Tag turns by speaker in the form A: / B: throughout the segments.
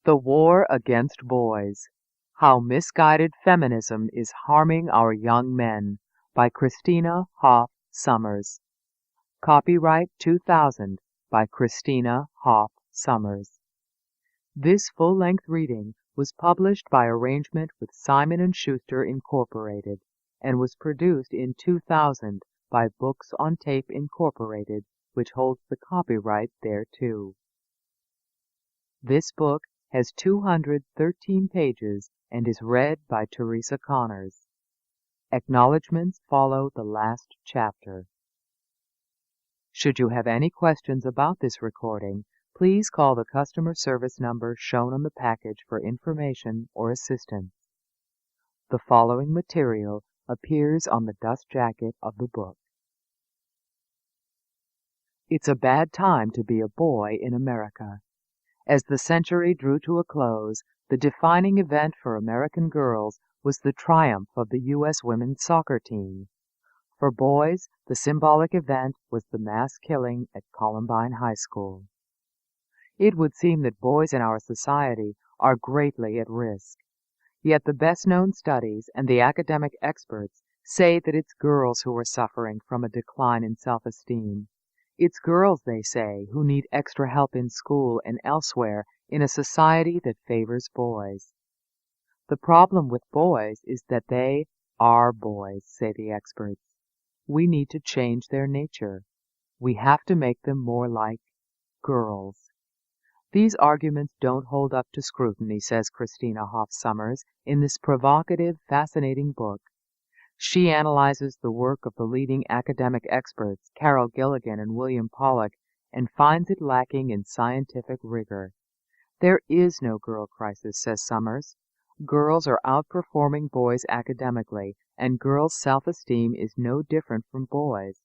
A: The War Against Boys: How Misguided Feminism is Harming Our Young Men by Christina Hoff Sommers. Copyright 2000 by Christina Hoff Sommers. This full-length reading was published by arrangement with Simon & Schuster, Incorporated, and was produced in 2000 by Books on Tape, Incorporated, which holds the copyright thereto. This book has 213 pages and is read by Teresa Connors. Acknowledgments follow the last chapter. Should you have any questions about this recording, please call the customer service number shown on the package for information or assistance. The following material appears on the dust jacket of the book. It's a bad time to be a boy in America. As the century drew to a close, the defining event for American girls was the triumph of the U.S. women's soccer team. For boys, the symbolic event was the mass killing at Columbine High School. It would seem that boys in our society are greatly at risk. Yet the best-known studies and the academic experts say that it's girls who are suffering from a decline in self-esteem. It's girls, they say, who need extra help in school and elsewhere in a society that favors boys. The problem with boys is that they are boys, say the experts. We need to change their nature. We have to make them more like girls. These arguments don't hold up to scrutiny, says Christina Hoff Sommers in this provocative, fascinating book. She analyzes the work of the leading academic experts, Carol Gilligan and William Pollack, and finds it lacking in scientific rigor. There is no girl crisis, says Sommers. Girls are outperforming boys academically, and girls' self-esteem is no different from boys.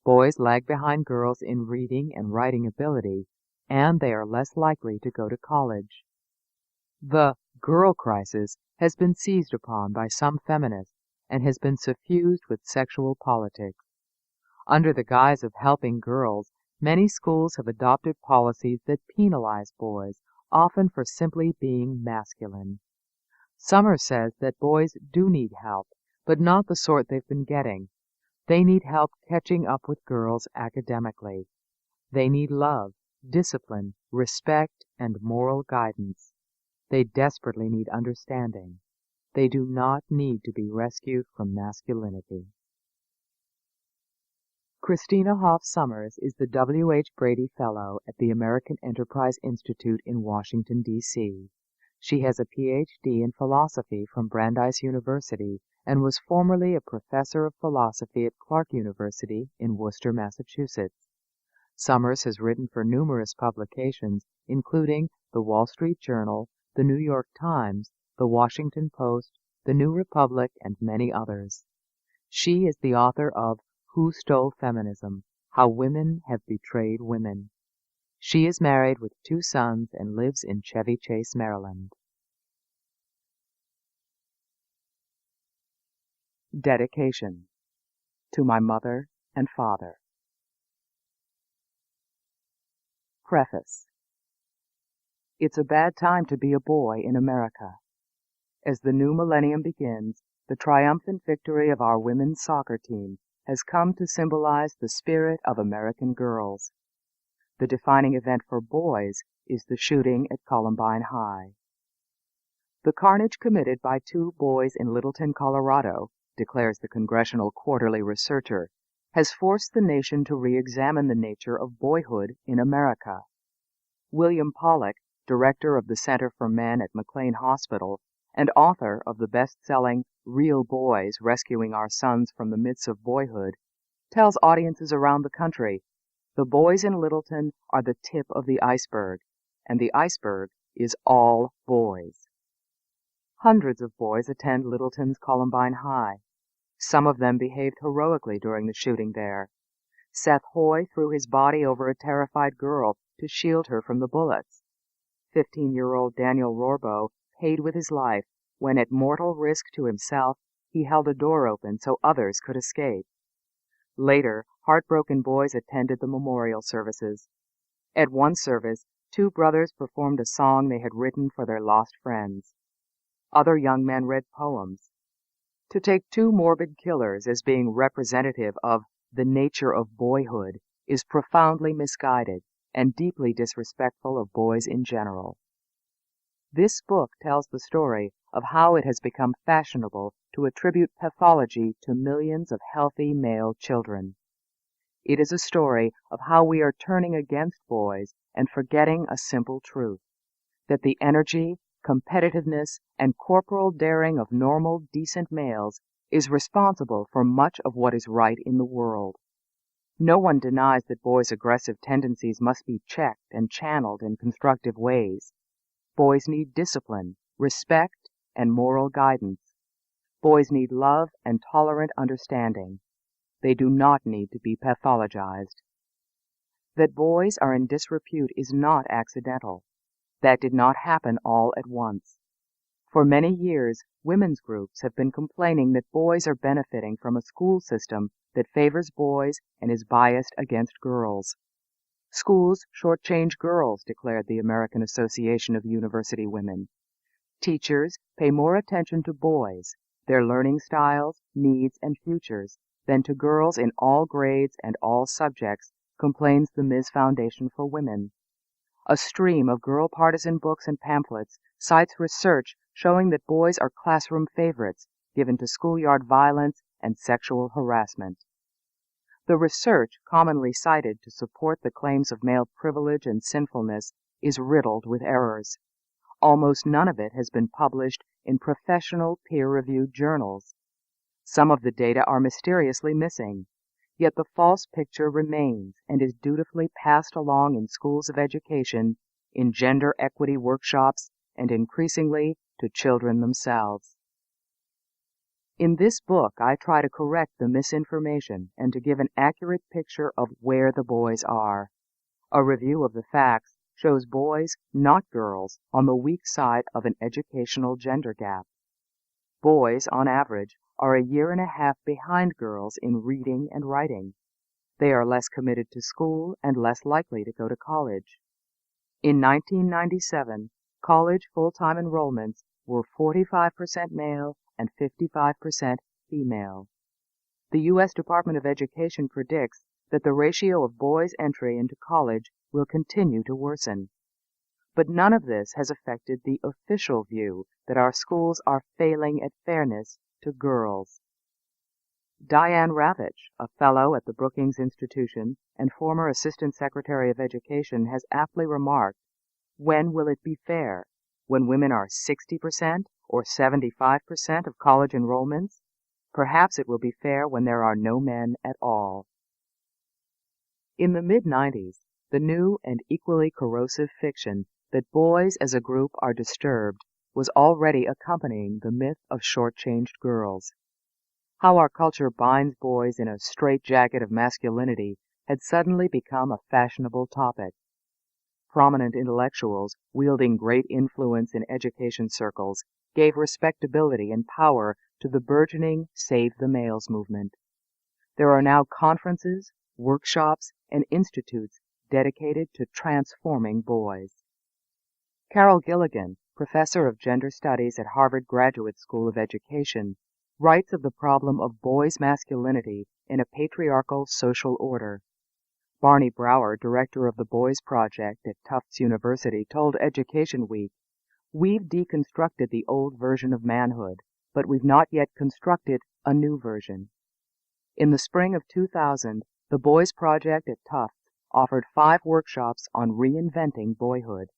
A: Boys lag behind girls in reading and writing ability, and they are less likely to go to college. The girl crisis has been seized upon by some feminists and has been suffused with sexual politics. Under the guise of helping girls, many schools have adopted policies that penalize boys, often for simply being masculine. Sommers says that boys do need help, but not the sort they've been getting. They need help catching up with girls academically. They need love, discipline, respect, and moral guidance. They desperately need understanding. They do not need to be rescued from masculinity. Christina Hoff Sommers is the W. H. Brady Fellow at the American Enterprise Institute in Washington, D.C. She has a Ph.D. in philosophy from Brandeis University and was formerly a professor of philosophy at Clark University in Worcester, Massachusetts. Sommers has written for numerous publications, including The Wall Street Journal, The New York Times, The Washington Post, The New Republic, and many others. She is the author of Who Stole Feminism? How Women Have Betrayed Women. She is married with 2 sons and lives in Chevy Chase, Maryland. Dedication to my mother and father. Preface. It's a bad time to be a boy in America. As the new millennium begins, the triumphant victory of our women's soccer team has come to symbolize the spirit of American girls. The defining event for boys is the shooting at Columbine High. The carnage committed by 2 boys in Littleton, Colorado, declares the Congressional Quarterly Researcher, has forced the nation to re-examine the nature of boyhood in America. William Pollack, director of the Center for Men at McLean Hospital and author of the best-selling Real Boys, Rescuing Our Sons from the Myths of Boyhood, tells audiences around the country, the boys in Littleton are the tip of the iceberg, and the iceberg is all boys. Hundreds of boys attend Littleton's Columbine High. Some of them behaved heroically during the shooting there. Seth Hoy threw his body over a terrified girl to shield her from the bullets. 15-year-old Daniel Rorbo paid with his life when, at mortal risk to himself, he held a door open so others could escape. Later, heartbroken boys attended the memorial services. At one service, Two brothers performed a song they had written for their lost friends. Other young men read poems. To take two morbid killers as being representative of the nature of boyhood is profoundly misguided and deeply disrespectful of boys in general. This book tells the story of how it has become fashionable to attribute pathology to millions of healthy male children. It is a story of how we are turning against boys and forgetting a simple truth, that the energy, competitiveness, and corporal daring of normal, decent males is responsible for much of what is right in the world. No one denies that boys' aggressive tendencies must be checked and channeled in constructive ways. Boys need discipline, respect, and moral guidance. Boys need love and tolerant understanding. They do not need to be pathologized. That boys are in disrepute is not accidental. That did not happen all at once. For many years, women's groups have been complaining that boys are benefiting from a school system that favors boys and is biased against girls. Schools shortchange girls, declared the American Association of University Women. Teachers pay more attention to boys, their learning styles, needs, and futures, than to girls in all grades and all subjects, complains the Misc Foundation for Women. A stream of girl-partisan books and pamphlets cites research showing that boys are classroom favorites, given to schoolyard violence and sexual harassment. The research commonly cited to support the claims of male privilege and sinfulness is riddled with errors. Almost none of it has been published in professional, peer-reviewed journals. Some of the data are mysteriously missing, yet the false picture remains and is dutifully passed along in schools of education, in gender equity workshops, and increasingly to children themselves. In this book, I try to correct the misinformation and to give an accurate picture of where the boys are. A review of the facts shows boys, not girls, on the weak side of an educational gender gap. Boys, on average, are a year and a half behind girls in reading and writing. They are less committed to school and less likely to go to college. In 1997, college full-time enrollments were 45% male and 55% female. The U.S. Department of Education predicts that the ratio of boys' entry into college will continue to worsen. But none of this has affected the official view that our schools are failing at fairness to girls. Diane Ravitch, a fellow at the Brookings Institution and former Assistant Secretary of Education, has aptly remarked, "When will it be fair? When women are 60% or 75% of college enrollments? Perhaps it will be fair when there are no men at all." In the mid-90s, the new and equally corrosive fiction that boys as a group are disturbed was already accompanying the myth of shortchanged girls. How our culture binds boys in a straitjacket of masculinity had suddenly become a fashionable topic. Prominent intellectuals, wielding great influence in education circles, gave respectability and power to the burgeoning Save the Males movement. There are now conferences, workshops, and institutes dedicated to transforming boys. Carol Gilligan, professor of gender studies at Harvard Graduate School of Education, writes of the problem of boys' masculinity in a patriarchal social order. Barney Brower, director of the Boys Project at Tufts University, told Education Week, "We've deconstructed the old version of manhood, but we've not yet constructed a new version." In the spring of 2000, the Boys Project at Tufts offered 5 workshops on reinventing boyhood.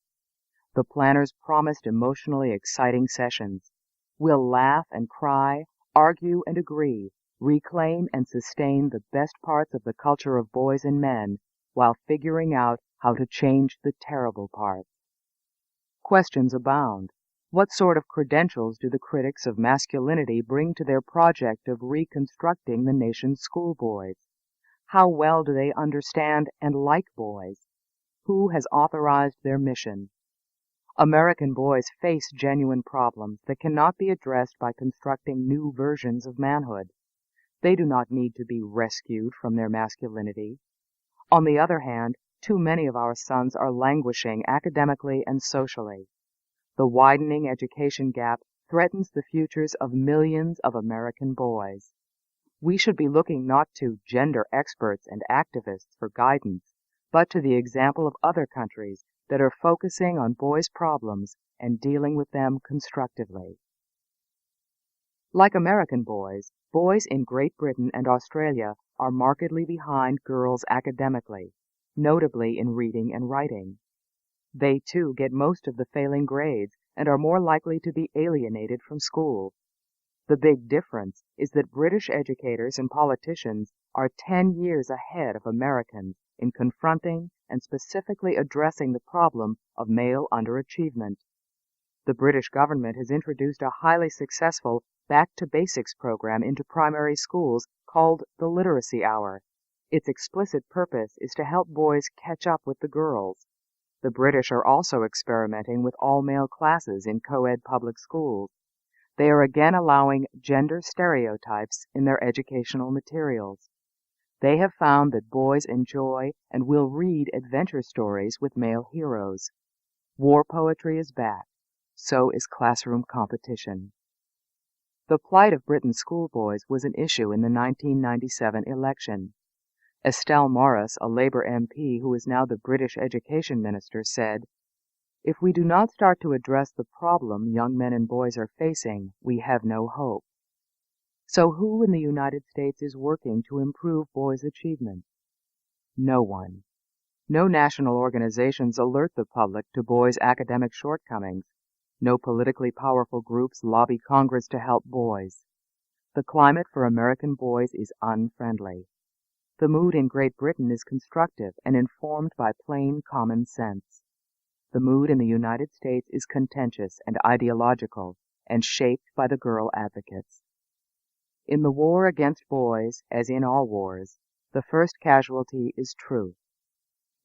A: The planners promised emotionally exciting sessions. We'll laugh and cry, argue and agree, reclaim and sustain the best parts of the culture of boys and men, while figuring out how to change the terrible parts. Questions abound. What sort of credentials do the critics of masculinity bring to their project of reconstructing the nation's schoolboys? How well do they understand and like boys? Who has authorized their mission? American boys face genuine problems that cannot be addressed by constructing new versions of manhood. They do not need to be rescued from their masculinity. On the other hand, too many of our sons are languishing academically and socially. The widening education gap threatens the futures of millions of American boys. We should be looking not to gender experts and activists for guidance, but to the example of other countries that are focusing on boys' problems and dealing with them constructively. Like American boys, boys in Great Britain and Australia are markedly behind girls academically, notably in reading and writing. They, too, get most of the failing grades and are more likely to be alienated from school. The big difference is that British educators and politicians are 10 years ahead of Americans in confronting and specifically addressing the problem of male underachievement. The British government has introduced a highly successful Back to Basics program into primary schools called the Literacy Hour. Its explicit purpose is to help boys catch up with the girls. The British are also experimenting with all-male classes in co-ed public schools. They are again allowing gender stereotypes in their educational materials. They have found that boys enjoy and will read adventure stories with male heroes. War poetry is back. So is classroom competition. The plight of Britain's schoolboys was an issue in the 1997 election. Estelle Morris, a Labour MP who is now the British Education Minister, said, "If we do not start to address the problem young men and boys are facing, we have no hope." So who in the United States is working to improve boys' achievement? No one. No national organizations alert the public to boys' academic shortcomings. No politically powerful groups lobby Congress to help boys. The climate for American boys is unfriendly. The mood in Great Britain is constructive and informed by plain common sense. The mood in the United States is contentious and ideological and shaped by the girl advocates. In the war against boys, as in all wars, the first casualty is truth.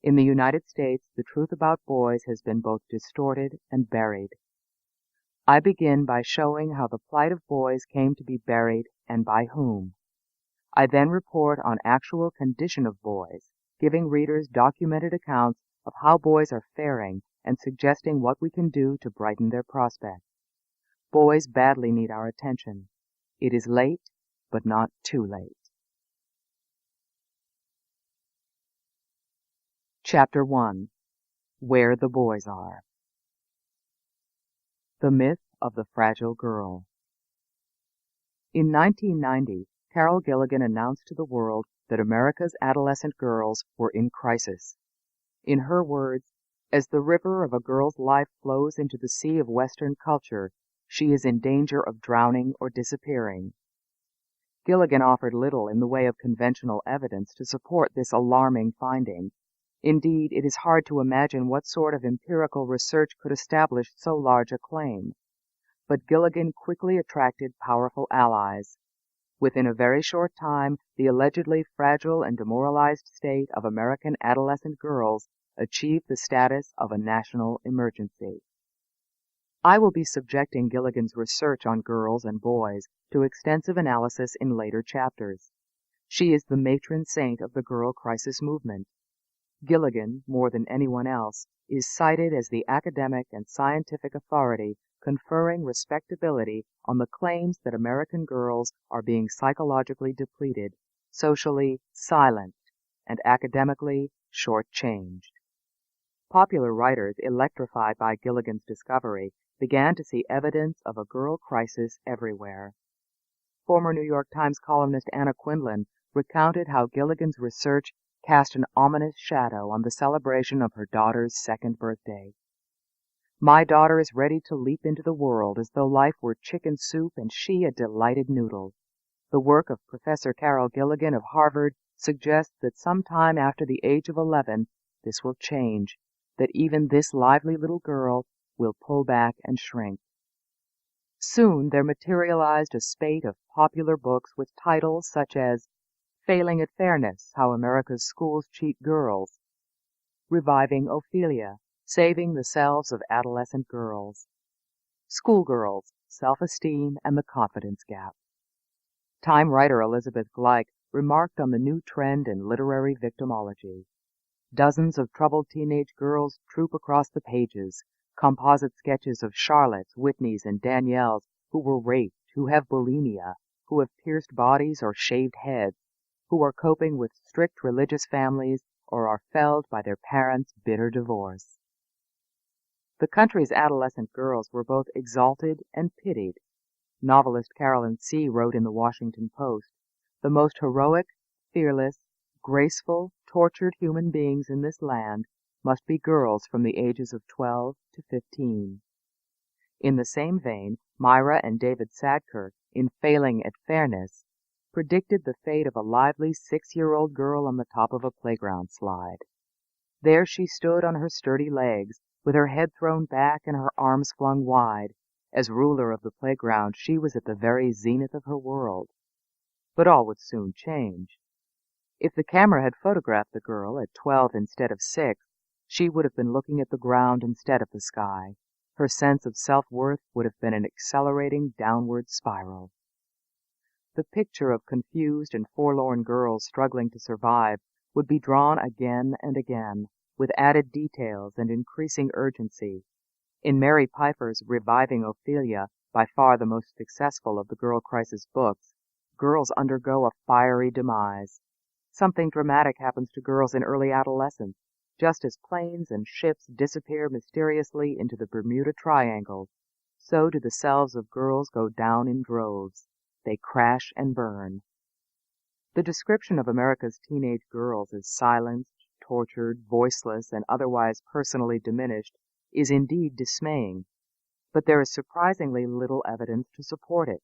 A: In the United States, the truth about boys has been both distorted and buried. I begin by showing how the plight of boys came to be buried and by whom. I then report on actual condition of boys, giving readers documented accounts of how boys are faring and suggesting what we can do to brighten their prospects. Boys badly need our attention. It is late, but not too late. Chapter 1. Where the Boys Are. The Myth of the Fragile Girl. In 1990, Carol Gilligan announced to the world that America's adolescent girls were in crisis. In her words, "As the river of a girl's life flows into the sea of Western culture, she is in danger of drowning or disappearing." Gilligan offered little in the way of conventional evidence to support this alarming finding. Indeed, it is hard to imagine what sort of empirical research could establish so large a claim. But Gilligan quickly attracted powerful allies. Within a very short time, the allegedly fragile and demoralized state of American adolescent girls achieved the status of a national emergency. I will be subjecting Gilligan's research on girls and boys to extensive analysis in later chapters. She is the matron saint of the girl crisis movement. Gilligan, more than anyone else, is cited as the academic and scientific authority conferring respectability on the claims that American girls are being psychologically depleted, socially silenced, and academically shortchanged. Popular writers, electrified by Gilligan's discovery, began to see evidence of a girl crisis everywhere. Former New York Times columnist Anna Quindlen recounted how Gilligan's research cast an ominous shadow on the celebration of her daughter's second birthday. "My daughter is ready to leap into the world as though life were chicken soup and she a delighted noodle." The work of Professor Carol Gilligan of Harvard suggests that sometime after the age of 11, this will change, that even this lively little girl will pull back and shrink. Soon there materialized a spate of popular books with titles such as Failing at Fairness, How America's Schools Cheat Girls, Reviving Ophelia, Saving the Selves of Adolescent Girls, Schoolgirls, Self-Esteem and the Confidence Gap. Time writer Elizabeth Gleick remarked on the new trend in literary victimology. Dozens of troubled teenage girls troop across the pages, composite sketches of Charlottes, Whitneys, and Danielles who were raped, who have bulimia, who have pierced bodies or shaved heads, who are coping with strict religious families or are felled by their parents' bitter divorce. The country's adolescent girls were both exalted and pitied. Novelist Carolyn C. wrote in the Washington Post, "The most heroic, fearless, graceful, tortured human beings in this land must be girls from the ages of 12 to 15. In the same vein, Myra and David Sadker, in Failing at Fairness, predicted the fate of a lively 6-year-old girl on the top of a playground slide. There she stood on her sturdy legs, with her head thrown back and her arms flung wide. As ruler of the playground, she was at the very zenith of her world. But all would soon change. If the camera had photographed the girl at 12 instead of 6, she would have been looking at the ground instead of the sky. Her sense of self-worth would have been an accelerating downward spiral." The picture of confused and forlorn girls struggling to survive would be drawn again and again, with added details and increasing urgency. In Mary Piper's Reviving Ophelia, by far the most successful of the girl crisis books, girls undergo a fiery demise. Something dramatic happens to girls in early adolescence, just as planes and ships disappear mysteriously into the Bermuda Triangle. So do the selves of girls go down in droves. They crash and burn. The description of America's teenage girls as silenced, tortured, voiceless, and otherwise personally diminished is indeed dismaying, but there is surprisingly little evidence to support it.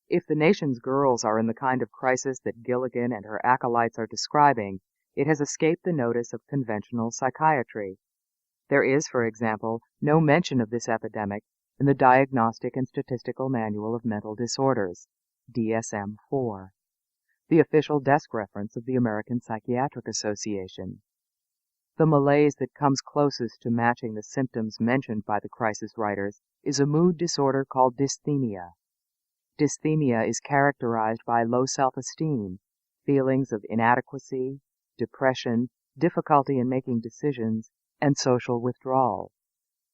A: If the nation's girls are in the kind of crisis that Gilligan and her acolytes are describing, it has escaped the notice of conventional psychiatry. There is, for example, no mention of this epidemic in the Diagnostic and Statistical Manual of Mental Disorders, DSM-4, the official desk reference of the American Psychiatric Association. The malaise that comes closest to matching the symptoms mentioned by the crisis writers is a mood disorder called dysthymia. Dysthymia is characterized by low self-esteem, feelings of inadequacy, depression, difficulty in making decisions, and social withdrawal.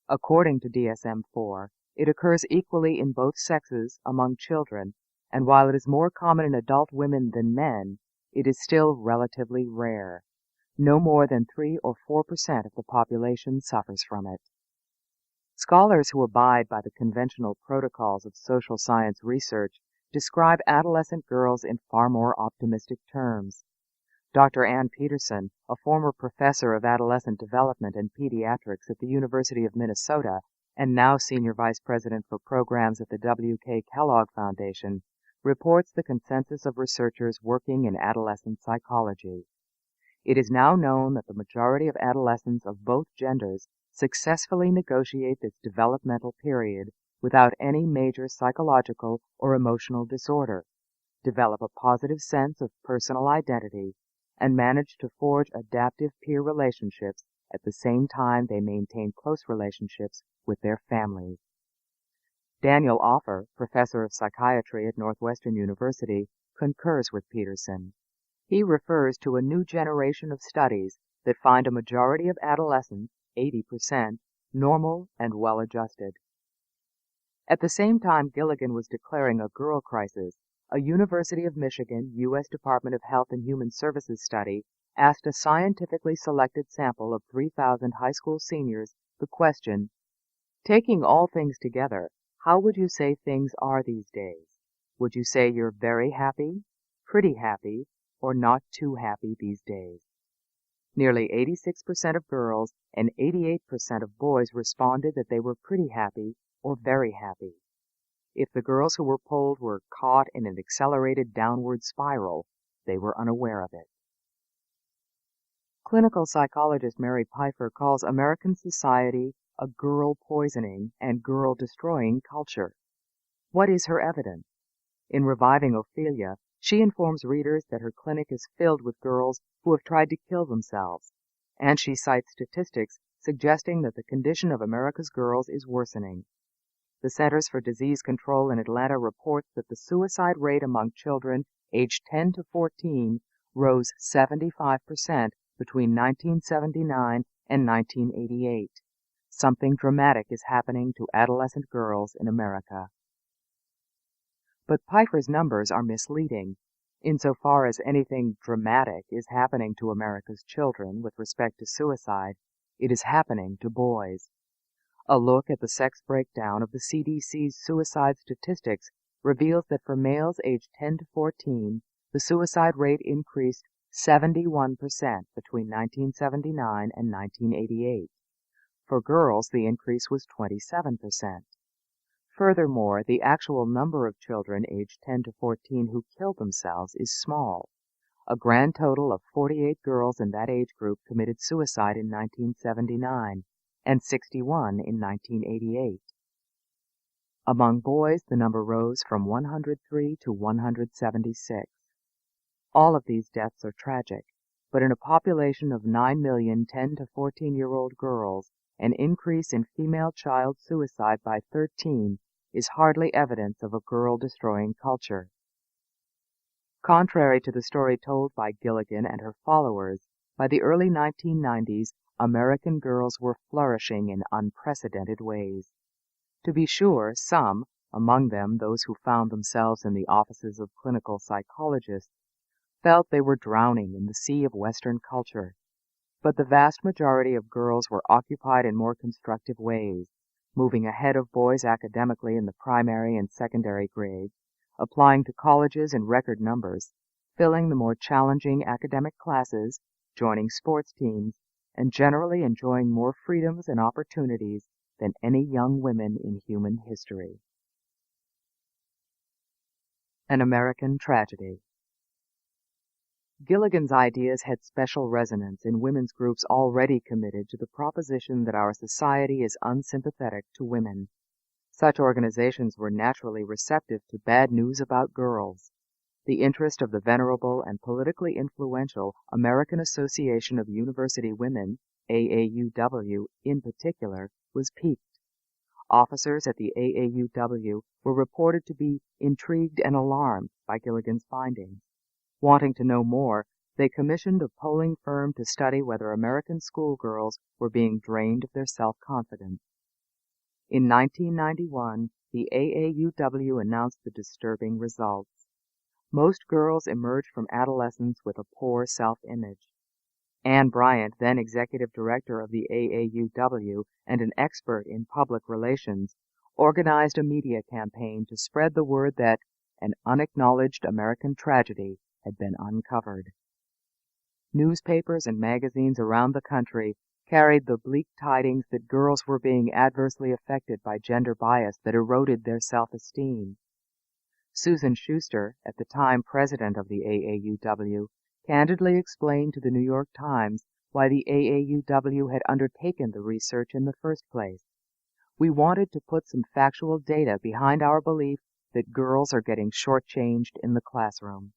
A: According to DSM-4, it occurs equally in both sexes among children, and while it is more common in adult women than men, it is still relatively rare. No more than 3 or 4% of the population suffers from it. Scholars who abide by the conventional protocols of social science research describe adolescent girls in far more optimistic terms. Dr. Ann Peterson, a former professor of adolescent development and pediatrics at the University of Minnesota and now senior vice president for programs at the W.K. Kellogg Foundation, reports the consensus of researchers working in adolescent psychology. It is now known that the majority of adolescents of both genders successfully negotiate this developmental period without any major psychological or emotional disorder, develop a positive sense of personal identity, and manage to forge adaptive peer relationships at the same time they maintain close relationships with their families. Daniel Offer, professor of psychiatry at Northwestern University, concurs with Peterson. He refers to a new generation of studies that find a majority of adolescents, 80%, normal and well-adjusted. At the same time Gilligan was declaring a girl crisis, a University of Michigan, U.S. Department of Health and Human Services study asked a scientifically selected sample of 3,000 high school seniors the question, "Taking all things together, how would you say things are these days? Would you say you're very happy, pretty happy, or not too happy these days?" Nearly 86% of girls and 88% of boys responded that they were pretty happy or very happy. If the girls who were polled were caught in an accelerated downward spiral, they were unaware of it. Clinical psychologist Mary Piper calls American society a girl-poisoning and girl-destroying culture. What is her evidence? In Reviving Ophelia, she informs readers that her clinic is filled with girls who have tried to kill themselves, and she cites statistics suggesting that the condition of America's girls is worsening. The Centers for Disease Control in Atlanta reports that the suicide rate among children aged 10 to 14 rose 75% between 1979 and 1988. Something dramatic is happening to adolescent girls in America. But Pfeiffer's numbers are misleading. Insofar as anything dramatic is happening to America's children with respect to suicide, it is happening to boys. A look at the sex breakdown of the CDC's suicide statistics reveals that for males aged 10 to 14, the suicide rate increased 71% between 1979 and 1988. For girls, the increase was 27%. Furthermore, the actual number of children aged 10 to 14 who killed themselves is small. A grand total of 48 girls in that age group committed suicide in 1979 and 61 in 1988. Among boys, the number rose from 103 to 176. All of these deaths are tragic, but in a population of 9 million 10 to 14-year-old girls, an increase in female child suicide by 13 is hardly evidence of a girl-destroying culture. Contrary to the story told by Gilligan and her followers, by the early 1990s, American girls were flourishing in unprecedented ways. To be sure, some, among them those who found themselves in the offices of clinical psychologists, felt they were drowning in the sea of Western culture. But the vast majority of girls were occupied in more constructive ways, moving ahead of boys academically in the primary and secondary grades, applying to colleges in record numbers, filling the more challenging academic classes, joining sports teams, and generally enjoying more freedoms and opportunities than any young women in human history. An American Tragedy. Gilligan's ideas had special resonance in women's groups already committed to the proposition that our society is unsympathetic to women. Such organizations were naturally receptive to bad news about girls. The interest of the venerable and politically influential American Association of University Women, AAUW in particular, was piqued. Officers at the AAUW were reported to be intrigued and alarmed by Gilligan's findings. Wanting to know more, they commissioned a polling firm to study whether American schoolgirls were being drained of their self-confidence. In 1991, the AAUW announced the disturbing results. Most girls emerged from adolescence with a poor self-image. Anne Bryant, then executive director of the AAUW and an expert in public relations, organized a media campaign to spread the word that an unacknowledged American tragedy had been uncovered. Newspapers and magazines around the country carried the bleak tidings that girls were being adversely affected by gender bias that eroded their self-esteem. Susan Schuster, at the time president of the AAUW, candidly explained to the New York Times why the AAUW had undertaken the research in the first place. We wanted to put some factual data behind our belief that girls are getting shortchanged in the classroom.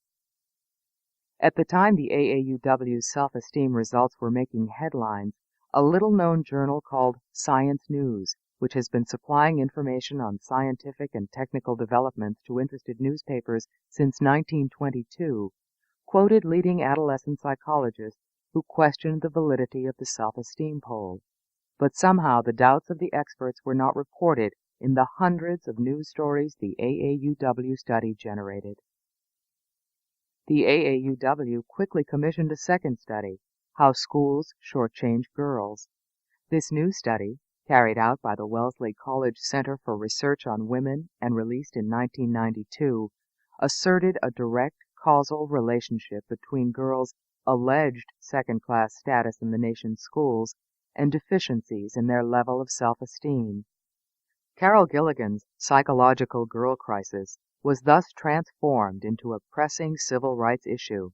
A: At the time the AAUW's self-esteem results were making headlines, a little-known journal called Science News, which has been supplying information on scientific and technical developments to interested newspapers since 1922, quoted leading adolescent psychologists who questioned the validity of the self-esteem poll. But somehow the doubts of the experts were not reported in the hundreds of news stories the AAUW study generated. The AAUW quickly commissioned a second study, How Schools Shortchange Girls. This new study, carried out by the Wellesley College Center for Research on Women and released in 1992, asserted a direct causal relationship between girls' alleged second-class status in the nation's schools and deficiencies in their level of self-esteem. Carol Gilligan's psychological girl crisis was thus transformed into a pressing civil rights issue.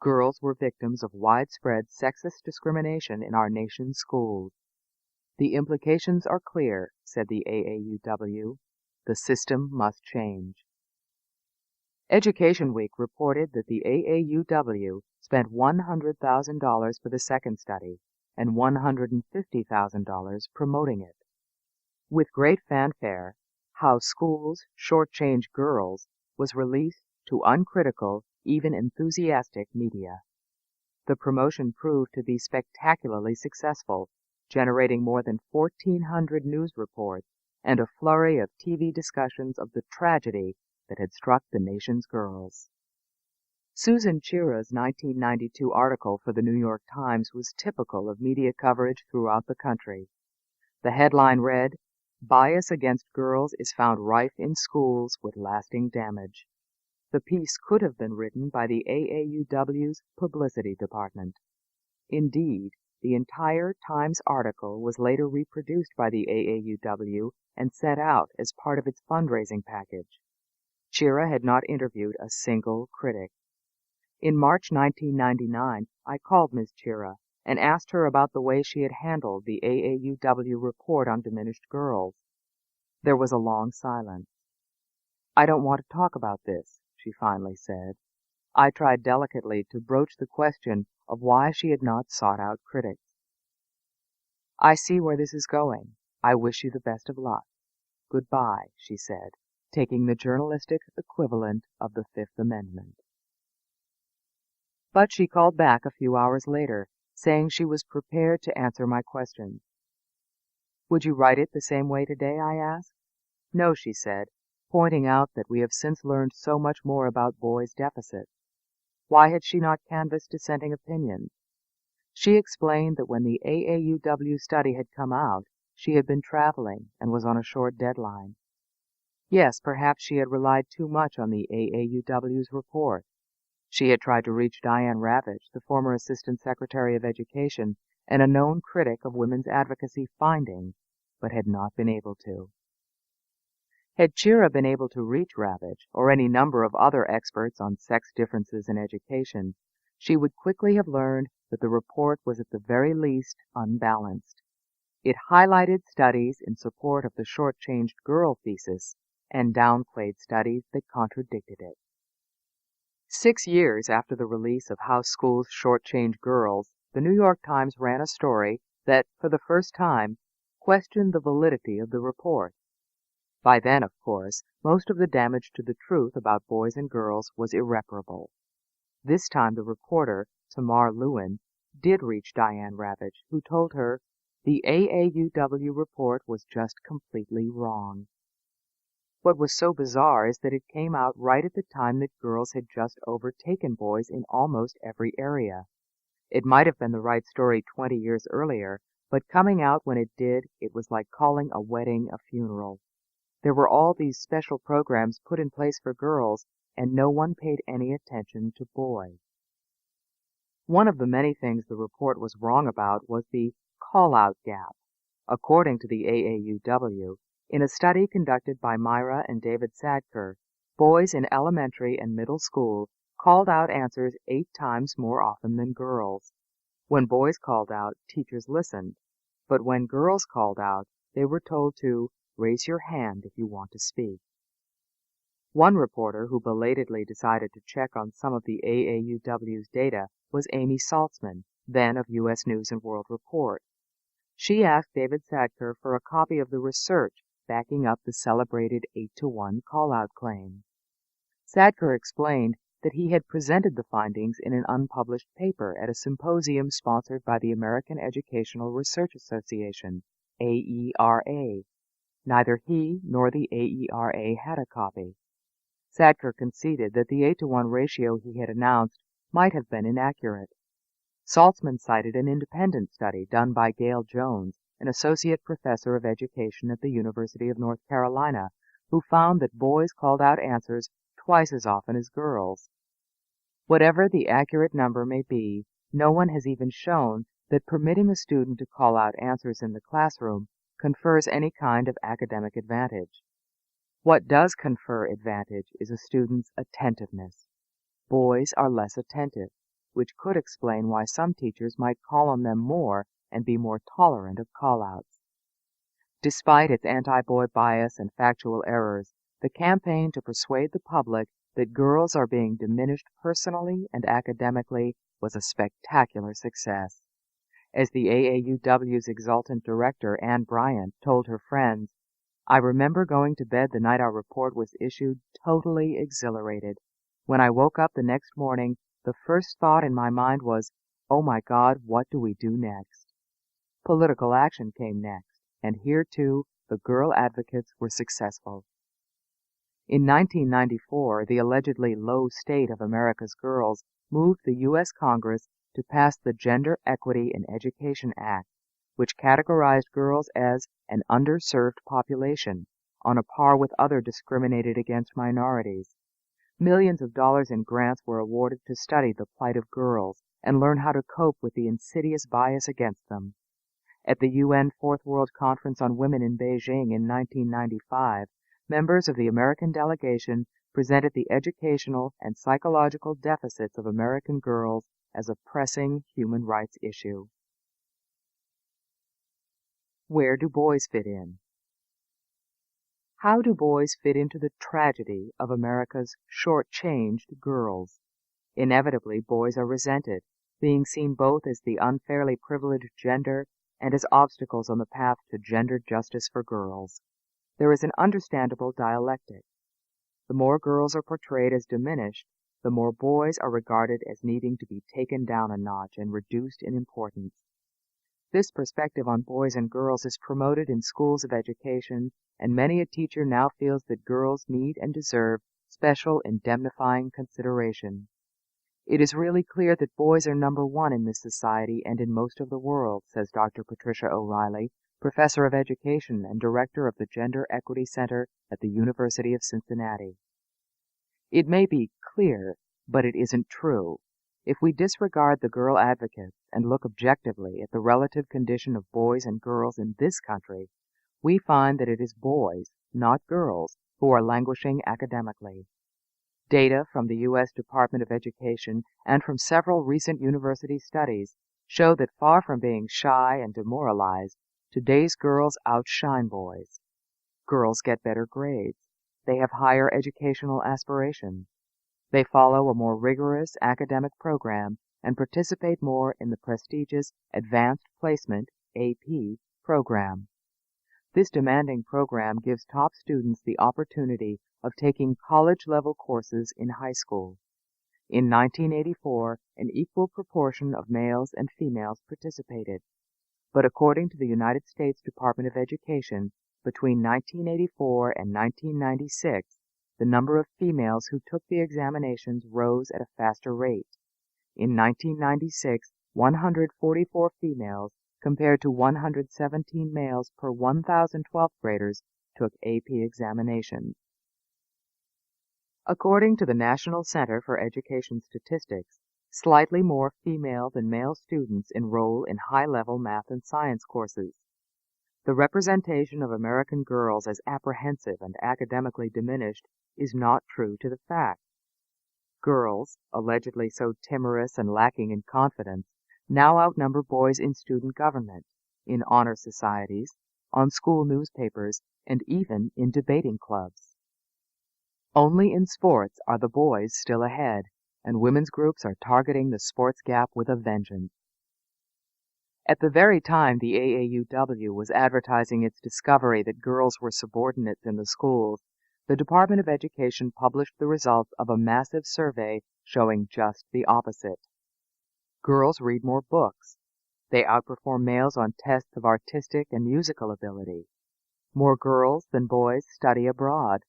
A: Girls were victims of widespread sexist discrimination in our nation's schools. The implications are clear, said the AAUW. The system must change. Education Week reported that the AAUW spent $100,000 for the second study and $150,000 promoting it. With great fanfare, How Schools Shortchange Girls was released to uncritical, even enthusiastic media. The promotion proved to be spectacularly successful, generating more than 1,400 news reports and a flurry of TV discussions of the tragedy that had struck the nation's girls. Susan Chira's 1992 article for the New York Times was typical of media coverage throughout the country. The headline read, "Bias against girls is found rife in schools with lasting damage." The piece could have been written by the AAUW's publicity department. Indeed, the entire Times article was later reproduced by the AAUW and sent out as part of its fundraising package. Chira had not interviewed a single critic. In March 1999, I called Ms. Chira and asked her about the way she had handled the AAUW report on diminished girls. There was a long silence. "I don't want to talk about this," she finally said. I tried delicately to broach the question of why she had not sought out critics. "I see where this is going. I wish you the best of luck. Goodbye," she said, taking the journalistic equivalent of the Fifth Amendment. But she called back a few hours later, saying she was prepared to answer my questions. "Would you write it the same way today?" I asked. "No," she said, pointing out that we have since learned so much more about boys' deficits. Why had she not canvassed dissenting opinions? She explained that when the AAUW study had come out, she had been traveling and was on a short deadline. Yes, perhaps she had relied too much on the AAUW's report. She had tried to reach Diane Ravitch, the former Assistant Secretary of Education and a known critic of women's advocacy findings, but had not been able to. Had Chira been able to reach Ravitch, or any number of other experts on sex differences in education, she would quickly have learned that the report was at the very least unbalanced. It highlighted studies in support of the short-changed girl thesis and downplayed studies that contradicted it. 6 years after the release of How Schools Shortchange Girls, the New York Times ran a story that, for the first time, questioned the validity of the report. By then, of course, most of the damage to the truth about boys and girls was irreparable. This time the reporter, Tamar Lewin, did reach Diane Ravitch, who told her the AAUW report was just completely wrong. What was so bizarre is that it came out right at the time that girls had just overtaken boys in almost every area. It might have been the right story 20 years earlier, but coming out when it did, it was like calling a wedding a funeral. There were all these special programs put in place for girls, and no one paid any attention to boys. One of the many things the report was wrong about was the call-out gap. According to the AAUW, in a study conducted by Myra and David Sadker, boys in elementary and middle school called out answers 8 times more often than girls. When boys called out, teachers listened, but when girls called out, they were told to raise your hand if you want to speak. One reporter who belatedly decided to check on some of the AAUW's data was Amy Saltzman, then of U.S. News and World Report. She asked David Sadker for a copy of the research backing up the celebrated 8-to-1 call-out claim. Sadker explained that he had presented the findings in an unpublished paper at a symposium sponsored by the American Educational Research Association, AERA. Neither he nor the AERA had a copy. Sadker conceded that the 8-to-1 ratio he had announced might have been inaccurate. Saltzman cited an independent study done by Gail Jones, an associate professor of education at the University of North Carolina, who found that boys called out answers twice as often as girls. Whatever the accurate number may be, no one has even shown that permitting a student to call out answers in the classroom confers any kind of academic advantage. What does confer advantage is a student's attentiveness. Boys are less attentive, which could explain why some teachers might call on them more and be more tolerant of call-outs. Despite its anti-boy bias and factual errors, the campaign to persuade the public that girls are being diminished personally and academically was a spectacular success. As the AAUW's exultant director, Ann Bryant, told her friends, "I remember going to bed the night our report was issued totally exhilarated. When I woke up the next morning, the first thought in my mind was, Oh my God, what do we do next? Political action came next, and here too the girl advocates were successful. In 1994, the allegedly low state of America's girls moved the U.S. Congress to pass the Gender Equity in Education Act, which categorized girls as an underserved population, on a par with other discriminated against minorities. Millions of dollars in grants were awarded to study the plight of girls and learn how to cope with the insidious bias against them. At the UN Fourth World Conference on Women in Beijing in 1995, members of the American delegation presented the educational and psychological deficits of American girls as a pressing human rights issue. Where do boys fit in? How do boys fit into the tragedy of America's short-changed girls? Inevitably, boys are resented, being seen both as the unfairly privileged gender and as obstacles on the path to gender justice for girls. There is an understandable dialectic. The more girls are portrayed as diminished, the more boys are regarded as needing to be taken down a notch and reduced in importance. This perspective on boys and girls is promoted in schools of education, and many a teacher now feels that girls need and deserve special indemnifying consideration. It is really clear that boys are number one in this society and in most of the world, says Dr. Patricia O'Reilly, Professor of Education and Director of the Gender Equity Center at the University of Cincinnati. It may be clear, but it isn't true. If we disregard the girl advocates and look objectively at the relative condition of boys and girls in this country, we find that it is boys, not girls, who are languishing academically. Data from the U.S. Department of Education and from several recent university studies show that far from being shy and demoralized, today's girls outshine boys. Girls get better grades. They have higher educational aspirations. They follow a more rigorous academic program and participate more in the prestigious Advanced Placement (AP) program. This demanding program gives top students the opportunity of taking college-level courses in high school. In 1984, an equal proportion of males and females participated. But according to the United States Department of Education, between 1984 and 1996, the number of females who took the examinations rose at a faster rate. In 1996, 144 females compared to 117 males per 1,000 12th graders took AP examinations. According to the National Center for Education Statistics, slightly more female than male students enroll in high-level math and science courses. The representation of American girls as apprehensive and academically diminished is not true to the fact. Girls, allegedly so timorous and lacking in confidence, now outnumber boys in student government, in honor societies, on school newspapers, and even in debating clubs. Only in sports are the boys still ahead, and women's groups are targeting the sports gap with a vengeance. At the very time the AAUW was advertising its discovery that girls were subordinates in the schools, the Department of Education published the results of a massive survey showing just the opposite. Girls read more books. They outperform males on tests of artistic and musical ability. More girls than boys study abroad.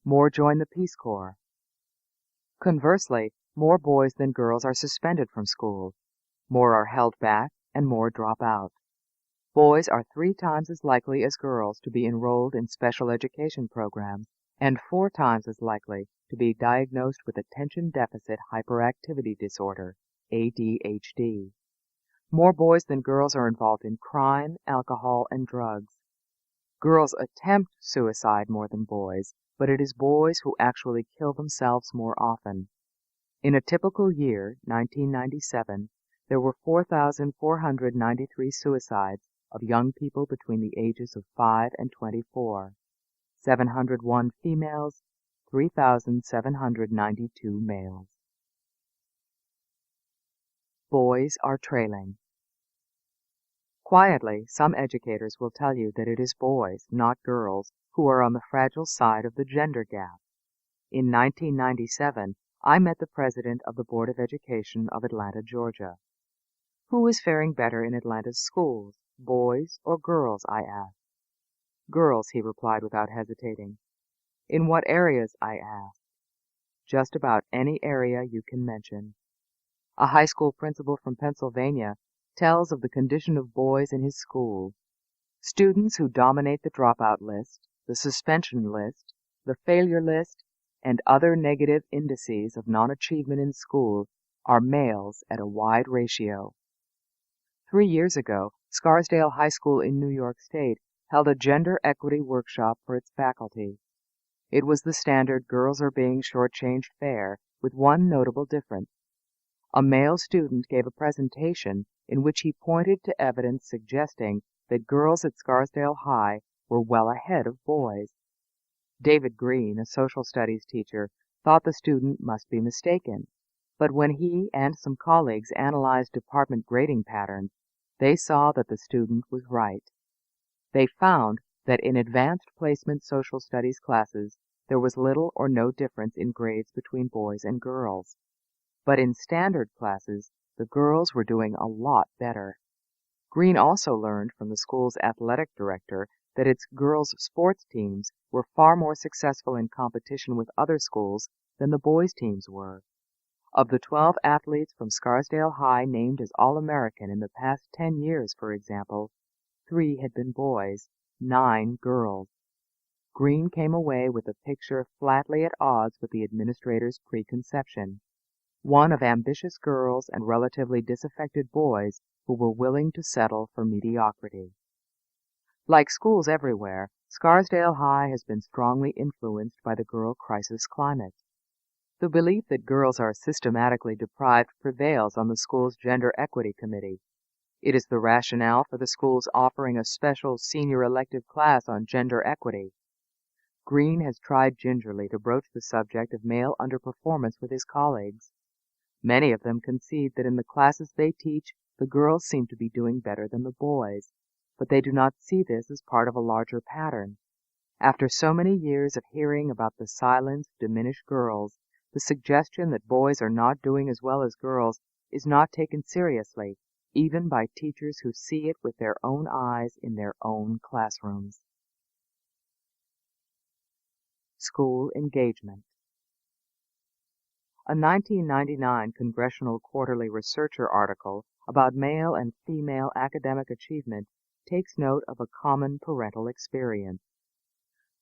A: More join the Peace Corps. Conversely, more boys than girls are suspended from school. More are held back, and more drop out. Boys are 3 times as likely as girls to be enrolled in special education programs, and 4 times as likely to be diagnosed with attention deficit hyperactivity disorder, ADHD. More boys than girls are involved in crime, alcohol, and drugs. Girls attempt suicide more than boys, but it is boys who actually kill themselves more often. In a typical year, 1997, there were 4,493 suicides of young people between the ages of 5 and 24, 701 females, 3,792 males. Boys are trailing. Quietly, some educators will tell you that it is boys, not girls, who are on the fragile side of the gender gap. In 1997, I met the president of the Board of Education of Atlanta, Georgia. Who is faring better in Atlanta's schools, boys or girls? I asked. Girls, he replied without hesitating. In what areas? I asked. Just about any area you can mention. A high school principal from Pennsylvania tells of the condition of boys in his school. Students who dominate the dropout list, the suspension list, the failure list, and other negative indices of non-achievement in school are males at a wide ratio. 3 years ago, Scarsdale High School in New York State held a gender equity workshop for its faculty. It was the standard girls are being shortchanged fare, with one notable difference. A male student gave a presentation in which he pointed to evidence suggesting that girls at Scarsdale High were well ahead of boys. David Green, a social studies teacher, thought the student must be mistaken, but when he and some colleagues analyzed department grading patterns, they saw that the student was right. They found that in advanced placement social studies classes, there was little or no difference in grades between boys and girls. But in standard classes, the girls were doing a lot better. Green also learned from the school's athletic director that its girls' sports teams were far more successful in competition with other schools than the boys' teams were. Of the 12 athletes from Scarsdale High named as All-American in the past 10 years, for example, 3 had been boys, 9 girls. Green came away with a picture flatly at odds with the administrator's preconception, one of ambitious girls and relatively disaffected boys who were willing to settle for mediocrity. Like schools everywhere, Scarsdale High has been strongly influenced by the girl crisis climate. The belief that girls are systematically deprived prevails on the school's Gender Equity Committee. It is the rationale for the schools offering a special senior elective class on gender equity. Green has tried gingerly to broach the subject of male underperformance with his colleagues. Many of them concede that in the classes they teach, the girls seem to be doing better than the boys, but they do not see this as part of a larger pattern. After so many years of hearing about the silenced, diminished girls, the suggestion that boys are not doing as well as girls is not taken seriously, even by teachers who see it with their own eyes in their own classrooms. School engagement. A 1999 Congressional Quarterly Researcher article about male and female academic achievement takes note of a common parental experience.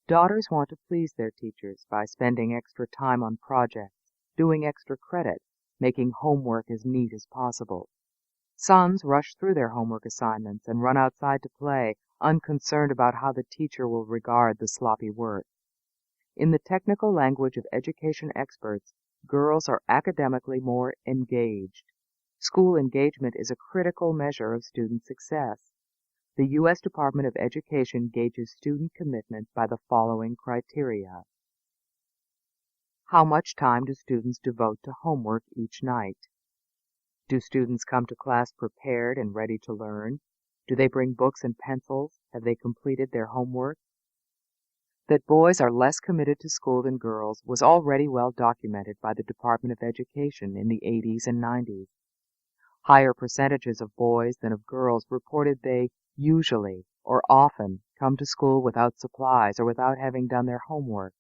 A: Daughters want to please their teachers by spending extra time on projects, doing extra credit, making homework as neat as possible. Sons rush through their homework assignments and run outside to play, unconcerned about how the teacher will regard the sloppy work. In the technical language of education experts, girls are academically more engaged. School engagement is a critical measure of student success. The U.S. Department of Education gauges student commitment by the following criteria. How much time do students devote to homework each night? Do students come to class prepared and ready to learn? Do they bring books and pencils? Have they completed their homework? That boys are less committed to school than girls was already well documented by the Department of Education in the 80s and 90s. Higher percentages of boys than of girls reported they usually or often come to school without supplies or without having done their homework.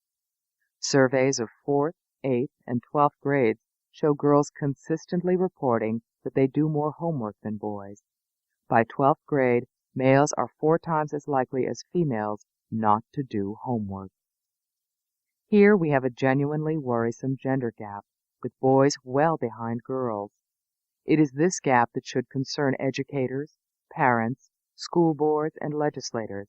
A: Surveys of 4th, 8th, and 12th grades show girls consistently reporting that they do more homework than boys. By 12th grade, males are 4 times as likely as females not to do homework. Here we have a genuinely worrisome gender gap, with boys well behind girls. It is this gap that should concern educators, parents, school boards, and legislators.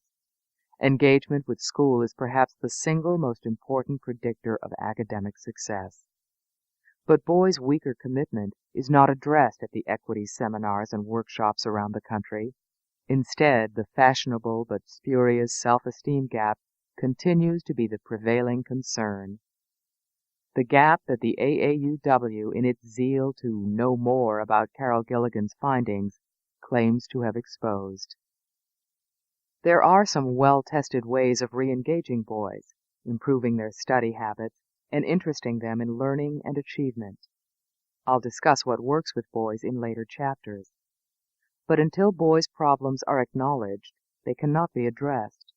A: Engagement with school is perhaps the single most important predictor of academic success. But boys' weaker commitment is not addressed at the equity seminars and workshops around the country. Instead, the fashionable but spurious self-esteem gap continues to be the prevailing concern. The gap that the AAUW, in its zeal to know more about Carol Gilligan's findings, claims to have exposed. There are some well-tested ways of re-engaging boys, improving their study habits, and interesting them in learning and achievement. I'll discuss what works with boys in later chapters. But until boys' problems are acknowledged, they cannot be addressed.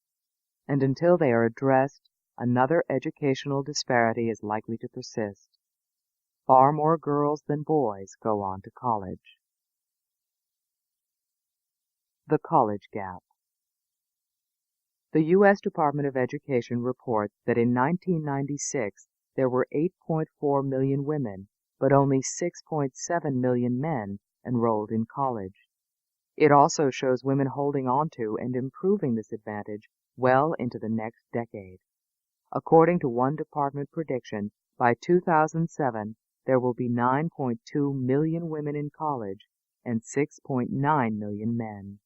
A: And until they are addressed, another educational disparity is likely to persist. Far more girls than boys go on to college. The college gap. The U.S. Department of Education reports that in 1996 there were 8.4 million women, but only 6.7 million men enrolled in college. It also shows women holding on to and improving this advantage well into the next decade. According to one department prediction, by 2007 there will be 9.2 million women in college and 6.9 million men.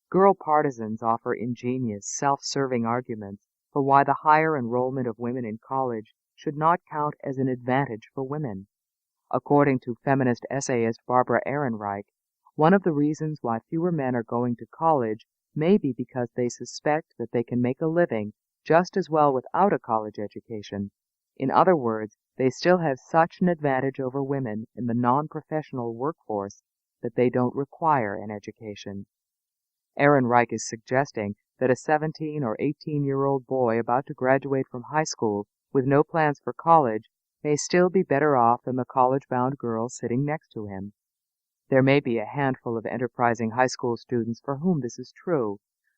A: Girl partisans offer ingenious, self-serving arguments for why the higher enrollment of women in college should not count as an advantage for women. According to feminist essayist Barbara Ehrenreich, one of the reasons why fewer men are going to college may be because they suspect that they can make a living just as well without a college education. In other words, they still have such an advantage over women in the non-professional workforce that they don't require an education. Ehrenreich is suggesting that a 17 or 18-year-old boy about to graduate from high school with no plans for college may still be better off than the college-bound girl sitting next to him. There may be a handful of enterprising high school students for whom this is true,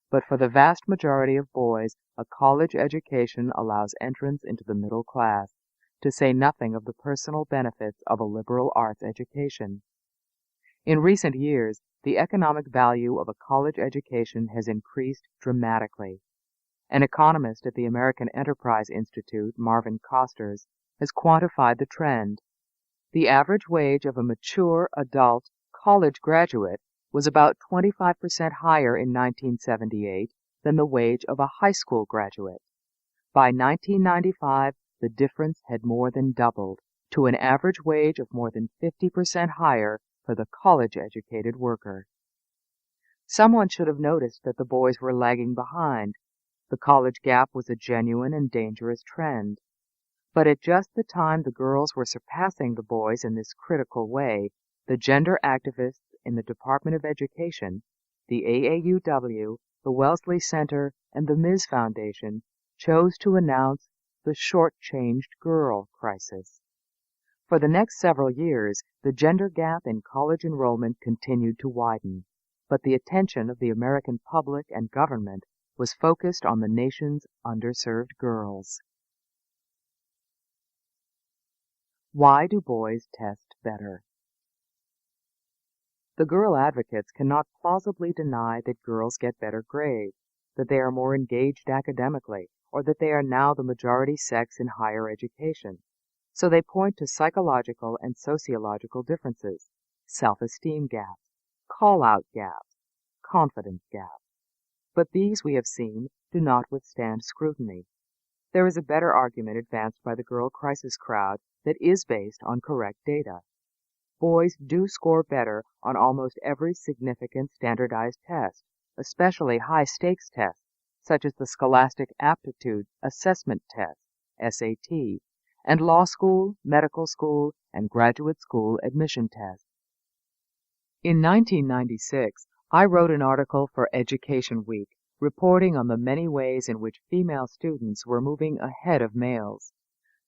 A: but for the vast majority of boys, a college education allows entrance into the middle class, to say nothing of the personal benefits of a liberal arts education. In recent years, the economic value of a college education has increased dramatically. An economist at the American Enterprise Institute, Marvin Costers, has quantified the trend. The average wage of a mature, adult, college graduate was about 25% higher in 1978 than the wage of a high school graduate. By 1995, the difference had more than doubled, to an average wage of more than 50% higher for the college-educated worker. Someone should have noticed that the boys were lagging behind. The college gap was a genuine and dangerous trend. But at just the time the girls were surpassing the boys in this critical way, the gender activists in the Department of Education, the AAUW, the Wellesley Center, and the Misc Foundation chose to announce the short-changed girl crisis. For the next several years, the gender gap in college enrollment continued to widen, but the attention of the American public and government was focused on the nation's underserved girls. Why do boys test better? The girl advocates cannot plausibly deny that girls get better grades, that they are more engaged academically, or that they are now the majority sex in higher education. So they point to psychological and sociological differences, self-esteem gaps, call-out gaps, confidence gaps. But these, we have seen, do not withstand scrutiny. There is a better argument advanced by the girl crisis crowd that is based on correct data. Boys do score better on almost every significant standardized test, especially high-stakes tests, such as the Scholastic Aptitude Assessment Test, SAT, and law school, medical school, and graduate school admission tests. In 1996, I wrote an article for Education Week, reporting on the many ways in which female students were moving ahead of males.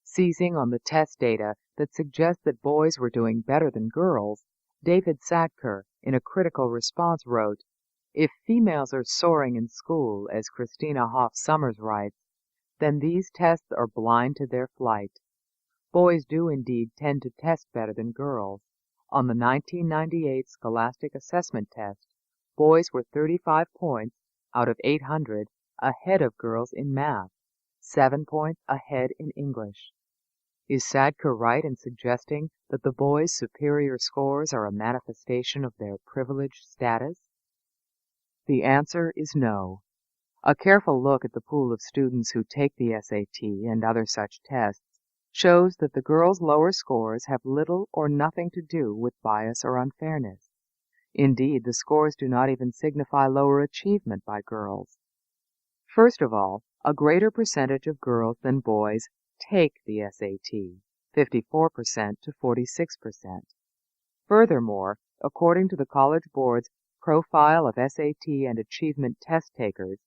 A: Seizing on the test data that suggests that boys were doing better than girls, David Sadker, in a critical response, wrote, "If females are soaring in school, as Christina Hoff Sommers writes, then these tests are blind to their flight. Boys do indeed tend to test better than girls. On the 1998 Scholastic Assessment Test, boys were 35 points out of 800 ahead of girls in math, 7 points ahead in English. Is Sadker right in suggesting that the boys' superior scores are a manifestation of their privileged status? The answer is no. A careful look at the pool of students who take the SAT and other such tests shows that the girls' lower scores have little or nothing to do with bias or unfairness. Indeed, the scores do not even signify lower achievement by girls. First of all, a greater percentage of girls than boys take the SAT, 54% to 46%. Furthermore, according to the College Board's profile of SAT and achievement test takers,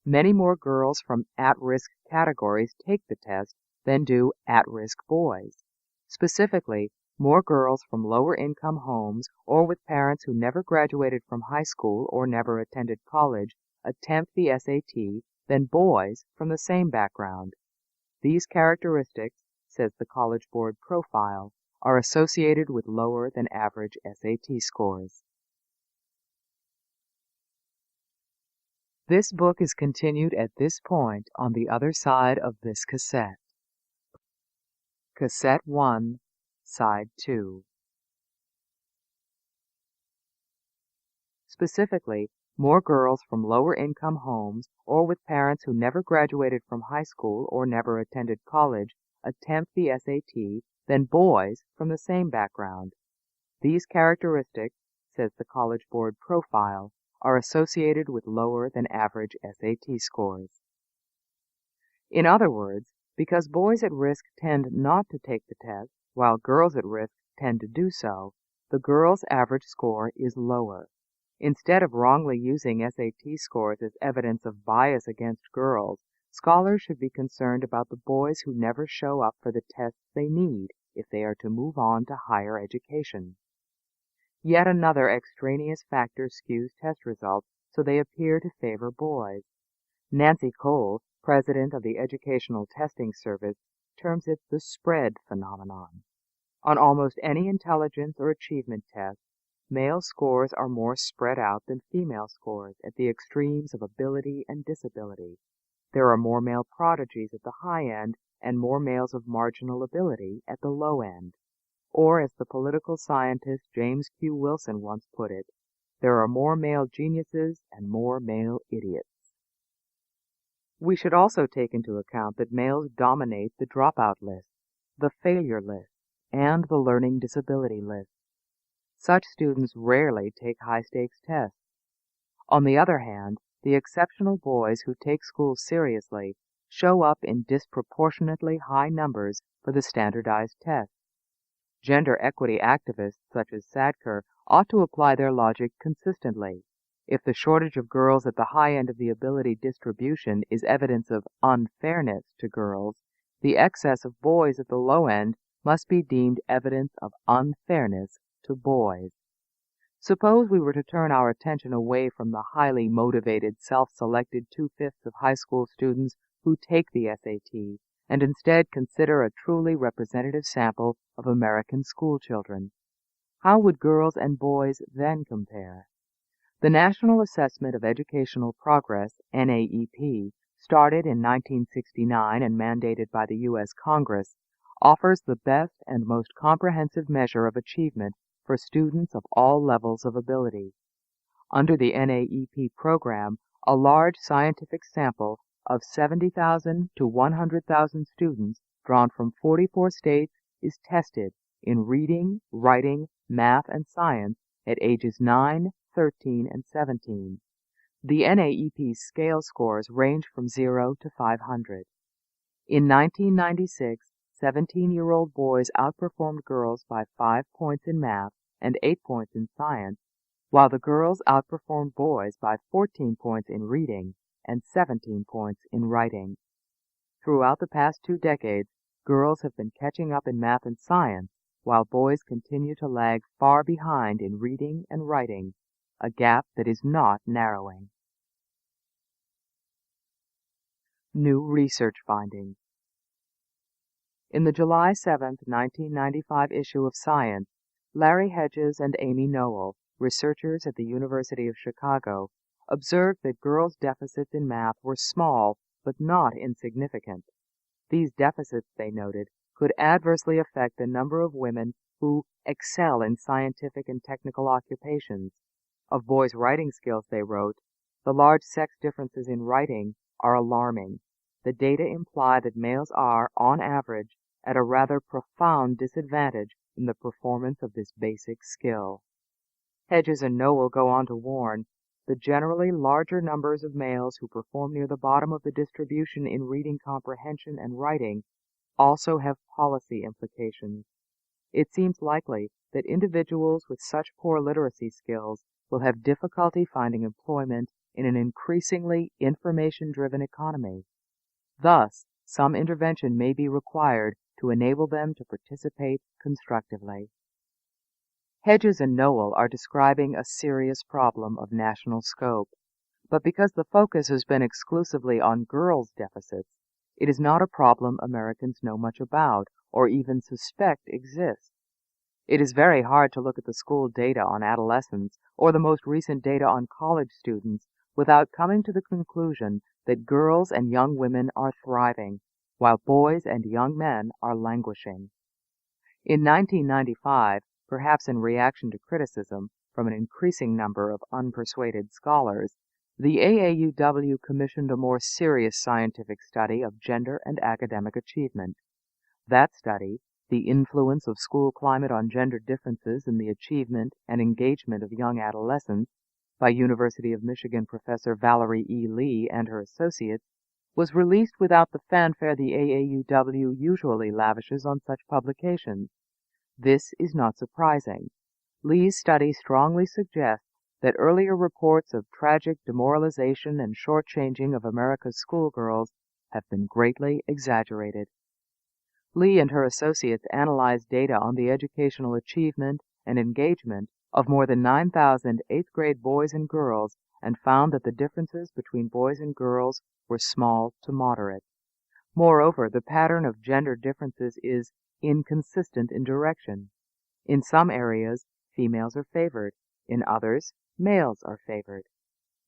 A: many more girls from at-risk categories take the test than do at-risk boys. Specifically, more girls from lower-income homes or with parents who never graduated from high school or never attended college attempt the SAT than boys from the same background. These characteristics, says the College Board profile, are associated with lower than average SAT scores. This book is continued at this point on the other side of this cassette. Cassette 1, Side 2. Specifically, more girls from lower-income homes or with parents who never graduated from high school or never attended college attempt the SAT than boys from the same background. These characteristics, says the College Board profile, are associated with lower than average SAT scores. In other words, because boys at risk tend not to take the test, while girls at risk tend to do so, the girls' average score is lower. Instead of wrongly using SAT scores as evidence of bias against girls, scholars should be concerned about the boys who never show up for the tests they need if they are to move on to higher education. Yet another extraneous factor skews test results so they appear to favor boys. Nancy Cole, president of the Educational Testing Service, terms it the spread phenomenon. On almost any intelligence or achievement test, male scores are more spread out than female scores at the extremes of ability and disability. There are more male prodigies at the high end and more males of marginal ability at the low end. Or, as the political scientist James Q. Wilson once put it, there are more male geniuses and more male idiots. We should also take into account that males dominate the dropout list, the failure list, and the learning disability list. Such students rarely take high-stakes tests. On the other hand, the exceptional boys who take school seriously show up in disproportionately high numbers for the standardized tests. Gender equity activists such as Sadker ought to apply their logic consistently. If the shortage of girls at the high end of the ability distribution is evidence of unfairness to girls, the excess of boys at the low end must be deemed evidence of unfairness to boys. Suppose we were to turn our attention away from the highly motivated, self-selected 2/5 of high school students who take the SAT, and instead consider a truly representative sample of American schoolchildren. How would girls and boys then compare? The National Assessment of Educational Progress, NAEP, started in 1969 and mandated by the U.S. Congress, offers the best and most comprehensive measure of achievement for students of all levels of ability. Under the NAEP program, a large scientific sample of 70,000 to 100,000 students drawn from 44 states is tested in reading, writing, math, and science at ages 9, 13, and 17. The NAEP scale scores range from 0 to 500. In 1996, 17-year-old boys outperformed girls by 5 points in math and 8 points in science, while the girls outperformed boys by 14 points in reading and 17 points in writing. Throughout the past 2 decades, girls have been catching up in math and science, while boys continue to lag far behind in reading and writing, a gap that is not narrowing. New research findings. In the July 7, 1995 issue of Science, Larry Hedges and Amy Noel, researchers at the University of Chicago, observed that girls' deficits in math were small but not insignificant. These deficits, they noted, could adversely affect the number of women who excel in scientific and technical occupations. Of boys' writing skills, they wrote, the large sex differences in writing are alarming. The data imply that males are, on average, at a rather profound disadvantage in the performance of this basic skill. Hedges and Noel go on to warn, the generally larger numbers of males who perform near the bottom of the distribution in reading comprehension and writing also have policy implications. It seems likely that individuals with such poor literacy skills will have difficulty finding employment in an increasingly information-driven economy. Thus, some intervention may be required to enable them to participate constructively. Hedges and Noel are describing a serious problem of national scope, but because the focus has been exclusively on girls' deficits, it is not a problem Americans know much about or even suspect exists. It is very hard to look at the school data on adolescents or the most recent data on college students without coming to the conclusion that girls and young women are thriving, while boys and young men are languishing. In 1995, perhaps in reaction to criticism from an increasing number of unpersuaded scholars, the AAUW commissioned a more serious scientific study of gender and academic achievement. That study, The Influence of School Climate on Gender Differences in the Achievement and Engagement of Young Adolescents, by University of Michigan professor Valerie E. Lee and her associates, was released without the fanfare the AAUW usually lavishes on such publications. This is not surprising. Lee's study strongly suggests that earlier reports of tragic demoralization and shortchanging of America's schoolgirls have been greatly exaggerated. Lee and her associates analyzed data on the educational achievement and engagement of more than 9,000 eighth-grade boys and girls and found that the differences between boys and girls were small to moderate. Moreover, the pattern of gender differences is inconsistent in direction. In some areas, females are favored. In others, males are favored.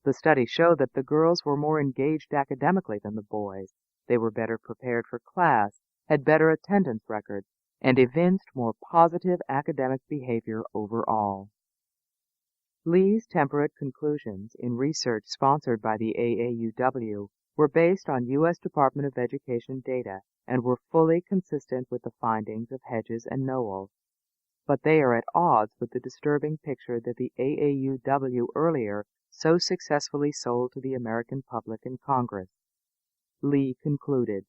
A: The study showed that the girls were more engaged academically than the boys. They were better prepared for class, had better attendance records, and evinced more positive academic behavior overall. Lee's temperate conclusions in research sponsored by the AAUW were based on U.S. Department of Education data and were fully consistent with the findings of Hedges and Noel. But they are at odds with the disturbing picture that the AAUW earlier so successfully sold to the American public and Congress. Lee concluded,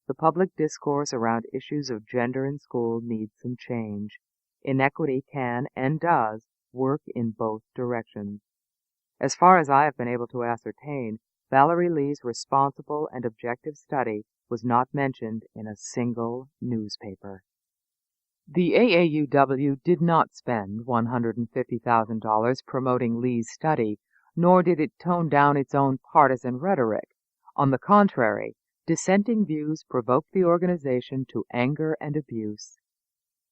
A: the public discourse around issues of gender in school needs some change. Inequity can, and does, work in both directions. As far as I have been able to ascertain, Valerie Lee's responsible and objective study was not mentioned in a single newspaper. The AAUW did not spend $150,000 promoting Lee's study, nor did it tone down its own partisan rhetoric. On the contrary, dissenting views provoked the organization to anger and abuse.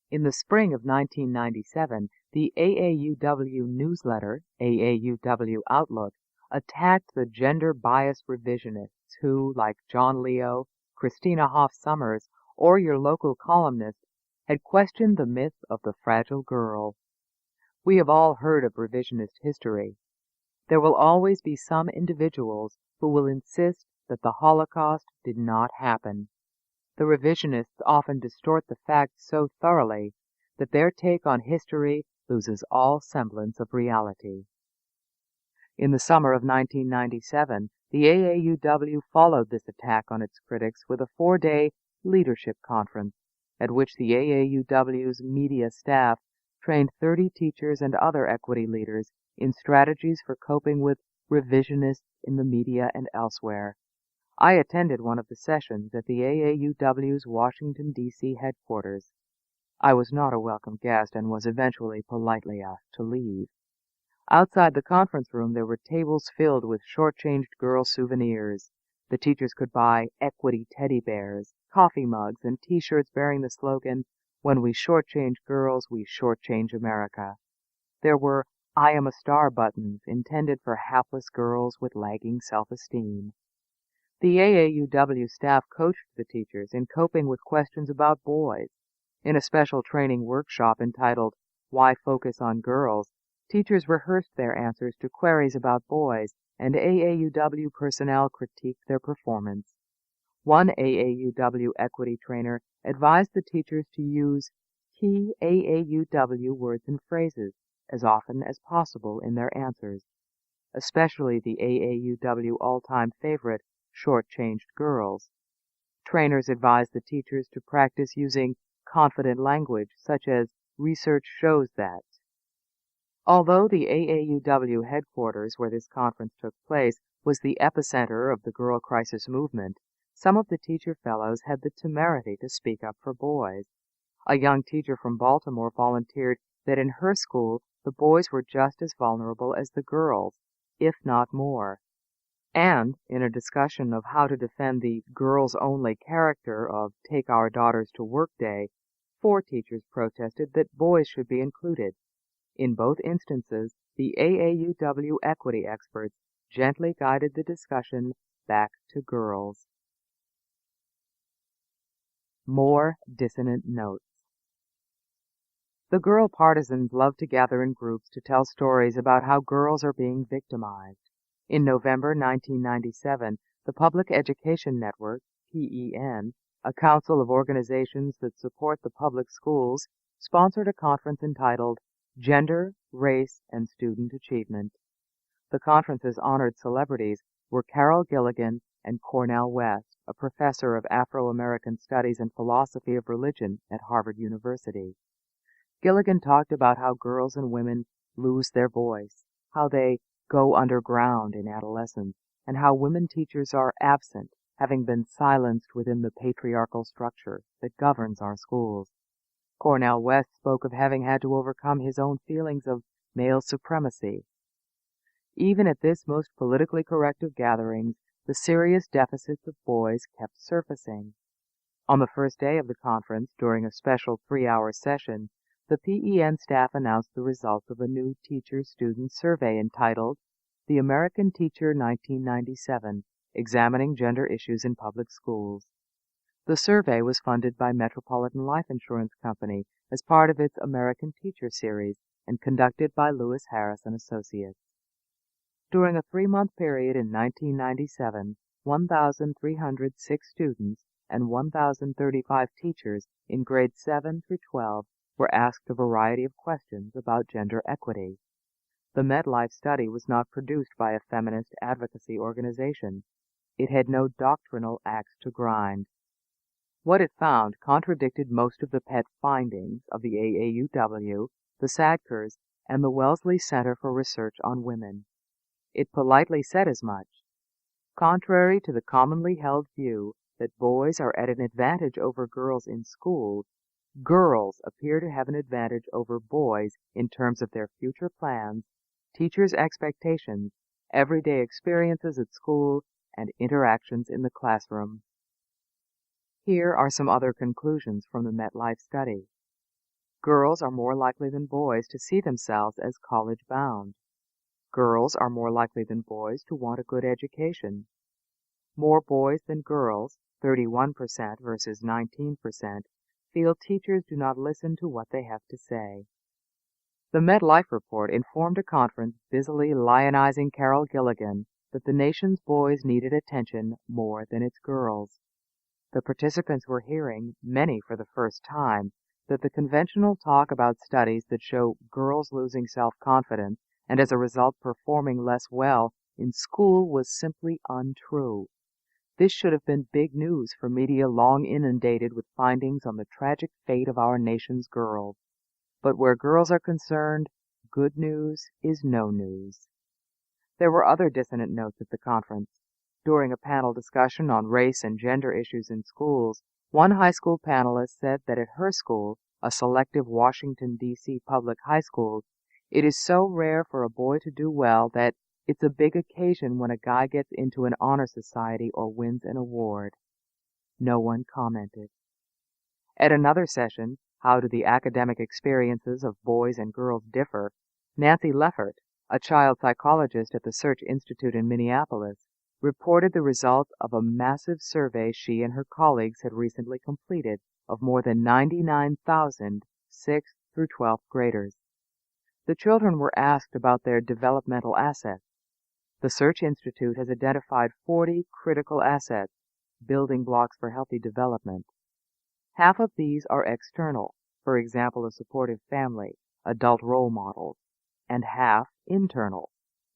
A: In the spring of 1997, the AAUW newsletter, AAUW Outlook, attacked the gender-biased revisionists who, like John Leo, Christina Hoff Sommers, or your local columnist, had questioned the myth of the fragile girl. We have all heard of revisionist history. There will always be some individuals who will insist that the Holocaust did not happen. The revisionists often distort the facts so thoroughly that their take on history loses all semblance of reality. In the summer of 1997, the AAUW followed this attack on its critics with a 4-day leadership conference, at which the AAUW's media staff trained 30 teachers and other equity leaders in strategies for coping with revisionists in the media and elsewhere. I attended one of the sessions at the AAUW's Washington, D.C. headquarters. I was not a welcome guest and was eventually politely asked to leave. Outside the conference room there were tables filled with shortchanged girl souvenirs. The teachers could buy equity teddy bears, coffee mugs, and T-shirts bearing the slogan, "When we shortchange girls, we shortchange America." There were "I am a star" buttons intended for hapless girls with lagging self-esteem. The AAUW staff coached the teachers in coping with questions about boys. In a special training workshop entitled, "Why Focus on Girls?" teachers rehearsed their answers to queries about boys, and AAUW personnel critiqued their performance. One AAUW equity trainer advised the teachers to use key AAUW words and phrases as often as possible in their answers, especially the AAUW all-time favorite, shortchanged girls. Trainers advised the teachers to practice using confident language such as "research shows that." Although the AAUW headquarters where this conference took place was the epicenter of the girl crisis movement, some of the teacher fellows had the temerity to speak up for boys. A young teacher from Baltimore volunteered that in her school the boys were just as vulnerable as the girls, if not more. And, in a discussion of how to defend the girls-only character of Take Our Daughters to Work Day, 4 teachers protested that boys should be included. In both instances, the AAUW equity experts gently guided the discussion back to girls. More dissonant notes. The girl partisans love to gather in groups to tell stories about how girls are being victimized. In November 1997, the Public Education Network, PEN, a council of organizations that support the public schools, sponsored a conference entitled Gender, Race, and Student Achievement. The conference's honored celebrities were Carol Gilligan and Cornel West, a professor of Afro-American Studies and Philosophy of Religion at Harvard University. Gilligan talked about how girls and women lose their voice, how they go underground in adolescence, and how women teachers are absent, having been silenced within the patriarchal structure that governs our schools. Cornel West spoke of having had to overcome his own feelings of male supremacy. Even at this most politically correct of gatherings, the serious deficits of boys kept surfacing. On the first day of the conference, during a special 3-hour session, the PEN staff announced the results of a new teacher-student survey entitled The American Teacher 1997, Examining Gender Issues in Public Schools. The survey was funded by Metropolitan Life Insurance Company as part of its American Teacher series and conducted by Lewis Harris and Associates. During a 3-month period in 1997, 1,306 students and 1,035 teachers in grades 7 through 12 were asked a variety of questions about gender equity. The MedLife study was not produced by a feminist advocacy organization. It had no doctrinal axe to grind. What it found contradicted most of the pet findings of the AAUW, the Sadkers, and the Wellesley Center for Research on Women. It politely said as much. Contrary to the commonly held view that boys are at an advantage over girls in schools, girls appear to have an advantage over boys in terms of their future plans, teachers' expectations, everyday experiences at school, and interactions in the classroom. Here are some other conclusions from the MetLife study. Girls are more likely than boys to see themselves as college-bound. Girls are more likely than boys to want a good education. More boys than girls, 31% versus 19%, feel teachers do not listen to what they have to say. The MedLife report informed a conference busily lionizing Carol Gilligan that the nation's boys needed attention more than its girls. The participants were hearing, many for the first time, that the conventional talk about studies that show girls losing self-confidence and as a result performing less well in school was simply untrue. This should have been big news for media long inundated with findings on the tragic fate of our nation's girls. But where girls are concerned, good news is no news. There were other dissonant notes at the conference. During a panel discussion on race and gender issues in schools, one high school panelist said that at her school, a selective Washington, D.C. public high school, it is so rare for a boy to do well that it's a big occasion when a guy gets into an honor society or wins an award. No one commented. At another session, How Do the Academic Experiences of Boys and Girls Differ?, Nancy Leffert, a child psychologist at the Search Institute in Minneapolis, reported the results of a massive survey she and her colleagues had recently completed of more than 99,000 6th through 12th graders. The children were asked about their developmental assets. The Search Institute has identified 40 critical assets, building blocks for healthy development. Half of these are external, for example, a supportive family, adult role models, and half internal,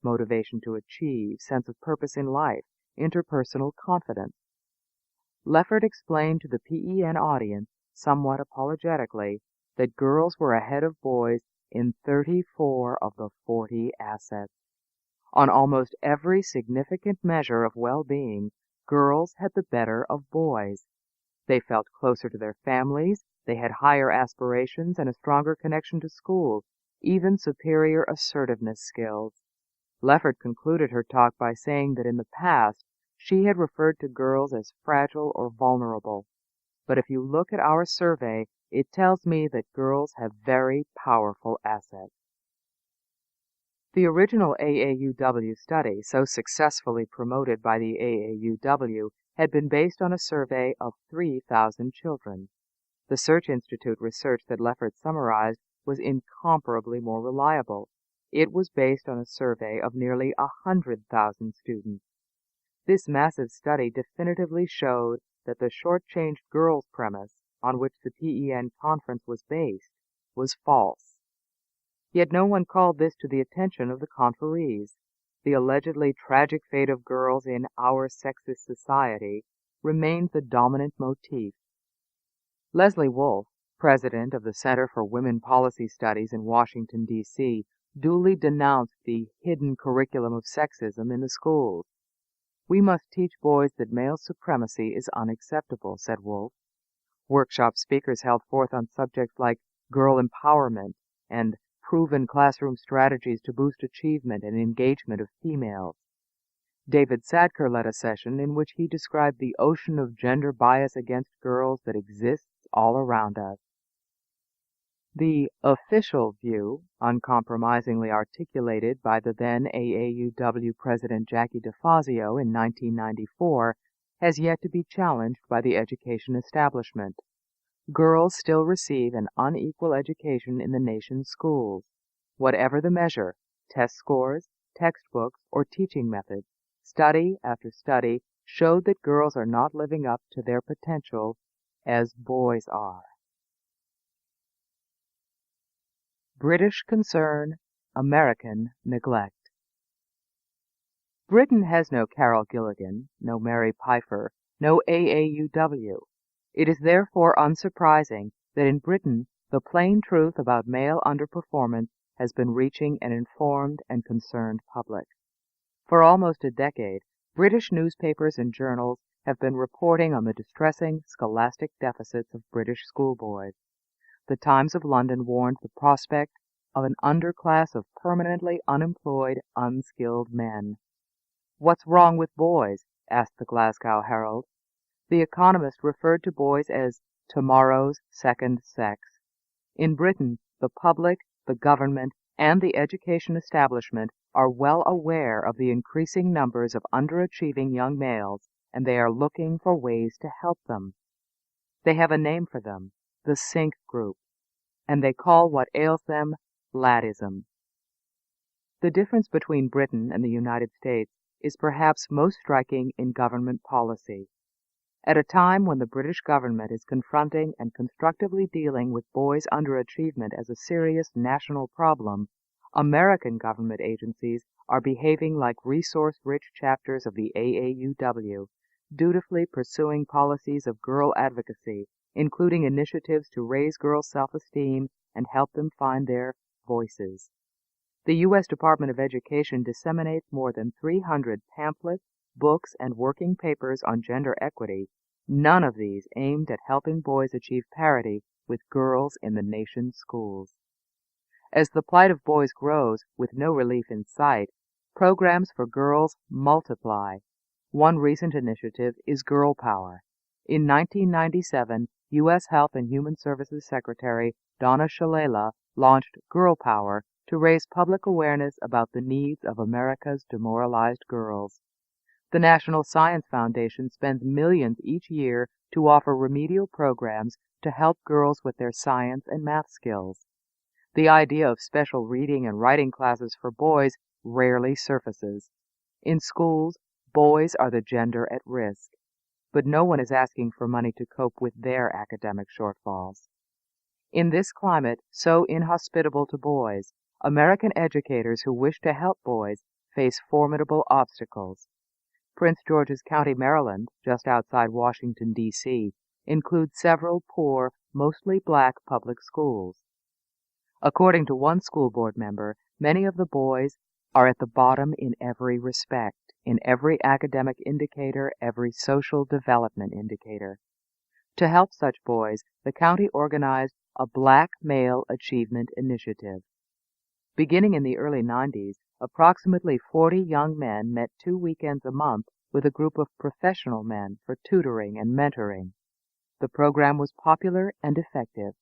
A: motivation to achieve, sense of purpose in life, interpersonal confidence. Leffert explained to the PEN audience, somewhat apologetically, that girls were ahead of boys in 34 of the 40 assets. On almost every significant measure of well-being, girls had the better of boys. They felt closer to their families, they had higher aspirations and a stronger connection to school, even superior assertiveness skills. Leffert concluded her talk by saying that in the past she had referred to girls as fragile or vulnerable. But if you look at our survey, it tells me that girls have very powerful assets. The original AAUW study, so successfully promoted by the AAUW, had been based on a survey of 3,000 children. The Search Institute research that Leffert summarized was incomparably more reliable. It was based on a survey of nearly 100,000 students. This massive study definitively showed that the shortchanged girls premise, on which the TEN conference was based, was false. Yet no one called this to the attention of the conferees. The allegedly tragic fate of girls in our sexist society remained the dominant motif. Leslie Wolf, president of the Center for Women Policy Studies in Washington, D.C., duly denounced the hidden curriculum of sexism in the schools. "We must teach boys that male supremacy is unacceptable," said Wolf. Workshop speakers held forth on subjects like girl empowerment and proven classroom strategies to boost achievement and engagement of females. David Sadker led a session in which he described the ocean of gender bias against girls that exists all around us. The official view, uncompromisingly articulated by the then AAUW president Jackie DeFazio in 1994, has yet to be challenged by the education establishment. Girls still receive an unequal education in the nation's schools. Whatever the measure, test scores, textbooks, or teaching methods, study after study showed that girls are not living up to their potential as boys are. British concern, American neglect. Britain has no Carol Gilligan, no Mary Pfeiffer, no AAUW. It is therefore unsurprising that in Britain the plain truth about male underperformance has been reaching an informed and concerned public. For almost a decade, British newspapers and journals have been reporting on the distressing scholastic deficits of British schoolboys. The Times of London warned the prospect of an underclass of permanently unemployed, unskilled men. "What's wrong with boys?" asked the Glasgow Herald. The Economist referred to boys as tomorrow's second sex. In Britain, the public, the government, and the education establishment are well aware of the increasing numbers of underachieving young males, and they are looking for ways to help them. They have a name for them, the Sink Group, and they call what ails them laddism. The difference between Britain and the United States is perhaps most striking in government policy. At a time when the British government is confronting and constructively dealing with boys' underachievement as a serious national problem, American government agencies are behaving like resource-rich chapters of the AAUW, dutifully pursuing policies of girl advocacy, including initiatives to raise girls' self-esteem and help them find their voices. The U.S. Department of Education disseminates more than 300 pamphlets, books, and working papers on gender equity, none of these aimed at helping boys achieve parity with girls in the nation's schools. As the plight of boys grows, with no relief in sight, programs for girls multiply. One recent initiative is Girl Power. In 1997, U.S. Health and Human Services Secretary Donna Shalala launched Girl Power to raise public awareness about the needs of America's demoralized girls. The National Science Foundation spends millions each year to offer remedial programs to help girls with their science and math skills. The idea of special reading and writing classes for boys rarely surfaces. In schools, boys are the gender at risk, but no one is asking for money to cope with their academic shortfalls. In this climate so inhospitable to boys, American educators who wish to help boys face formidable obstacles. Prince George's County, Maryland, just outside Washington, D.C., includes several poor, mostly black public schools. According to one school board member, many of the boys are at the bottom in every respect, in every academic indicator, every social development indicator. To help such boys, the county organized a Black Male Achievement Initiative. Beginning in the early 90s, approximately 40 young men met 2 weekends a month with a group of professional men for tutoring and mentoring. The program was popular and effective.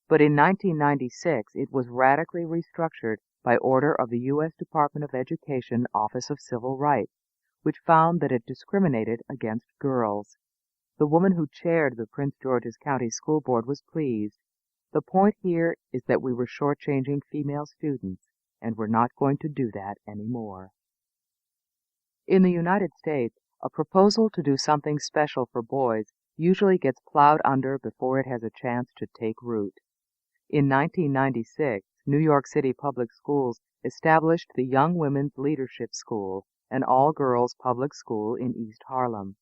A: But in 1996, it was radically restructured by order of the U.S. Department of Education Office of Civil Rights, which found that it discriminated against girls. The woman who chaired the Prince George's County School Board was pleased. The point here is that we were shortchanging female students, and we're not going to do that anymore. In the United States, a proposal to do something special for boys usually gets plowed under before it has a chance to take root. In 1996, New York City Public Schools established the Young Women's Leadership School, an all-girls public school in East Harlem.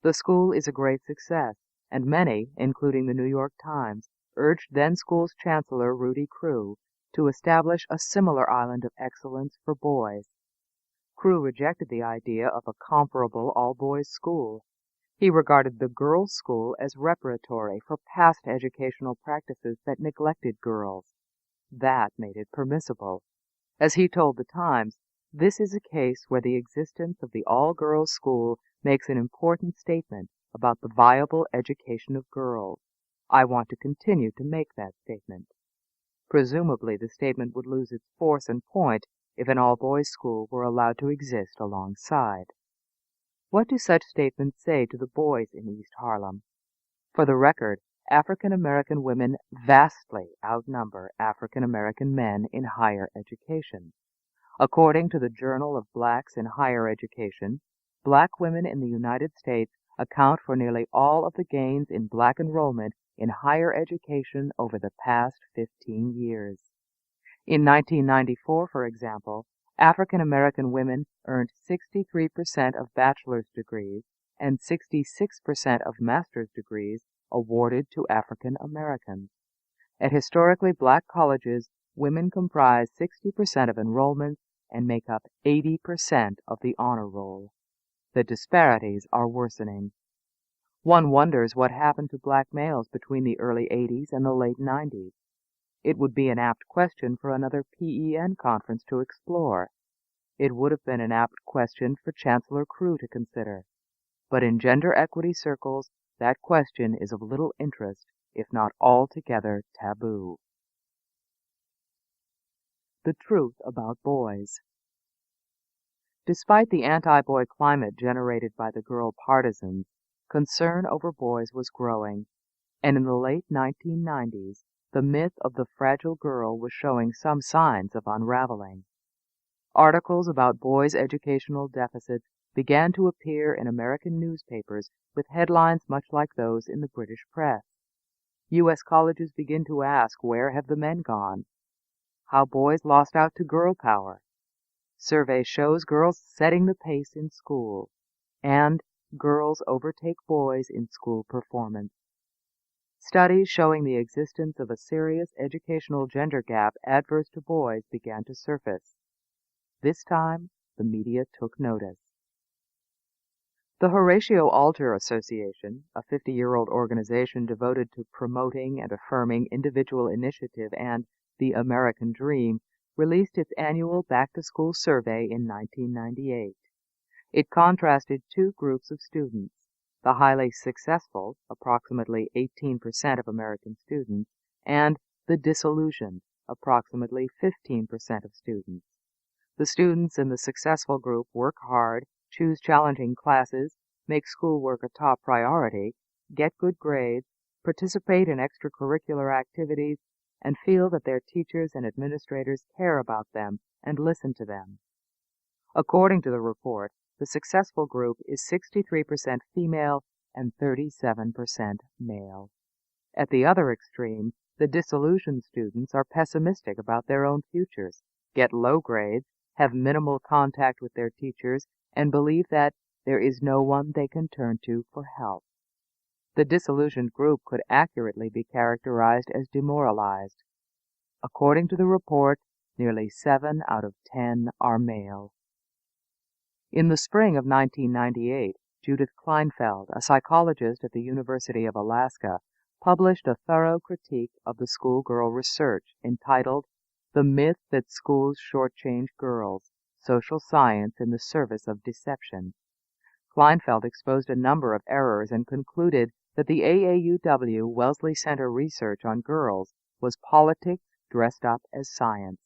A: The school is a great success, and many, including the New York Times, urged then-school's chancellor Rudy Crew to establish a similar island of excellence for boys. Crew rejected the idea of a comparable all-boys school. He regarded the girls' school as reparatory for past educational practices that neglected girls. That made it permissible. As he told the Times, this is a case where the existence of the all-girls school makes an important statement about the viable education of girls. I want to continue to make that statement. Presumably, the statement would lose its force and point if an all-boys school were allowed to exist alongside. What do such statements say to the boys in East Harlem? For the record, African American women vastly outnumber African American men in higher education. According to the Journal of Blacks in Higher Education, Black women in the United States account for nearly all of the gains in black enrollment in higher education over the past 15 years. In 1994, for example, African American women earned 63% of bachelor's degrees and 66% of master's degrees awarded to African Americans. At historically black colleges, women comprise 60% of enrollments and make up 80% of the honor roll. The disparities are worsening. One wonders what happened to black males between the early 80s and the late 90s. It would be an apt question for another PEN conference to explore. It would have been an apt question for Chancellor Crew to consider. But in gender equity circles, that question is of little interest, if not altogether taboo. The truth about boys. Despite the anti-boy climate generated by the girl partisans, concern over boys was growing, and in the late 1990s, the myth of the fragile girl was showing some signs of unraveling. Articles about boys' educational deficits began to appear in American newspapers with headlines much like those in the British press. U.S. colleges begin to ask, where have the men gone? How boys lost out to girl power. Survey shows girls setting the pace in school, and girls overtake boys in school performance. Studies showing the existence of a serious educational gender gap adverse to boys began to surface. This time, the media took notice. The Horatio Alger Association, a 50-year-old organization devoted to promoting and affirming individual initiative and the American dream, released its annual back-to-school survey in 1998. It contrasted two groups of students, the highly successful, approximately 18% of American students, and the disillusioned, approximately 15% of students. The students in the successful group work hard, choose challenging classes, make schoolwork a top priority, get good grades, participate in extracurricular activities, and feel that their teachers and administrators care about them and listen to them. According to the report, the successful group is 63% female and 37% male. At the other extreme, the disillusioned students are pessimistic about their own futures, get low grades, have minimal contact with their teachers, and believe that there is no one they can turn to for help. The disillusioned group could accurately be characterized as demoralized. According to the report, nearly 7 out of 10 are male. In the spring of 1998, Judith Kleinfeld, a psychologist at the University of Alaska, published a thorough critique of the schoolgirl research entitled "The Myth That Schools Shortchange Girls: Social Science in the Service of Deception." Kleinfeld exposed a number of errors and concluded that the AAUW Wellesley Center research on girls was politics dressed up as science.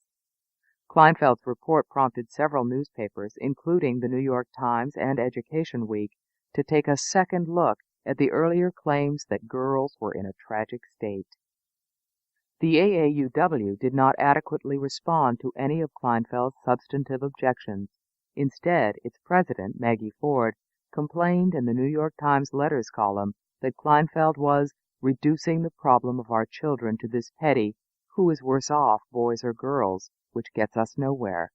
A: Kleinfeld's report prompted several newspapers, including the New York Times and Education Week, to take a second look at the earlier claims that girls were in a tragic state. The AAUW did not adequately respond to any of Kleinfeld's substantive objections. Instead, its president, Maggie Ford, complained in the New York Times Letters column that Kleinfeld was reducing the problem of our children to this petty, who is worse off, boys or girls, which gets us nowhere.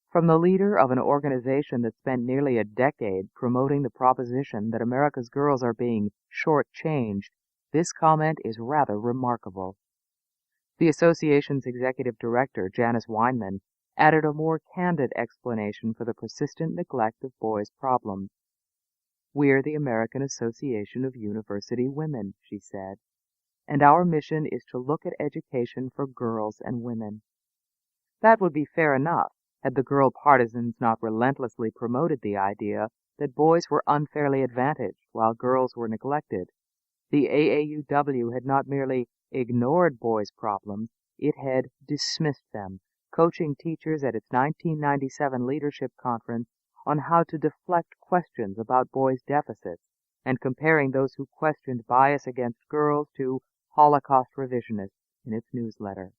A: From the leader of an organization that spent nearly a decade promoting the proposition that America's girls are being shortchanged, this comment is rather remarkable. The association's executive director, Janice Weinman, added a more candid explanation for the persistent neglect of boys' problems. "We're the American Association of University Women," she said, "and our mission is to look at education for girls and women." That would be fair enough had the girl partisans not relentlessly promoted the idea that boys were unfairly advantaged while girls were neglected. The AAUW had not merely ignored boys' problems, it had dismissed them, coaching teachers at its 1997 leadership conference on how to deflect questions about boys' deficits, and comparing those who questioned bias against girls to Holocaust revisionists in its newsletter.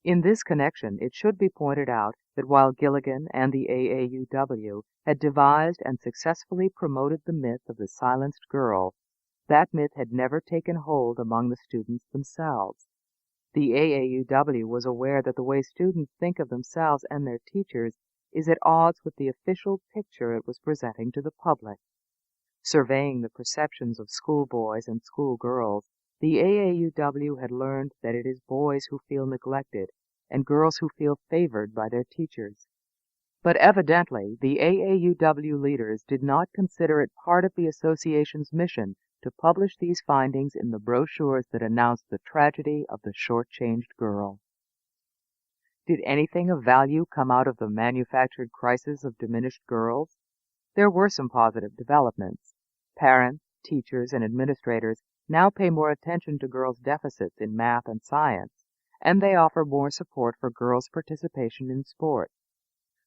A: In this connection, it should be pointed out that while Gilligan and the AAUW had devised and successfully promoted the myth of the silenced girl, that myth had never taken hold among the students themselves. The AAUW was aware that the way students think of themselves and their teachers is at odds with the official picture it was presenting to the public. Surveying the perceptions of schoolboys and schoolgirls, the AAUW had learned that it is boys who feel neglected and girls who feel favored by their teachers. But evidently, the AAUW leaders did not consider it part of the association's mission to publish these findings in the brochures that announced the tragedy of the shortchanged girl. Did anything of value come out of the manufactured crisis of diminished girls? There were some positive developments. Parents, teachers, and administrators now pay more attention to girls' deficits in math and science, and they offer more support for girls' participation in sport.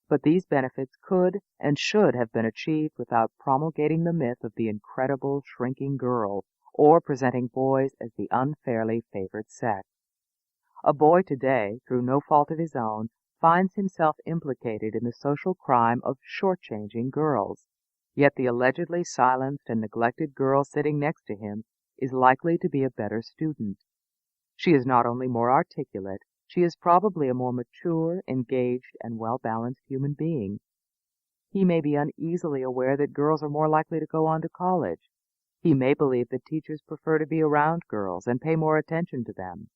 A: But these benefits could and should have been achieved without promulgating the myth of the incredible shrinking girl or presenting boys as the unfairly favored sex. A boy today, through no fault of his own, finds himself implicated in the social crime of shortchanging girls. Yet the allegedly silenced and neglected girl sitting next to him is likely to be a better student. She is not only more articulate, she is probably a more mature, engaged, and well-balanced human being. He may be uneasily aware that girls are more likely to go on to college. He may believe that teachers prefer to be around girls and pay more attention to them.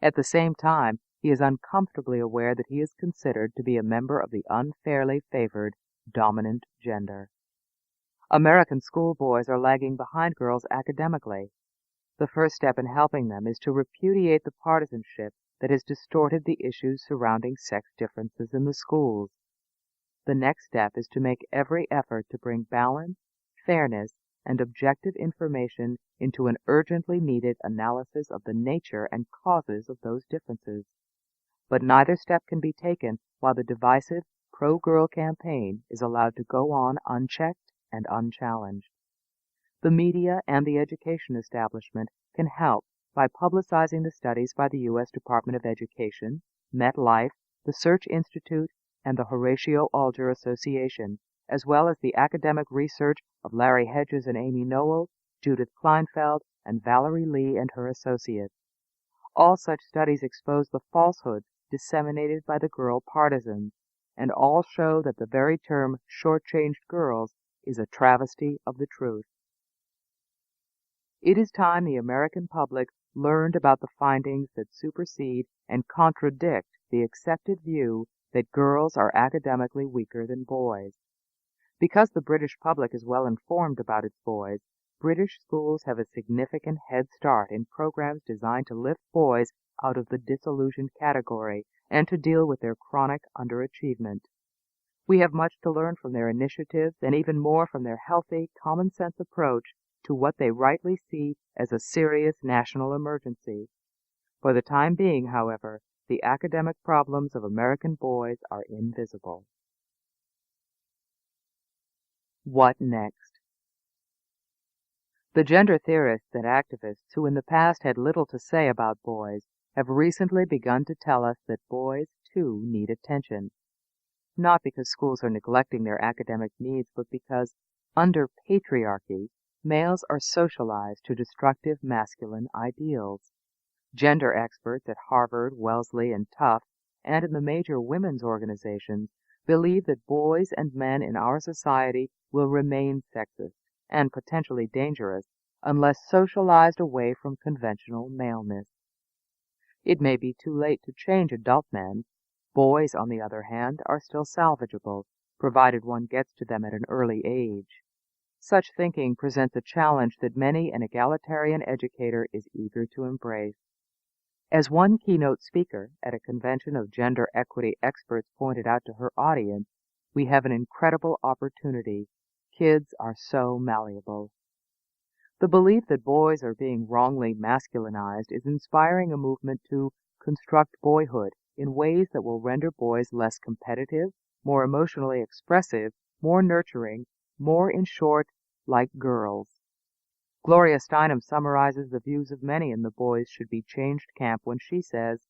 A: At the same time, he is uncomfortably aware that he is considered to be a member of the unfairly favored, dominant gender. American schoolboys are lagging behind girls academically. The first step in helping them is to repudiate the partisanship that has distorted the issues surrounding sex differences in the schools. The next step is to make every effort to bring balance, fairness, and objective information into an urgently needed analysis of the nature and causes of those differences. But neither step can be taken while the divisive pro-girl campaign is allowed to go on unchecked and unchallenged. The media and the education establishment can help by publicizing the studies by the U.S. Department of Education, MetLife, the Search Institute, and the Horatio Alger Association, as well as the academic research of Larry Hedges and Amy Noel, Judith Kleinfeld, and Valerie Lee and her associates. All such studies expose the falsehoods disseminated by the girl partisans, and all show that the very term shortchanged girls is a travesty of the truth. It is time the American public learned about the findings that supersede and contradict the accepted view that girls are academically weaker than boys. Because the British public is well informed about its boys, British schools have a significant head start in programs designed to lift boys out of the disillusioned category and to deal with their chronic underachievement. We have much to learn from their initiatives and even more from their healthy, common-sense approach to what they rightly see as a serious national emergency. For the time being, however, the academic problems of American boys are invisible. What next? The gender theorists and activists who in the past had little to say about boys have recently begun to tell us that boys, too, need attention. Not because schools are neglecting their academic needs, but because, under patriarchy, males are socialized to destructive masculine ideals. Gender experts at Harvard, Wellesley, and Tufts, and in the major women's organizations, believe that boys and men in our society will remain sexist and potentially dangerous unless socialized away from conventional maleness. It may be too late to change adult men. Boys, on the other hand, are still salvageable, provided one gets to them at an early age. Such thinking presents a challenge that many an egalitarian educator is eager to embrace. As one keynote speaker at a convention of gender equity experts pointed out to her audience, we have an incredible opportunity. Kids are so malleable. The belief that boys are being wrongly masculinized is inspiring a movement to construct boyhood in ways that will render boys less competitive, more emotionally expressive, more nurturing, more, in short, like girls. Gloria Steinem summarizes the views of many in the Boys Should Be Changed camp when she says,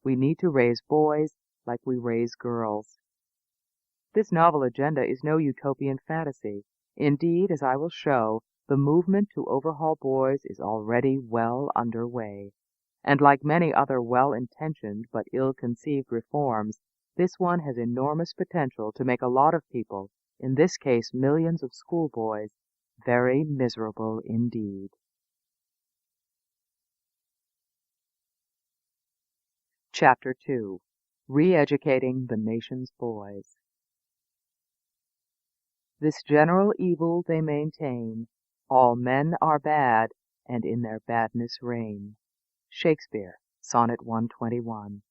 A: "We need to raise boys like we raise girls." This novel agenda is no utopian fantasy. Indeed, as I will show, the movement to overhaul boys is already well underway. And like many other well-intentioned but ill-conceived reforms, this one has enormous potential to make a lot of people, in this case millions of schoolboys, very miserable indeed. Chapter 2. Re-educating the Nation's Boys. This general evil they maintain, all men are bad, and in their badness reign. Shakespeare, Sonnet 121.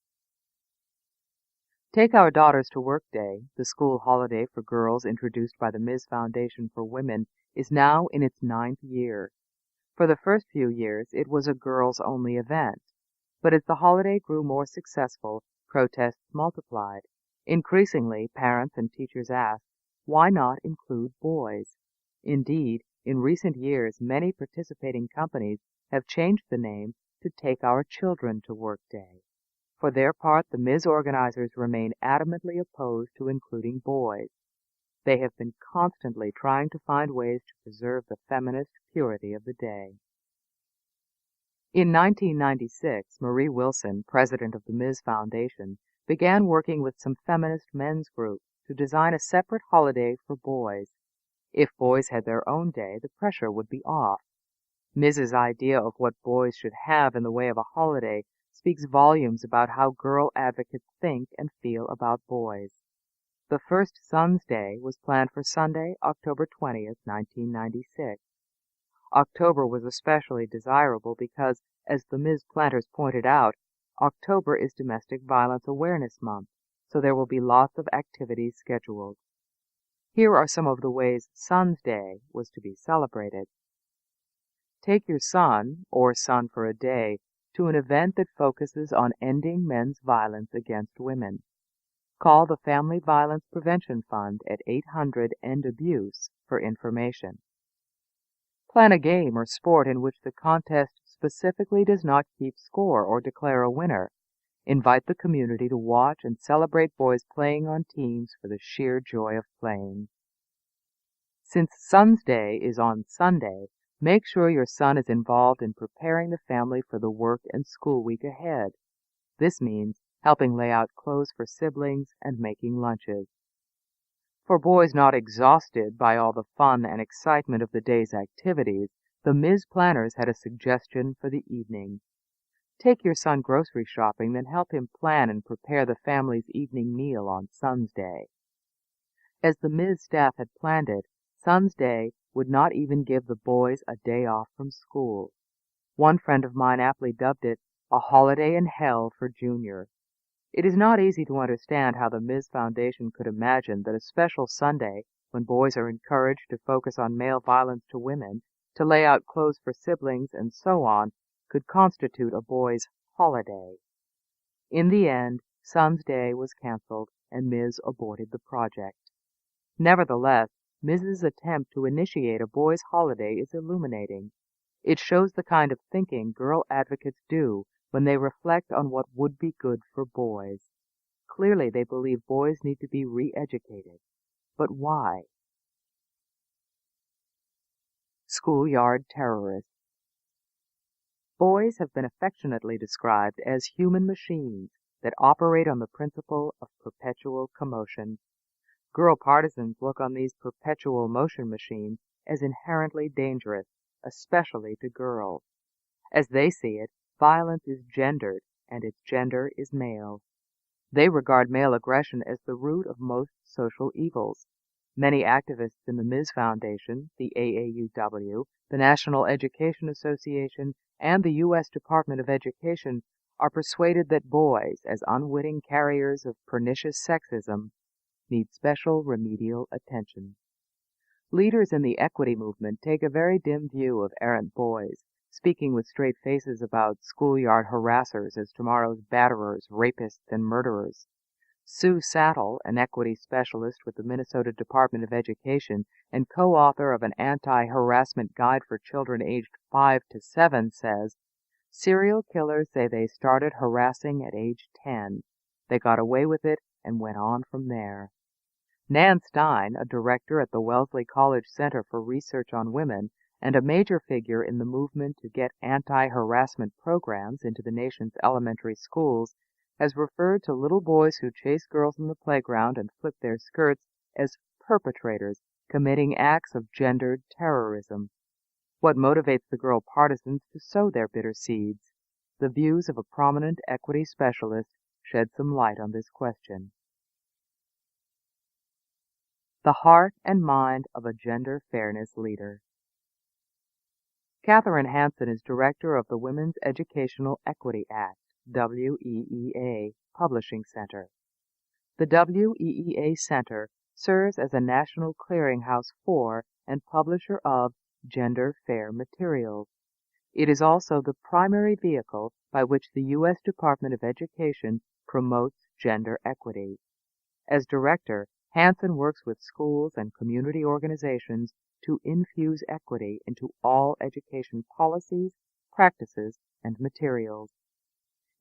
A: Take Our Daughters to Work Day, the school holiday for girls introduced by the Misc Foundation for Women, is now in its 9th year. For the first few years, it was a girls-only event. But as the holiday grew more successful, protests multiplied. Increasingly, parents and teachers asked, why not include boys? Indeed, in recent years, many participating companies have changed the name to Take Our Children to Work Day. For their part, the Ms. organizers remain adamantly opposed to including boys. They have been constantly trying to find ways to preserve the feminist purity of the day. In 1996, Marie Wilson, president of the Ms. Foundation, began working with some feminist men's groups to design a separate holiday for boys. If boys had their own day, the pressure would be off. Mrs. idea of what boys should have in the way of a holiday speaks volumes about how girl advocates think and feel about boys. The first Son's Day was planned for Sunday, October 20th, 1996. October was especially desirable because, as the Ms. planters pointed out, October is Domestic Violence Awareness Month, so there will be lots of activities scheduled. Here are some of the ways Son's Day was to be celebrated. Take your son, or son for a day, to an event that focuses on ending men's violence against women. Call the Family Violence Prevention Fund at 800-END-ABUSE for information. Plan a game or sport in which the contest specifically does not keep score or declare a winner. Invite the community to watch and celebrate boys playing on teams for the sheer joy of playing. Since Son's Day is on Sunday, make sure your son is involved in preparing the family for the work and school week ahead. This means helping lay out clothes for siblings and making lunches. For boys not exhausted by all the fun and excitement of the day's activities, The Ms. planners had a suggestion for the evening. Take your son grocery shopping, then help him plan and prepare the family's evening meal on Son's Day. As the Ms. staff had planned it, Son's Day would not even give the boys a day off from school. One friend of mine aptly dubbed it a holiday in hell for Junior. It is not easy to understand how the Ms. Foundation could imagine that a special Sunday, when boys are encouraged to focus on male violence to women, to lay out clothes for siblings, and so on, could constitute a boy's holiday. In the end, Son's Day was canceled, and Ms. aborted the project. Nevertheless, Mrs. attempt to initiate a boys' holiday is illuminating. It shows the kind of thinking girl advocates do when they reflect on what would be good for boys. Clearly, they believe boys need to be re-educated. But why? Schoolyard terrorists. Boys have been affectionately described as human machines that operate on the principle of perpetual commotion. Girl partisans look on these perpetual motion machines as inherently dangerous, especially to girls. As they see it, violence is gendered, and its gender is male. They regard male aggression as the root of most social evils. Many activists in the Ms. Foundation, the AAUW, the National Education Association, and the U.S. Department of Education are persuaded that boys, as unwitting carriers of pernicious sexism, need special remedial attention. Leaders in the equity movement take a very dim view of errant boys, speaking with straight faces about schoolyard harassers as tomorrow's batterers, rapists, and murderers. Sue Sattle, an equity specialist with the Minnesota Department of Education and co-author of an anti-harassment guide for children aged 5 to 7, says, "Serial killers say they started harassing at age 10. They got away with it and went on from there." Nan Stein, a director at the Wellesley College Center for Research on Women and a major figure in the movement to get anti-harassment programs into the nation's elementary schools, has referred to little boys who chase girls in the playground and flip their skirts as perpetrators committing acts of gendered terrorism. What motivates the girl partisans to sow their bitter seeds? The views of a prominent equity specialist shed some light on this question. The heart and mind of a gender fairness leader. Katherine Hansen is director of the Women's Educational Equity Act, WEEA, Publishing Center. The WEEA Center serves as a national clearinghouse for and publisher of gender fair materials. It is also the primary vehicle by which the U.S. Department of Education promotes gender equity. As director, Hansen works with schools and community organizations to infuse equity into all education policies, practices, and materials.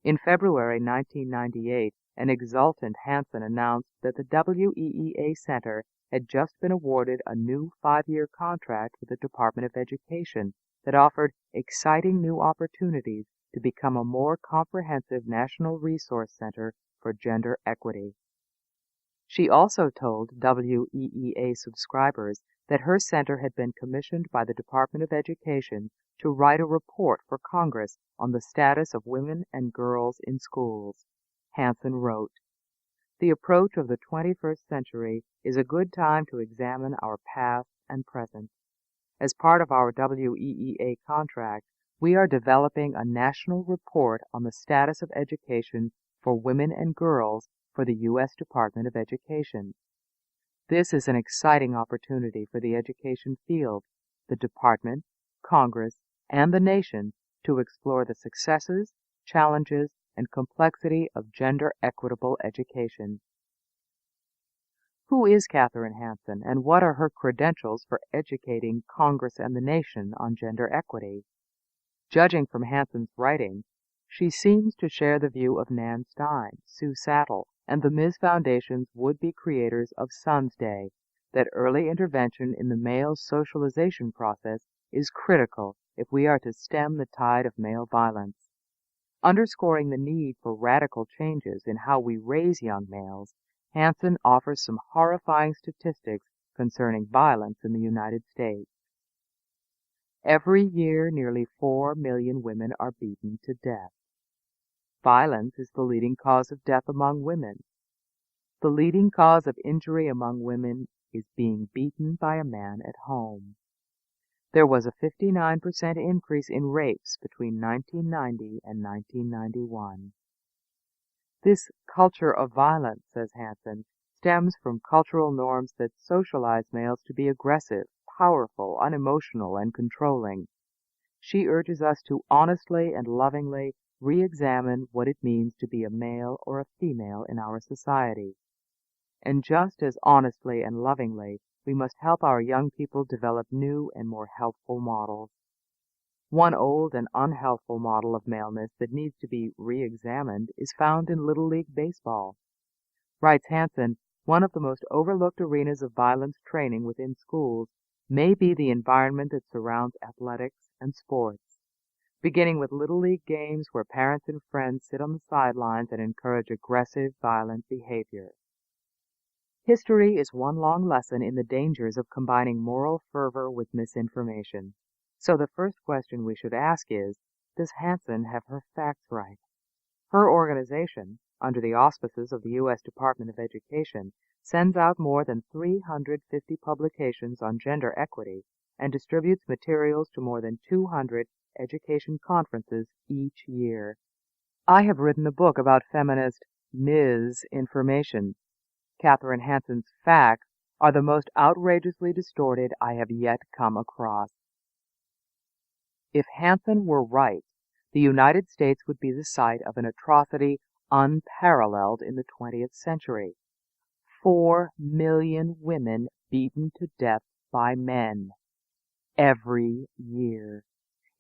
A: In February 1998, an exultant Hansen announced that the WEEA Center had just been awarded a new 5-year contract with the Department of Education that offered exciting new opportunities to become a more comprehensive national resource center for gender equity. She also told WEEA subscribers that her center had been commissioned by the Department of Education to write a report for Congress on the status of women and girls in schools. Hansen wrote, "The approach of the 21st century is a good time to examine our past and present. As part of our WEEA contract, we are developing a national report on the status of education for women and girls for the U.S. Department of Education. This is an exciting opportunity for the education field, the department, Congress, and the nation to explore the successes, challenges, and complexity of gender-equitable education." Who is Katherine Hansen, and what are her credentials for educating Congress and the nation on gender equity? Judging from Hansen's writing, she seems to share the view of Nan Stein, Sue Sattle, and the Ms. Foundation's would-be creators of Son's Day, that early intervention in the male socialization process is critical if we are to stem the tide of male violence. Underscoring the need for radical changes in how we raise young males, Hansen offers some horrifying statistics concerning violence in the United States. Every year, nearly 4 million women are beaten to death. Violence is the leading cause of death among women. The leading cause of injury among women is being beaten by a man at home. There was a 59% increase in rapes between 1990 and 1991. This culture of violence, says Hansen, stems from cultural norms that socialize males to be aggressive, powerful, unemotional, and controlling. She urges us to honestly and lovingly re-examine what it means to be a male or a female in our society. And just as honestly and lovingly, we must help our young people develop new and more helpful models. One old and unhelpful model of maleness that needs to be re-examined is found in Little League Baseball. Writes Hansen, one of the most overlooked arenas of violence training within schools may be the environment that surrounds athletics and sports, beginning with Little League games where parents and friends sit on the sidelines and encourage aggressive, violent behavior. History is one long lesson in the dangers of combining moral fervor with misinformation. So the first question we should ask is, does Hansen have her facts right? Her organization, under the auspices of the U.S. Department of Education, sends out more than 350 publications on gender equity and distributes materials to more than 200 education conferences each year. I have written a book about feminist misinformation. Katherine Hansen's facts are the most outrageously distorted I have yet come across. If Hansen were right, the United States would be the site of an atrocity unparalleled in the 20th century. 4 million women beaten to death by men every year.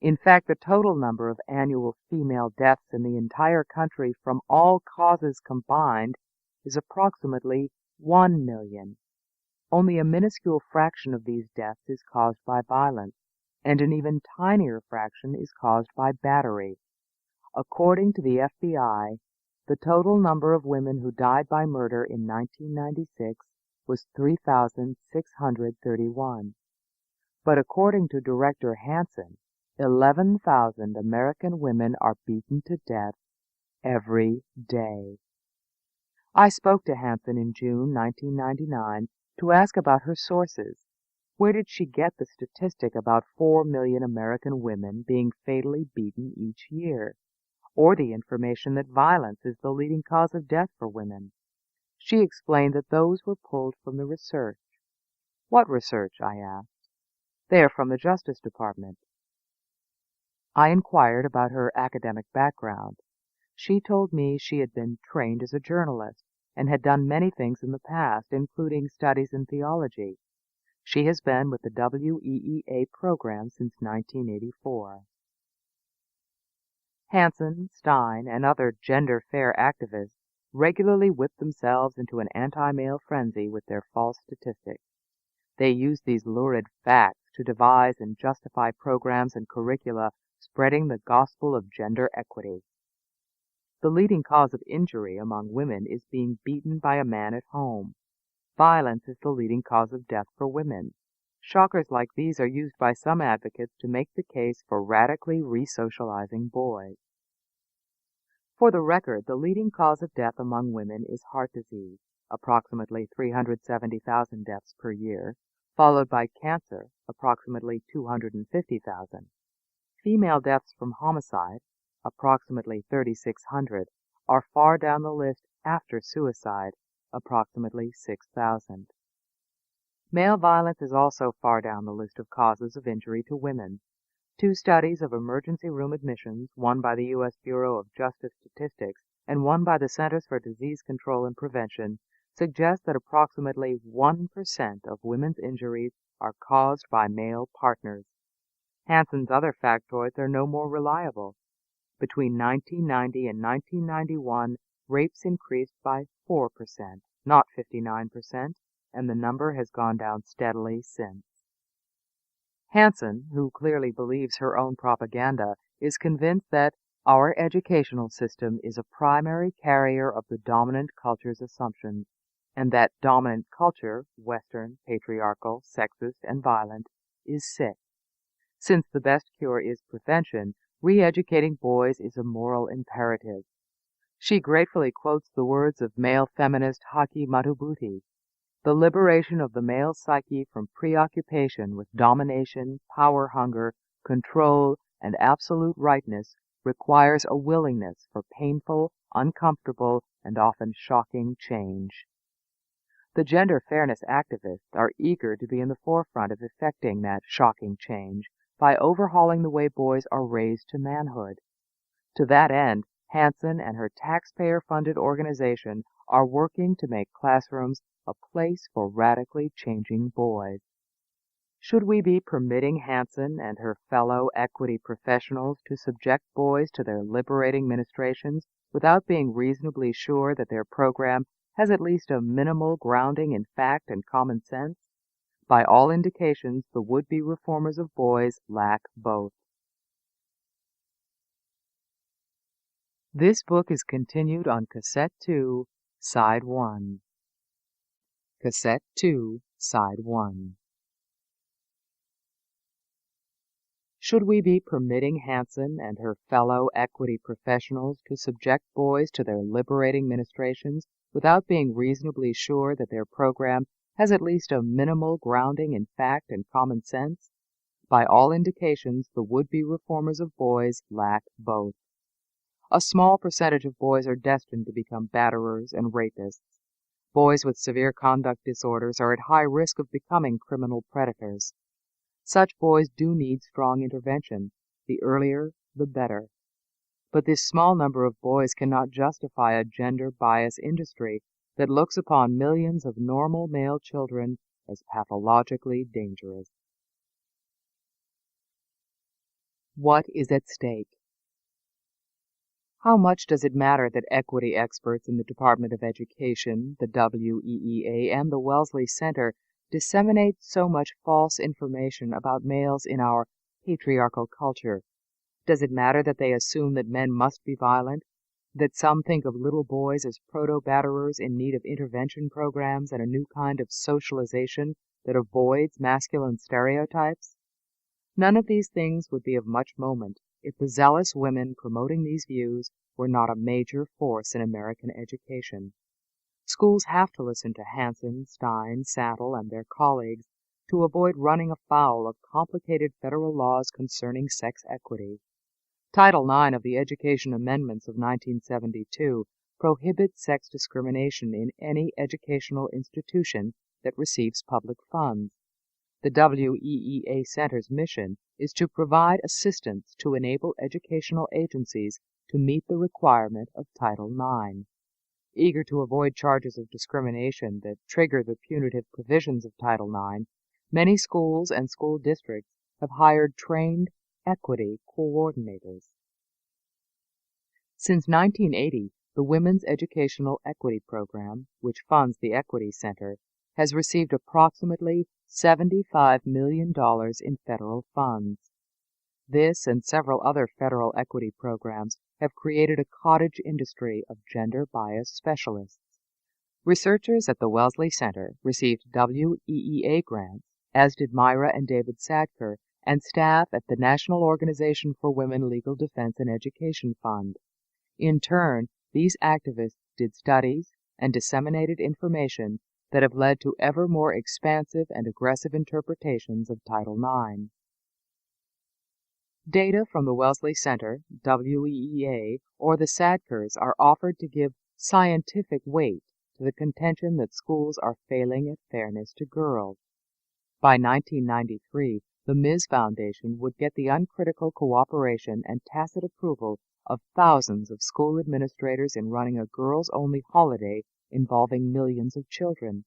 A: In fact, the total number of annual female deaths in the entire country from all causes combined is approximately 1 million. Only a minuscule fraction of these deaths is caused by violence, and an even tinier fraction is caused by battery. According to the FBI, the total number of women who died by murder in 1996 was 3,631. But according to Director Hansen, 11,000 American women are beaten to death every day. I spoke to Hansen in June 1999 to ask about her sources. Where did she get the statistic about 4 million American women being fatally beaten each year? Or the information that violence is the leading cause of death for women? She explained that those were pulled from the research. What research? I asked. They are from the Justice Department. I inquired about her academic background. She told me she had been trained as a journalist and had done many things in the past, including studies in theology. She has been with the WEEA program since 1984. Hansen, Stein, and other gender-fair activists regularly whip themselves into an anti-male frenzy with their false statistics. They use these lurid facts to devise and justify programs and curricula spreading the gospel of gender equity. The leading cause of injury among women is being beaten by a man at home. Violence is the leading cause of death for women. Shockers like these are used by some advocates to make the case for radically re-socializing boys. For the record, the leading cause of death among women is heart disease, approximately 370,000 deaths per year, followed by cancer, approximately 250,000. Female deaths from homicide, approximately 3,600, are far down the list after suicide, approximately 6,000. Male violence is also far down the list of causes of injury to women. 2 studies of emergency room admissions, one by the U.S. Bureau of Justice Statistics and one by the Centers for Disease Control and Prevention, suggest that approximately 1% of women's injuries are caused by male partners. Hansen's other factoids are no more reliable. Between 1990 and 1991, rapes increased by 4%, not 59%, and the number has gone down steadily since. Hansen, who clearly believes her own propaganda, is convinced that our educational system is a primary carrier of the dominant culture's assumptions, and that dominant culture, Western, patriarchal, sexist, and violent, is sick. Since the best cure is prevention, re-educating boys is a moral imperative. She gratefully quotes the words of male feminist Haki Madhubuti. The liberation of the male psyche from preoccupation with domination, power hunger, control, and absolute rightness requires a willingness for painful, uncomfortable, and often shocking change. The gender fairness activists are eager to be in the forefront of effecting that shocking change by overhauling the way boys are raised to manhood. To that end, Hansen and her taxpayer-funded organization are working to make classrooms a place for radically changing boys. Should we be permitting Hansen and her fellow equity professionals to subject boys to their liberating ministrations without being reasonably sure that their program has at least a minimal grounding in fact and common sense? By all indications, the would-be reformers of boys lack both. This book is continued on Cassette 2, Side 1. Cassette 2, Side 1. Should we be permitting Hansen and her fellow equity professionals to subject boys to their liberating ministrations without being reasonably sure that their program has at least a minimal grounding in fact and common sense? By all indications, the would-be reformers of boys lack both. A small percentage of boys are destined to become batterers and rapists. Boys with severe conduct disorders are at high risk of becoming criminal predators. Such boys do need strong intervention. The earlier, the better. But this small number of boys cannot justify a gender-bias industry that looks upon millions of normal male children as pathologically dangerous. What is at stake? How much does it matter that equity experts in the Department of Education, the WEEA, and the Wellesley Center disseminate so much false information about males in our patriarchal culture? Does it matter that they assume that men must be violent, that some think of little boys as proto-batterers in need of intervention programs and a new kind of socialization that avoids masculine stereotypes? None of these things would be of much moment if the zealous women promoting these views were not a major force in American education. Schools have to listen to Hansen, Stein, Sattel, and their colleagues to avoid running afoul of complicated federal laws concerning sex equity. Title IX of the Education Amendments of 1972 prohibits sex discrimination in any educational institution that receives public funds. The WEEA Center's mission is to provide assistance to enable educational agencies to meet the requirement of Title IX. Eager to avoid charges of discrimination that trigger the punitive provisions of Title IX, many schools and school districts have hired trained equity coordinators. Since 1980, the Women's Educational Equity Program, which funds the Equity Center, has received approximately $75 million in federal funds. This and several other federal equity programs have created a cottage industry of gender-bias specialists. Researchers at the Wellesley Center received WEEA grants, as did Myra and David Sadker, and staff at the National Organization for Women Legal Defense and Education Fund. In turn, these activists did studies and disseminated information that have led to ever more expansive and aggressive interpretations of Title IX. Data from the Wellesley Center, WEEA, or the Sadkers are offered to give scientific weight to the contention that schools are failing at fairness to girls. By 1993, the Misc Foundation would get the uncritical cooperation and tacit approval of thousands of school administrators in running a girls-only holiday involving millions of children.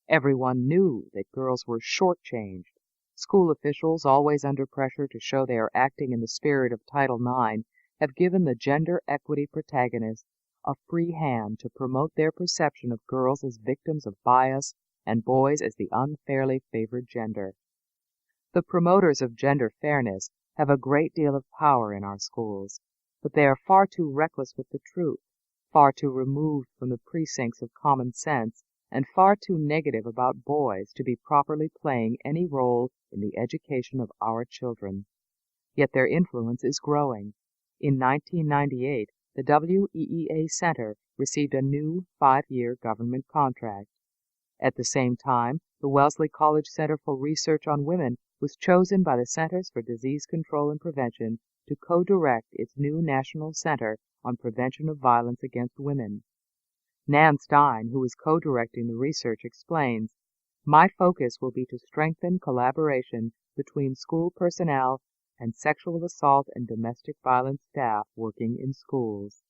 A: Everyone knew that girls were shortchanged. School officials, always under pressure to show they are acting in the spirit of Title IX, have given the gender equity protagonists a free hand to promote their perception of girls as victims of bias and boys as the unfairly favored gender. The promoters of gender fairness have a great deal of power in our schools, but they are far too reckless with the truth, far too removed from the precincts of common sense, and far too negative about boys to be properly playing any role in the education of our children. Yet their influence is growing. In 1998, the WEEA Center received a new 5-year government contract. At the same time, the Wellesley College Center for Research on Women was chosen by the Centers for Disease Control and Prevention to co-direct its new National Center on Prevention of Violence Against Women. Nan Stein, who is co-directing the research, explains, "My focus will be to strengthen collaboration between school personnel and sexual assault and domestic violence staff working in schools."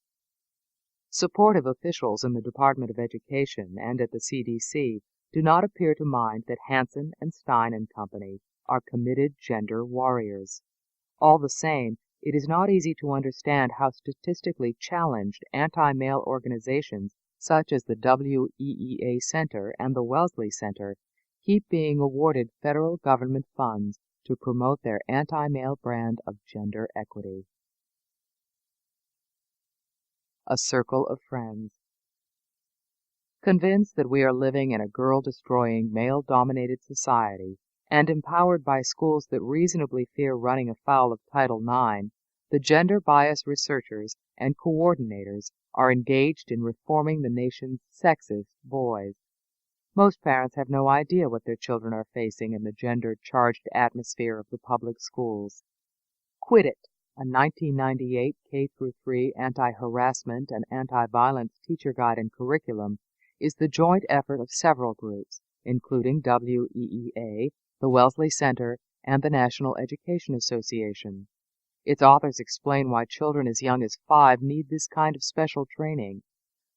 A: Supportive officials in the Department of Education and at the CDC do not appear to mind that Hansen and Stein and Company are committed gender warriors. All the same, it is not easy to understand how statistically challenged anti-male organizations such as the WEEA Center and the Wellesley Center keep being awarded federal government funds to promote their anti-male brand of gender equity. A Circle of Friends. Convinced that we are living in a girl-destroying, male-dominated society, and empowered by schools that reasonably fear running afoul of Title IX, the gender-bias researchers and coordinators are engaged in reforming the nation's sexist boys. Most parents have no idea what their children are facing in the gender-charged atmosphere of the public schools. Quit It, a 1998 K-3 anti-harassment and anti-violence teacher guide and curriculum, is the joint effort of several groups, including WEEA, the Wellesley Center, and the National Education Association. Its authors explain why children as young as 5 need this kind of special training.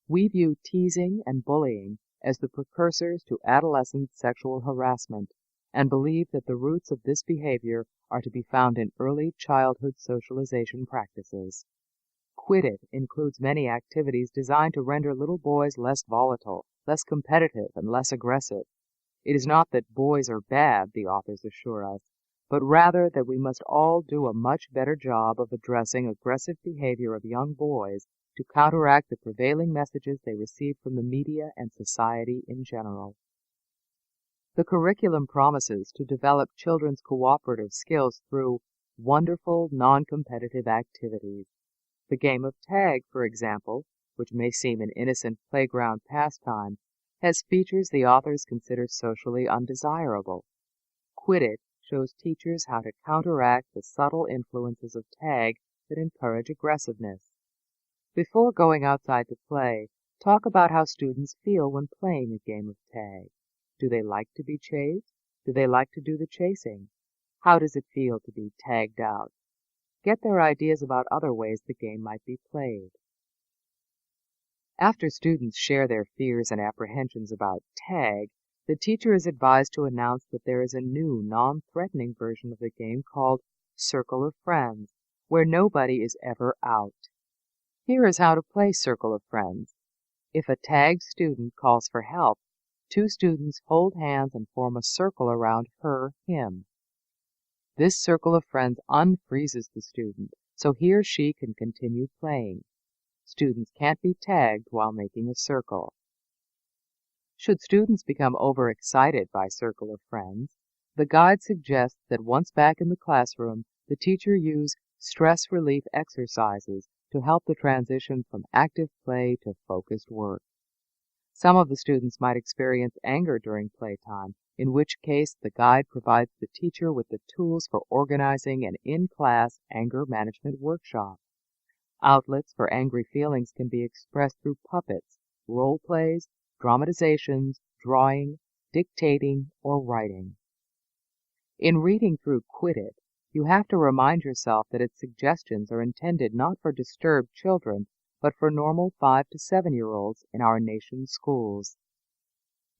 A: We view teasing and bullying as the precursors to adolescent sexual harassment, and believe that the roots of this behavior are to be found in early childhood socialization practices. Quit It includes many activities designed to render little boys less volatile, less competitive, and less aggressive. It is not that boys are bad, the authors assure us, but rather that we must all do a much better job of addressing aggressive behavior of young boys to counteract the prevailing messages they receive from the media and society in general. The curriculum promises to develop children's cooperative skills through wonderful, non-competitive activities. The game of tag, for example, which may seem an innocent playground pastime, has features the authors consider socially undesirable. Quit It shows teachers how to counteract the subtle influences of tag that encourage aggressiveness. Before going outside to play, talk about how students feel when playing a game of tag. Do they like to be chased? Do they like to do the chasing? How does it feel to be tagged out? Get their ideas about other ways the game might be played. After students share their fears and apprehensions about tag, the teacher is advised to announce that there is a new, non-threatening version of the game called Circle of Friends, where nobody is ever out. Here is how to play Circle of Friends. If a tagged student calls for help, 2 students hold hands and form a circle around him. This circle of friends unfreezes the student, so he or she can continue playing. Students can't be tagged while making a circle. Should students become overexcited by Circle of Friends, the guide suggests that once back in the classroom, the teacher use stress relief exercises to help the transition from active play to focused work. Some of the students might experience anger during playtime, in which case the guide provides the teacher with the tools for organizing an in-class anger management workshop. Outlets for angry feelings can be expressed through puppets, role plays, dramatizations, drawing, dictating, or writing. In reading through Quit It, you have to remind yourself that its suggestions are intended not for disturbed children, but for normal 5 to 7-year-olds in our nation's schools.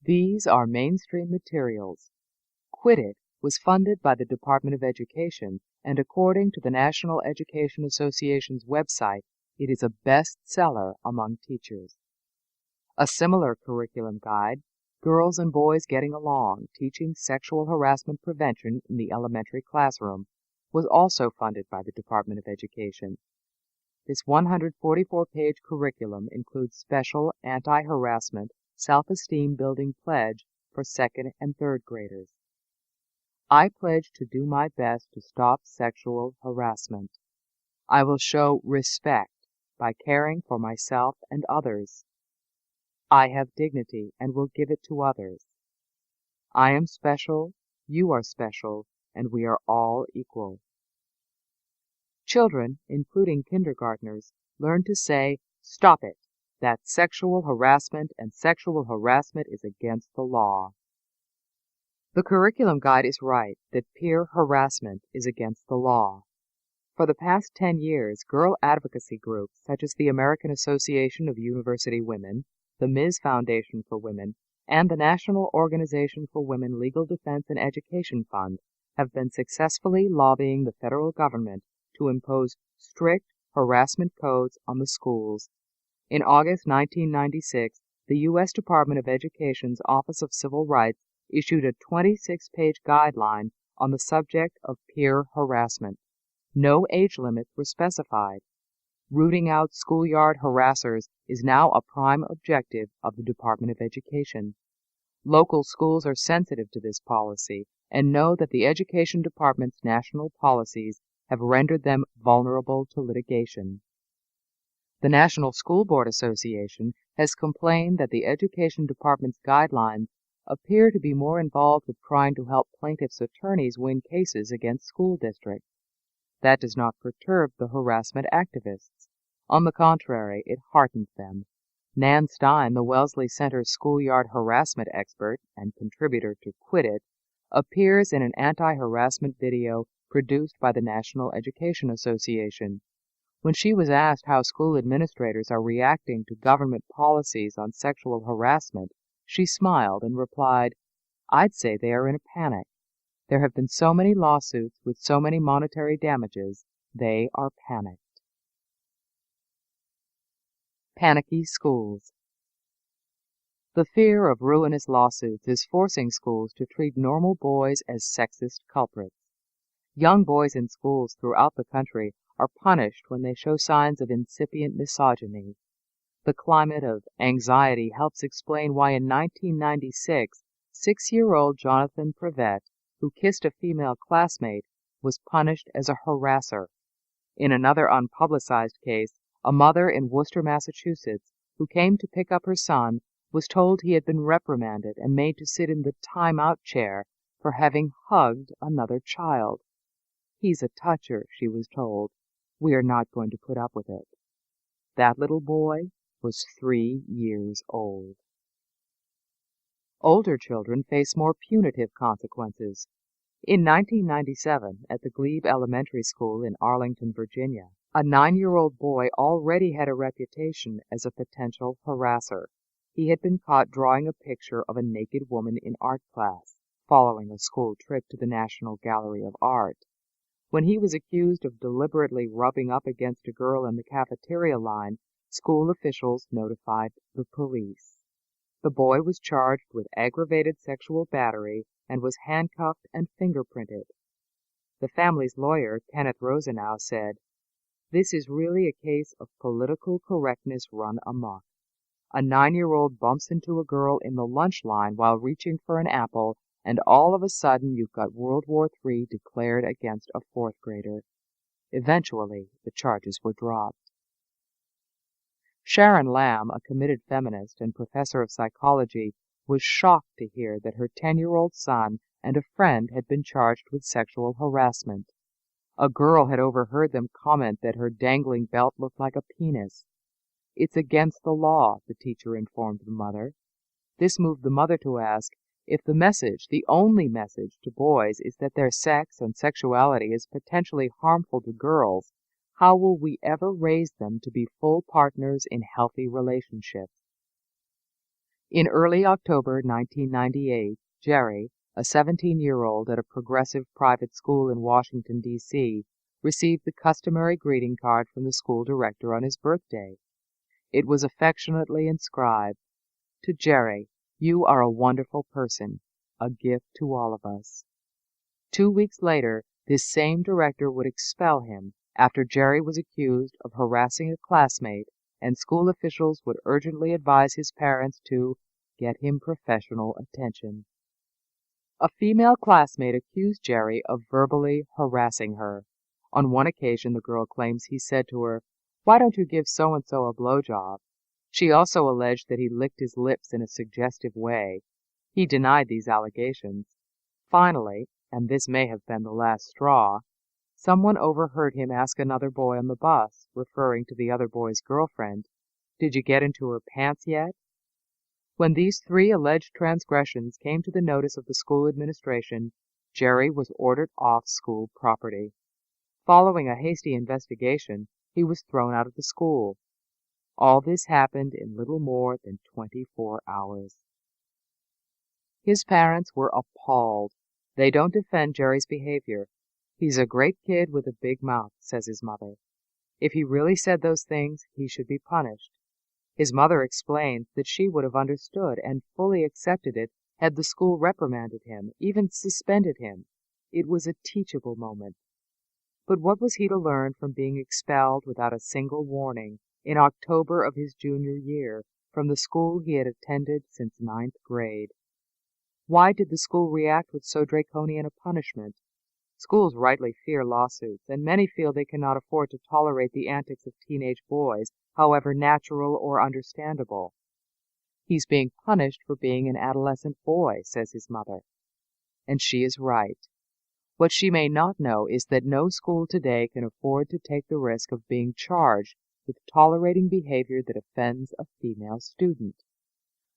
A: These are mainstream materials. Quit It was funded by the Department of Education, and according to the National Education Association's website, it is a bestseller among teachers. A similar curriculum guide, Girls and Boys Getting Along, Teaching Sexual Harassment Prevention in the Elementary Classroom, was also funded by the Department of Education. This 144-page curriculum includes special anti-harassment, self-esteem building pledge for second and third graders. I pledge to do my best to stop sexual harassment. I will show respect by caring for myself and others. I have dignity and will give it to others. I am special, you are special, and we are all equal. Children, including kindergartners, learn to say, "Stop it! That's sexual harassment, and sexual harassment is against the law." The curriculum guide is right that peer harassment is against the law. For the past 10 years, girl advocacy groups such as the American Association of University Women, the Misc Foundation for Women, and the National Organization for Women Legal Defense and Education Fund have been successfully lobbying the federal government to impose strict harassment codes on the schools. In August 1996, the U.S. Department of Education's Office of Civil Rights issued a 26-page guideline on the subject of peer harassment. No age limits were specified. Rooting out schoolyard harassers is now a prime objective of the Department of Education. Local schools are sensitive to this policy and know that the Education Department's national policies have rendered them vulnerable to litigation. The National School Board Association has complained that the Education Department's guidelines appear to be more involved with trying to help plaintiffs' attorneys win cases against school districts. That does not perturb the harassment activists. On the contrary, it heartens them. Nan Stein, the Wellesley Center's schoolyard harassment expert and contributor to Quit It, appears in an anti-harassment video produced by the National Education Association. When she was asked how school administrators are reacting to government policies on sexual harassment, she smiled and replied, "I'd say they are in a panic. There have been so many lawsuits with so many monetary damages, they are panicked." Panicky schools. The fear of ruinous lawsuits is forcing schools to treat normal boys as sexist culprits. Young boys in schools throughout the country are punished when they show signs of incipient misogyny. The climate of anxiety helps explain why in 1996, 6-year-old Jonathan Prevett, who kissed a female classmate, was punished as a harasser. In another unpublicized case, a mother in Worcester, Massachusetts, who came to pick up her son, was told he had been reprimanded and made to sit in the time-out chair for having hugged another child. "He's a toucher," she was told. "We are not going to put up with it." That little boy was 3 years old. Older children face more punitive consequences. In 1997, at the Glebe Elementary School in Arlington, Virginia, a 9-year-old boy already had a reputation as a potential harasser. He had been caught drawing a picture of a naked woman in art class, following a school trip to the National Gallery of Art. When he was accused of deliberately rubbing up against a girl in the cafeteria line, school officials notified the police. The boy was charged with aggravated sexual battery and was handcuffed and fingerprinted. The family's lawyer, Kenneth Rosenau, said, "This is really a case of political correctness run amok. A 9-year-old bumps into a girl in the lunch line while reaching for an apple, and all of a sudden you've got World War III declared against a 4th grader." Eventually, the charges were dropped. Sharon Lamb, a committed feminist and professor of psychology, was shocked to hear that her 10-year-old son and a friend had been charged with sexual harassment. A girl had overheard them comment that her dangling belt looked like a penis. "It's against the law," the teacher informed the mother. This moved the mother to ask, if the message, the only message to boys, is that their sex and sexuality is potentially harmful to girls, how will we ever raise them to be full partners in healthy relationships? In early October 1998, Jerry, a 17-year-old at a progressive private school in Washington, D.C., received the customary greeting card from the school director on his birthday. It was affectionately inscribed, "To Jerry, you are a wonderful person, a gift to all of us." 2 weeks later, this same director would expel him after Jerry was accused of harassing a classmate, and school officials would urgently advise his parents to get him professional attention. A female classmate accused Jerry of verbally harassing her. On one occasion, the girl claims he said to her, "Why don't you give so-and-so a blowjob?" She also alleged that he licked his lips in a suggestive way. He denied these allegations. Finally, and this may have been the last straw, someone overheard him ask another boy on the bus, referring to the other boy's girlfriend, "Did you get into her pants yet?" When these 3 alleged transgressions came to the notice of the school administration, Jerry was ordered off school property. Following a hasty investigation, he was thrown out of the school. All this happened in little more than 24 hours. His parents were appalled. They don't defend Jerry's behavior. "He's a great kid with a big mouth," says his mother. "If he really said those things, he should be punished." His mother explains that she would have understood and fully accepted it had the school reprimanded him, even suspended him. It was a teachable moment. But what was he to learn from being expelled without a single warning, in October of his junior year, from the school he had attended since 9th grade? Why did the school react with so draconian a punishment? Schools rightly fear lawsuits, and many feel they cannot afford to tolerate the antics of teenage boys, however natural or understandable. "He's being punished for being an adolescent boy," says his mother. And she is right. What she may not know is that no school today can afford to take the risk of being charged with tolerating behavior that offends a female student.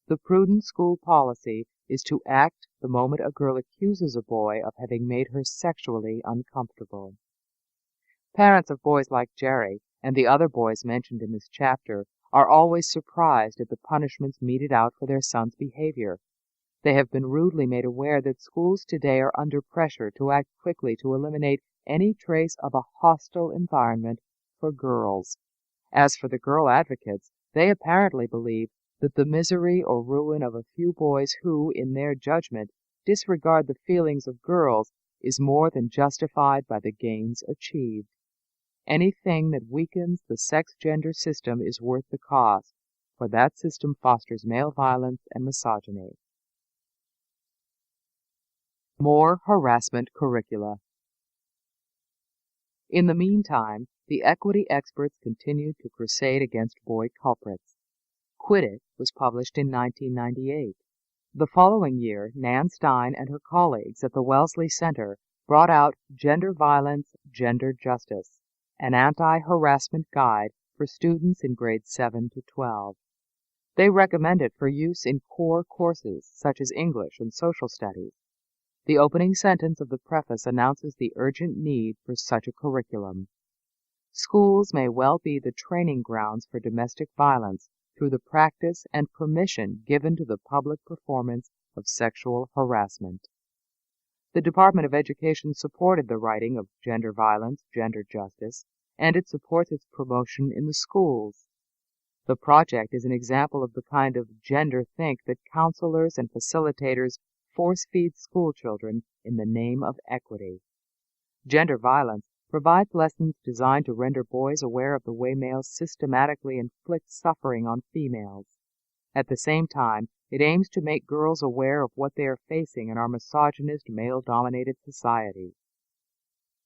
A: The prudent school policy is to act the moment a girl accuses a boy of having made her sexually uncomfortable. Parents of boys like Jerry, and the other boys mentioned in this chapter, are always surprised at the punishments meted out for their sons' behavior. They have been rudely made aware that schools today are under pressure to act quickly to eliminate any trace of a hostile environment for girls. As for the girl advocates, they apparently believe that the misery or ruin of a few boys who, in their judgment, disregard the feelings of girls is more than justified by the gains achieved. Anything that weakens the sex-gender system is worth the cost, for that system fosters male violence and misogyny. More harassment curricula. In the meantime, the equity experts continued to crusade against boy culprits. Quit It was published in 1998. The following year, Nan Stein and her colleagues at the Wellesley Center brought out Gender Violence, Gender Justice, an anti-harassment guide for students in grades 7 to 12. They recommend it for use in core courses such as English and social studies. The opening sentence of the preface announces the urgent need for such a curriculum. Schools may well be the training grounds for domestic violence through the practice and permission given to the public performance of sexual harassment. The Department of Education supported the writing of Gender Violence, Gender Justice, and it supports its promotion in the schools. The project is an example of the kind of gender think that counselors and facilitators force-feed schoolchildren in the name of equity. Gender Violence provides lessons designed to render boys aware of the way males systematically inflict suffering on females. At the same time, it aims to make girls aware of what they are facing in our misogynist, male-dominated society.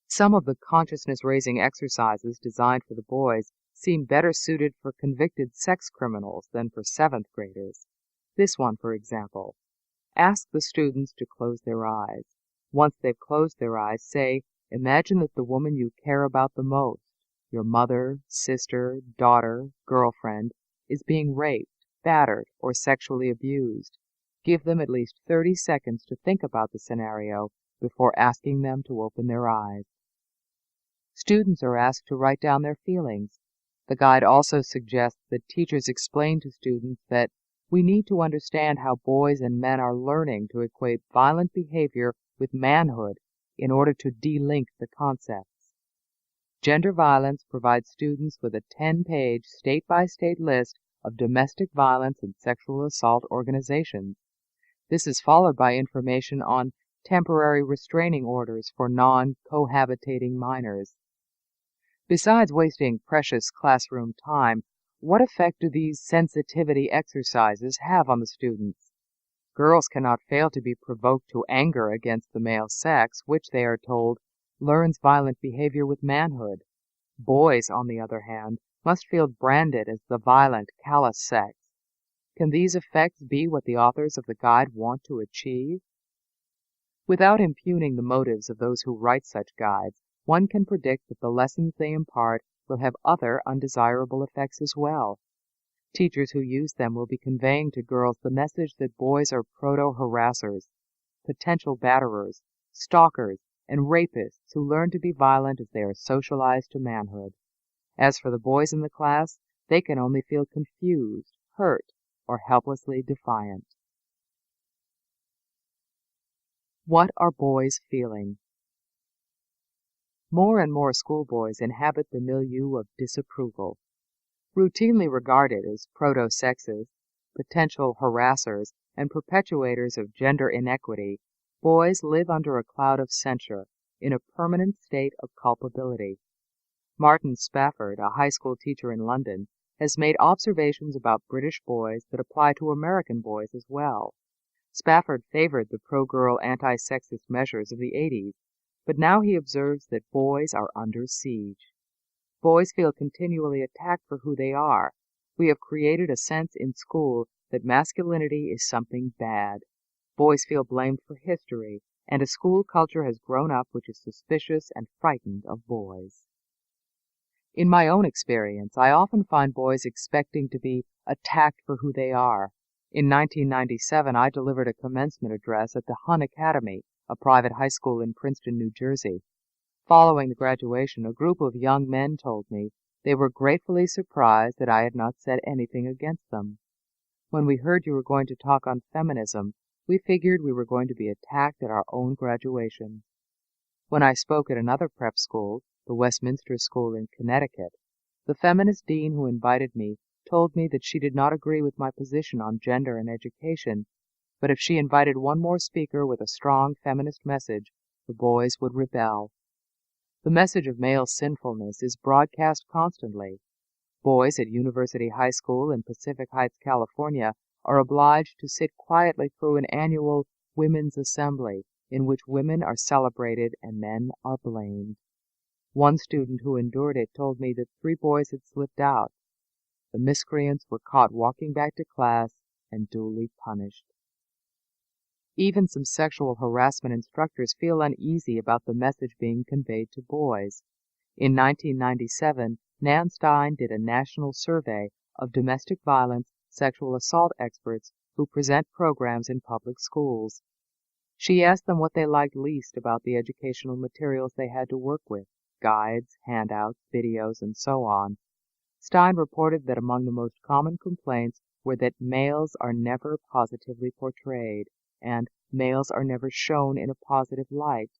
A: Some of the consciousness-raising exercises designed for the boys seem better suited for convicted sex criminals than for 7th graders. This one, for example. Ask the students to close their eyes. Once they've closed their eyes, say, imagine that the woman you care about the most, your mother, sister, daughter, girlfriend, is being raped, battered, or sexually abused. Give them at least 30 seconds to think about the scenario before asking them to open their eyes. Students are asked to write down their feelings. The guide also suggests that teachers explain to students that we need to understand how boys and men are learning to equate violent behavior with manhood in order to de-link the concepts. Gender Violence provides students with a 10-page state-by-state list of domestic violence and sexual assault organizations. This is followed by information on temporary restraining orders for non-cohabitating minors. Besides wasting precious classroom time, What effect do these sensitivity exercises have on the students? Girls cannot fail to be provoked to anger against the male sex, which, they are told, learns violent behavior with manhood. Boys, on the other hand, must feel branded as the violent, callous sex. Can these effects be what the authors of the guide want to achieve? Without impugning the motives of those who write such guides, one can predict that the lessons they impart will have other undesirable effects as well. Teachers who use them will be conveying to girls the message that boys are proto-harassers, potential batterers, stalkers, and rapists who learn to be violent as they are socialized to manhood. As for the boys in the class, they can only feel confused, hurt, or helplessly defiant. What are boys feeling? More and more schoolboys inhabit the milieu of disapproval. Routinely regarded as proto-sexists, potential harassers, and perpetuators of gender inequity, boys live under a cloud of censure, in a permanent state of culpability. Martin Spafford, a high school teacher in London, has made observations about British boys that apply to American boys as well. Spafford favored the pro-girl anti-sexist measures of the 80s, but now he observes that boys are under siege. Boys feel continually attacked for who they are. We have created a sense in school that masculinity is something bad. Boys feel blamed for history, and a school culture has grown up which is suspicious and frightened of boys. In my own experience, I often find boys expecting to be attacked for who they are. In 1997, I delivered a commencement address at the Hun Academy, a private high school in Princeton, New Jersey. Following the graduation, a group of young men told me they were gratefully surprised that I had not said anything against them. When we heard you were going to talk on feminism, we figured we were going to be attacked at our own graduation. When I spoke at another prep school, the Westminster School in Connecticut, the feminist dean who invited me told me that she did not agree with my position on gender and education, but if she invited one more speaker with a strong feminist message, the boys would rebel. The message of male sinfulness is broadcast constantly. Boys at University High School in Pacific Heights, California, are obliged to sit quietly through an annual women's assembly in which women are celebrated and men are blamed. One student who endured it told me that 3 boys had slipped out. The miscreants were caught walking back to class and duly punished. Even some sexual harassment instructors feel uneasy about the message being conveyed to boys. In 1997, Nan Stein did a national survey of domestic violence, sexual assault experts who present programs in public schools. She asked them what they liked least about the educational materials they had to work with, guides, handouts, videos, and so on. Stein reported that among the most common complaints were that males are never positively portrayed, and males are never shown in a positive light.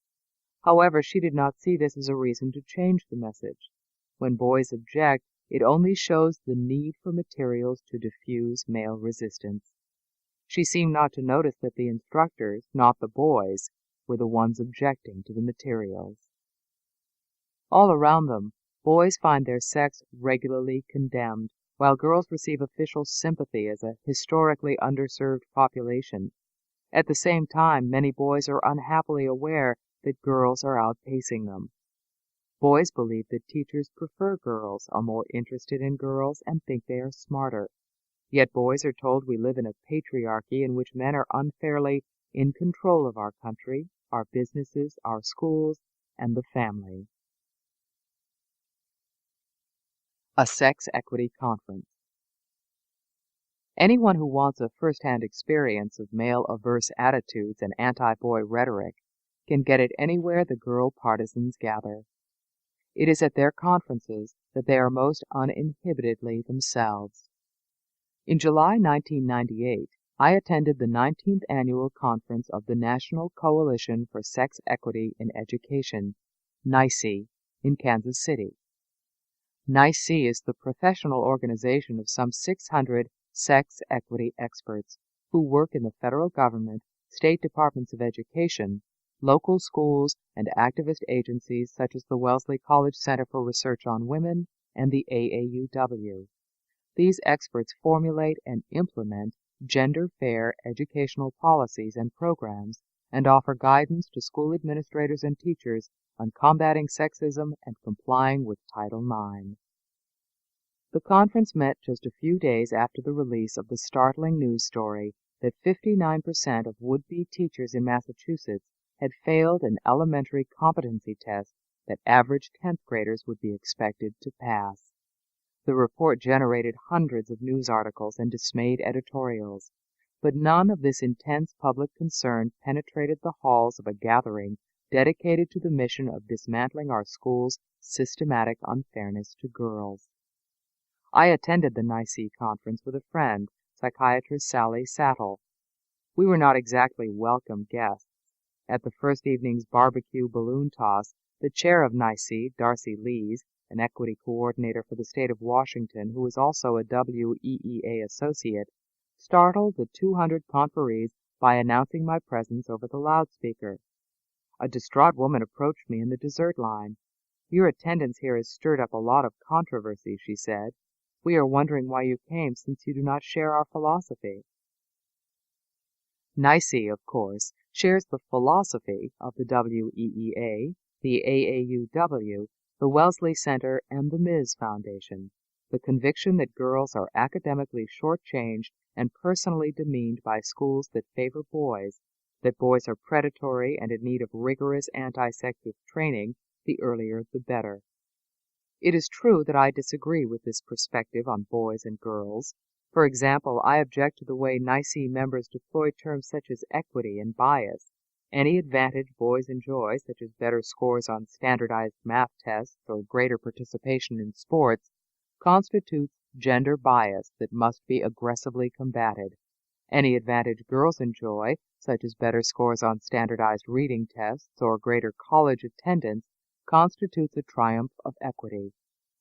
A: However, she did not see this as a reason to change the message. When boys object, it only shows the need for materials to diffuse male resistance. She seemed not to notice that the instructors, not the boys, were the ones objecting to the materials. All around them, boys find their sex regularly condemned, while girls receive official sympathy as a historically underserved population. At the same time, many boys are unhappily aware that girls are outpacing them. Boys believe that teachers prefer girls, are more interested in girls, and think they are smarter. Yet boys are told we live in a patriarchy in which men are unfairly in control of our country, our businesses, our schools, and the family. A Sex Equity Conference. Anyone who wants a first-hand experience of male-averse attitudes and anti-boy rhetoric can get it anywhere the girl partisans gather. It is at their conferences that they are most uninhibitedly themselves. In July 1998, I attended the 19th Annual Conference of the National Coalition for Sex Equity in Education, NICE, in Kansas City. NICE is the professional organization of some 600 sex equity experts who work in the federal government, state departments of education, local schools, and activist agencies such as the Wellesley College Center for Research on Women and the AAUW. these experts formulate and implement gender-fair educational policies and programs and offer guidance to school administrators and teachers on combating sexism and complying with Title IX. The conference met just a few days after the release of the startling news story that 59% of would-be teachers in Massachusetts had failed an elementary competency test that average 10th graders would be expected to pass. The report generated hundreds of news articles and dismayed editorials, but none of this intense public concern penetrated the halls of a gathering dedicated to the mission of dismantling our schools' systematic unfairness to girls. I attended the Misc conference with a friend, psychiatrist Sally Sattle. We were not exactly welcome guests. At the first evening's barbecue balloon toss, the chair of Misc, Darcy Lees, an equity coordinator for the state of Washington who was also a WEEA associate, startled the 200 conferees by announcing my presence over the loudspeaker. A distraught woman approached me in the dessert line. "Your attendance here has stirred up a lot of controversy," she said. "We are wondering why you came, since you do not share our philosophy." Misc, of course, shares the philosophy of the WEEA, the AAUW, the Wellesley Center, and the Misc Foundation, the conviction that girls are academically shortchanged and personally demeaned by schools that favor boys, that boys are predatory and in need of rigorous anti-sexist training, the earlier the better. It is true that I disagree with this perspective on boys and girls. For example, I object to the way Misc members deploy terms such as equity and bias. Any advantage boys enjoy, such as better scores on standardized math tests or greater participation in sports, constitutes gender bias that must be aggressively combated. Any advantage girls enjoy, such as better scores on standardized reading tests or greater college attendance, constitutes a triumph of equity.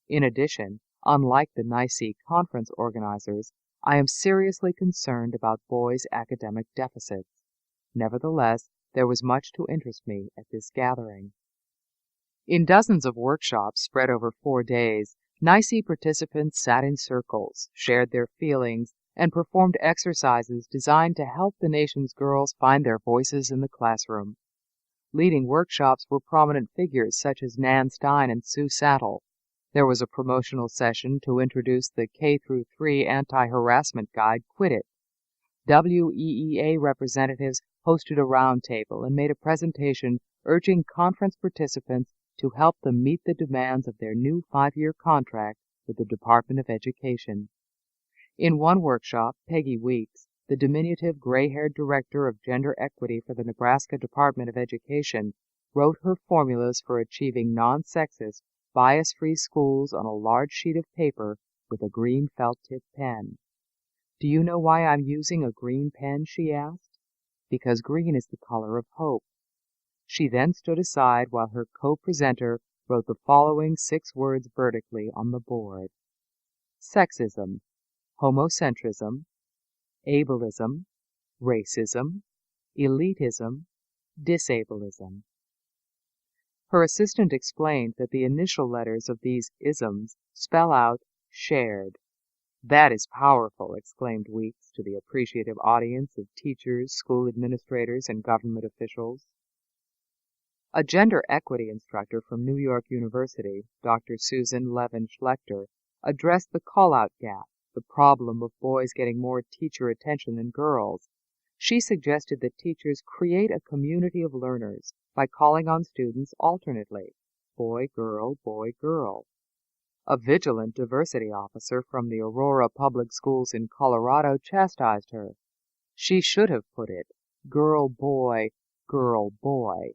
A: In addition, unlike the Misc conference organizers, I am seriously concerned about boys' academic deficits. Nevertheless, there was much to interest me at this gathering. In dozens of workshops spread over 4 days, Misc participants sat in circles, shared their feelings, and performed exercises designed to help the nation's girls find their voices in the classroom. Leading workshops were prominent figures such as Nan Stein and Sue Sattle. There was a promotional session to introduce the K-3 anti-harassment guide, Quit It. WEEA representatives hosted a roundtable and made a presentation urging conference participants to help them meet the demands of their new 5-year contract with the Department of Education. In one workshop, Peggy Weeks, the diminutive gray-haired director of gender equity for the Nebraska Department of Education, wrote her formulas for achieving non-sexist, bias-free schools on a large sheet of paper with a green felt-tip pen. "Do you know why I'm using a green pen?" she asked. "Because green is the color of hope." She then stood aside while her co-presenter wrote the following 6 words vertically on the board: sexism, homocentrism, ableism, racism, elitism, disableism. Her assistant explained that the initial letters of these isms spell out shared. "That is powerful," exclaimed Weeks to the appreciative audience of teachers, school administrators, and government officials. A gender equity instructor from New York University, Dr. Susan Levin Schlechter, addressed the call-out gap, the problem of boys getting more teacher attention than girls. She suggested that teachers create a community of learners by calling on students alternately, boy, girl, boy, girl. A vigilant diversity officer from the Aurora Public Schools in Colorado chastised her. She should have put it, girl, boy, girl, boy.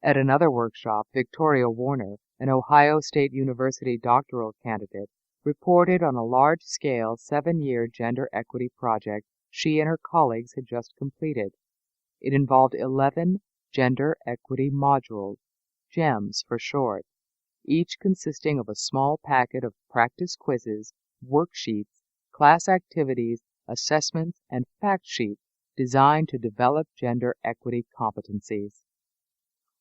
A: At another workshop, Victoria Warner, an Ohio State University doctoral candidate, reported on a large-scale 7-year gender equity project she and her colleagues had just completed. It involved 11 gender equity modules, GEMS for short, each consisting of a small packet of practice quizzes, worksheets, class activities, assessments, and fact sheets designed to develop gender equity competencies.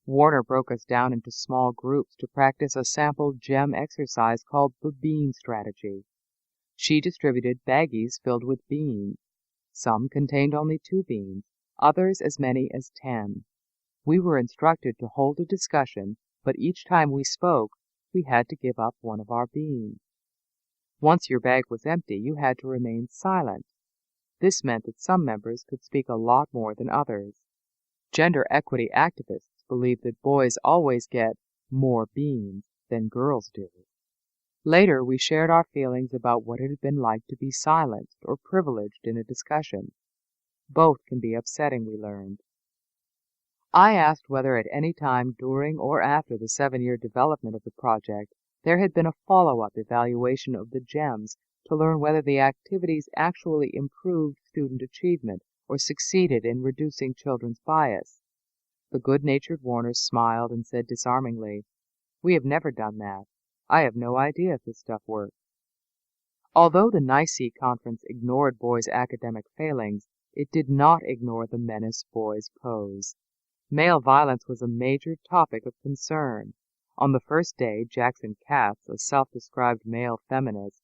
A: Warner broke us down into small groups to practice a sample GEM exercise called the BEAM strategy. She distributed baggies filled with beans. Some contained only 2 beans, others as many as 10. We were instructed to hold a discussion, but each time we spoke, we had to give up one of our beans. Once your bag was empty, you had to remain silent. This meant that some members could speak a lot more than others. Gender equity activists believe that boys always get more beans than girls do. Later, we shared our feelings about what it had been like to be silenced or privileged in a discussion. Both can be upsetting, we learned. I asked whether at any time during or after the 7-year development of the project there had been a follow-up evaluation of the GEMS to learn whether the activities actually improved student achievement or succeeded in reducing children's bias. The good-natured Warner smiled and said disarmingly, "We have never done that. I have no idea if this stuff works." Although the Misc conference ignored boys' academic failings, it did not ignore the menace boys pose. Male violence was a major topic of concern. On the first day, Jackson Katz, a self-described male feminist,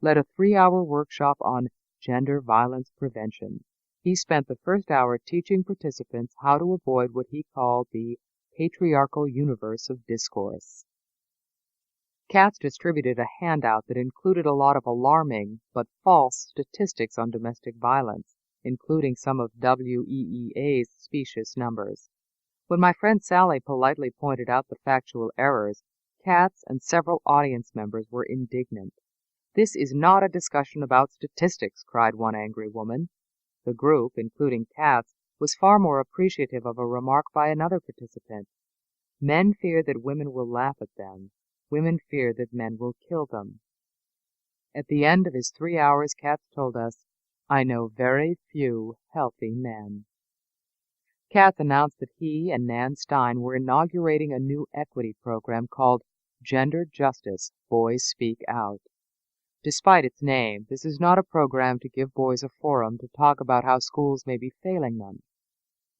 A: led a 3-hour workshop on gender violence prevention. He spent the first hour teaching participants how to avoid what he called the patriarchal universe of discourse. Katz distributed a handout that included a lot of alarming but false statistics on domestic violence, including some of WEEA's specious numbers. When my friend Sally politely pointed out the factual errors, Katz and several audience members were indignant. "This is not a discussion about statistics," cried one angry woman. The group, including Katz, was far more appreciative of a remark by another participant. "Men fear that women will laugh at them. Women fear that men will kill them." At the end of his 3 hours, Katz told us, "I know very few healthy men." Katz announced that he and Nan Stein were inaugurating a new equity program called Gender Justice, Boys Speak Out. Despite its name, this is not a program to give boys a forum to talk about how schools may be failing them.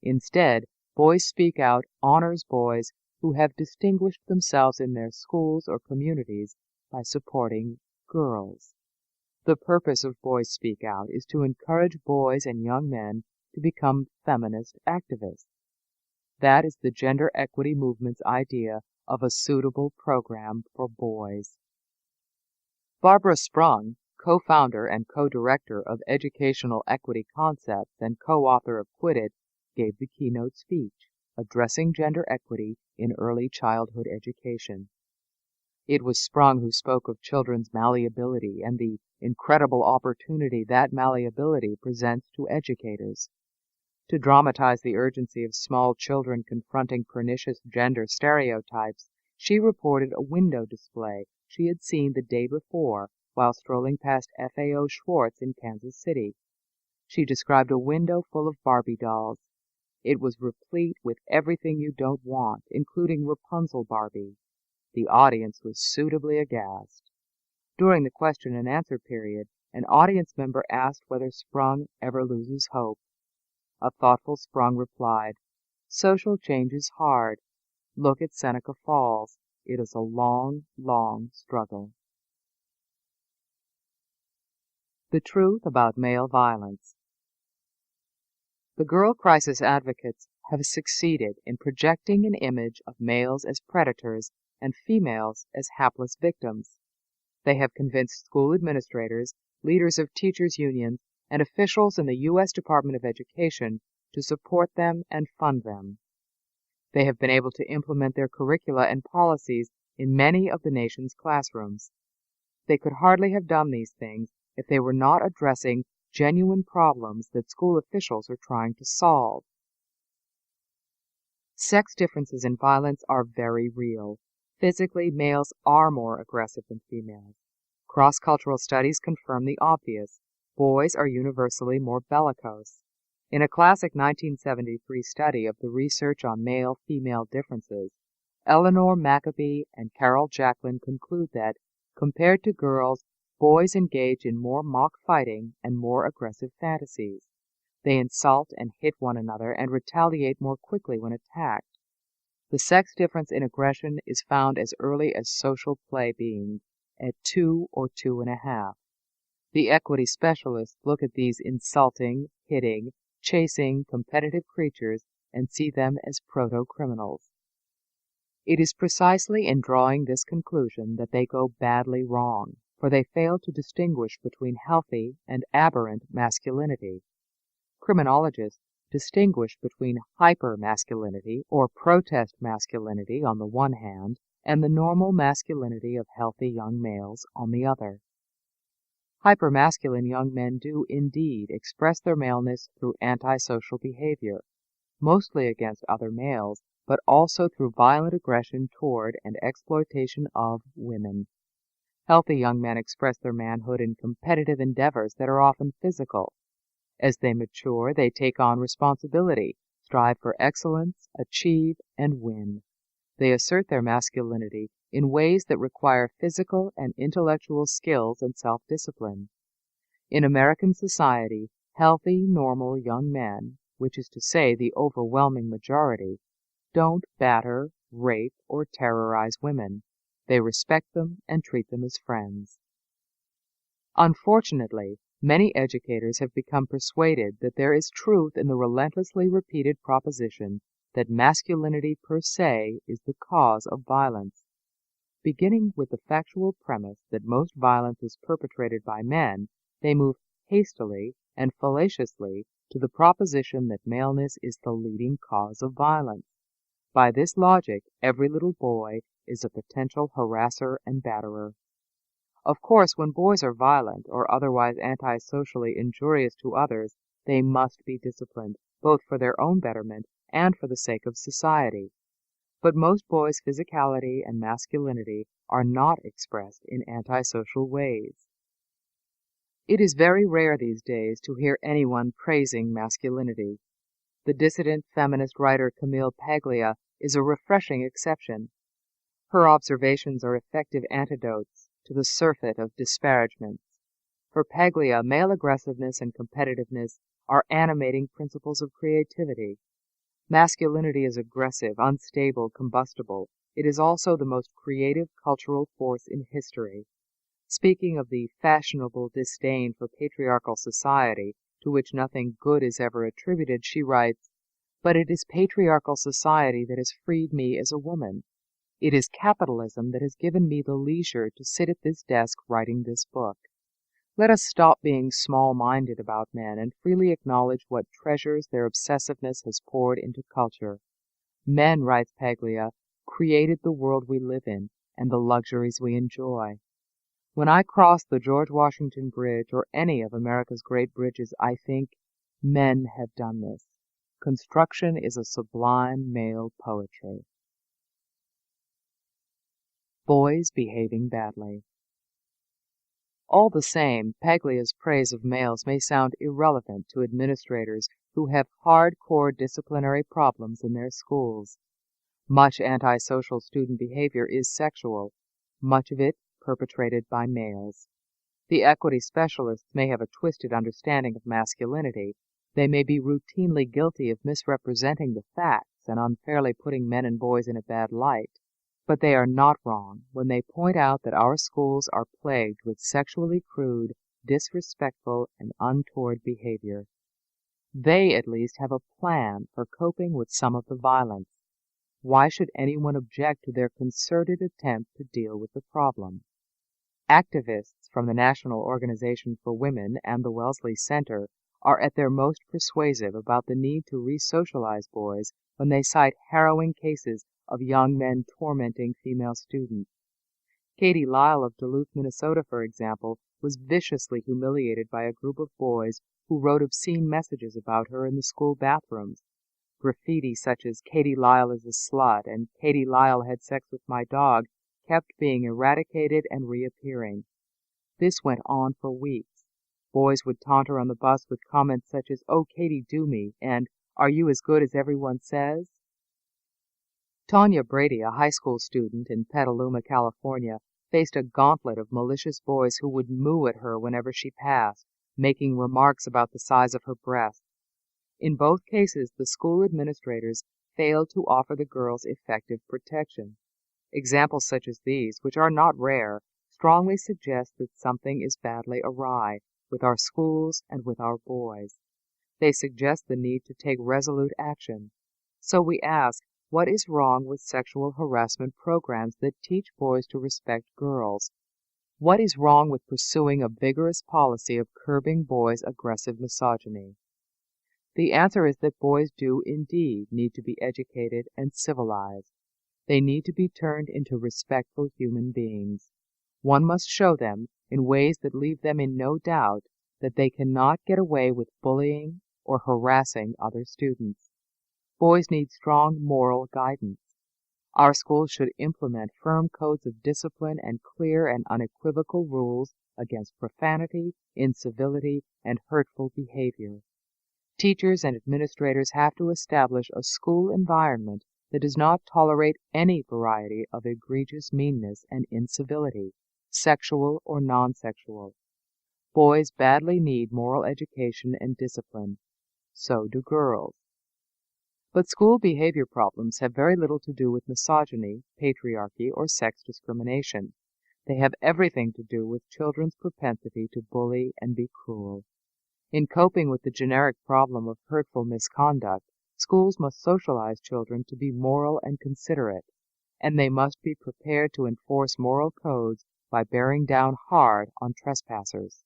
A: Instead, Boys Speak Out honors boys who have distinguished themselves in their schools or communities by supporting girls. The purpose of Boys Speak Out is to encourage boys and young men to become feminist activists. That is the gender equity movement's idea of a suitable program for boys. Barbara Sprung, co-founder and co-director of Educational Equity Concepts and co-author of Quit It, gave the keynote speech, addressing gender equity in early childhood education. It was Sprung who spoke of children's malleability and the incredible opportunity that malleability presents to educators. To dramatize the urgency of small children confronting pernicious gender stereotypes, she reported a window display she had seen the day before while strolling past FAO Schwartz in Kansas City. She described a window full of Barbie dolls. It was replete with everything you don't want, including Rapunzel Barbie. The audience was suitably aghast. During the question and answer period, an audience member asked whether Sprung ever loses hope. A thoughtful Sprung replied, "Social change is hard. Look at Seneca Falls. It is a long, long struggle." The truth about male violence. The girl crisis advocates have succeeded in projecting an image of males as predators and females as hapless victims. They have convinced school administrators, leaders of teachers' unions, and officials in the U.S. Department of Education to support them and fund them. They have been able to implement their curricula and policies in many of the nation's classrooms. They could hardly have done these things if they were not addressing genuine problems that school officials are trying to solve. Sex differences in violence are very real. Physically, males are more aggressive than females. Cross-cultural studies confirm the obvious. Boys are universally more bellicose. In a classic 1973 study of the research on male-female differences, Eleanor Maccabee and Carol Jacklin conclude that, compared to girls, boys engage in more mock fighting and more aggressive fantasies. They insult and hit one another and retaliate more quickly when attacked. The sex difference in aggression is found as early as social play being, at 2 or 2.5. The equity specialists look at these insulting, hitting, chasing, competitive creatures and see them as proto-criminals. It is precisely in drawing this conclusion that they go badly wrong, for they fail to distinguish between healthy and aberrant masculinity. Criminologists distinguish between hyper-masculinity or protest masculinity on the one hand and the normal masculinity of healthy young males on the other. Hypermasculine young men do indeed express their maleness through antisocial behavior, mostly against other males, but also through violent aggression toward and exploitation of women. Healthy young men express their manhood in competitive endeavors that are often physical. As they mature, they take on responsibility, strive for excellence, achieve, and win. They assert their masculinity in ways that require physical and intellectual skills and self-discipline. In American society, healthy, normal young men, which is to say the overwhelming majority, don't batter, rape, or terrorize women. They respect them and treat them as friends. Unfortunately, many educators have become persuaded that there is truth in the relentlessly repeated proposition that masculinity per se is the cause of violence. Beginning with the factual premise that most violence is perpetrated by men, they move hastily and fallaciously to the proposition that maleness is the leading cause of violence. By this logic, every little boy is a potential harasser and batterer. Of course, when boys are violent or otherwise antisocially injurious to others, they must be disciplined, both for their own betterment and for the sake of society. But most boys' physicality and masculinity are not expressed in antisocial ways. It is very rare these days to hear anyone praising masculinity. The dissident feminist writer Camille Paglia is a refreshing exception. Her observations are effective antidotes to the surfeit of disparagements. For Paglia, male aggressiveness and competitiveness are animating principles of creativity. Masculinity is aggressive, unstable, combustible. It is also the most creative cultural force in history. Speaking of the fashionable disdain for patriarchal society, to which nothing good is ever attributed, she writes, "But it is patriarchal society that has freed me as a woman. It is capitalism that has given me the leisure to sit at this desk writing this book. Let us stop being small-minded about men and freely acknowledge what treasures their obsessiveness has poured into culture. Men," writes Paglia, "created the world we live in and the luxuries we enjoy. When I cross the George Washington Bridge or any of America's great bridges, I think, men have done this. Construction is a sublime male poetry." Boys behaving badly. All the same, Paglia's praise of males may sound irrelevant to administrators who have hard-core disciplinary problems in their schools. Much antisocial student behavior is sexual, much of it perpetrated by males. The equity specialists may have a twisted understanding of masculinity. They may be routinely guilty of misrepresenting the facts and unfairly putting men and boys in a bad light. But they are not wrong when they point out that our schools are plagued with sexually crude, disrespectful, and untoward behavior. They at least have a plan for coping with some of the violence. Why should anyone object to their concerted attempt to deal with the problem? Activists from the National Organization for Women and the Wellesley Center are at their most persuasive about the need to re-socialize boys when they cite harrowing cases of young men tormenting female students. Katie Lyle of Duluth, Minnesota, for example, was viciously humiliated by a group of boys who wrote obscene messages about her in the school bathrooms. Graffiti such as "Katie Lyle is a slut" and "Katie Lyle had sex with my dog" kept being eradicated and reappearing. This went on for weeks. Boys would taunt her on the bus with comments such as, "Oh, Katie, do me," and "Are you as good as everyone says?" Tanya Brady, a high school student in Petaluma, California, faced a gauntlet of malicious boys who would moo at her whenever she passed, making remarks about the size of her breasts. In both cases, the school administrators failed to offer the girls effective protection. Examples such as these, which are not rare, strongly suggest that something is badly awry with our schools and with our boys. They suggest the need to take resolute action. So we ask, what is wrong with sexual harassment programs that teach boys to respect girls? What is wrong with pursuing a vigorous policy of curbing boys' aggressive misogyny? The answer is that boys do indeed need to be educated and civilized. They need to be turned into respectful human beings. One must show them, in ways that leave them in no doubt, that they cannot get away with bullying or harassing other students. Boys need strong moral guidance. Our schools should implement firm codes of discipline and clear and unequivocal rules against profanity, incivility, and hurtful behavior. Teachers and administrators have to establish a school environment that does not tolerate any variety of egregious meanness and incivility, sexual or non-sexual. Boys badly need moral education and discipline. So do girls. But school behavior problems have very little to do with misogyny, patriarchy, or sex discrimination. They have everything to do with children's propensity to bully and be cruel. In coping with the generic problem of hurtful misconduct, schools must socialize children to be moral and considerate, and they must be prepared to enforce moral codes by bearing down hard on trespassers.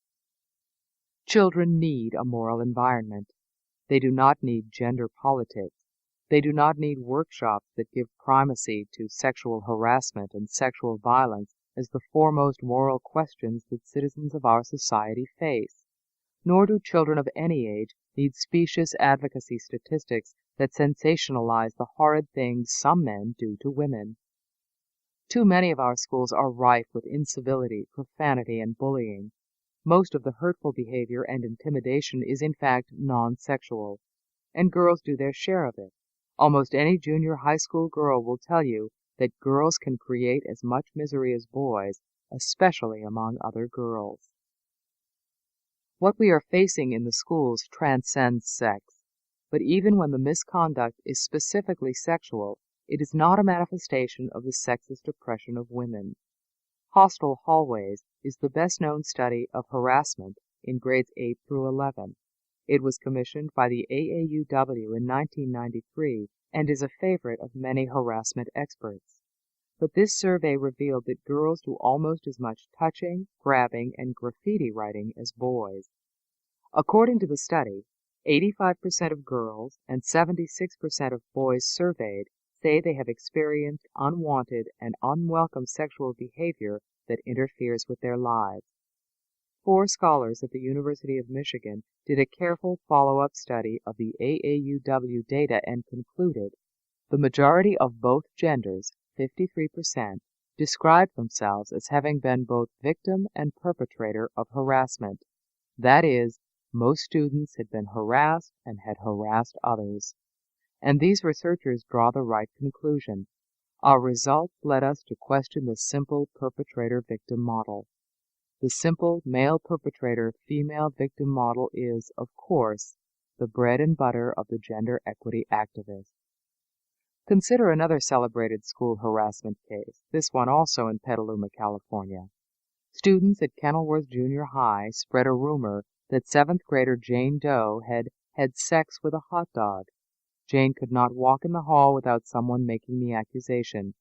A: Children need a moral environment. They do not need gender politics. They do not need workshops that give primacy to sexual harassment and sexual violence as the foremost moral questions that citizens of our society face. Nor do children of any age need specious advocacy statistics that sensationalize the horrid things some men do to women. Too many of our schools are rife with incivility, profanity, and bullying. Most of the hurtful behavior and intimidation is in fact non-sexual, and girls do their share of it. Almost any junior high school girl will tell you that girls can create as much misery as boys, especially among other girls. What we are facing in the schools transcends sex, but even when the misconduct is specifically sexual, it is not a manifestation of the sexist oppression of women. Hostile Hallways is the best-known study of harassment in grades 8 through 11. It was commissioned by the AAUW in 1993 and is a favorite of many harassment experts. But this survey revealed that girls do almost as much touching, grabbing, and graffiti writing as boys. According to the study, 85% of girls and 76% of boys surveyed say they have experienced unwanted and unwelcome sexual behavior that interferes with their lives. 4 scholars at the University of Michigan did a careful follow-up study of the AAUW data and concluded the majority of both genders, 53%, described themselves as having been both victim and perpetrator of harassment. That is, most students had been harassed and had harassed others. And these researchers draw the right conclusion. Our results led us to question the simple perpetrator-victim model. The simple male perpetrator-female victim model is, of course, the bread and butter of the gender equity activist. Consider another celebrated school harassment case, this one also in Petaluma, California. Students at Kenilworth Junior High spread a rumor that 7th grader Jane Doe had had sex with a hot dog. Jane could not walk in the hall without someone making the accusation.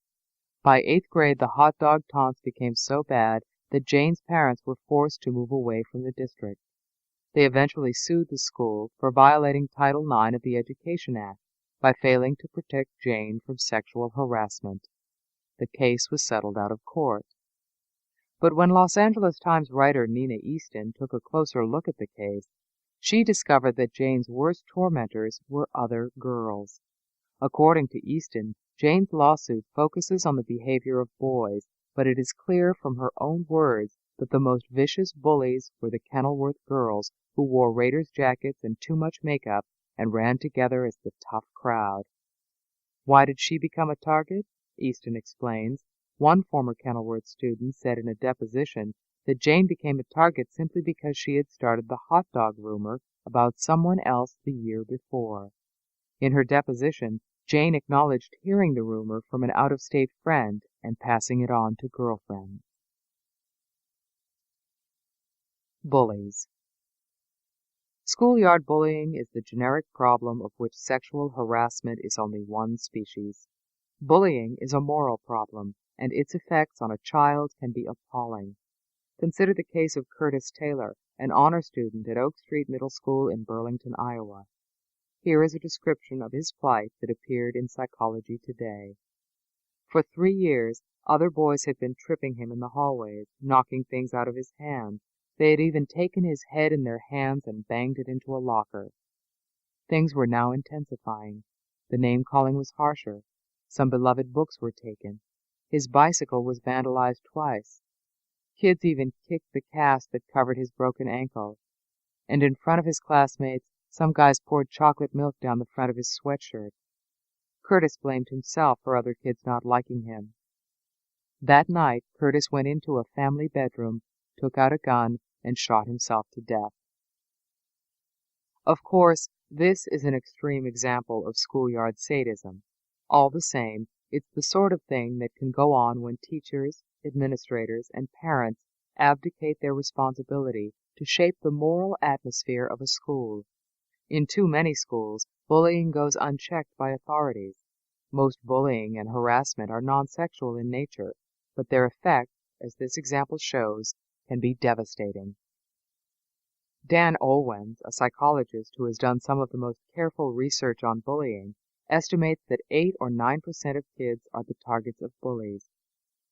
A: By 8th grade, the hot dog taunts became so bad that Jane's parents were forced to move away from the district. They eventually sued the school for violating Title IX of the Education Act by failing to protect Jane from sexual harassment. The case was settled out of court. But when Los Angeles Times writer Nina Easton took a closer look at the case, she discovered that Jane's worst tormentors were other girls. According to Easton, Jane's lawsuit focuses on the behavior of boys, but it is clear from her own words that the most vicious bullies were the Kenilworth girls who wore Raiders jackets and too much makeup and ran together as the tough crowd. Why did she become a target? Easton explains. One former Kenilworth student said in a deposition that Jane became a target simply because she had started the hot dog rumor about someone else the year before. In her deposition, Jane acknowledged hearing the rumor from an out-of-state friend and passing it on to girlfriends. Bullies. Schoolyard bullying is the generic problem of which sexual harassment is only one species. Bullying is a moral problem, and its effects on a child can be appalling. Consider the case of Curtis Taylor, an honor student at Oak Street Middle School in Burlington, Iowa. Here is a description of his plight that appeared in Psychology Today. For 3 years, other boys had been tripping him in the hallways, knocking things out of his hands. They had even taken his head in their hands and banged it into a locker. Things were now intensifying. The name-calling was harsher. Some beloved books were taken. His bicycle was vandalized twice. Kids even kicked the cast that covered his broken ankle. And in front of his classmates, some guys poured chocolate milk down the front of his sweatshirt. Curtis blamed himself for other kids not liking him. That night, Curtis went into a family bedroom, took out a gun, and shot himself to death. Of course, this is an extreme example of schoolyard sadism. All the same, it's the sort of thing that can go on when teachers, administrators, and parents abdicate their responsibility to shape the moral atmosphere of a school. In too many schools, bullying goes unchecked by authorities. Most bullying and harassment are non-sexual in nature, but their effect, as this example shows, can be devastating. Dan Olwens, a psychologist who has done some of the most careful research on bullying, estimates that 8 or 9% of kids are the targets of bullies.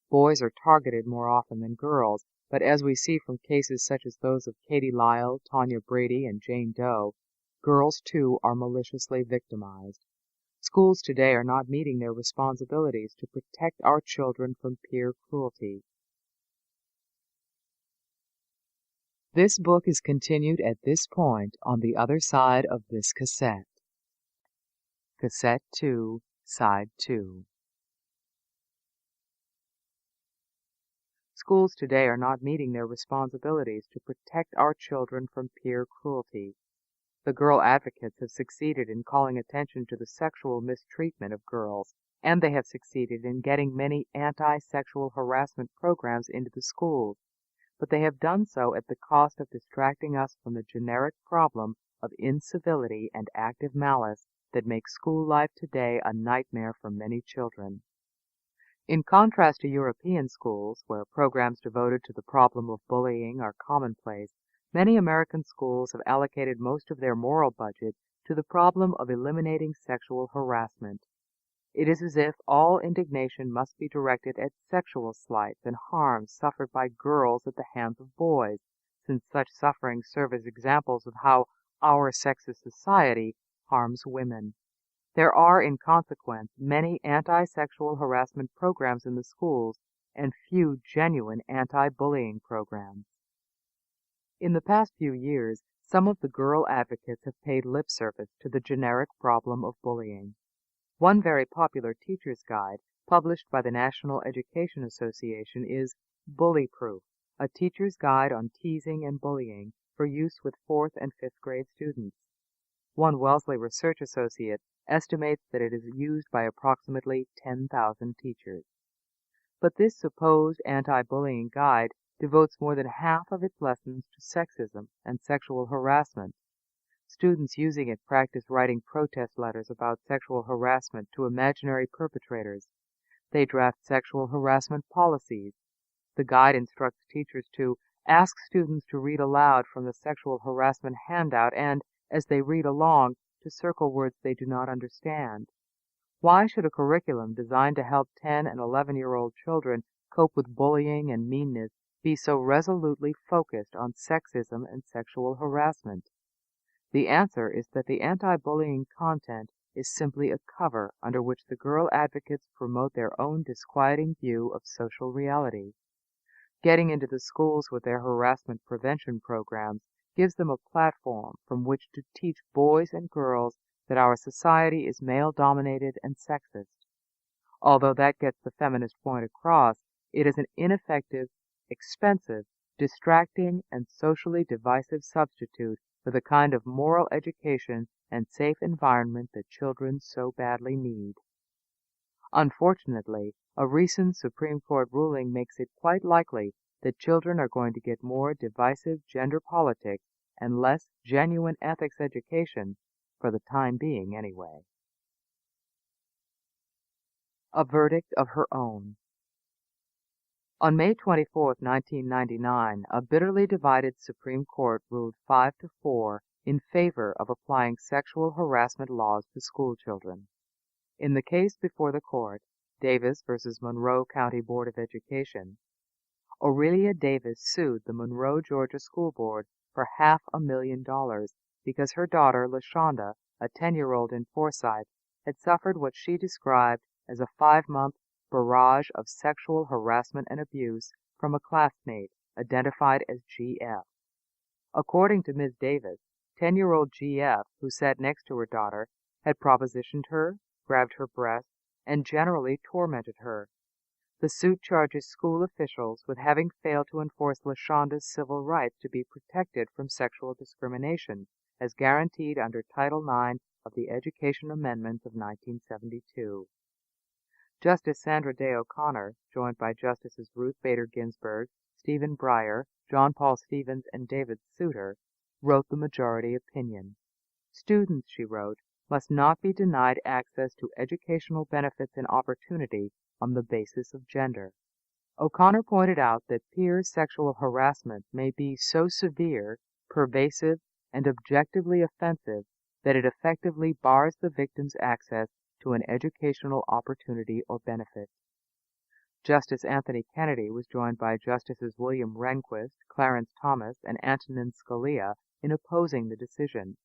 A: Boys are targeted more often than girls, but as we see from cases such as those of Katie Lyle, Tanya Brady, and Jane Doe, girls too are maliciously victimized. Schools today are not meeting their responsibilities to protect our children from peer cruelty. This book is continued at this point on the other side of this cassette. Cassette 2, Side 2. Schools today are not meeting their responsibilities to protect our children from peer cruelty. The girl advocates have succeeded in calling attention to the sexual mistreatment of girls, and they have succeeded in getting many anti-sexual harassment programs into the schools, but they have done so at the cost of distracting us from the generic problem of incivility and active malice that makes school life today a nightmare for many children. In contrast to European schools, where programs devoted to the problem of bullying are commonplace, many American schools have allocated most of their moral budget to the problem of eliminating sexual harassment. It is as if all indignation must be directed at sexual slights and harms suffered by girls at the hands of boys, since such sufferings serve as examples of how our sexist society harms women. There are, in consequence, many anti-sexual harassment programs in the schools and few genuine anti-bullying programs. In the past few years, some of the girl advocates have paid lip service to the generic problem of bullying. One very popular teacher's guide, published by the National Education Association, is Bully Proof, a teacher's guide on teasing and bullying for use with 4th and 5th grade students. One Wellesley research associate estimates that it is used by approximately 10,000 teachers. But this supposed anti-bullying guide devotes more than half of its lessons to sexism and sexual harassment. Students using it practice writing protest letters about sexual harassment to imaginary perpetrators. They draft sexual harassment policies. The guide instructs teachers to ask students to read aloud from the sexual harassment handout and, as they read along, to circle words they do not understand. Why should a curriculum designed to help 10 and 11-year-old children cope with bullying and meanness be so resolutely focused on sexism and sexual harassment? The answer is that the anti-bullying content is simply a cover under which the girl advocates promote their own disquieting view of social reality. Getting into the schools with their harassment prevention programs gives them a platform from which to teach boys and girls that our society is male-dominated and sexist. Although that gets the feminist point across, it is an ineffective, expensive, distracting, and socially divisive substitute for the kind of moral education and safe environment that children so badly need. Unfortunately, a recent Supreme Court ruling makes it quite likely that children are going to get more divisive gender politics and less genuine ethics education, for the time being anyway. A verdict of her own. On May 24, 1999, a bitterly divided Supreme Court ruled 5-4 in favor of applying sexual harassment laws to school children. In the case before the court, Davis versus Monroe County Board of Education, Aurelia Davis sued the Monroe, Georgia School Board for $500,000 because her daughter, LaShonda, a 10-year-old in Forsyth, had suffered what she described as a 5-month barrage of sexual harassment and abuse from a classmate identified as GF. According to Ms. Davis, 10-year-old GF, who sat next to her daughter, had propositioned her, grabbed her breast, and generally tormented her. The suit charges school officials with having failed to enforce LaShonda's civil rights to be protected from sexual discrimination, as guaranteed under Title IX of the Education Amendments of 1972. Justice Sandra Day O'Connor, joined by Justices Ruth Bader Ginsburg, Stephen Breyer, John Paul Stevens, and David Souter, wrote the majority opinion. Students, she wrote, must not be denied access to educational benefits and opportunity on the basis of gender. O'Connor pointed out that peer sexual harassment may be so severe, pervasive, and objectively offensive that it effectively bars the victim's access to an educational opportunity or benefit. Justice Anthony Kennedy was joined by Justices William Rehnquist, Clarence Thomas, and Antonin Scalia in opposing the decision.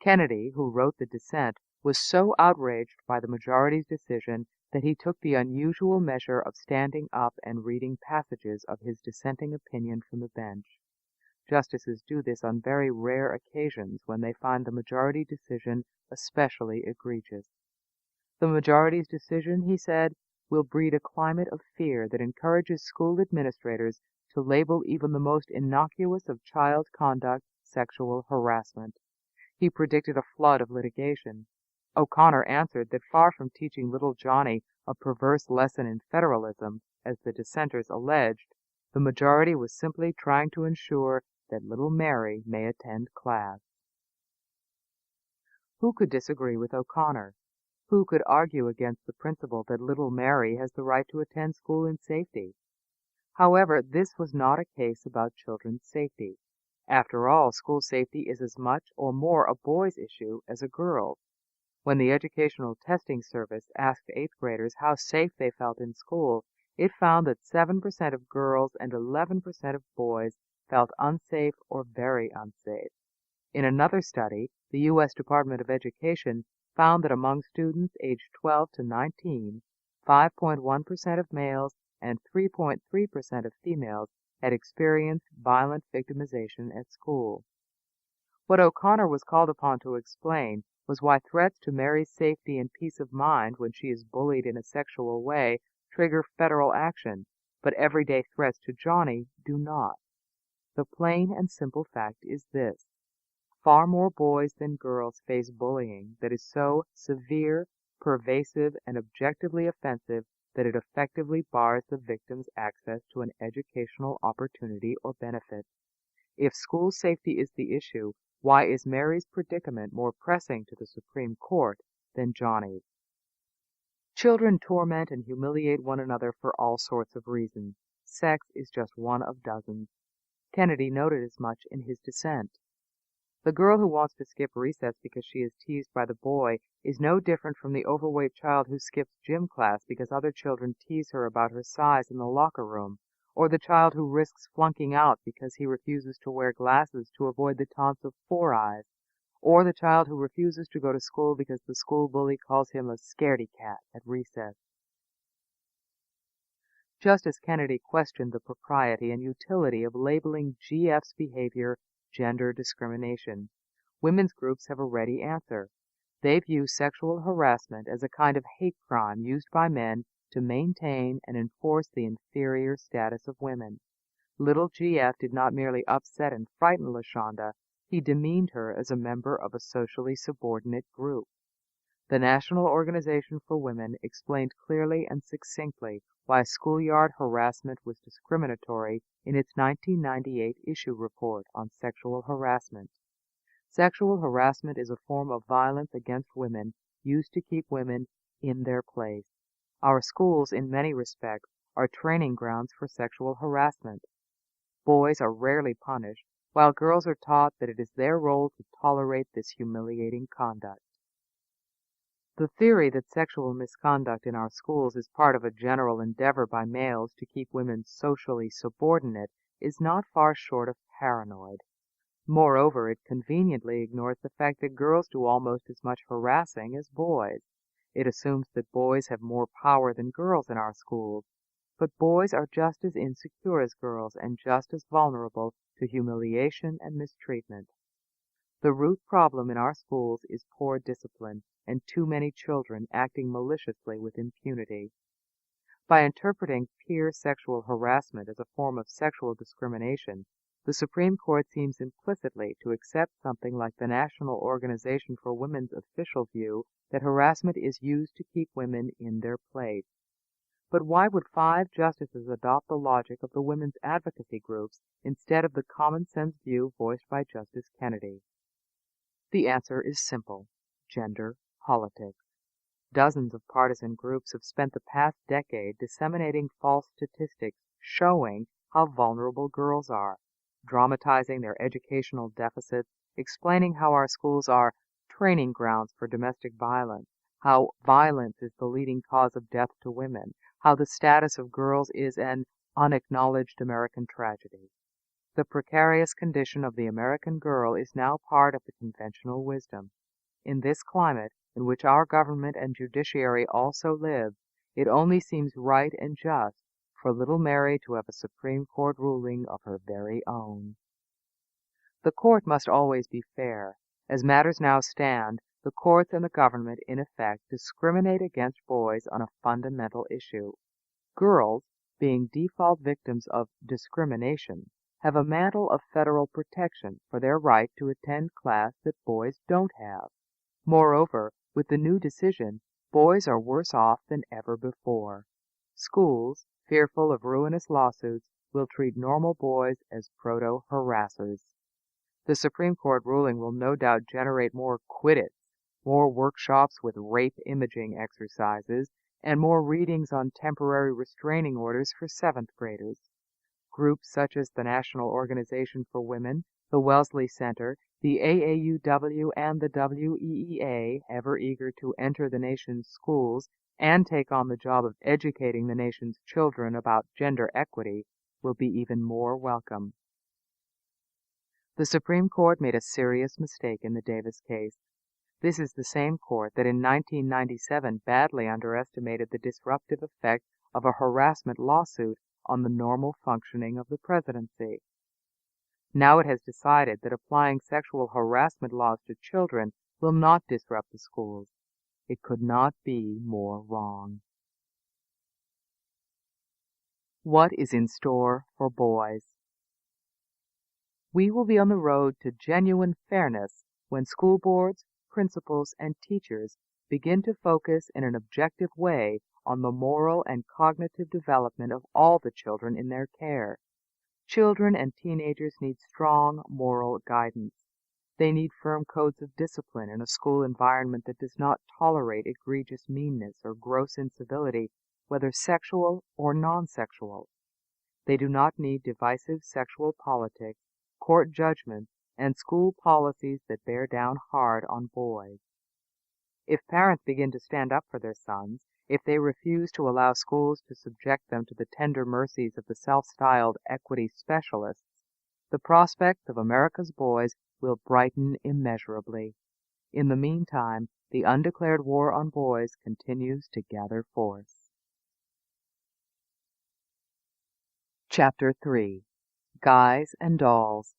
A: Kennedy, who wrote the dissent, was so outraged by the majority's decision that he took the unusual measure of standing up and reading passages of his dissenting opinion from the bench. Justices do this on very rare occasions when they find the majority decision especially egregious. The majority's decision, he said, will breed a climate of fear that encourages school administrators to label even the most innocuous of child conduct sexual harassment. He predicted a flood of litigation. O'Connor answered that far from teaching little Johnny a perverse lesson in federalism, as the dissenters alleged, the majority was simply trying to ensure that little Mary may attend class. Who could disagree with O'Connor? Who could argue against the principle that little Mary has the right to attend school in safety? However, this was not a case about children's safety. After all, school safety is as much or more a boy's issue as a girl's. When the Educational Testing Service asked 8th graders how safe they felt in school, it found that 7% of girls and 11% of boys felt unsafe or very unsafe. In another study, the U.S. Department of Education found that among students aged 12 to 19, 5.1% of males and 3.3% of females had experienced violent victimization at school. What O'Connor was called upon to explain was why threats to Mary's safety and peace of mind when she is bullied in a sexual way trigger federal action, but everyday threats to Johnny do not. The plain and simple fact is this: far more boys than girls face bullying that is so severe, pervasive, and objectively offensive that it effectively bars the victim's access to an educational opportunity or benefit. If school safety is the issue, why is Mary's predicament more pressing to the Supreme Court than Johnny's? Children torment and humiliate one another for all sorts of reasons. Sex is just one of dozens. Kennedy noted as much in his dissent. The girl who wants to skip recess because she is teased by the boy is no different from the overweight child who skips gym class because other children tease her about her size in the locker room, or the child who risks flunking out because he refuses to wear glasses to avoid the taunts of Four Eyes, or the child who refuses to go to school because the school bully calls him a scaredy cat at recess. Justice Kennedy questioned the propriety and utility of labeling GF's behavior gender discrimination. Women's groups have a ready answer. They view sexual harassment as a kind of hate crime used by men to maintain and enforce the inferior status of women. Little GF did not merely upset and frighten LaShonda, he demeaned her as a member of a socially subordinate group. The National Organization for Women explained clearly and succinctly why schoolyard harassment was discriminatory in its 1998 issue report on sexual harassment. Sexual harassment is a form of violence against women used to keep women in their place. Our schools, in many respects, are training grounds for sexual harassment. Boys are rarely punished, while girls are taught that it is their role to tolerate this humiliating conduct. The theory that sexual misconduct in our schools is part of a general endeavor by males to keep women socially subordinate is not far short of paranoid. Moreover, it conveniently ignores the fact that girls do almost as much harassing as boys. It assumes that boys have more power than girls in our schools, but boys are just as insecure as girls and just as vulnerable to humiliation and mistreatment. The root problem in our schools is poor discipline and too many children acting maliciously with impunity. By interpreting peer sexual harassment as a form of sexual discrimination, the Supreme Court seems implicitly to accept something like the National Organization for Women's official view that harassment is used to keep women in their place. But why would 5 justices adopt the logic of the women's advocacy groups instead of the common sense view voiced by Justice Kennedy? The answer is simple: gender politics. Dozens of partisan groups have spent the past decade disseminating false statistics showing how vulnerable girls are, dramatizing their educational deficits, explaining how our schools are training grounds for domestic violence, how violence is the leading cause of death to women, how the status of girls is an unacknowledged American tragedy. The precarious condition of the American girl is now part of the conventional wisdom. In this climate, in which our government and judiciary also live, it only seems right and just for little Mary to have a Supreme Court ruling of her very own. The court must always be fair. As matters now stand, the courts and the government, in effect, discriminate against boys on a fundamental issue. Girls, being default victims of discrimination, have a mantle of federal protection for their right to attend class that boys don't have. Moreover, with the new decision, boys are worse off than ever before. Schools, fearful of ruinous lawsuits, will treat normal boys as proto-harassers. The Supreme Court ruling will no doubt generate more quit-its, more workshops with rape imaging exercises, and more readings on temporary restraining orders for 7th graders. Groups such as the National Organization for Women, the Wellesley Center, the AAUW, and the WEEA, ever eager to enter the nation's schools and take on the job of educating the nation's children about gender equity, will be even more welcome. The Supreme Court made a serious mistake in the Davis case. This is the same court that in 1997 badly underestimated the disruptive effect of a harassment lawsuit on the normal functioning of the presidency. Now it has decided that applying sexual harassment laws to children will not disrupt the schools. It could not be more wrong. What is in store for boys? We will be on the road to genuine fairness when school boards, principals, and teachers begin to focus in an objective way on the moral and cognitive development of all the children in their care. Children and teenagers need strong moral guidance. They need firm codes of discipline in a school environment that does not tolerate egregious meanness or gross incivility, whether sexual or non-sexual. They do not need divisive sexual politics, court judgments, and school policies that bear down hard on boys. If parents begin to stand up for their sons, if they refuse to allow schools to subject them to the tender mercies of the self-styled equity specialists, the prospects of America's boys will brighten immeasurably. In the meantime, the undeclared war on boys continues to gather force. Chapter 3. Guys and Dolls.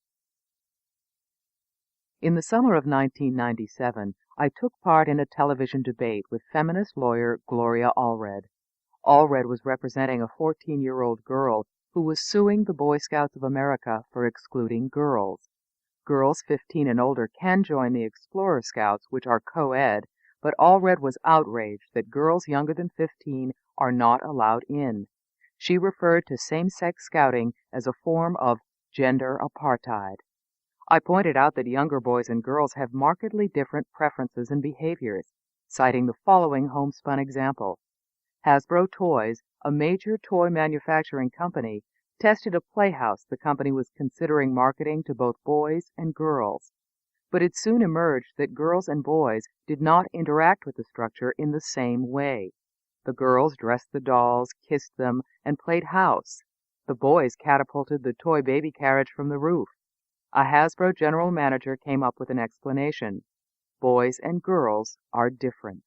A: In the summer of 1997, I took part in a television debate with feminist lawyer Gloria Allred. Allred was representing a 14-year-old girl who was suing the Boy Scouts of America for excluding girls. Girls 15 and older can join the Explorer Scouts, which are co-ed, but Allred was outraged that girls younger than 15 are not allowed in. She referred to same-sex scouting as a form of gender apartheid. I pointed out that younger boys and girls have markedly different preferences and behaviors, citing the following homespun example. Hasbro Toys, a major toy manufacturing company, tested a playhouse the company was considering marketing to both boys and girls. But it soon emerged that girls and boys did not interact with the structure in the same way. The girls dressed the dolls, kissed them, and played house. The boys catapulted the toy baby carriage from the roof. A Hasbro general manager came up with an explanation. Boys and girls are different.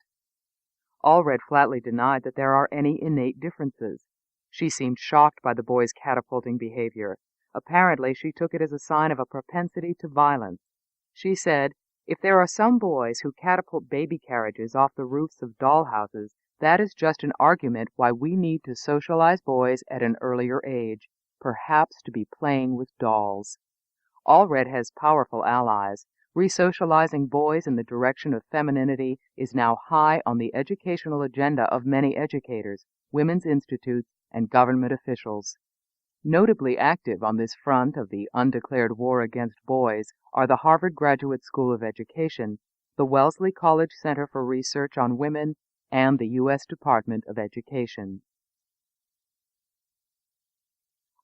A: Allred flatly denied that there are any innate differences. She seemed shocked by the boys' catapulting behavior. Apparently, she took it as a sign of a propensity to violence. She said, "If there are some boys who catapult baby carriages off the roofs of dollhouses, that is just an argument why we need to socialize boys at an earlier age, perhaps to be playing with dolls." Allred has powerful allies. Resocializing boys in the direction of femininity is now high on the educational agenda of many educators, women's institutes, and government officials. Notably active on this front of the undeclared war against boys are the Harvard Graduate School of Education, the Wellesley College Center for Research on Women, and the U.S. Department of Education.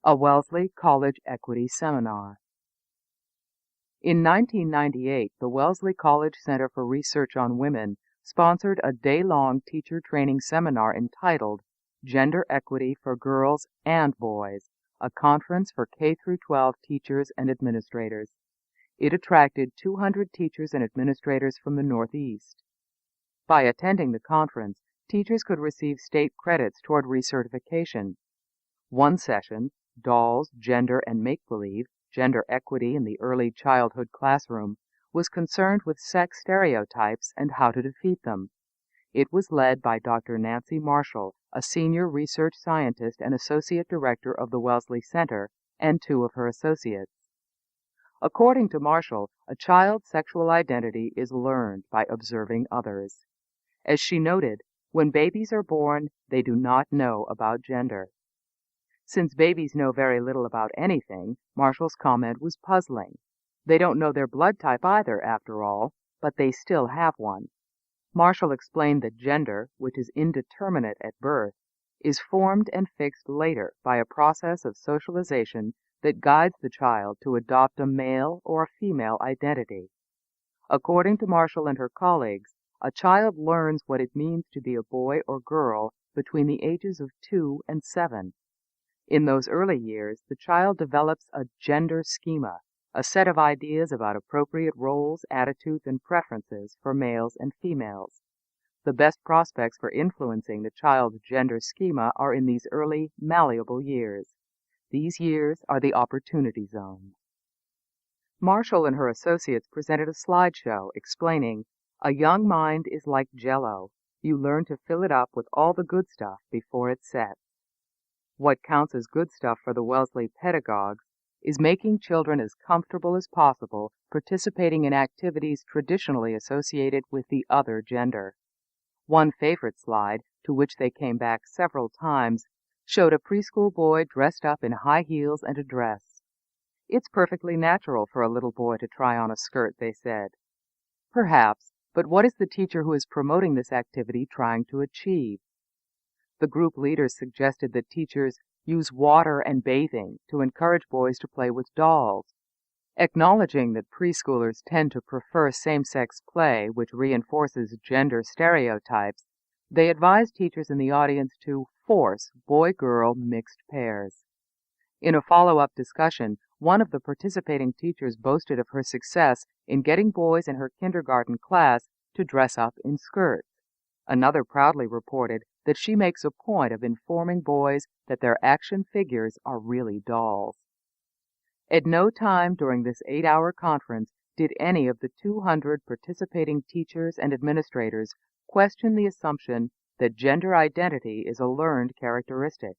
A: A Wellesley College Equity Seminar. In 1998, the Wellesley College Center for Research on Women sponsored a day-long teacher training seminar entitled Gender Equity for Girls and Boys, a conference for K-12 teachers and administrators. It attracted 200 teachers and administrators from the Northeast. By attending the conference, teachers could receive state credits toward recertification. One session, Dolls, Gender, and Make-Believe, Gender Equity in the Early Childhood Classroom, was concerned with sex stereotypes and how to defeat them. It was led by Dr. Nancy Marshall, a senior research scientist and associate director of the Wellesley Center, and two of her associates. According to Marshall, a child's sexual identity is learned by observing others. As she noted, when babies are born, they do not know about gender. Since babies know very little about anything, Marshall's comment was puzzling. They don't know their blood type either, after all, but they still have one. Marshall explained that gender, which is indeterminate at birth, is formed and fixed later by a process of socialization that guides the child to adopt a male or a female identity. According to Marshall and her colleagues, a child learns what it means to be a boy or girl between the ages of 2 and 7. In those early years, the child develops a gender schema, a set of ideas about appropriate roles, attitudes, and preferences for males and females. The best prospects for influencing the child's gender schema are in these early, malleable years. These years are the opportunity zone. Marshall and her associates presented a slideshow explaining, "A young mind is like Jell-O. You learn to fill it up with all the good stuff before it sets." What counts as good stuff for the Wellesley pedagogues is making children as comfortable as possible participating in activities traditionally associated with the other gender. One favorite slide, to which they came back several times, showed a preschool boy dressed up in high heels and a dress. "It's perfectly natural for a little boy to try on a skirt," they said. Perhaps, but what is the teacher who is promoting this activity trying to achieve? The group leaders suggested that teachers use water and bathing to encourage boys to play with dolls. Acknowledging that preschoolers tend to prefer same-sex play, which reinforces gender stereotypes, they advised teachers in the audience to force boy-girl mixed pairs. In a follow-up discussion, one of the participating teachers boasted of her success in getting boys in her kindergarten class to dress up in skirts. Another proudly reported that she makes a point of informing boys that their action figures are really dolls. At no time during this 8-hour conference did any of the 200 participating teachers and administrators question the assumption that gender identity is a learned characteristic.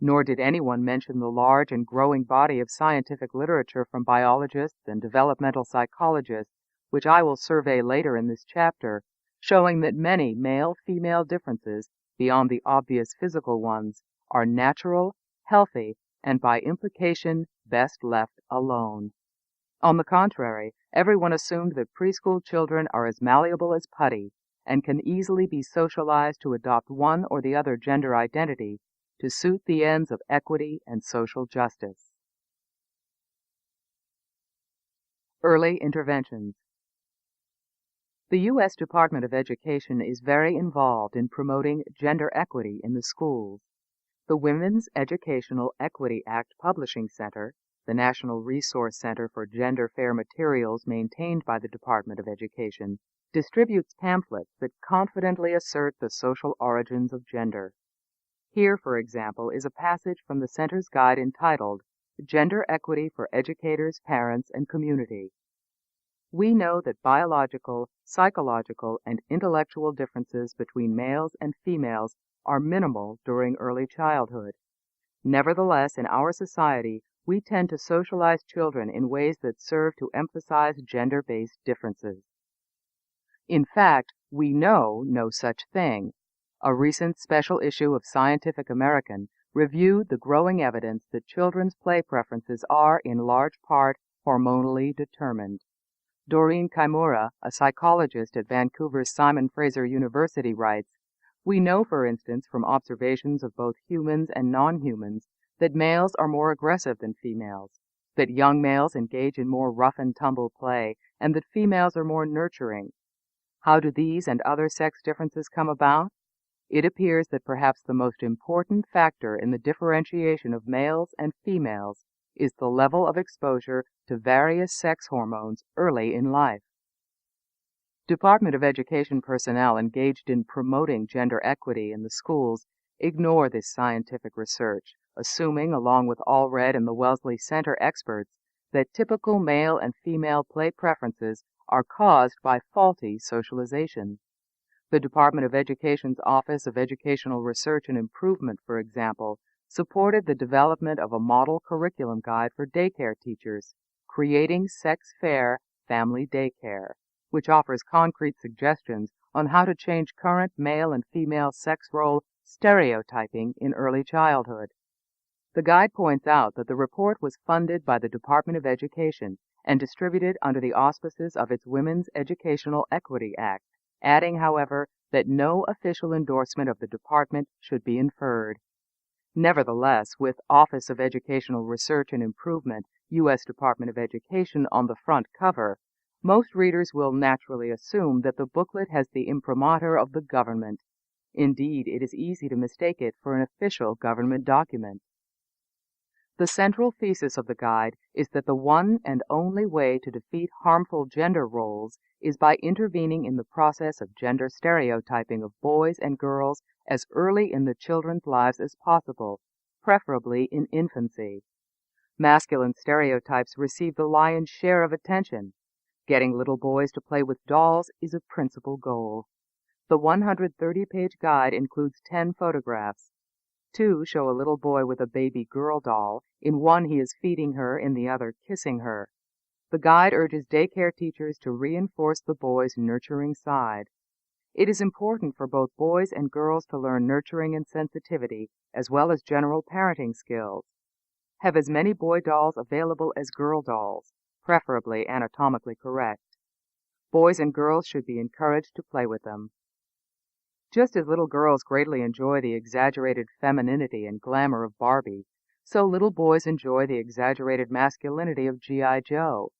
A: Nor did anyone mention the large and growing body of scientific literature from biologists and developmental psychologists, which I will survey later in this chapter, showing that many male-female differences, beyond the obvious physical ones, are natural, healthy, and by implication best left alone. On the contrary, everyone assumed that preschool children are as malleable as putty and can easily be socialized to adopt one or the other gender identity to suit the ends of equity and social justice. Early interventions. The U.S. Department of Education is very involved in promoting gender equity in the schools. The Women's Educational Equity Act Publishing Center, the National Resource Center for Gender Fair Materials maintained by the Department of Education, distributes pamphlets that confidently assert the social origins of gender. Here, for example, is a passage from the center's guide entitled Gender Equity for Educators, Parents, and Community. We know that biological, psychological, and intellectual differences between males and females are minimal during early childhood. Nevertheless, in our society, we tend to socialize children in ways that serve to emphasize gender-based differences. In fact, we know no such thing. A recent special issue of Scientific American reviewed the growing evidence that children's play preferences are, in large part, hormonally determined. Doreen Kaimura, a psychologist at Vancouver's Simon Fraser University, writes, "We know, for instance, from observations of both humans and non-humans, that males are more aggressive than females, that young males engage in more rough-and-tumble play, and that females are more nurturing. How do these and other sex differences come about? It appears that perhaps the most important factor in the differentiation of males and females is the level of exposure to various sex hormones early in life." Department of Education personnel engaged in promoting gender equity in the schools ignore this scientific research, assuming, along with Allred and the Wellesley Center experts, that typical male and female play preferences are caused by faulty socialization. The Department of Education's Office of Educational Research and Improvement, for example, supported the development of a model curriculum guide for daycare teachers, Creating Sex-Fair Family Daycare, which offers concrete suggestions on how to change current male and female sex role stereotyping in early childhood. The guide points out that the report was funded by the Department of Education and distributed under the auspices of its Women's Educational Equity Act, adding, however, that no official endorsement of the department should be inferred. Nevertheless, with Office of Educational Research and Improvement, U.S. Department of Education on the front cover, most readers will naturally assume that the booklet has the imprimatur of the government. Indeed, it is easy to mistake it for an official government document. The central thesis of the guide is that the one and only way to defeat harmful gender roles is by intervening in the process of gender stereotyping of boys and girls as early in the children's lives as possible, preferably in infancy. Masculine stereotypes receive the lion's share of attention. Getting little boys to play with dolls is a principal goal. The 130-page guide includes 10 photographs. 2 show a little boy with a baby girl doll. In one he is feeding her, in the other kissing her. The guide urges daycare teachers to reinforce the boy's nurturing side. It is important for both boys and girls to learn nurturing and sensitivity, as well as general parenting skills. Have as many boy dolls available as girl dolls, preferably anatomically correct. Boys and girls should be encouraged to play with them. Just as little girls greatly enjoy the exaggerated femininity and glamour of Barbie, so little boys enjoy the exaggerated masculinity of G.I. Joe.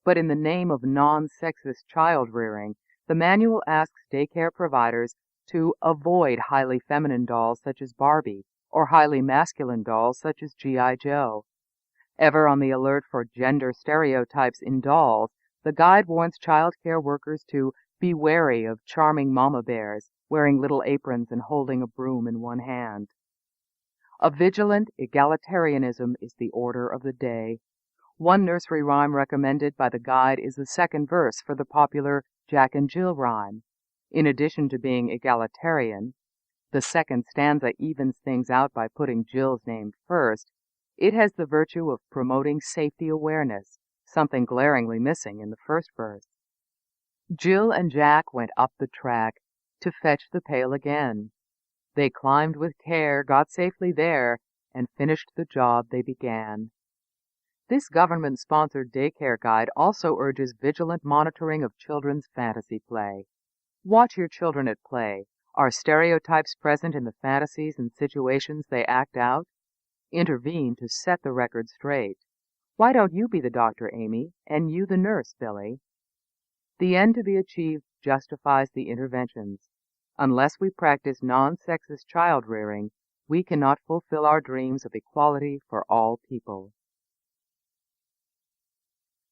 A: But in the name of non-sexist child-rearing, the manual asks daycare providers to avoid highly feminine dolls such as Barbie or highly masculine dolls such as G.I. Joe. Ever on the alert for gender stereotypes in dolls, the guide warns child care workers to be wary of charming mama bears wearing little aprons and holding a broom in one hand. A vigilant egalitarianism is the order of the day. One nursery rhyme recommended by the guide is the second verse for the popular Jack and Jill rhyme. In addition to being egalitarian, the second stanza evens things out by putting Jill's name first. It has the virtue of promoting safety awareness, something glaringly missing in the first verse. Jill and Jack went up the track to fetch the pail again. They climbed with care, got safely there, and finished the job they began. This government-sponsored daycare guide also urges vigilant monitoring of children's fantasy play. Watch your children at play. Are stereotypes present in the fantasies and situations they act out? Intervene to set the record straight. Why don't you be the doctor, Amy, and you the nurse, Billy? The end to be achieved justifies the interventions. Unless we practice non-sexist child-rearing, we cannot fulfill our dreams of equality for all people.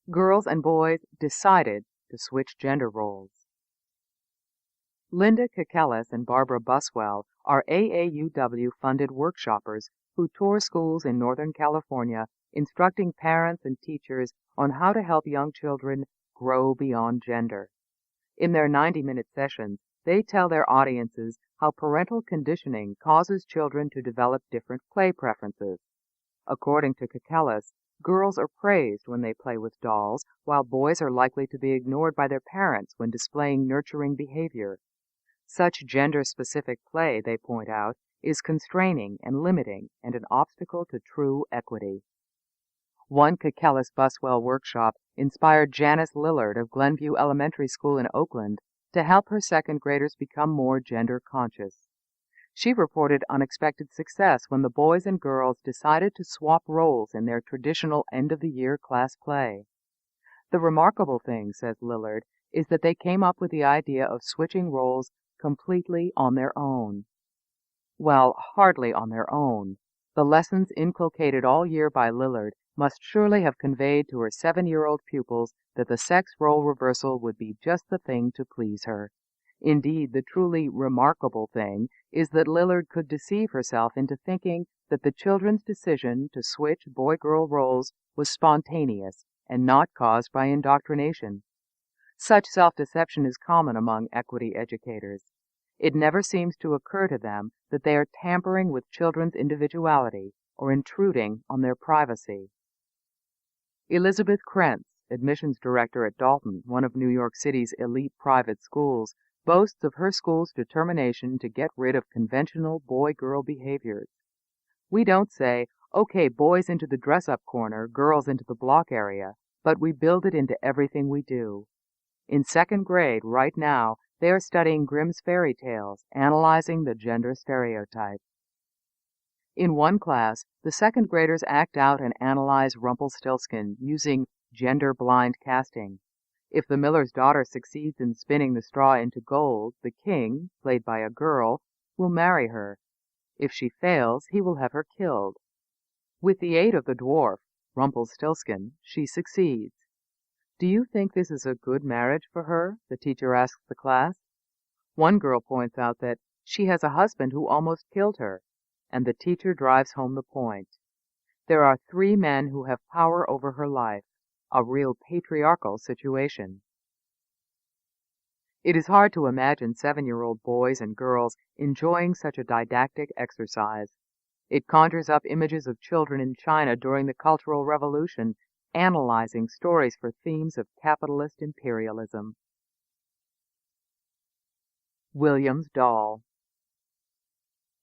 A: Girls and boys decided to switch gender roles. Linda Kekelis and Barbara Buswell are AAUW-funded workshoppers who tour schools in Northern California, instructing parents and teachers on how to help young children grow beyond gender. In their 90-minute sessions, they tell their audiences how parental conditioning causes children to develop different play preferences. According to Kekelis, girls are praised when they play with dolls, while boys are likely to be ignored by their parents when displaying nurturing behavior. Such gender-specific play, they point out, is constraining and limiting and an obstacle to true equity. One Kekelis-Buswell workshop inspired Janice Lillard of Glenview Elementary School in Oakland to help her second graders become more gender conscious. She reported unexpected success when the boys and girls decided to swap roles in their traditional end-of-the-year class play. The remarkable thing, says Lillard, is that they came up with the idea of switching roles completely on their own. Well, hardly on their own. The lessons inculcated all year by Lillard must surely have conveyed to her 7-year-old pupils that the sex role reversal would be just the thing to please her. Indeed, the truly remarkable thing is that Lillard could deceive herself into thinking that the children's decision to switch boy-girl roles was spontaneous and not caused by indoctrination. Such self-deception is common among equity educators. It never seems to occur to them that they are tampering with children's individuality or intruding on their privacy. Elizabeth Krentz, admissions director at Dalton, one of New York City's elite private schools, boasts of her school's determination to get rid of conventional boy-girl behaviors. We don't say, okay, boys into the dress-up corner, girls into the block area, but we build it into everything we do. In second grade, right now, they are studying Grimm's fairy tales, analyzing the gender stereotype. In one class, the second graders act out and analyze Rumpelstiltskin using gender-blind casting. If the miller's daughter succeeds in spinning the straw into gold, the king, played by a girl, will marry her. If she fails, he will have her killed. With the aid of the dwarf, Rumpelstiltskin, she succeeds. Do you think this is a good marriage for her? The teacher asks the class. One girl points out that she has a husband who almost killed her, and the teacher drives home the point. There are 3 men who have power over her life, a real patriarchal situation. It is hard to imagine 7-year-old boys and girls enjoying such a didactic exercise. It conjures up images of children in China during the Cultural Revolution, analyzing stories for themes of capitalist imperialism. William's doll.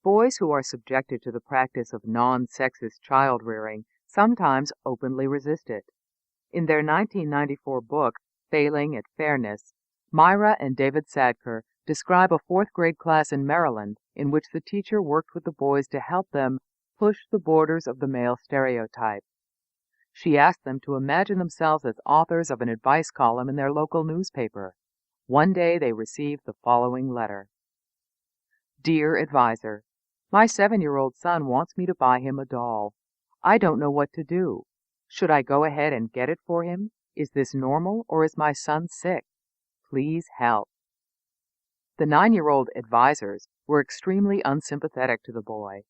A: Boys who are subjected to the practice of non-sexist child-rearing sometimes openly resist it. In their 1994 book, Failing at Fairness, Myra and David Sadker describe a 4th-grade class in Maryland in which the teacher worked with the boys to help them push the borders of the male stereotype. She asked them to imagine themselves as authors of an advice column in their local newspaper. One day they received the following letter. Dear Advisor, my 7-year-old son wants me to buy him a doll. I don't know what to do. Should I go ahead and get it for him? Is this normal or is my son sick? Please help. The 9-year-old advisors were extremely unsympathetic to the boy.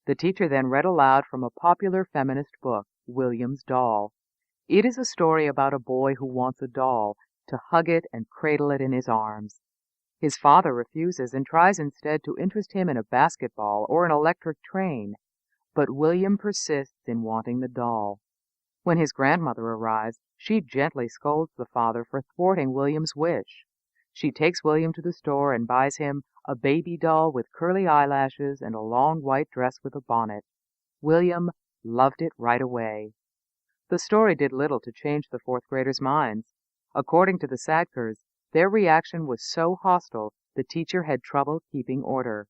A: The teacher then read aloud from a popular feminist book, William's Doll. It is a story about a boy who wants a doll, to hug it and cradle it in his arms. His father refuses and tries instead to interest him in a basketball or an electric train, but William persists in wanting the doll. When his grandmother arrives, she gently scolds the father for thwarting William's wish. She takes William to the store and buys him a baby doll with curly eyelashes and a long white dress with a bonnet. William loved it right away. The story did little to change the fourth graders' minds. According to the Sadkers, their reaction was so hostile the teacher had trouble keeping order.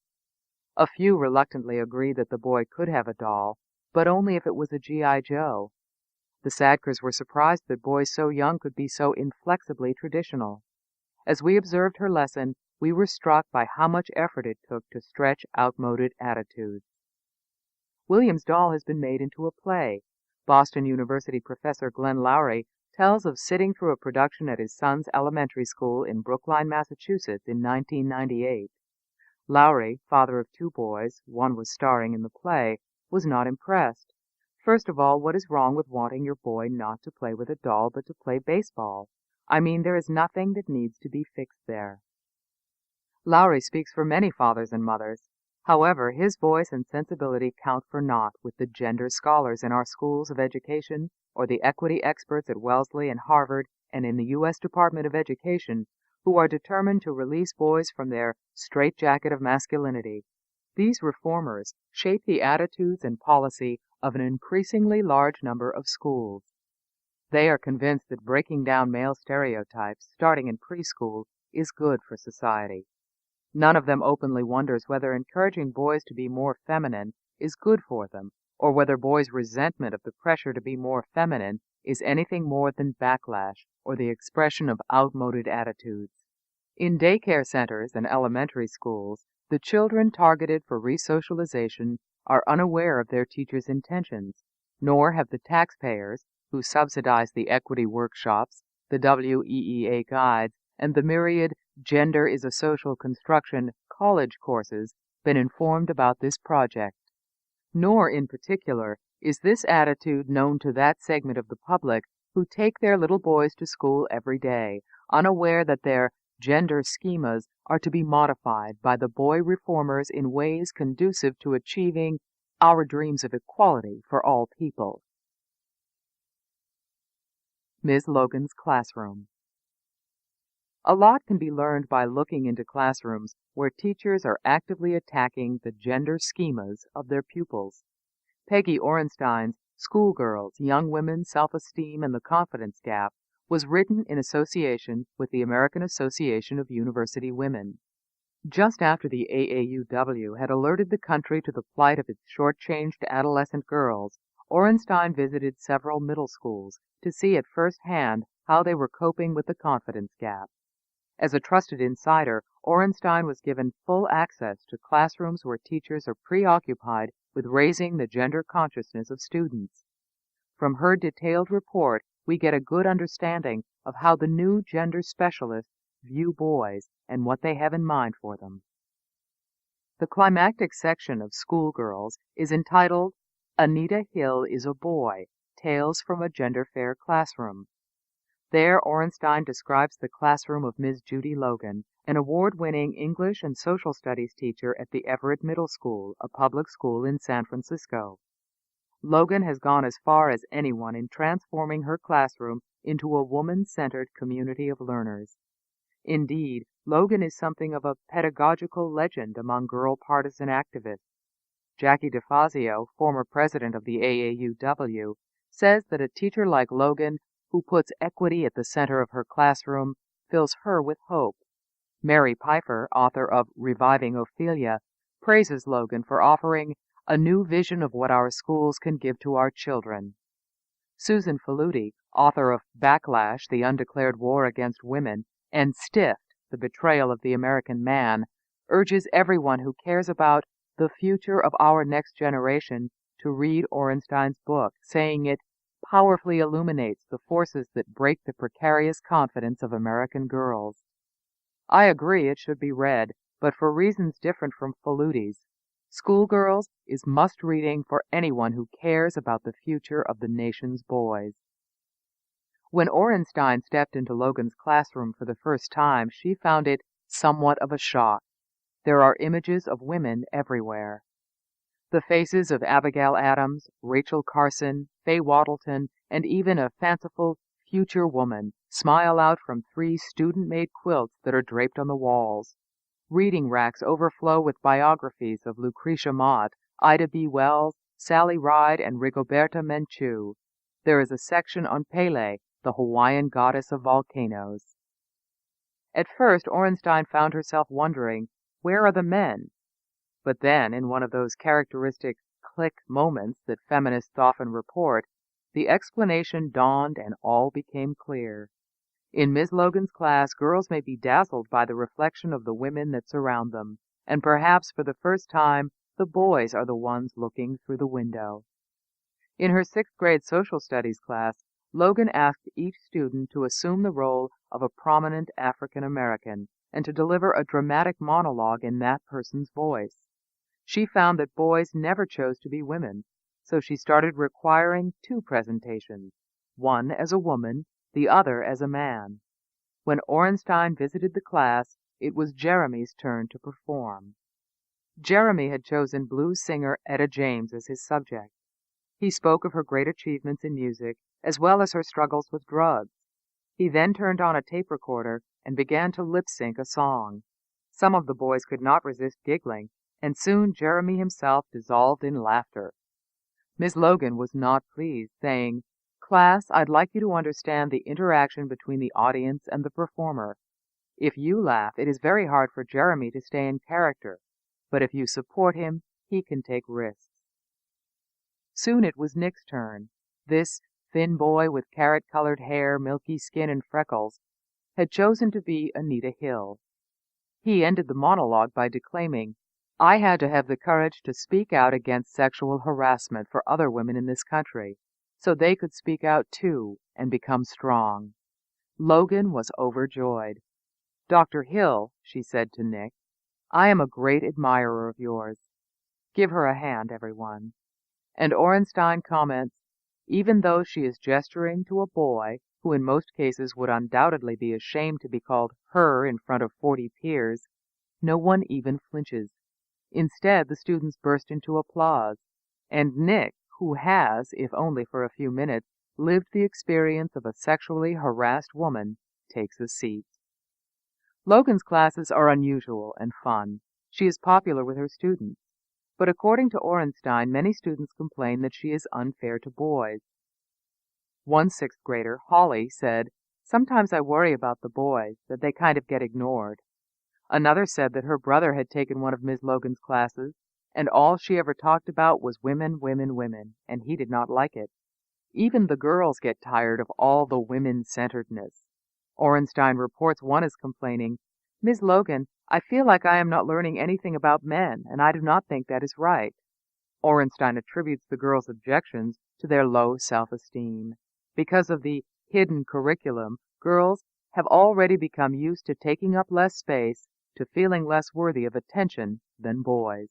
A: A few reluctantly agreed that the boy could have a doll, but only if it was a G.I. Joe. The Sadkers were surprised that boys so young could be so inflexibly traditional. As we observed her lesson, we were struck by how much effort it took to stretch outmoded attitudes. William's doll has been made into a play. Boston University professor Glenn Lowry tells of sitting through a production at his son's elementary school in Brookline, Massachusetts in 1998. Lowry, father of two boys, one was starring in the play, was not impressed. First of all, what is wrong with wanting your boy not to play with a doll but to play baseball? I mean, there is nothing that needs to be fixed there. Lowry speaks for many fathers and mothers. However, his voice and sensibility count for naught with the gender scholars in our schools of education or the equity experts at Wellesley and Harvard and in the U.S. Department of Education who are determined to release boys from their straitjacket of masculinity. These reformers shape the attitudes and policy of an increasingly large number of schools. They are convinced that breaking down male stereotypes, starting in preschool, is good for society. None of them openly wonders whether encouraging boys to be more feminine is good for them, or whether boys' resentment of the pressure to be more feminine is anything more than backlash or the expression of outmoded attitudes. In daycare centers and elementary schools, the children targeted for resocialization are unaware of their teachers' intentions, nor have the taxpayers, who subsidize the equity workshops, the WEEA guides, and the myriad Gender is a Social Construction college courses, been informed about this project. Nor, in particular, is this attitude known to that segment of the public who take their little boys to school every day, unaware that their gender schemas are to be modified by the boy reformers in ways conducive to achieving our dreams of equality for all people. Ms. Logan's classroom. A lot can be learned by looking into classrooms where teachers are actively attacking the gender schemas of their pupils. Peggy Orenstein's Schoolgirls, Young Women's Self-Esteem and the Confidence Gap was written in association with the American Association of University Women. Just after the AAUW had alerted the country to the plight of its shortchanged adolescent girls, Orenstein visited several middle schools to see at first hand how they were coping with the confidence gap. As a trusted insider, Orenstein was given full access to classrooms where teachers are preoccupied with raising the gender consciousness of students. From her detailed report, we get a good understanding of how the new gender specialists view boys and what they have in mind for them. The climactic section of Schoolgirls is entitled, Anita Hill is a Boy, Tales from a Gender-Fair Classroom. There, Orenstein describes the classroom of Ms. Judy Logan, an award-winning English and social studies teacher at the Everett Middle School, a public school in San Francisco. Logan has gone as far as anyone in transforming her classroom into a woman-centered community of learners. Indeed, Logan is something of a pedagogical legend among girl partisan activists. Jackie DeFazio, former president of the AAUW, says that a teacher like Logan who puts equity at the center of her classroom fills her with hope. Mary Pfeiffer, author of Reviving Ophelia, praises Logan for offering a new vision of what our schools can give to our children. Susan Faludi, author of Backlash, The Undeclared War Against Women, and Stiffed, The Betrayal of the American Man, urges everyone who cares about the future of our next generation to read Orenstein's book, saying it powerfully illuminates the forces that break the precarious confidence of American girls. I agree it should be read, but for reasons different from Faludi's. Schoolgirls is must-reading for anyone who cares about the future of the nation's boys. When Orenstein stepped into Logan's classroom for the first time, she found it somewhat of a shock. There are images of women everywhere. The faces of Abigail Adams, Rachel Carson, Faye Wattleton, and even a fanciful future woman, smile out from 3 student-made quilts that are draped on the walls. Reading racks overflow with biographies of Lucretia Mott, Ida B. Wells, Sally Ride, and Rigoberta Menchú. There is a section on Pele, the Hawaiian goddess of volcanoes. At first, Orenstein found herself wondering, where are the men? But then, in one of those characteristic click moments that feminists often report, the explanation dawned and all became clear. In Miss Logan's class, girls may be dazzled by the reflection of the women that surround them, and perhaps for the first time, the boys are the ones looking through the window. In her 6th grade social studies class, Logan asked each student to assume the role of a prominent African American and to deliver a dramatic monologue in that person's voice. She found that boys never chose to be women, so she started requiring 2 presentations, one as a woman, the other as a man. When Orenstein visited the class, it was Jeremy's turn to perform. Jeremy had chosen blues singer Etta James as his subject. He spoke of her great achievements in music, as well as her struggles with drugs. He then turned on a tape recorder and began to lip-sync a song. Some of the boys could not resist giggling, and soon Jeremy himself dissolved in laughter. Miss Logan was not pleased, saying, "Class, I'd like you to understand the interaction between the audience and the performer. If you laugh, it is very hard for Jeremy to stay in character, but if you support him, he can take risks." Soon it was Nick's turn. This thin boy with carrot-colored hair, milky skin, and freckles had chosen to be Anita Hill. He ended the monologue by declaiming, "I had to have the courage to speak out against sexual harassment for other women in this country, so they could speak out too and become strong." Logan was overjoyed. "Dr. Hill," she said to Nick, "I am a great admirer of yours. Give her a hand, everyone." And Orenstein comments, "Even though she is gesturing to a boy, who in most cases would undoubtedly be ashamed to be called her in front of 40 peers, no one even flinches. Instead, the students burst into applause, and Nick, who has, if only for a few minutes, lived the experience of a sexually harassed woman, takes a seat." Logan's classes are unusual and fun. She is popular with her students. But according to Orenstein, many students complain that she is unfair to boys. One 6th grader, Holly, said, "Sometimes I worry about the boys, that they kind of get ignored." Another said that her brother had taken one of Miss Logan's classes, and all she ever talked about was women, women, women, and he did not like it. Even the girls get tired of all the women-centeredness. Orenstein reports one as complaining, "Miss Logan, I feel like I am not learning anything about men, and I do not think that is right." Orenstein attributes the girls' objections to their low self-esteem. Because of the hidden curriculum, girls have already become used to taking up less space, to feeling less worthy of attention than boys.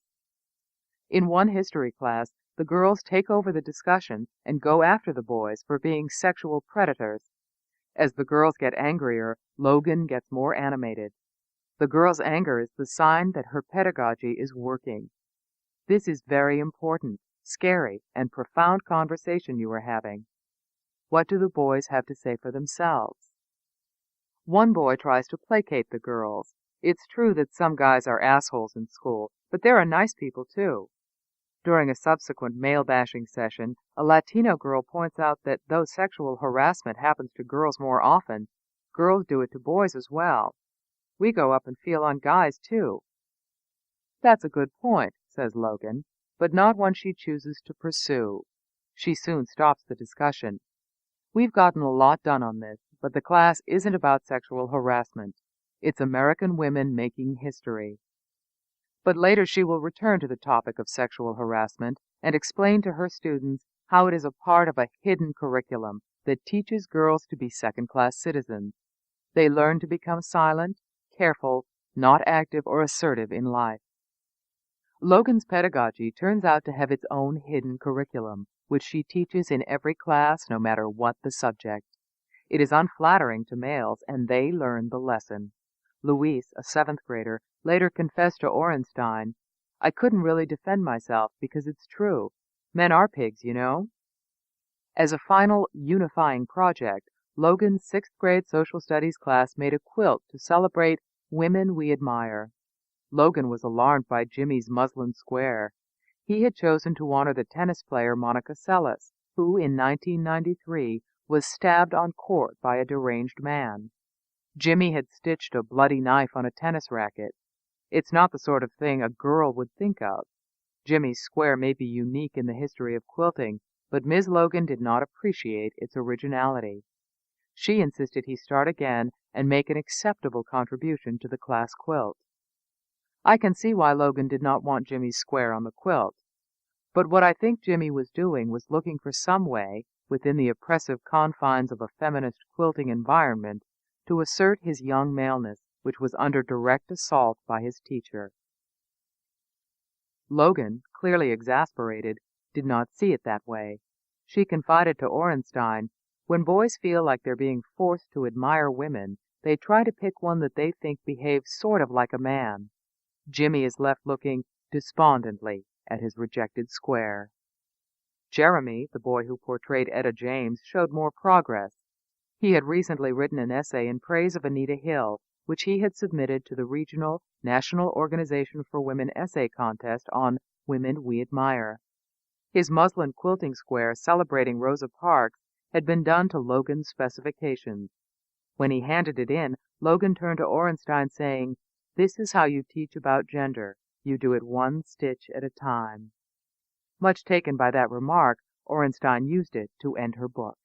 A: In one history class, the girls take over the discussion and go after the boys for being sexual predators. As the girls get angrier, Logan gets more animated. The girls' anger is the sign that her pedagogy is working. This is very important, scary, and profound conversation you are having. What do the boys have to say for themselves? One boy tries to placate the girls. It's true that some guys are assholes in school, but there are nice people too. During a subsequent male-bashing session, a Latino girl points out that though sexual harassment happens to girls more often, girls do it to boys as well. We go up and feel on guys too. "That's a good point," says Logan, but not one she chooses to pursue. She soon stops the discussion. "We've gotten a lot done on this, but the class isn't about sexual harassment. It's American women making history." But later she will return to the topic of sexual harassment and explain to her students how it is a part of a hidden curriculum that teaches girls to be second-class citizens. They learn to become silent, careful, not active or assertive in life. Logan's pedagogy turns out to have its own hidden curriculum, which she teaches in every class, no matter what the subject. It is unflattering to males, and they learn the lesson. Luis, a 7th grader, later confessed to Orenstein, "I couldn't really defend myself because it's true. Men are pigs, you know." As a final unifying project, Logan's sixth-grade social studies class made a quilt to celebrate women we admire. Logan was alarmed by Jimmy's muslin square. He had chosen to honor the tennis player Monica Seles, who in 1993 was stabbed on court by a deranged man. Jimmy had stitched a bloody knife on a tennis racket. It's not the sort of thing a girl would think of. Jimmy's square may be unique in the history of quilting, but Ms. Logan did not appreciate its originality. She insisted he start again and make an acceptable contribution to the class quilt. I can see why Logan did not want Jimmy's square on the quilt. But what I think Jimmy was doing was looking for some way, within the oppressive confines of a feminist quilting environment, to assert his young maleness, which was under direct assault by his teacher. Logan, clearly exasperated, did not see it that way. She confided to Orenstein, "When boys feel like they're being forced to admire women, they try to pick one that they think behaves sort of like a man." Jimmy is left looking despondently at his rejected square. Jeremy, the boy who portrayed Etta James, showed more progress. He had recently written an essay in praise of Anita Hill, which he had submitted to the regional National Organization for Women essay contest on Women We Admire. His muslin quilting square celebrating Rosa Parks had been done to Logan's specifications. When he handed it in, Logan turned to Orenstein saying, "This is how you teach about gender. You do it one stitch at a time." Much taken by that remark, Orenstein used it to end her book.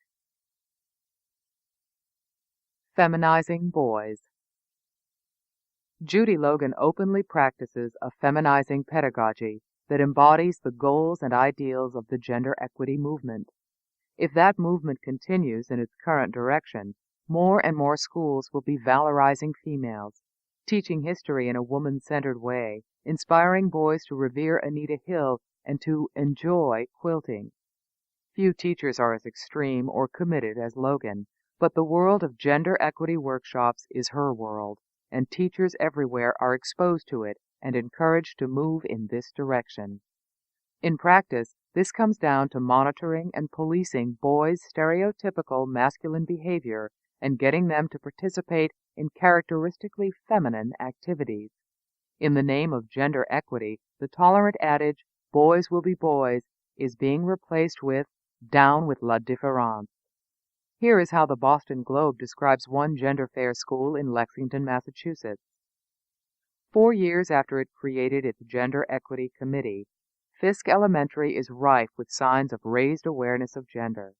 A: Feminizing Boys. Judy Logan openly practices a feminizing pedagogy that embodies the goals and ideals of the gender equity movement. If that movement continues in its current direction, more and more schools will be valorizing females, teaching history in a woman-centered way, inspiring boys to revere Anita Hill and to enjoy quilting. Few teachers are as extreme or committed as Logan, but the world of gender equity workshops is her world, and teachers everywhere are exposed to it and encouraged to move in this direction. In practice, this comes down to monitoring and policing boys' stereotypical masculine behavior and getting them to participate in characteristically feminine activities. In the name of gender equity, the tolerant adage, "boys will be boys," is being replaced with "down with la différence." Here is how the Boston Globe describes one gender fair school in Lexington, Massachusetts. 4 years after it created its Gender Equity Committee, Fisk Elementary is rife with signs of raised awareness of gender.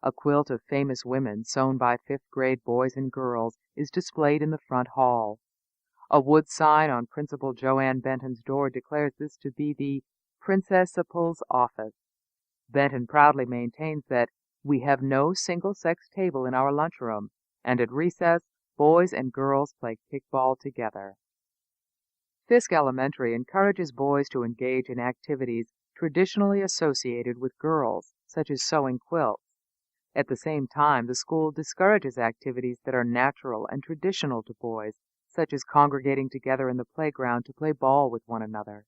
A: A quilt of famous women sewn by fifth-grade boys and girls is displayed in the front hall. A wood sign on Principal Joanne Benton's door declares this to be the Princessipal's office. Benton proudly maintains that "we have no single-sex table in our lunchroom, and at recess, boys and girls play kickball together." Fisk Elementary encourages boys to engage in activities traditionally associated with girls, such as sewing quilts. At the same time, the school discourages activities that are natural and traditional to boys, such as congregating together in the playground to play ball with one another.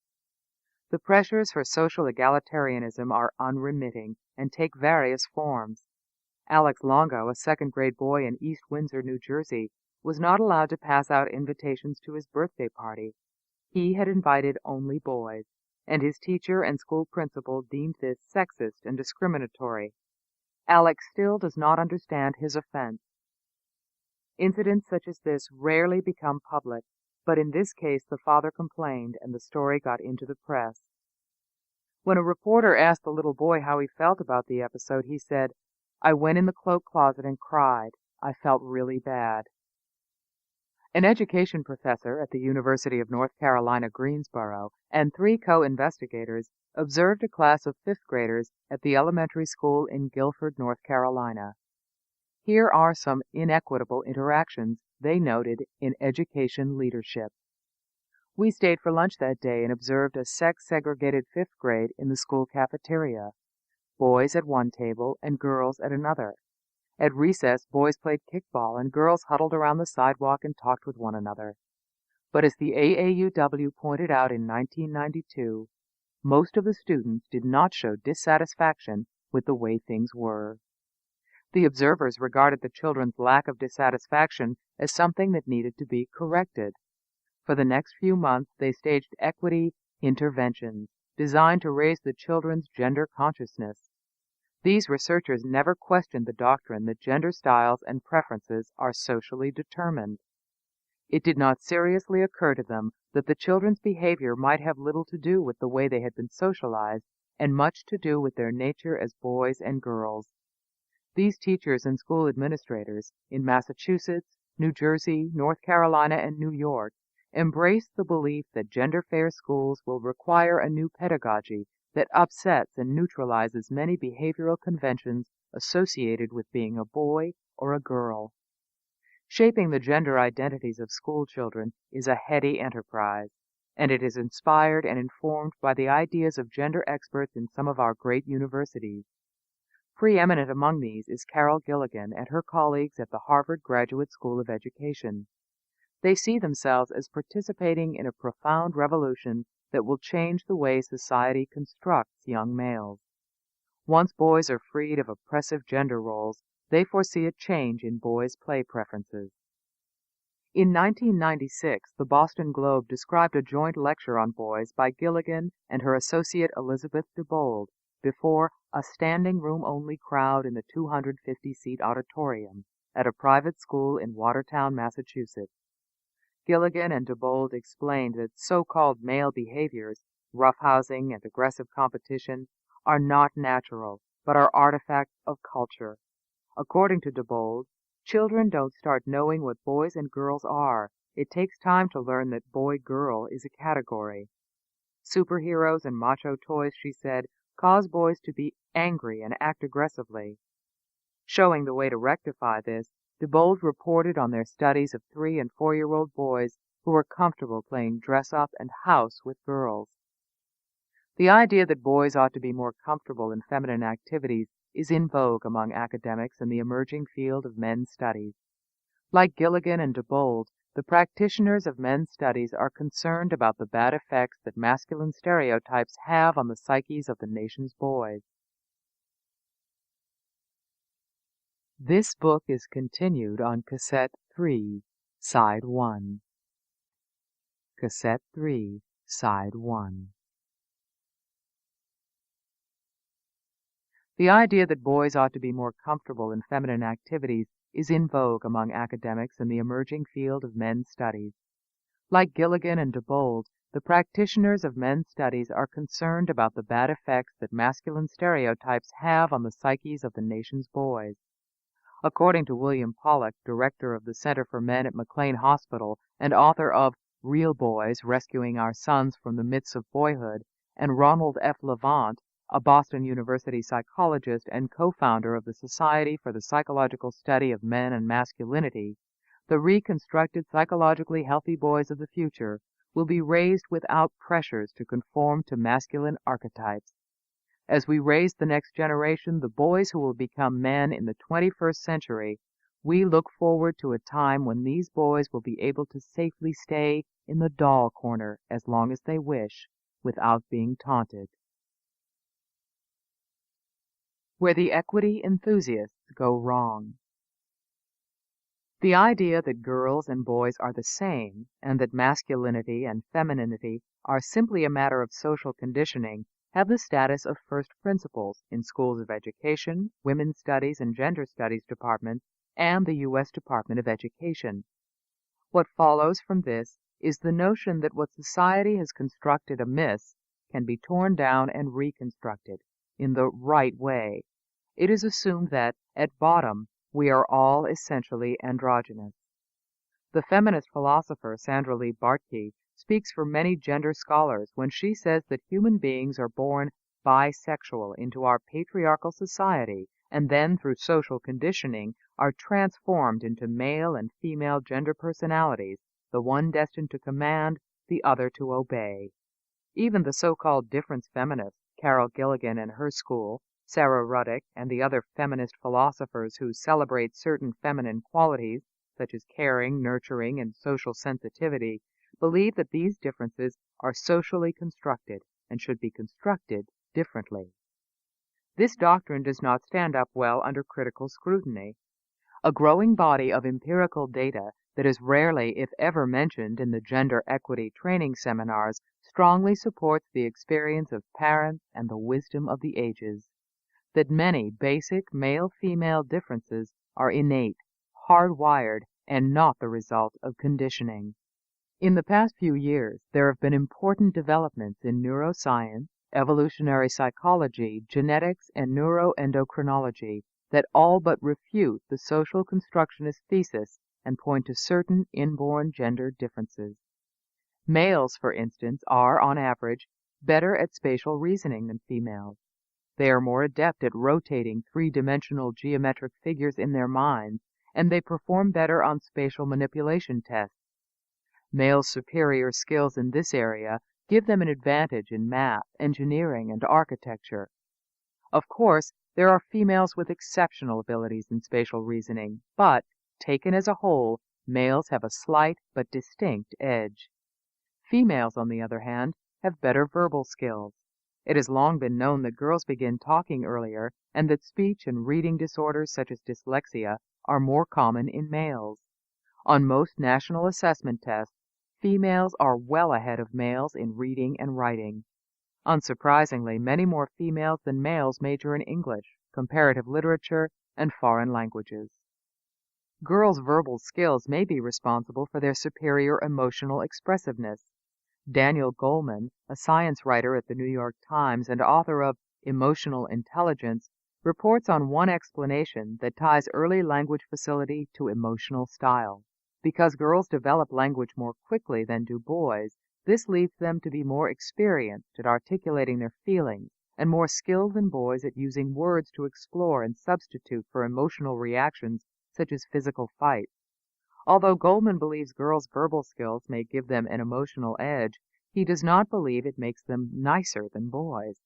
A: The pressures for social egalitarianism are unremitting and take various forms. Alex Longo, a second-grade boy in East Windsor, New Jersey, was not allowed to pass out invitations to his birthday party. He had invited only boys, and his teacher and school principal deemed this sexist and discriminatory. Alex still does not understand his offense. Incidents such as this rarely become public, but in this case the father complained and the story got into the press. When a reporter asked the little boy how he felt about the episode, he said, "I went in the cloak closet and cried. I felt really bad." An education professor at the University of North Carolina, Greensboro, and 3 co-investigators observed a class of 5th graders at the elementary school in Guilford, North Carolina. Here are some inequitable interactions they noted in education leadership. "We stayed for lunch that day and observed a sex-segregated 5th grade in the school cafeteria. Boys at one table and girls at another. At recess, boys played kickball and girls huddled around the sidewalk and talked with one another. But as the AAUW pointed out in 1992, most of the students did not show dissatisfaction with the way things were." The observers regarded the children's lack of dissatisfaction as something that needed to be corrected. For the next few months, they staged equity interventions designed to raise the children's gender consciousness. These researchers never questioned the doctrine that gender styles and preferences are socially determined. It did not seriously occur to them that the children's behavior might have little to do with the way they had been socialized and much to do with their nature as boys and girls. These teachers and school administrators in Massachusetts, New Jersey, North Carolina, and New York embraced the belief that gender-fair schools will require a new pedagogy that upsets and neutralizes many behavioral conventions associated with being a boy or a girl. Shaping the gender identities of school children is a heady enterprise, and it is inspired and informed by the ideas of gender experts in some of our great universities. Preeminent among these is Carol Gilligan and her colleagues at the Harvard Graduate School of Education. They see themselves as participating in a profound revolution that will change the way society constructs young males. Once boys are freed of oppressive gender roles, they foresee a change in boys' play preferences. In 1996, the Boston Globe described a joint lecture on boys by Gilligan and her associate Elizabeth DeBold before a standing-room-only crowd in the 250-seat auditorium at a private school in Watertown, Massachusetts. Gilligan and DeBold explained that so-called male behaviors, roughhousing and aggressive competition, are not natural, but are artifacts of culture. According to DeBold, children don't start knowing what boys and girls are. It takes time to learn that boy-girl is a category. Superheroes and macho toys, she said, cause boys to be angry and act aggressively. Showing the way to rectify this, DeBold reported on their studies of 3- and 4-year-old boys who were comfortable playing dress-up and house with girls. The idea that boys ought to be more comfortable in feminine activities is in vogue among academics in the emerging field of men's studies. Like Gilligan and DeBold, the practitioners of men's studies are concerned about the bad effects that masculine stereotypes have on the psyches of the nation's boys. This book is continued on Cassette 3, Side 1. Cassette 3, Side 1. The idea that boys ought to be more comfortable in feminine activities is in vogue among academics in the emerging field of men's studies. Like Gilligan and DeBold, the practitioners of men's studies are concerned about the bad effects that masculine stereotypes have on the psyches of the nation's boys. According to William Pollack, director of the Center for Men at McLean Hospital and author of Real Boys, Rescuing Our Sons from the Myths of Boyhood, and Ronald F. Levant, a Boston University psychologist and co-founder of the Society for the Psychological Study of Men and Masculinity, the reconstructed psychologically healthy boys of the future will be raised without pressures to conform to masculine archetypes. As we raise the next generation, the boys who will become men in the 21st century, we look forward to a time when these boys will be able to safely stay in the doll corner as long as they wish, without being taunted. Where the equity enthusiasts go wrong. The idea that girls and boys are the same, and that masculinity and femininity are simply a matter of social conditioning, have the status of first principles in schools of education, women's studies and gender studies departments, and the U.S. Department of Education. What follows from this is the notion that what society has constructed amiss can be torn down and reconstructed in the right way. It is assumed that, at bottom, we are all essentially androgynous. The feminist philosopher Sandra Lee Bartke speaks for many gender scholars when she says that human beings are born bisexual into our patriarchal society and then, through social conditioning, are transformed into male and female gender personalities, the one destined to command, the other to obey. Even the so-called difference feminists, Carol Gilligan and her school, Sarah Ruddick, and the other feminist philosophers who celebrate certain feminine qualities, such as caring, nurturing, and social sensitivity, believe that these differences are socially constructed and should be constructed differently. This doctrine does not stand up well under critical scrutiny. A growing body of empirical data that is rarely, if ever, mentioned in the gender equity training seminars strongly supports the experience of parents and the wisdom of the ages, that many basic male-female differences are innate, hardwired, and not the result of conditioning. In the past few years, there have been important developments in neuroscience, evolutionary psychology, genetics, and neuroendocrinology that all but refute the social constructionist thesis and point to certain inborn gender differences. Males, for instance, are, on average, better at spatial reasoning than females. They are more adept at rotating three-dimensional geometric figures in their minds, and they perform better on spatial manipulation tests. Males' superior skills in this area give them an advantage in math, engineering, and architecture. Of course, there are females with exceptional abilities in spatial reasoning, but, taken as a whole, males have a slight but distinct edge. Females, on the other hand, have better verbal skills. It has long been known that girls begin talking earlier, and that speech and reading disorders such as dyslexia are more common in males. On most national assessment tests, females are well ahead of males in reading and writing. Unsurprisingly, many more females than males major in English, comparative literature, and foreign languages. Girls' verbal skills may be responsible for their superior emotional expressiveness. Daniel Goleman, a science writer at the New York Times and author of Emotional Intelligence, reports on one explanation that ties early language facility to emotional style. Because girls develop language more quickly than do boys, this leads them to be more experienced at articulating their feelings and more skilled than boys at using words to explore and substitute for emotional reactions such as physical fights. Although Goldman believes girls' verbal skills may give them an emotional edge, he does not believe it makes them nicer than boys.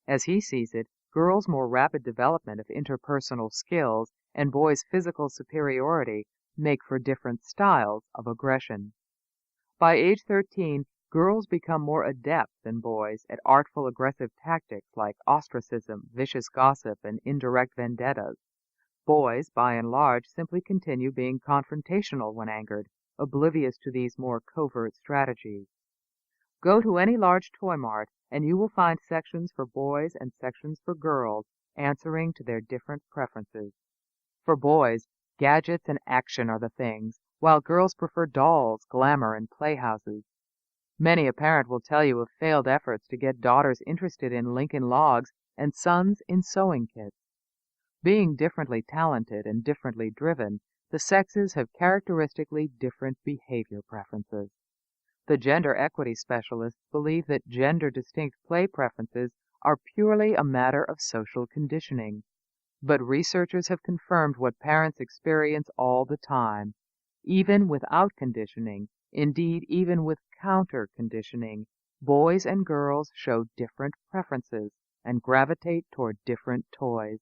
A: As he sees it, girls' more rapid development of interpersonal skills and boys' physical superiority make for different styles of aggression. By age 13, girls become more adept than boys at artful aggressive tactics like ostracism, vicious gossip, and indirect vendettas. Boys, by and large, simply continue being confrontational when angered, oblivious to these more covert strategies. Go to any large toy mart, and you will find sections for boys and sections for girls, answering to their different preferences. For boys, gadgets and action are the things, while girls prefer dolls, glamour, and playhouses. Many a parent will tell you of failed efforts to get daughters interested in Lincoln Logs and sons in sewing kits. Being differently talented and differently driven, the sexes have characteristically different behavior preferences. The gender equity specialists believe that gender-distinct play preferences are purely a matter of social conditioning. But researchers have confirmed what parents experience all the time. Even without conditioning, indeed even with counter-conditioning, boys and girls show different preferences and gravitate toward different toys.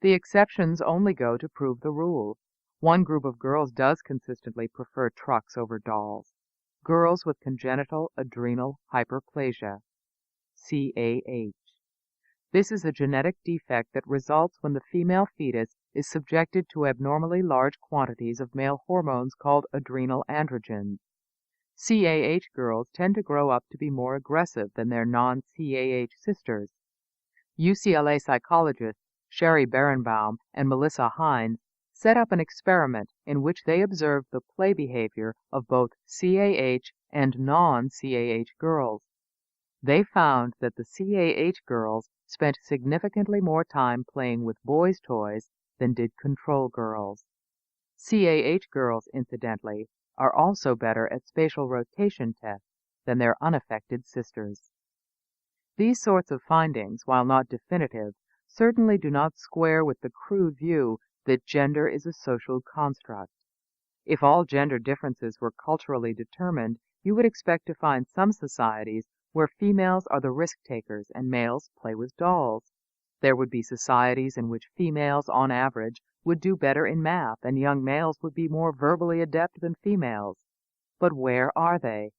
A: The exceptions only go to prove the rule. One group of girls does consistently prefer trucks over dolls. Girls with congenital adrenal hyperplasia, CAH. This is a genetic defect that results when the female fetus is subjected to abnormally large quantities of male hormones called adrenal androgens. CAH girls tend to grow up to be more aggressive than their non-CAH sisters. UCLA psychologists Sherry Berenbaum and Melissa Hines set up an experiment in which they observed the play behavior of both CAH and non-CAH girls. They found that the CAH girls spent significantly more time playing with boys' toys than did control girls. CAH girls, incidentally, are also better at spatial rotation tests than their unaffected sisters. These sorts of findings, while not definitive, certainly do not square with the crude view that gender is a social construct. If all gender differences were culturally determined, you would expect to find some societies where females are the risk-takers and males play with dolls. There would be societies in which females, on average, would do better in math and young males would be more verbally adept than females. But where are they?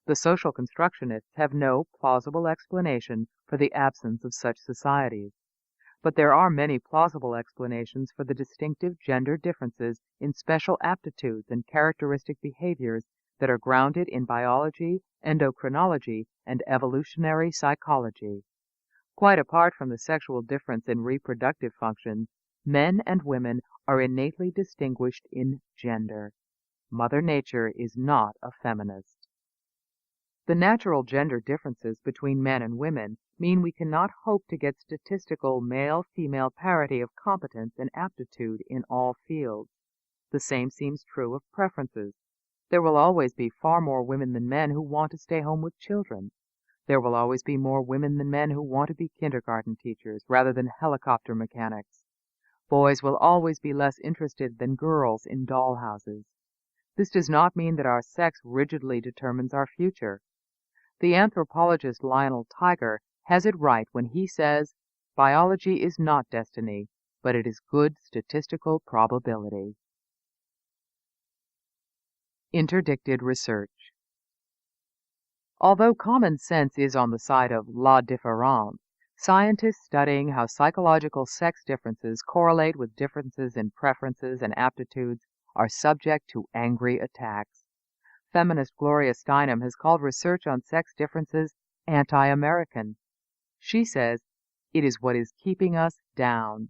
A: The social constructionists have no plausible explanation for the absence of such societies. But there are many plausible explanations for the distinctive gender differences in special aptitudes and characteristic behaviors that are grounded in biology, endocrinology, and evolutionary psychology. Quite apart from the sexual difference in reproductive functions, men and women are innately distinguished in gender. Mother Nature is not a feminist. The natural gender differences between men and women mean we cannot hope to get statistical male-female parity of competence and aptitude in all fields. The same seems true of preferences. There will always be far more women than men who want to stay home with children. There will always be more women than men who want to be kindergarten teachers rather than helicopter mechanics. Boys will always be less interested than girls in dollhouses. This does not mean that our sex rigidly determines our future. The anthropologist Lionel Tiger has it right when he says, "Biology is not destiny, but it is good statistical probability." Interdicted research. Although common sense is on the side of la différence, scientists studying how psychological sex differences correlate with differences in preferences and aptitudes are subject to angry attacks. Feminist Gloria Steinem has called research on sex differences anti-American. She says, "It is what is keeping us down."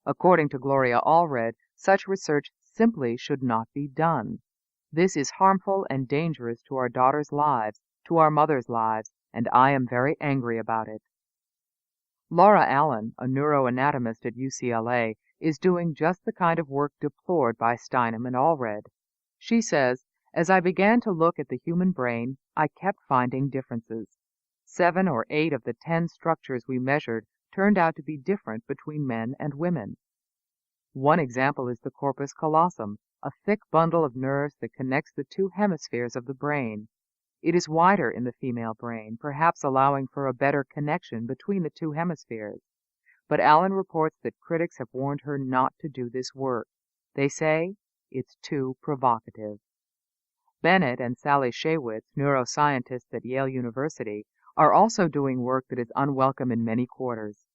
A: According to Gloria Allred, such research simply should not be done. This is harmful and dangerous to our daughters' lives, to our mothers' lives, and I am very angry about it. Laura Allen, a neuroanatomist at UCLA, is doing just the kind of work deplored by Steinem and Allred. She says, "As I began to look at the human brain, I kept finding differences. 7 or 8 of the 10 structures we measured turned out to be different between men and women. One example is the corpus callosum, a thick bundle of nerves that connects the 2 hemispheres of the brain. It is wider in the female brain, perhaps allowing for a better connection between the 2 hemispheres. But Allen reports that critics have warned her not to do this work. They say it's too provocative." Bennett and Sally Shaywitz, neuroscientists at Yale University, are also doing work that is unwelcome in many quarters.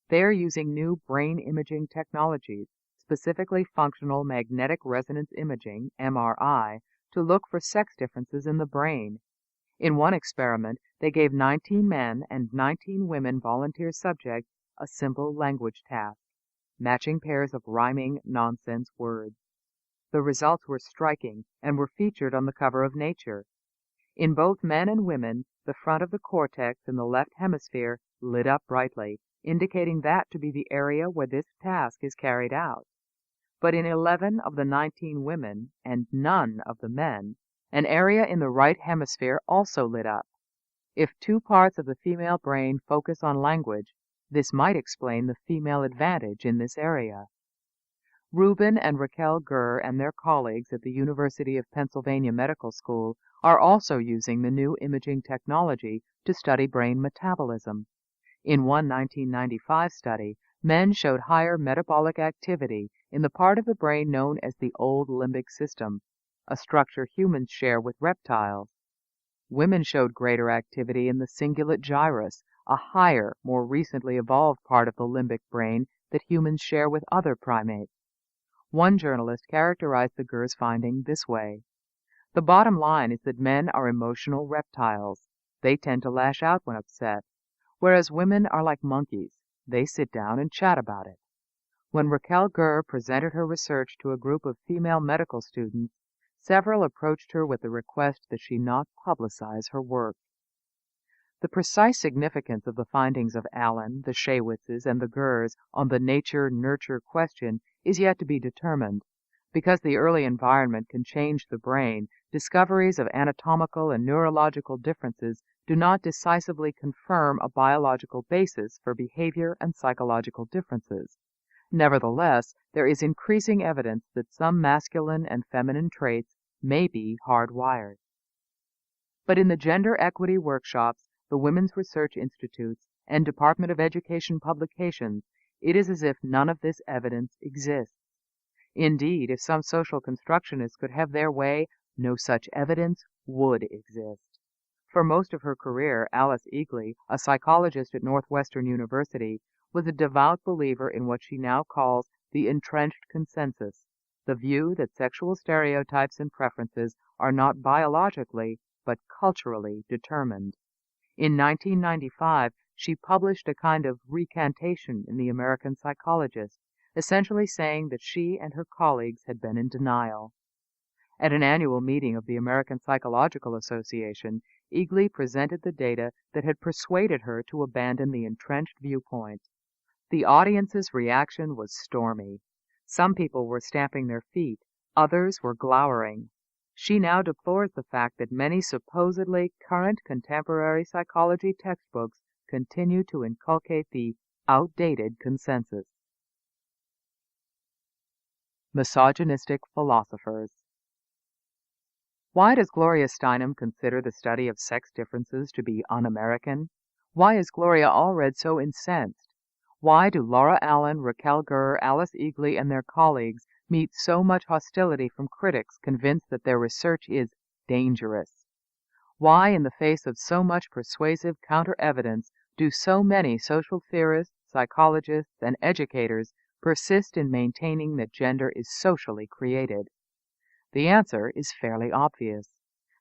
A: They are using new brain imaging technologies, specifically functional magnetic resonance imaging, MRI, to look for sex differences in the brain. In one experiment, they gave 19 men and 19 women volunteer subjects a simple language task, matching pairs of rhyming nonsense words. The results were striking and were featured on the cover of Nature. In both men and women, the front of the cortex in the left hemisphere lit up brightly, indicating that to be the area where this task is carried out. But in 11 of the 19 women, and none of the men, an area in the right hemisphere also lit up. If 2 parts of the female brain focus on language, this might explain the female advantage in this area. Reuben and Raquel Gurr and their colleagues at the University of Pennsylvania Medical School are also using the new imaging technology to study brain metabolism. In one 1995 study, men showed higher metabolic activity in the part of the brain known as the old limbic system, a structure humans share with reptiles. Women showed greater activity in the cingulate gyrus, a higher, more recently evolved part of the limbic brain that humans share with other primates. One journalist characterized the Gurr's finding this way: "The bottom line is that men are emotional reptiles. They tend to lash out when upset, whereas women are like monkeys. They sit down and chat about it." When Raquel Gurr presented her research to a group of female medical students, several approached her with the request that she not publicize her work. The precise significance of the findings of Allen, the Shaywitzes, and the Gurrs on the nature-nurture question is yet to be determined. Because the early environment can change the brain, discoveries of anatomical and neurological differences do not decisively confirm a biological basis for behavior and psychological differences. Nevertheless, there is increasing evidence that some masculine and feminine traits may be hardwired. But in the gender equity workshops, the Women's Research Institutes, and Department of Education publications, it is as if none of this evidence exists. Indeed, if some social constructionists could have their way, no such evidence would exist. For most of her career, Alice Eagly, a psychologist at Northwestern University, was a devout believer in what she now calls the entrenched consensus, the view that sexual stereotypes and preferences are not biologically, but culturally determined. In 1995, she published a kind of recantation in the American Psychologist, essentially saying that she and her colleagues had been in denial. At an annual meeting of the American Psychological Association, Eagly presented the data that had persuaded her to abandon the entrenched viewpoint. The audience's reaction was stormy. Some people were stamping their feet, others were glowering. She now deplores the fact that many supposedly current contemporary psychology textbooks continue to inculcate the outdated consensus. Misogynistic philosophers. Why does Gloria Steinem consider the study of sex differences to be un-American? Why is Gloria Allred so incensed? Why do Laura Allen, Raquel Gurr, Alice Eagly, and their colleagues meet so much hostility from critics convinced that their research is dangerous? Why, in the face of so much persuasive counter-evidence, do so many social theorists, psychologists, and educators persist in maintaining that gender is socially created? The answer is fairly obvious.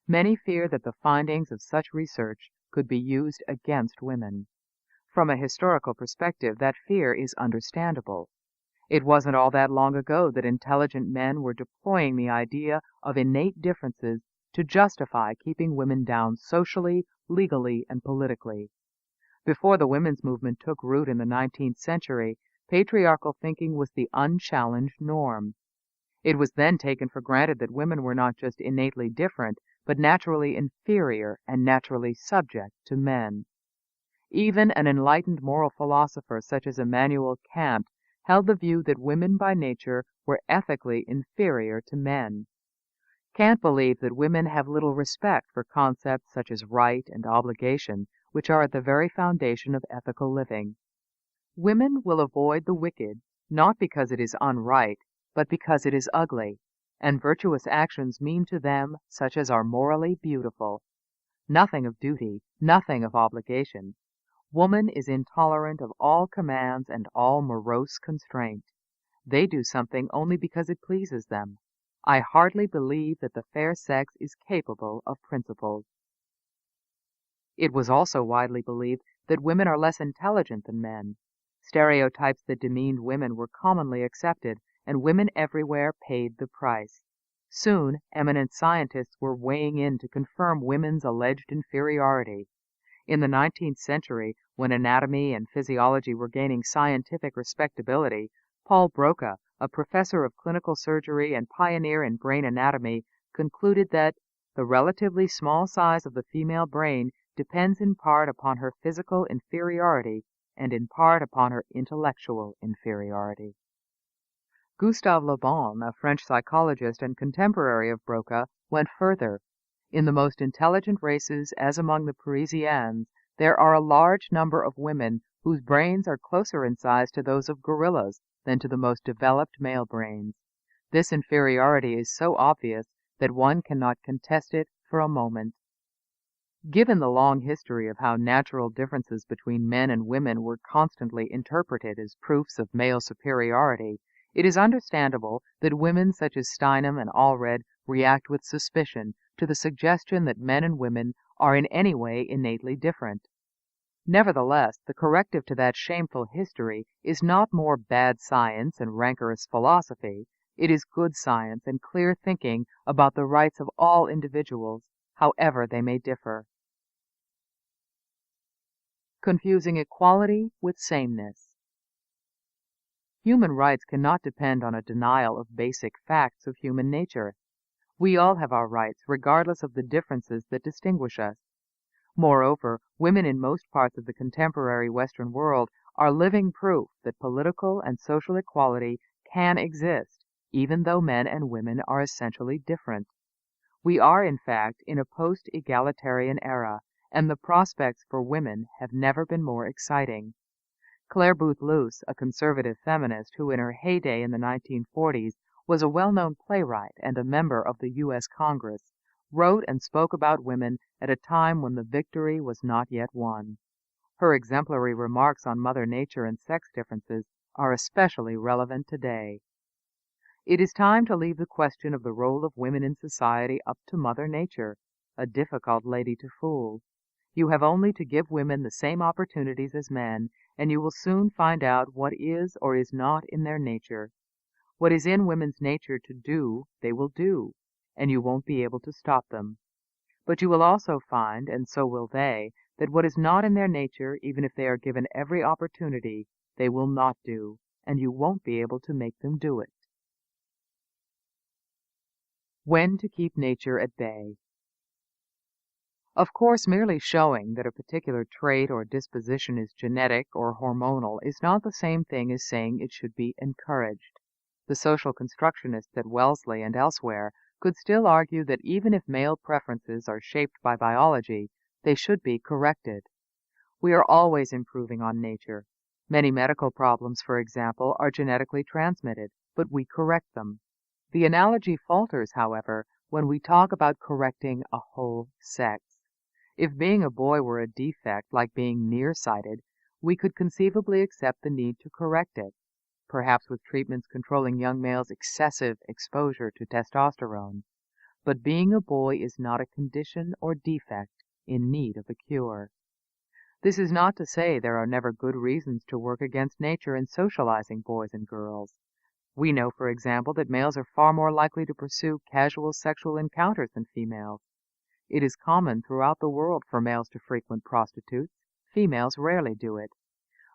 A: Many fear that the findings of such research could be used against women. From a historical perspective, that fear is understandable. It wasn't all that long ago that intelligent men were deploying the idea of innate differences to justify keeping women down socially, legally, and politically. Before the women's movement took root in the 19th century, patriarchal thinking was the unchallenged norm. It was then taken for granted that women were not just innately different, but naturally inferior and naturally subject to men. Even an enlightened moral philosopher such as Immanuel Kant held the view that women by nature were ethically inferior to men. Kant believed that women have little respect for concepts such as right and obligation, which are at the very foundation of ethical living. Women will avoid the wicked, not because it is unright, but because it is ugly, and virtuous actions mean to them such as are morally beautiful. Nothing of duty, nothing of obligation. Woman is intolerant of all commands and all morose constraint. They do something only because it pleases them. I hardly believe that the fair sex is capable of principles. It was also widely believed that women are less intelligent than men. Stereotypes that demeaned women were commonly accepted, and women everywhere paid the price. Soon, eminent scientists were weighing in to confirm women's alleged inferiority. In the 19th century, when anatomy and physiology were gaining scientific respectability, Paul Broca, a professor of clinical surgery and pioneer in brain anatomy, concluded that the relatively small size of the female brain depends in part upon her physical inferiority and in part upon her intellectual inferiority. Gustave Le Bon, a French psychologist and contemporary of Broca, went further. In the most intelligent races, as among the Parisians, there are a large number of women whose brains are closer in size to those of gorillas than to the most developed male brains. This inferiority is so obvious that one cannot contest it for a moment. Given the long history of how natural differences between men and women were constantly interpreted as proofs of male superiority, it is understandable that women such as Steinem and Allred react with suspicion to the suggestion that men and women are in any way innately different. Nevertheless, the corrective to that shameful history is not more bad science and rancorous philosophy. It is good science and clear thinking about the rights of all individuals, however they may differ. Confusing equality with sameness. Human rights cannot depend on a denial of basic facts of human nature. We all have our rights, regardless of the differences that distinguish us. Moreover, women in most parts of the contemporary Western world are living proof that political and social equality can exist, even though men and women are essentially different. We are, in fact, in a post-egalitarian era, and the prospects for women have never been more exciting. Clare Boothe Luce, a conservative feminist who in her heyday in the 1940s was a well-known playwright and a member of the U.S. Congress, wrote and spoke about women at a time when the victory was not yet won. Her exemplary remarks on Mother Nature and sex differences are especially relevant today. It is time to leave the question of the role of women in society up to Mother Nature, a difficult lady to fool. You have only to give women the same opportunities as men, and you will soon find out what is or is not in their nature. What is in women's nature to do, they will do, and you won't be able to stop them. But you will also find, and so will they, that what is not in their nature, even if they are given every opportunity, they will not do, and you won't be able to make them do it. When to keep nature at bay. Of course, merely showing that a particular trait or disposition is genetic or hormonal is not the same thing as saying it should be encouraged. The social constructionists at Wellesley and elsewhere could still argue that even if male preferences are shaped by biology, they should be corrected. We are always improving on nature. Many medical problems, for example, are genetically transmitted, but we correct them. The analogy falters, however, when we talk about correcting a whole sex. If being a boy were a defect, like being nearsighted, we could conceivably accept the need to correct it, perhaps with treatments controlling young males' excessive exposure to testosterone. But being a boy is not a condition or defect in need of a cure. This is not to say there are never good reasons to work against nature in socializing boys and girls. We know, for example, that males are far more likely to pursue casual sexual encounters than females. It is common throughout the world for males to frequent prostitutes. Females rarely do it.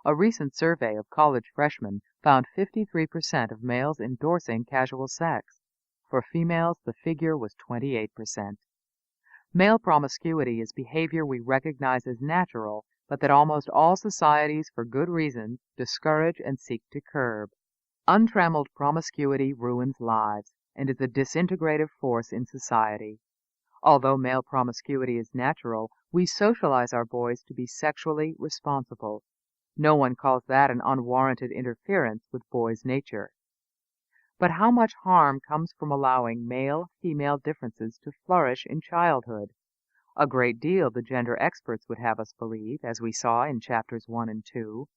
A: A recent survey of college freshmen found 53% of males endorsing casual sex. For females, the figure was 28%. Male promiscuity is behavior we recognize as natural, but that almost all societies, for good reasons, discourage and seek to curb. Untrammeled promiscuity ruins lives and is a disintegrative force in society. Although male promiscuity is natural, we socialize our boys to be sexually responsible. No one calls that an unwarranted interference with boys' nature. But how much harm comes from allowing male-female differences to flourish in childhood? A great deal, the gender experts would have us believe, as we saw in chapters 1 and 2.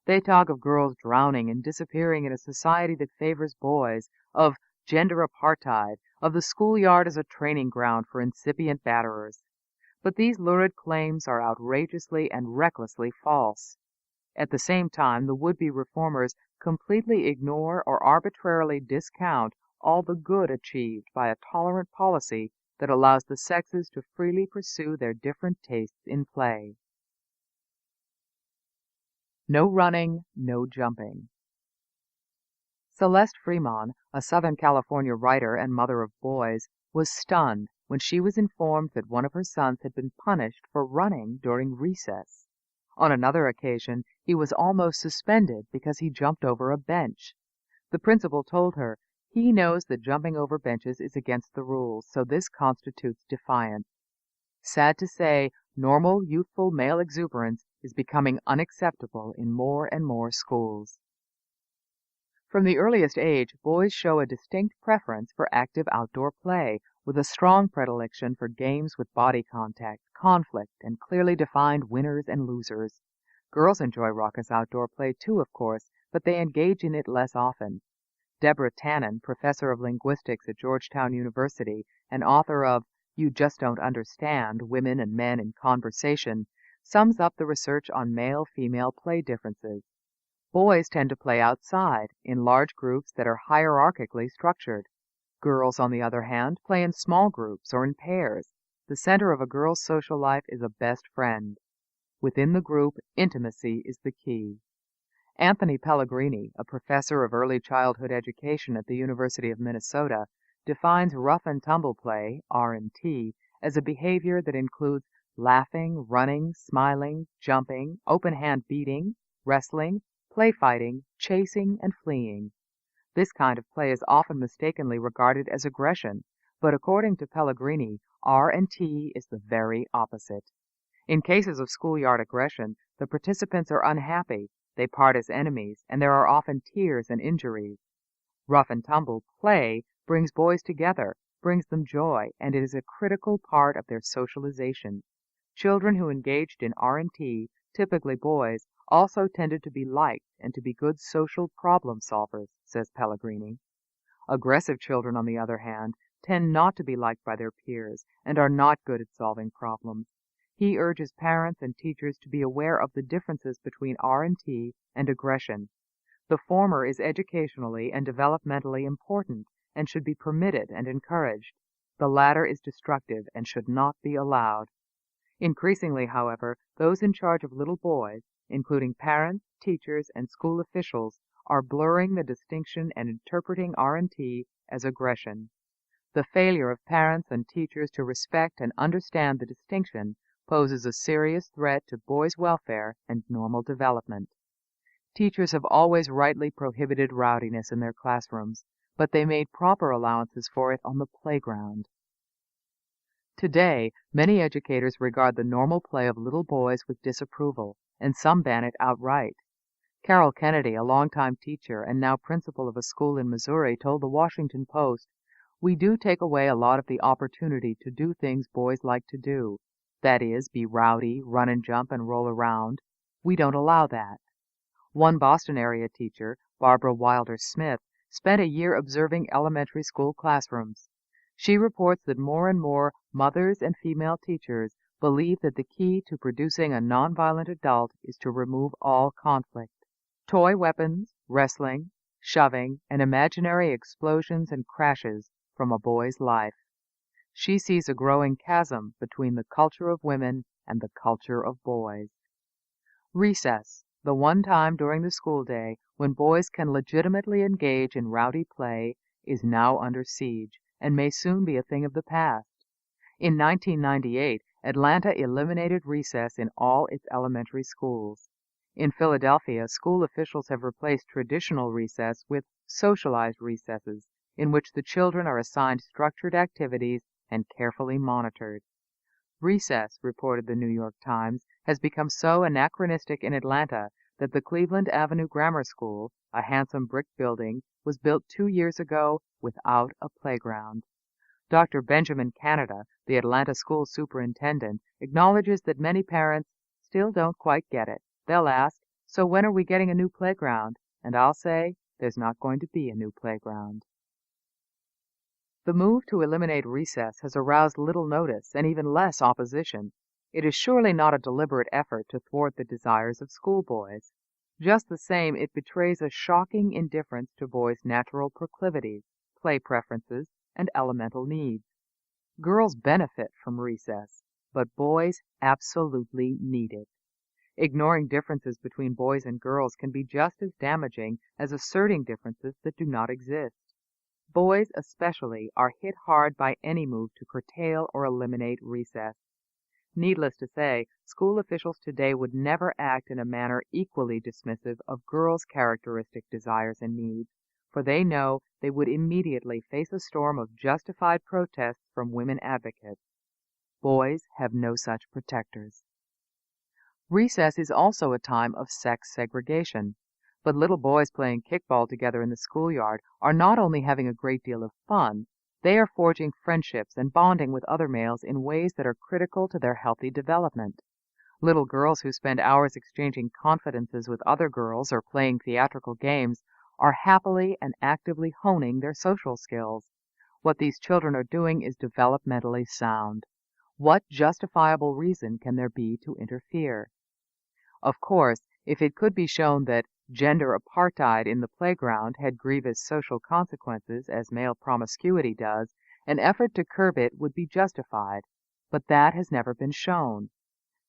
A: They talk of girls drowning and disappearing in a society that favors boys, of gender apartheid, of the schoolyard as a training ground for incipient batterers. But these lurid claims are outrageously and recklessly false. At the same time, the would-be reformers completely ignore or arbitrarily discount all the good achieved by a tolerant policy that allows the sexes to freely pursue their different tastes in play. No running, no jumping. Celeste Fremon, a Southern California writer and mother of boys, was stunned when she was informed that one of her sons had been punished for running during recess. On another occasion, he was almost suspended because he jumped over a bench. The principal told her, "He knows that jumping over benches is against the rules, so this constitutes defiance." Sad to say, normal youthful male exuberance is becoming unacceptable in more and more schools. From the earliest age, boys show a distinct preference for active outdoor play, with a strong predilection for games with body contact, conflict, and clearly defined winners and losers. Girls enjoy raucous outdoor play too, of course, but they engage in it less often. Deborah Tannen, professor of linguistics at Georgetown University and author of You Just Don't Understand, Women and Men in Conversation, sums up the research on male-female play differences. Boys tend to play outside, in large groups that are hierarchically structured. Girls, on the other hand, play in small groups or in pairs. The center of a girl's social life is a best friend. Within the group, intimacy is the key. Anthony Pellegrini, a professor of early childhood education at the University of Minnesota, defines rough and tumble play, R&T, as a behavior that includes laughing, running, smiling, jumping, open hand beating, wrestling, play fighting, chasing, and fleeing. This kind of play is often mistakenly regarded as aggression, but according to Pellegrini, R&T is the very opposite. In cases of schoolyard aggression, the participants are unhappy, they part as enemies, and there are often tears and injuries. Rough and tumble play brings boys together, brings them joy, and it is a critical part of their socialization. Children who engaged in R&T, typically boys, also tended to be liked and to be good social problem solvers, says Pellegrini. Aggressive children, on the other hand, tend not to be liked by their peers and are not good at solving problems. He urges parents and teachers to be aware of the differences between R&T and aggression. The former is educationally and developmentally important and should be permitted and encouraged. The latter is destructive and should not be allowed. Increasingly, however, those in charge of little boys, including parents, teachers, and school officials, are blurring the distinction and interpreting R&T as aggression. The failure of parents and teachers to respect and understand the distinction poses a serious threat to boys' welfare and normal development. Teachers have always rightly prohibited rowdiness in their classrooms, but they made proper allowances for it on the playground. Today, many educators regard the normal play of little boys with disapproval, and some ban it outright. Carol Kennedy, a longtime teacher and now principal of a school in Missouri, told the Washington Post, "We do take away a lot of the opportunity to do things boys like to do. That is, be rowdy, run and jump and roll around. We don't allow that." One Boston area teacher, Barbara Wilder Smith, spent a year observing elementary school classrooms. She reports that more and more mothers and female teachers believe that the key to producing a nonviolent adult is to remove all conflict. Toy weapons, wrestling, shoving, and imaginary explosions and crashes from a boy's life. She sees a growing chasm between the culture of women and the culture of boys. Recess, the one time during the school day when boys can legitimately engage in rowdy play, is now under siege and may soon be a thing of the past. In 1998, Atlanta eliminated recess in all its elementary schools. In Philadelphia, school officials have replaced traditional recess with socialized recesses, in which the children are assigned structured activities and carefully monitored. Recess, reported the New York Times, has become so anachronistic in Atlanta that the Cleveland Avenue Grammar School, a handsome brick building, was built 2 years ago without a playground. Dr. Benjamin Canada, the Atlanta school superintendent, acknowledges that many parents still don't quite get it. They'll ask, "So when are we getting a new playground?" And I'll say, "There's not going to be a new playground." The move to eliminate recess has aroused little notice and even less opposition. It is surely not a deliberate effort to thwart the desires of schoolboys. Just the same, it betrays a shocking indifference to boys' natural proclivities, play preferences, and elemental needs. Girls benefit from recess, but boys absolutely need it. Ignoring differences between boys and girls can be just as damaging as asserting differences that do not exist. Boys, especially, are hit hard by any move to curtail or eliminate recess. Needless to say, school officials today would never act in a manner equally dismissive of girls' characteristic desires and needs, for they know they would immediately face a storm of justified protests from women advocates. Boys have no such protectors. Recess is also a time of sex segregation. But little boys playing kickball together in the schoolyard are not only having a great deal of fun, they are forging friendships and bonding with other males in ways that are critical to their healthy development. Little girls who spend hours exchanging confidences with other girls or playing theatrical games are happily and actively honing their social skills. What these children are doing is developmentally sound. What justifiable reason can there be to interfere? Of course, if it could be shown that gender apartheid in the playground had grievous social consequences, as male promiscuity does, an effort to curb it would be justified, but that has never been shown.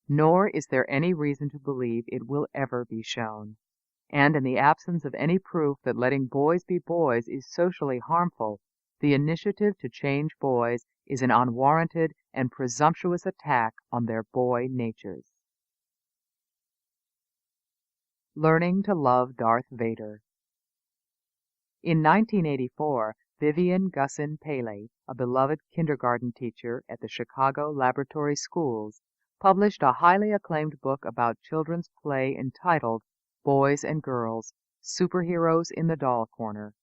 A: Nor is there any reason to believe it will ever be shown. And in the absence of any proof that letting boys be boys is socially harmful, the initiative to change boys is an unwarranted and presumptuous attack on their boy natures. Learning to Love Darth Vader. In 1984, Vivian Gussin Paley, a beloved kindergarten teacher at the Chicago Laboratory Schools, published a highly acclaimed book about children's play entitled Boys and Girls, Superheroes in the Doll Corner.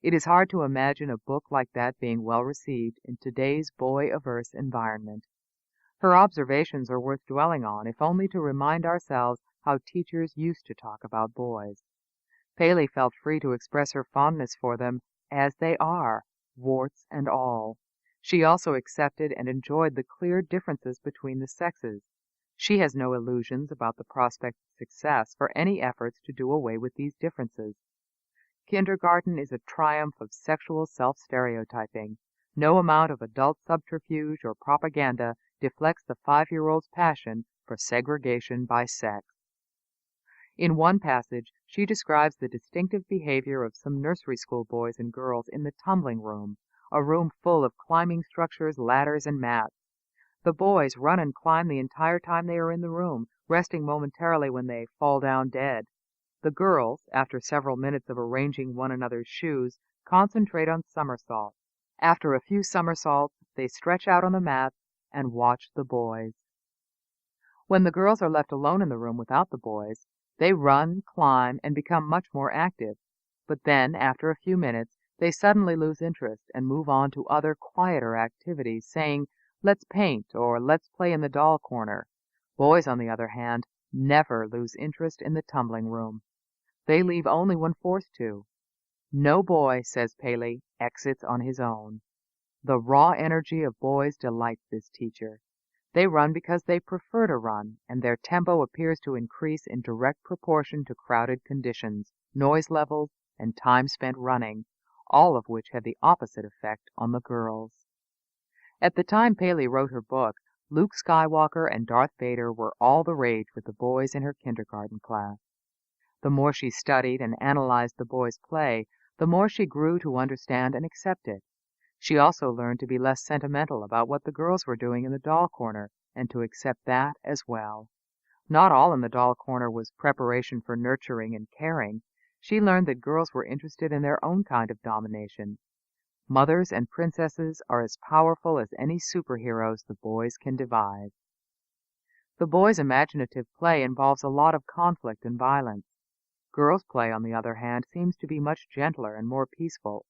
A: It is hard to imagine a book like that being well received in today's boy-averse environment. Her observations are worth dwelling on, if only to remind ourselves how teachers used to talk about boys. Paley felt free to express her fondness for them as they are, warts and all. She also accepted and enjoyed the clear differences between the sexes. She has no illusions about the prospect of success for any efforts to do away with these differences. Kindergarten is a triumph of sexual self-stereotyping. No amount of adult subterfuge or propaganda deflects the 5-year-old's passion for segregation by sex. In one passage, she describes the distinctive behavior of some nursery school boys and girls in the tumbling room, a room full of climbing structures, ladders, and mats. The boys run and climb the entire time they are in the room, resting momentarily when they fall down dead. The girls, after several minutes of arranging one another's shoes, concentrate on somersaults. After a few somersaults, they stretch out on the mats and watch the boys. When the girls are left alone in the room without the boys, they run, climb, and become much more active. But then, after a few minutes, they suddenly lose interest and move on to other quieter activities, saying, "Let's paint," or "Let's play in the doll corner." Boys, on the other hand, never lose interest in the tumbling room. They leave only when forced to. No boy, says Paley, exits on his own. The raw energy of boys delights this teacher. They run because they prefer to run, and their tempo appears to increase in direct proportion to crowded conditions, noise levels, and time spent running, all of which have the opposite effect on the girls. At the time Paley wrote her book, Luke Skywalker and Darth Vader were all the rage with the boys in her kindergarten class. The more she studied and analyzed the boys' play, the more she grew to understand and accept it. She also learned to be less sentimental about what the girls were doing in the doll corner, and to accept that as well. Not all in the doll corner was preparation for nurturing and caring. She learned that girls were interested in their own kind of domination. Mothers and princesses are as powerful as any superheroes the boys can devise. The boys' imaginative play involves a lot of conflict and violence. Girls' play, on the other hand, seems to be much gentler and more peaceful.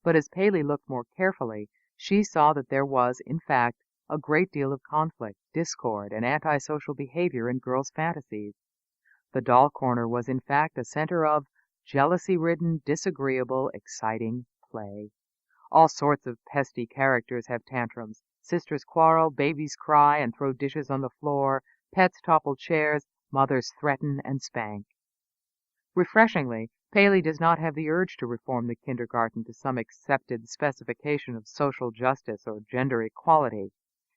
A: But as Paley looked more carefully, she saw that there was, in fact, a great deal of conflict, discord, and antisocial behavior in girls' fantasies. The doll corner was, in fact, a center of jealousy-ridden, disagreeable, exciting play. All sorts of pesky characters have tantrums. Sisters quarrel, babies cry and throw dishes on the floor, pets topple chairs, mothers threaten and spank. Refreshingly, Paley does not have the urge to reform the kindergarten to some accepted specification of social justice or gender equality.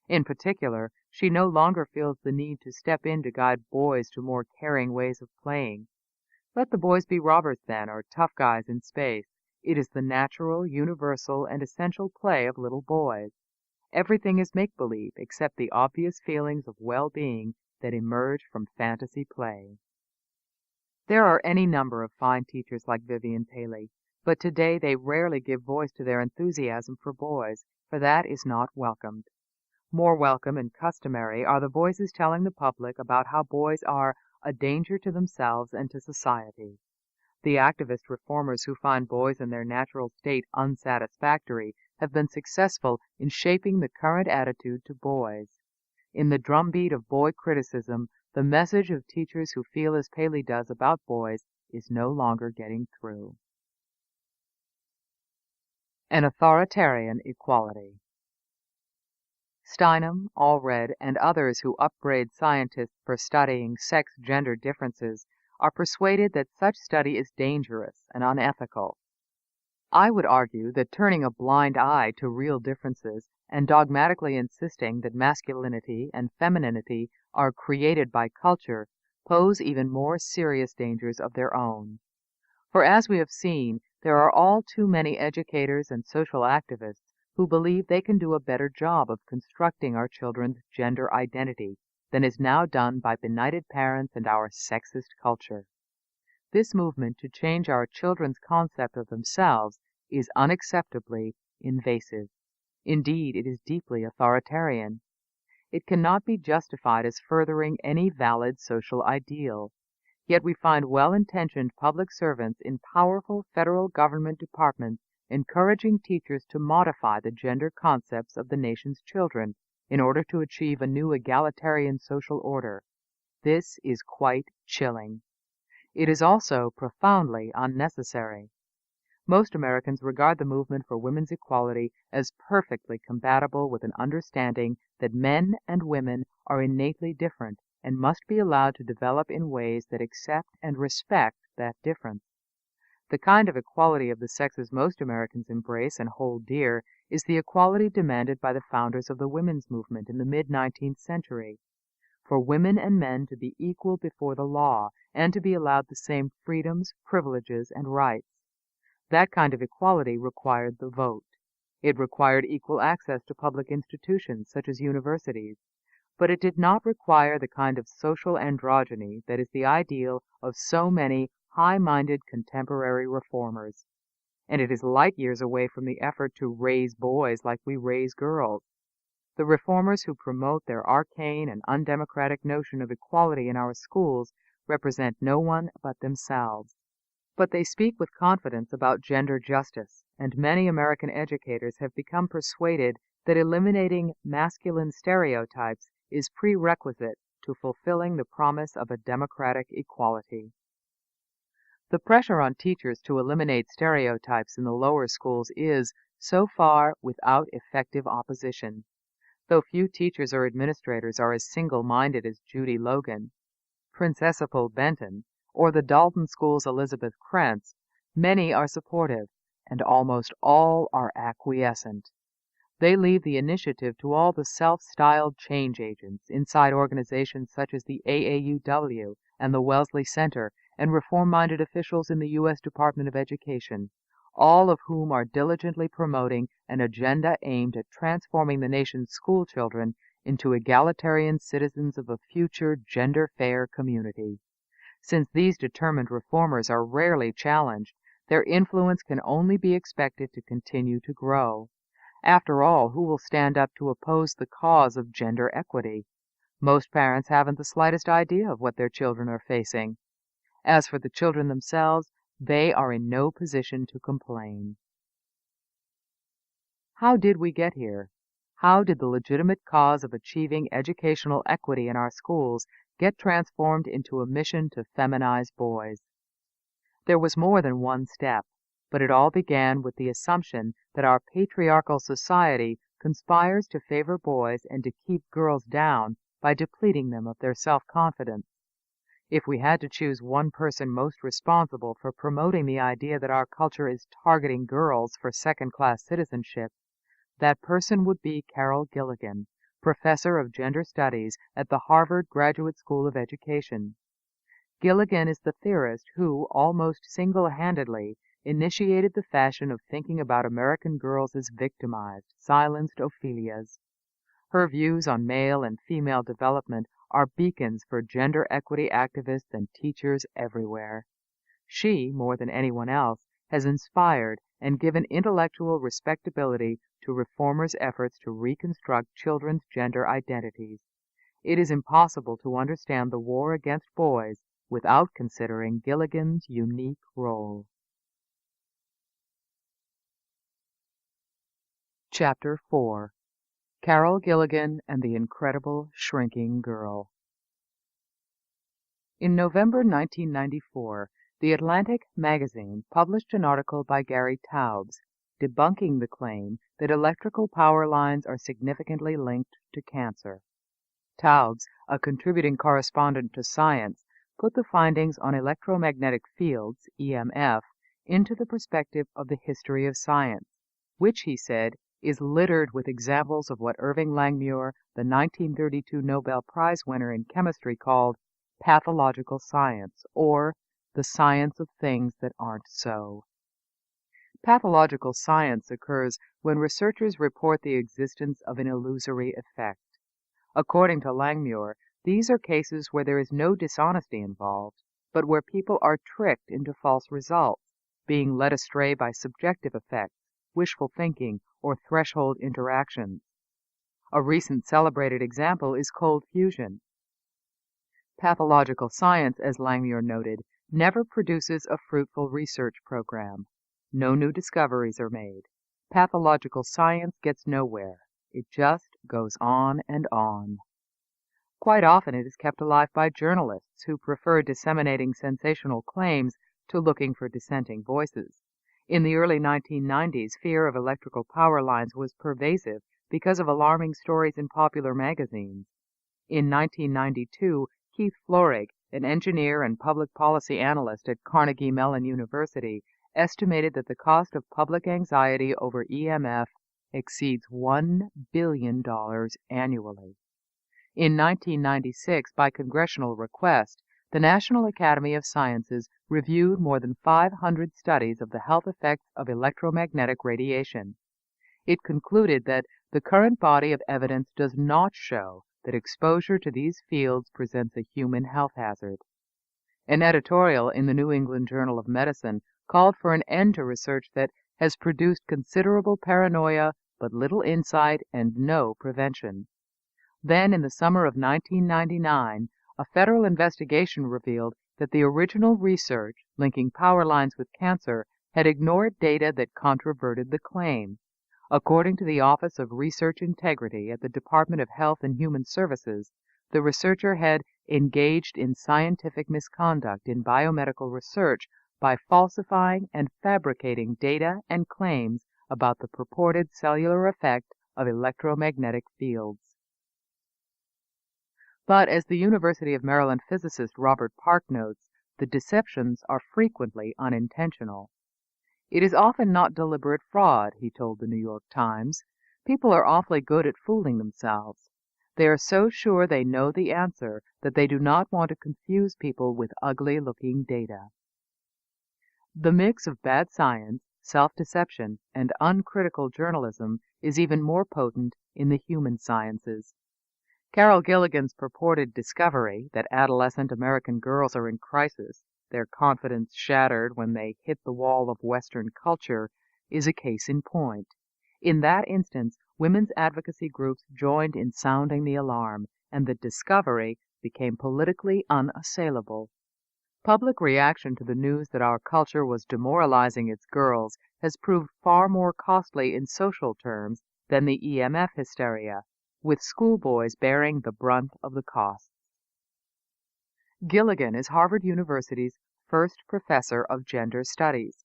A: In particular, she no longer feels the need to step in to guide boys to more caring ways of playing. Let the boys be robbers, then, or tough guys in space. It is the natural, universal, and essential play of little boys. Everything is make-believe except the obvious feelings of well-being that emerge from fantasy play. There are any number of fine teachers like Vivian Paley, but today they rarely give voice to their enthusiasm for boys, for that is not welcomed. More welcome and customary are the voices telling the public about how boys are a danger to themselves and to society. The activist reformers who find boys in their natural state unsatisfactory have been successful in shaping the current attitude to boys. In the drumbeat of boy criticism, the message of teachers who feel as Paley does about boys is no longer getting through. An authoritarian equality. Steinem, Allred, and others who upbraid scientists for studying sex-gender differences are persuaded that such study is dangerous and unethical. I would argue that turning a blind eye to real differences and dogmatically insisting that masculinity and femininity are created by culture pose even more serious dangers of their own. For as we have seen, there are all too many educators and social activists who believe they can do a better job of constructing our children's gender identity than is now done by benighted parents and our sexist culture. This movement to change our children's concept of themselves is unacceptably invasive. Indeed, it is deeply authoritarian. It cannot be justified as furthering any valid social ideal. Yet we find well-intentioned public servants in powerful federal government departments encouraging teachers to modify the gender concepts of the nation's children in order to achieve a new egalitarian social order. This is quite chilling. It is also profoundly unnecessary. Most Americans regard the movement for women's equality as perfectly compatible with an understanding that men and women are innately different and must be allowed to develop in ways that accept and respect that difference. The kind of equality of the sexes most Americans embrace and hold dear is the equality demanded by the founders of the women's movement in the mid-19th century, for women and men to be equal before the law and to be allowed the same freedoms, privileges, and rights. That kind of equality required the vote. It required equal access to public institutions such as universities, but it did not require the kind of social androgyny that is the ideal of so many high-minded contemporary reformers. And it is light years away from the effort to raise boys like we raise girls. The reformers who promote their arcane and undemocratic notion of equality in our schools represent no one but themselves. But they speak with confidence about gender justice, and many American educators have become persuaded that eliminating masculine stereotypes is prerequisite to fulfilling the promise of a democratic equality. The pressure on teachers to eliminate stereotypes in the lower schools is, so far, without effective opposition. Though few teachers or administrators are as single-minded as Judy Logan, Princess Opal Benton, or the Dalton School's Elizabeth Krentz, many are supportive, and almost all are acquiescent. They leave the initiative to all the self-styled change agents inside organizations such as the AAUW and the Wellesley Center and reform-minded officials in the U.S. Department of Education, all of whom are diligently promoting an agenda aimed at transforming the nation's school children into egalitarian citizens of a future gender-fair community. Since these determined reformers are rarely challenged, their influence can only be expected to continue to grow. After all, who will stand up to oppose the cause of gender equity? Most parents haven't the slightest idea of what their children are facing. As for the children themselves, they are in no position to complain. How did we get here? How did the legitimate cause of achieving educational equity in our schools get transformed into a mission to feminize boys? There was more than one step, but it all began with the assumption that our patriarchal society conspires to favor boys and to keep girls down by depleting them of their self-confidence. If we had to choose one person most responsible for promoting the idea that our culture is targeting girls for second-class citizenship, that person would be Carol Gilligan, professor of gender studies at the Harvard Graduate School of Education. Gilligan is the theorist who, almost single-handedly, initiated the fashion of thinking about American girls as victimized, silenced Ophelias. Her views on male and female development are beacons for gender equity activists and teachers everywhere. She, more than anyone else, has inspired and given intellectual respectability to reformers' efforts to reconstruct children's gender identities. It is impossible to understand the war against boys without considering Gilligan's unique role. Chapter 4. Carol Gilligan and the Incredible Shrinking Girl. In November 1994, The Atlantic magazine published an article by Gary Taubes debunking the claim that electrical power lines are significantly linked to cancer. Taubes, a contributing correspondent to Science, put the findings on electromagnetic fields, EMF, into the perspective of the history of science, which, he said, is littered with examples of what Irving Langmuir, the 1932 Nobel Prize winner in chemistry, called pathological science, or the science of things that aren't so. Pathological science occurs when researchers report the existence of an illusory effect. According to Langmuir, these are cases where there is no dishonesty involved, but where people are tricked into false results, being led astray by subjective effects, wishful thinking, or threshold interactions. A recent celebrated example is cold fusion. Pathological science, as Langmuir noted, never produces a fruitful research program. No new discoveries are made. Pathological science gets nowhere. It just goes on and on. Quite often it is kept alive by journalists who prefer disseminating sensational claims to looking for dissenting voices. In the early 1990s, fear of electrical power lines was pervasive because of alarming stories in popular magazines. In 1992, Keith Florig, an engineer and public policy analyst at Carnegie Mellon University, estimated that the cost of public anxiety over EMF exceeds $1 billion annually. In 1996, by congressional request, the National Academy of Sciences reviewed more than 500 studies of the health effects of electromagnetic radiation. It concluded that the current body of evidence does not show that exposure to these fields presents a human health hazard. An editorial in the New England Journal of Medicine called for an end to research that has produced considerable paranoia, but little insight and no prevention. Then, in the summer of 1999, a federal investigation revealed that the original research linking power lines with cancer had ignored data that controverted the claim. According to the Office of Research Integrity at the Department of Health and Human Services, the researcher had engaged in scientific misconduct in biomedical research by falsifying and fabricating data and claims about the purported cellular effect of electromagnetic fields. But as the University of Maryland physicist Robert Park notes, the deceptions are frequently unintentional. It is often not deliberate fraud, he told the New York Times. People are awfully good at fooling themselves. They are so sure they know the answer that they do not want to confuse people with ugly-looking data. The mix of bad science, self-deception, and uncritical journalism is even more potent in the human sciences. Carol Gilligan's purported discovery that adolescent American girls are in crisis, their confidence shattered when they hit the wall of Western culture, is a case in point. In that instance, women's advocacy groups joined in sounding the alarm, and the discovery became politically unassailable. Public reaction to the news that our culture was demoralizing its girls has proved far more costly in social terms than the EMF hysteria, with schoolboys bearing the brunt of the costs. Gilligan is Harvard University's first professor of gender studies.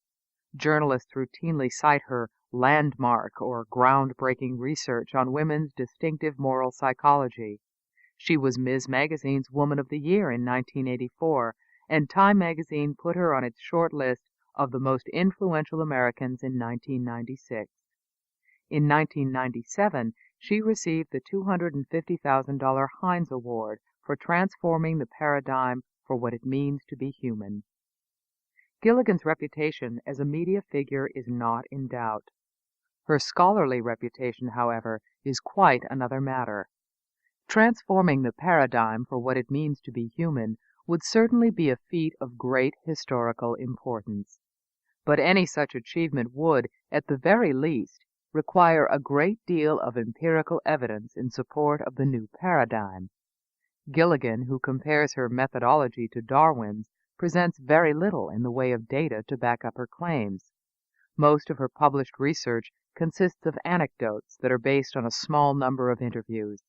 A: Journalists routinely cite her landmark or groundbreaking research on women's distinctive moral psychology. She was Ms. Magazine's Woman of the Year in 1984, and Time magazine put her on its short list of the most influential Americans in 1996. In 1997, she received the $250,000 Heinz Award for transforming the paradigm for what it means to be human. Gilligan's reputation as a media figure is not in doubt. Her scholarly reputation, however, is quite another matter. Transforming the paradigm for what it means to be human would certainly be a feat of great historical importance. But any such achievement would, at the very least, require a great deal of empirical evidence in support of the new paradigm. Gilligan, who compares her methodology to Darwin's, presents very little in the way of data to back up her claims. Most of her published research consists of anecdotes that are based on a small number of interviews.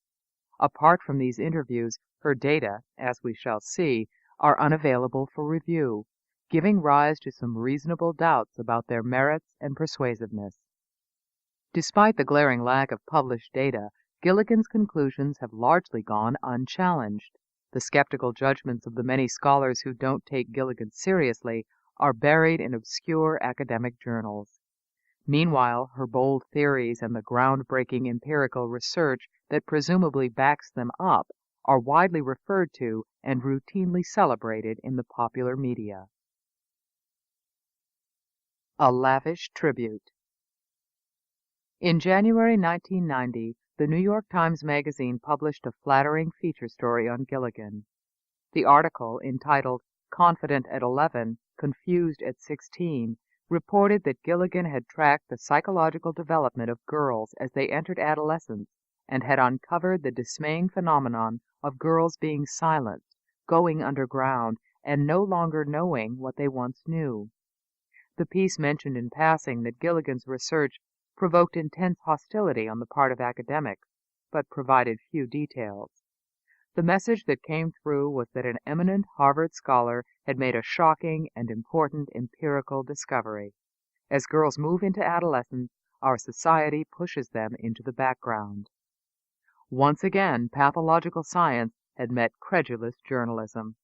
A: Apart from these interviews, her data, as we shall see, are unavailable for review, giving rise to some reasonable doubts about their merits and persuasiveness. Despite the glaring lack of published data, Gilligan's conclusions have largely gone unchallenged. The skeptical judgments of the many scholars who don't take Gilligan seriously are buried in obscure academic journals. Meanwhile, her bold theories and the groundbreaking empirical research that presumably backs them up are widely referred to and routinely celebrated in the popular media. A lavish tribute. In January 1990, the New York Times Magazine published a flattering feature story on Gilligan. The article, entitled "Confident at 11, Confused at 16, reported that Gilligan had tracked the psychological development of girls as they entered adolescence and had uncovered the dismaying phenomenon of girls being silenced, going underground, and no longer knowing what they once knew. The piece mentioned in passing that Gilligan's research provoked intense hostility on the part of academics, but provided few details. The message that came through was that an eminent Harvard scholar had made a shocking and important empirical discovery. As girls move into adolescence, our society pushes them into the background. Once again, pathological science had met credulous journalism.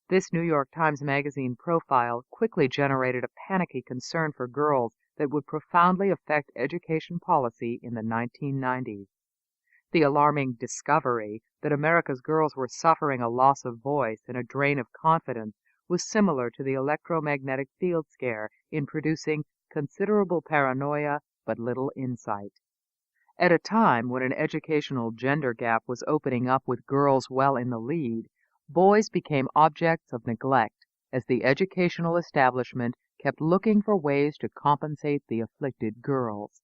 A: This New York Times Magazine profile quickly generated a panicky concern for girls that would profoundly affect education policy in the 1990s. The alarming discovery that America's girls were suffering a loss of voice and a drain of confidence was similar to the electromagnetic field scare in producing considerable paranoia but little insight. At a time when an educational gender gap was opening up with girls well in the lead, boys became objects of neglect as the educational establishment kept looking for ways to compensate the afflicted girls.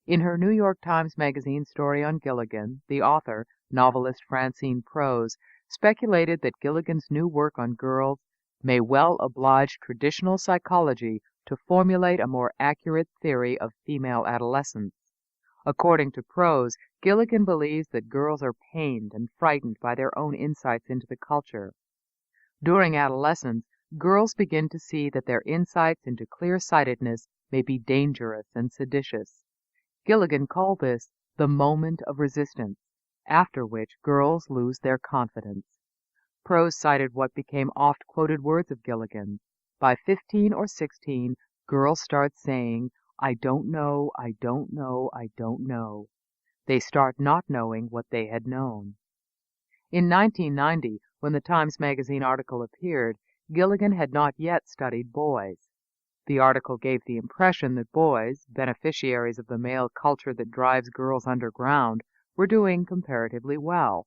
A: In her New York Times Magazine story on Gilligan, the author, novelist Francine Prose, speculated that Gilligan's new work on girls may well oblige traditional psychology to formulate a more accurate theory of female adolescence. According to Prose, Gilligan believes that girls are pained and frightened by their own insights into the culture. During adolescence, girls begin to see that their insights into clear-sightedness may be dangerous and seditious. Gilligan called this the moment of resistance, after which girls lose their confidence. Prose cited what became oft-quoted words of Gilligan's. By 15 or 16, girls start saying, "I don't know, I don't know, I don't know." They start not knowing what they had known. In 1990, when the Times Magazine article appeared, Gilligan had not yet studied boys. The article gave the impression that boys, beneficiaries of the male culture that drives girls underground, were doing comparatively well.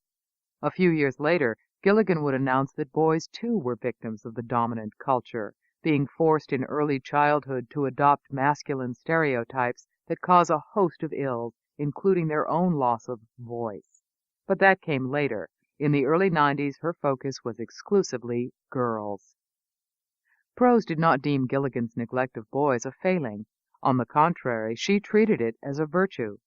A: A few years later, Gilligan would announce that boys too were victims of the dominant culture, being forced in early childhood to adopt masculine stereotypes that cause a host of ills, including their own loss of voice. But that came later. In the early 90s, her focus was exclusively girls. Prose did not deem Gilligan's neglect of boys a failing. On the contrary, she treated it as a virtue.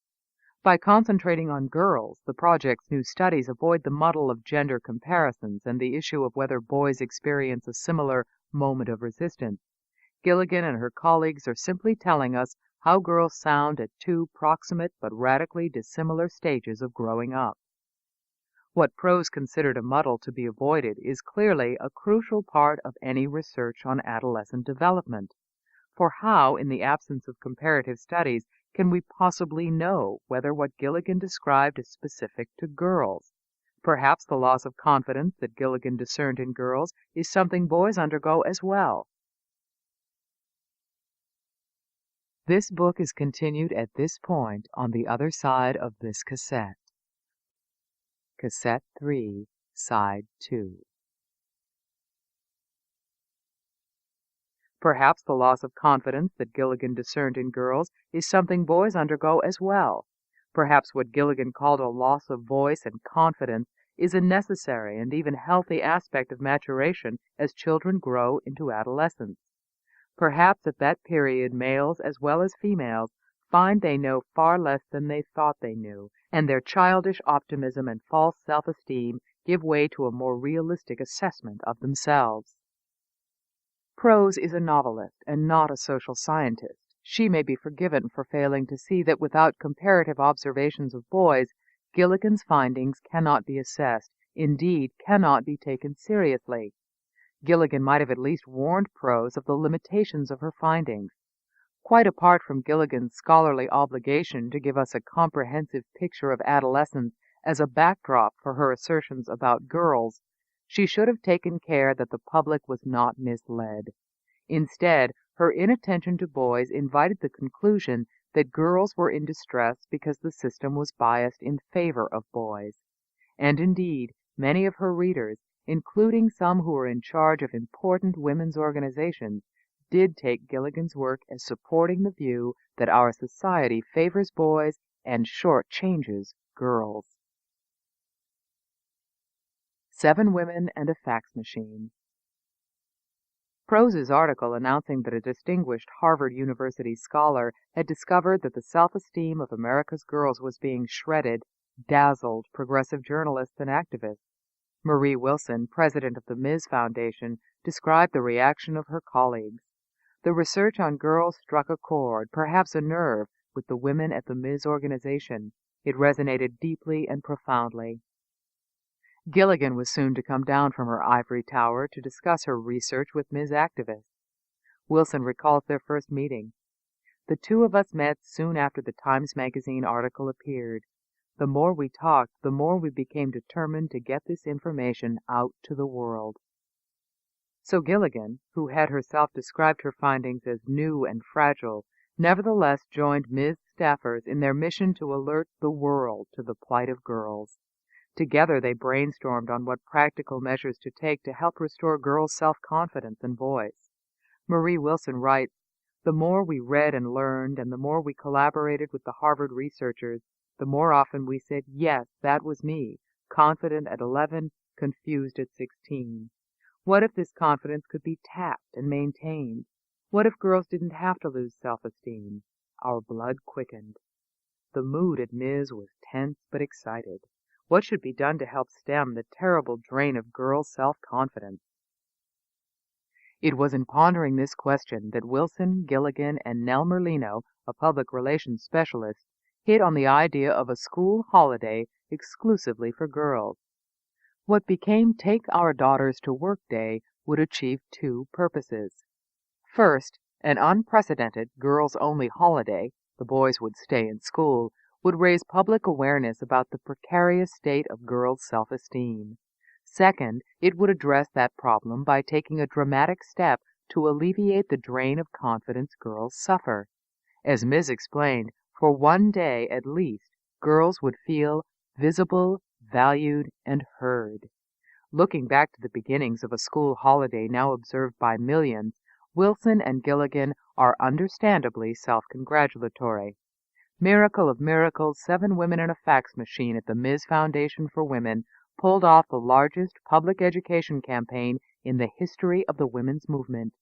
A: By concentrating on girls, the project's new studies avoid the muddle of gender comparisons and the issue of whether boys experience a similar moment of resistance. Gilligan and her colleagues are simply telling us how girls sound at two proximate but radically dissimilar stages of growing up. What Prose considered a muddle to be avoided is clearly a crucial part of any research on adolescent development. For how, in the absence of comparative studies, can we possibly know whether what Gilligan described is specific to girls? Perhaps the loss of confidence that Gilligan discerned in girls is something boys undergo as well. This book is continued at this point on the other side of this cassette. Cassette 3, Side 2. Perhaps the loss of confidence that Gilligan discerned in girls is something boys undergo as well. Perhaps what Gilligan called a loss of voice and confidence is a necessary and even healthy aspect of maturation as children grow into adolescence. Perhaps at that period males as well as females find they know far less than they thought they knew, and their childish optimism and false self-esteem give way to a more realistic assessment of themselves. Prose is a novelist and not a social scientist. She may be forgiven for failing to see that without comparative observations of boys, Gilligan's findings cannot be assessed, indeed cannot be taken seriously. Gilligan might have at least warned Prose of the limitations of her findings. Quite apart from Gilligan's scholarly obligation to give us a comprehensive picture of adolescence as a backdrop for her assertions about girls, she should have taken care that the public was not misled. Instead, her inattention to boys invited the conclusion that girls were in distress because the system was biased in favor of boys. And indeed, many of her readers, including some who were in charge of important women's organizations, did take Gilligan's work as supporting the view that our society favors boys and shortchanges girls. 7 Women and a Fax Machine. Prose's article announcing that a distinguished Harvard University scholar had discovered that the self-esteem of America's girls was being shredded dazzled progressive journalists and activists. Marie Wilson, president of the Misc Foundation, described the reaction of her colleagues. The research on girls struck a chord, perhaps a nerve, with the women at the Misc organization. It resonated deeply and profoundly. Gilligan was soon to come down from her ivory tower to discuss her research with Misc activists. Wilson recalls their first meeting. The two of us met soon after the Times Magazine article appeared. The more we talked, the more we became determined to get this information out to the world. So Gilligan, who had herself described her findings as new and fragile, nevertheless joined Misc staffers in their mission to alert the world to the plight of girls. Together they brainstormed on what practical measures to take to help restore girls' self-confidence and voice. Marie Wilson writes, "The more we read and learned, and the more we collaborated with the Harvard researchers, the more often we said, yes, that was me, confident at 11, confused at 16. What if this confidence could be tapped and maintained? What if girls didn't have to lose self-esteem?" Our blood quickened. The mood at Misc was tense but excited. What should be done to help stem the terrible drain of girls' self-confidence? It was in pondering this question that Wilson, Gilligan, and Nell Merlino, a public relations specialist, hit on the idea of a school holiday exclusively for girls. What became Take Our Daughters to Work Day would achieve two purposes. First, an unprecedented girls-only holiday, the boys would stay in school, would raise public awareness about the precarious state of girls' self-esteem. Second, it would address that problem by taking a dramatic step to alleviate the drain of confidence girls suffer. As Misc explained, for one day at least, girls would feel visible, valued, and heard. Looking back to the beginnings of a school holiday now observed by millions, Wilson and Gilligan are understandably self-congratulatory. Miracle of miracles, 7 women in a fax machine at the Misc Foundation for Women pulled off the largest public education campaign in the history of the women's movement.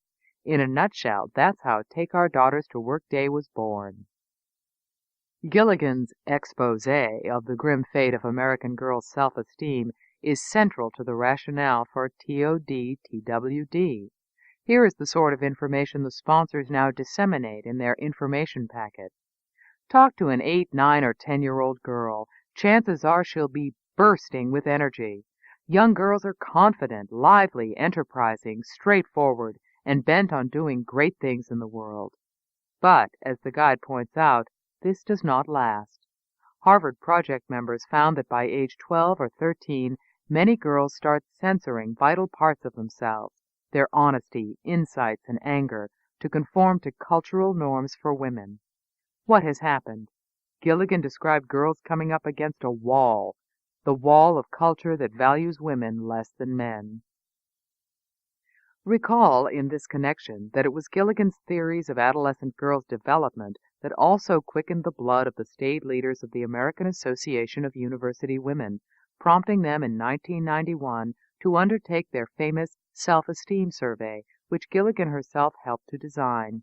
A: In a nutshell, that's how Take Our Daughters to Work Day was born. Gilligan's exposé of the grim fate of American girls' self-esteem is central to the rationale for TOD-TWD. Here is the sort of information the sponsors now disseminate in their information packet. Talk to an 8, 9, or 10-year-old girl. Chances are she'll be bursting with energy. Young girls are confident, lively, enterprising, straightforward, and bent on doing great things in the world. But, as the guide points out, this does not last. Harvard project members found that by age 12 or 13, many girls start censoring vital parts of themselves, their honesty, insights, and anger, to conform to cultural norms for women. What has happened? Gilligan described girls coming up against a wall, the wall of culture that values women less than men. Recall in this connection that it was Gilligan's theories of adolescent girls' development that also quickened the blood of the state leaders of the American Association of University Women, prompting them in 1991 to undertake their famous self-esteem survey, which Gilligan herself helped to design.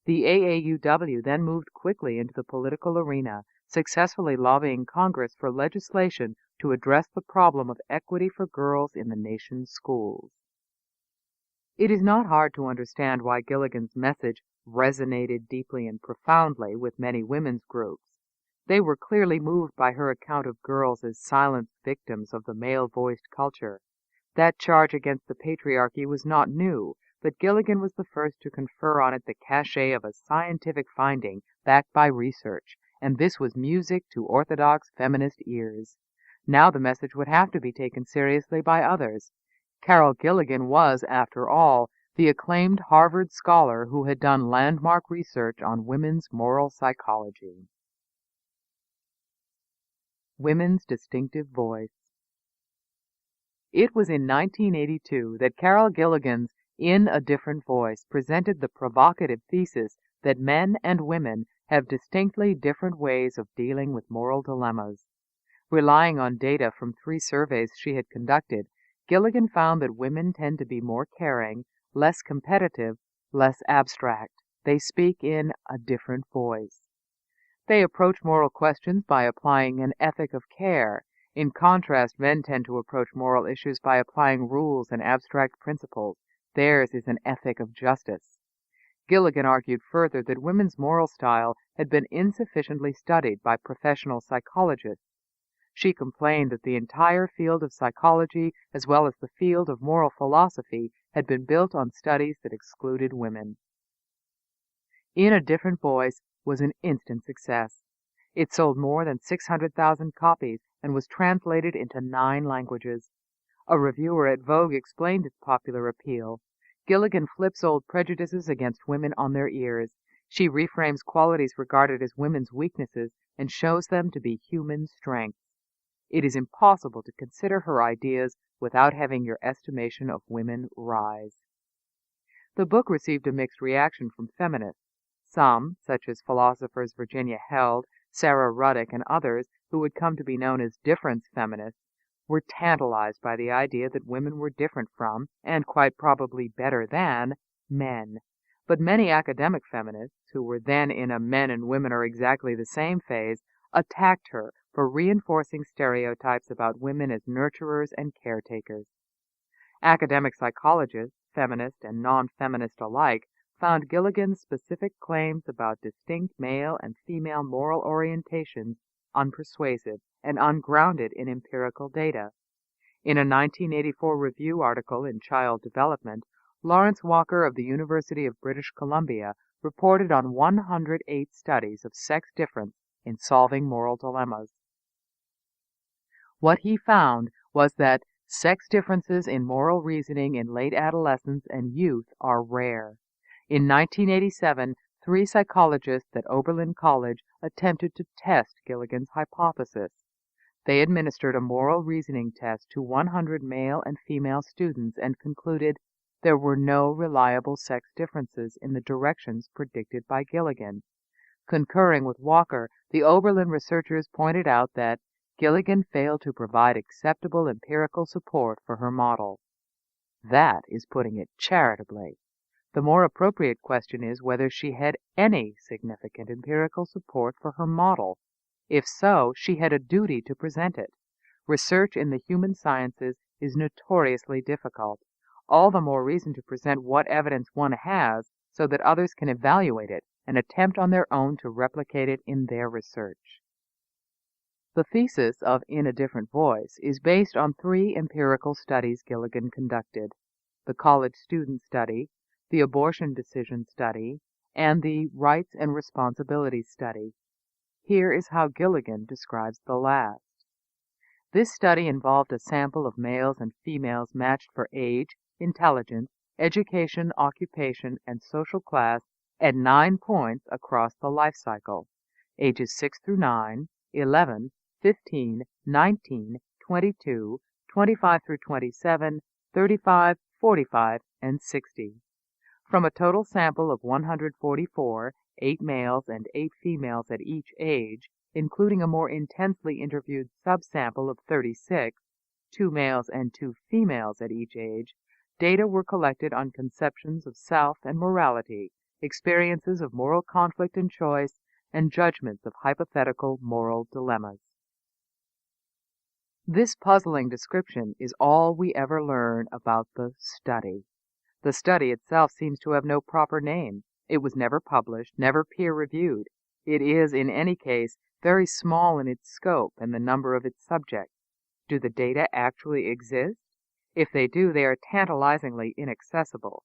A: The AAUW then moved quickly into the political arena, successfully lobbying Congress for legislation to address the problem of equity for girls in the nation's schools. It is not hard to understand why Gilligan's message resonated deeply and profoundly with many women's groups. They were clearly moved by her account of girls as silenced victims of the male-voiced culture. That charge against the patriarchy was not new, but Gilligan was the first to confer on it the cachet of a scientific finding backed by research, and this was music to orthodox feminist ears. Now the message would have to be taken seriously by others. Carol Gilligan was, after all, the acclaimed Harvard scholar who had done landmark research on women's moral psychology. Women's distinctive voice. It was in 1982 that Carol Gilligan's In a Different Voice presented the provocative thesis that men and women have distinctly different ways of dealing with moral dilemmas. Relying on data from 3 surveys she had conducted, Gilligan found that women tend to be more caring, less competitive, less abstract. They speak in a different voice. They approach moral questions by applying an ethic of care. In contrast, men tend to approach moral issues by applying rules and abstract principles. Theirs is an ethic of justice. Gilligan argued further that women's moral style had been insufficiently studied by professional psychologists. She complained that the entire field of psychology, as well as the field of moral philosophy, had been built on studies that excluded women. In a Different Voice was an instant success. It sold more than 600,000 copies and was translated into 9 languages. A reviewer at Vogue explained its popular appeal. Gilligan flips old prejudices against women on their ears. She reframes qualities regarded as women's weaknesses and shows them to be human strengths. It is impossible to consider her ideas without having your estimation of women rise. The book received a mixed reaction from feminists. Some, such as philosophers Virginia Held, Sarah Ruddick, and others who would come to be known as difference feminists, were tantalized by the idea that women were different from, and quite probably better than, men. But many academic feminists, who were then in a men and women are exactly the same phase, attacked her for reinforcing stereotypes about women as nurturers and caretakers. Academic psychologists, feminist and non-feminist alike, found Gilligan's specific claims about distinct male and female moral orientations unpersuasive and ungrounded in empirical data. In a 1984 review article in Child Development, Lawrence Walker of the University of British Columbia reported on 108 studies of sex difference in solving moral dilemmas. What he found was that sex differences in moral reasoning in late adolescence and youth are rare. In 1987, 3 psychologists at Oberlin College attempted to test Gilligan's hypothesis. They administered a moral reasoning test to 100 male and female students and concluded there were no reliable sex differences in the directions predicted by Gilligan. Concurring with Walker, the Oberlin researchers pointed out that Gilligan failed to provide acceptable empirical support for her model. That is putting it charitably. The more appropriate question is whether she had any significant empirical support for her model. If so, she had a duty to present it. Research in the human sciences is notoriously difficult. All the more reason to present what evidence one has so that others can evaluate it and attempt on their own to replicate it in their research. The thesis of In a Different Voice is based on 3 empirical studies Gilligan conducted: the college student study, the abortion decision study, and the rights and responsibilities study. Here is how Gilligan describes the last. This study involved a sample of males and females matched for age, intelligence, education, occupation, and social class at 9 points across the life cycle: ages 6 through 9, 11, 15, 19, 22, 25 through 27, 35, 45, and 60. From a total sample of 144, 8 males and 8 females at each age, including a more intensely interviewed subsample of 36, 2 males and 2 females at each age, data were collected on conceptions of self and morality, experiences of moral conflict and choice, and judgments of hypothetical moral dilemmas. This puzzling description is all we ever learn about the study. The study itself seems to have no proper name. It was never published, never peer-reviewed. It is, in any case, very small in its scope and the number of its subjects. Do the data actually exist? If they do, they are tantalizingly inaccessible.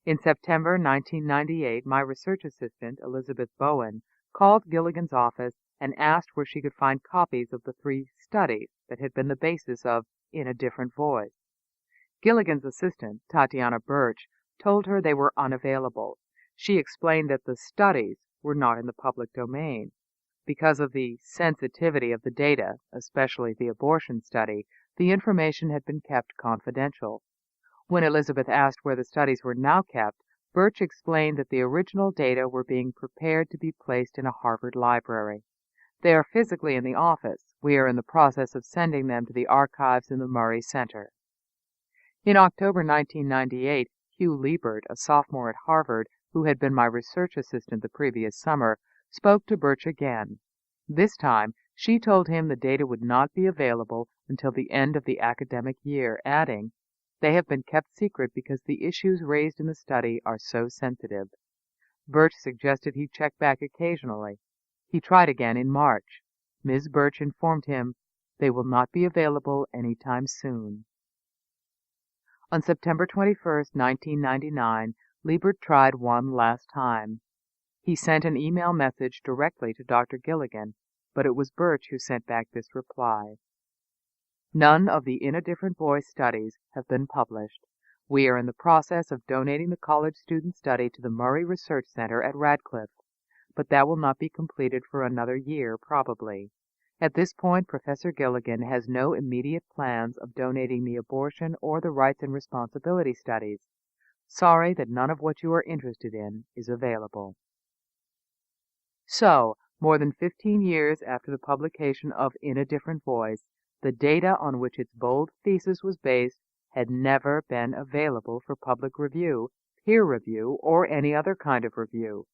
A: In September 1998, my research assistant, Elizabeth Bowen, called Gilligan's office and asked where she could find copies of the 3 studies that had been the basis of In a Different Voice. Gilligan's assistant, Tatiana Birch, told her they were unavailable. She explained that the studies were not in the public domain. Because of the sensitivity of the data, especially the abortion study, the information had been kept confidential. When Elizabeth asked where the studies were now kept, Birch explained that the original data were being prepared to be placed in a Harvard library. They are physically in the office. We are in the process of sending them to the archives in the Murray Center. In October 1998, Hugh Liebert, a sophomore at Harvard, who had been my research assistant the previous summer, spoke to Birch again. This time, she told him the data would not be available until the end of the academic year, adding, "They have been kept secret because the issues raised in the study are so sensitive." Birch suggested he check back occasionally. He tried again in March. Ms. Birch informed him, "They will not be available any time soon." On September 21, 1999, Liebert tried one last time. He sent an email message directly to Dr. Gilligan, but it was Birch who sent back this reply. "None of the In a Different Voice studies have been published. We are in the process of donating the college student study to the Murray Research Center at Radcliffe, but that will not be completed for another year, probably. At this point, Professor Gilligan has no immediate plans of donating the abortion or the rights and responsibility studies. Sorry that none of what you are interested in is available." So, more than 15 years after the publication of In a Different Voice, the data on which its bold thesis was based had never been available for public review, peer review, or any other kind of review.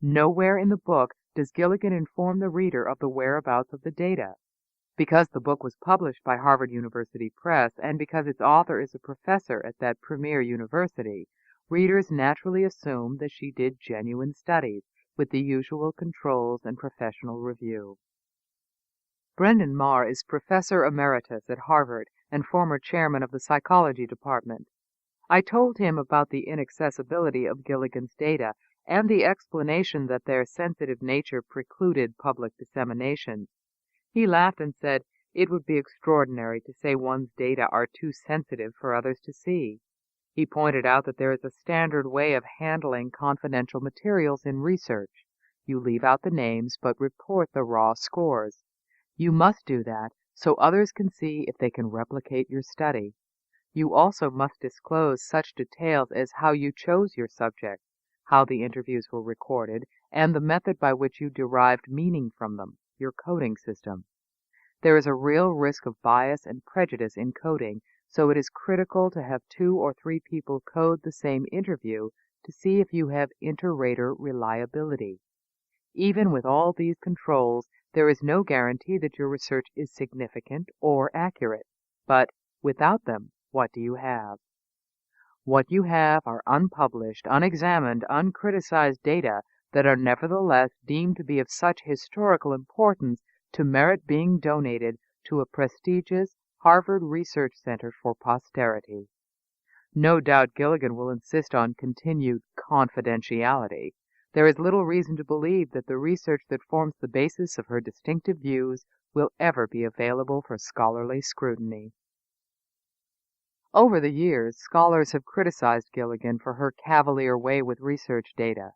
A: Nowhere in the book does Gilligan inform the reader of the whereabouts of the data. Because the book was published by Harvard University Press, and because its author is a professor at that premier university, readers naturally assume that she did genuine studies, with the usual controls and professional review. Brendan Marr is Professor Emeritus at Harvard and former chairman of the psychology department. I told him about the inaccessibility of Gilligan's data and the explanation that their sensitive nature precluded public dissemination. He laughed and said, "It would be extraordinary to say one's data are too sensitive for others to see." He pointed out that there is a standard way of handling confidential materials in research. You leave out the names but report the raw scores. You must do that so others can see if they can replicate your study. You also must disclose such details as how you chose your subjects, how the interviews were recorded, and the method by which you derived meaning from them, your coding system. There is a real risk of bias and prejudice in coding, so it is critical to have 2 or 3 people code the same interview to see if you have inter-rater reliability. Even with all these controls, there is no guarantee that your research is significant or accurate. But without them, what do you have? What you have are unpublished, unexamined, uncriticized data that are nevertheless deemed to be of such historical importance to merit being donated to a prestigious Harvard Research Center for posterity. No doubt Gilligan will insist on continued confidentiality. There is little reason to believe that the research that forms the basis of her distinctive views will ever be available for scholarly scrutiny. Over the years, scholars have criticized Gilligan for her cavalier way with research data.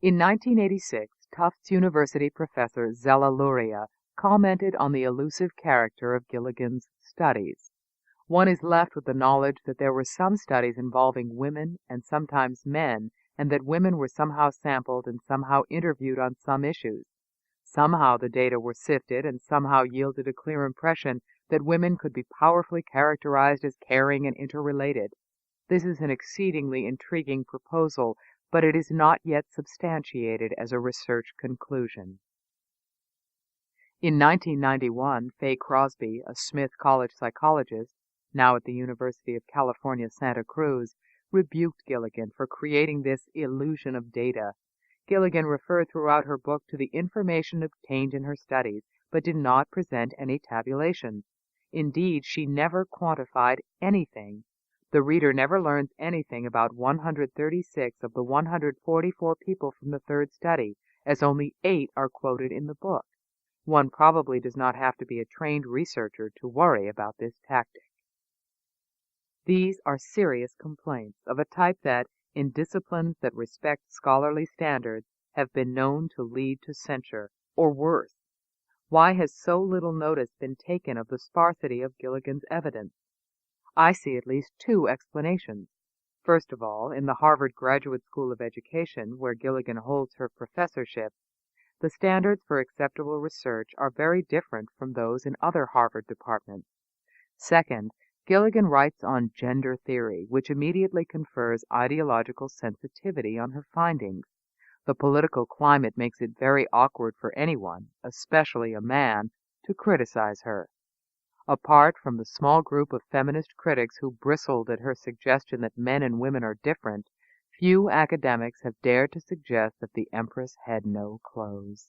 A: In 1986, Tufts University professor Zella Luria commented on the elusive character of Gilligan's studies. One is left with the knowledge that there were some studies involving women and sometimes men, and that women were somehow sampled and somehow interviewed on some issues. Somehow the data were sifted and somehow yielded a clear impression that women could be powerfully characterized as caring and interrelated. This is an exceedingly intriguing proposal, but it is not yet substantiated as a research conclusion. In 1991, Fay Crosby, a Smith College psychologist, now at the University of California, Santa Cruz, rebuked Gilligan for creating this illusion of data. Gilligan referred throughout her book to the information obtained in her studies, but did not present any tabulations. Indeed, she never quantified anything. The reader never learns anything about 136 of the 144 people from the third study, as only 8 are quoted in the book. One probably does not have to be a trained researcher to worry about this tactic. These are serious complaints of a type that, in disciplines that respect scholarly standards, have been known to lead to censure, or worse. Why has so little notice been taken of the sparsity of Gilligan's evidence? I see at least 2 explanations. First of all, in the Harvard Graduate School of Education, where Gilligan holds her professorship, the standards for acceptable research are very different from those in other Harvard departments. Second, Gilligan writes on gender theory, which immediately confers ideological sensitivity on her findings. The political climate makes it very awkward for anyone, especially a man, to criticize her. Apart from the small group of feminist critics who bristled at her suggestion that men and women are different, few academics have dared to suggest that the Empress had no clothes.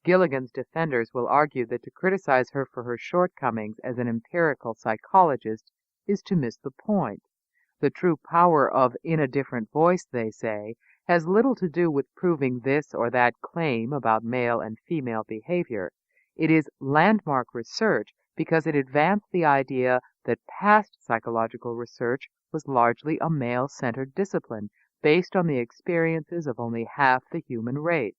A: Gilligan's defenders will argue that to criticize her for her shortcomings as an empirical psychologist is to miss the point. The true power of In a Different Voice, they say, has little to do with proving this or that claim about male and female behavior. It is landmark research because it advanced the idea that past psychological research was largely a male-centered discipline based on the experiences of only half the human race.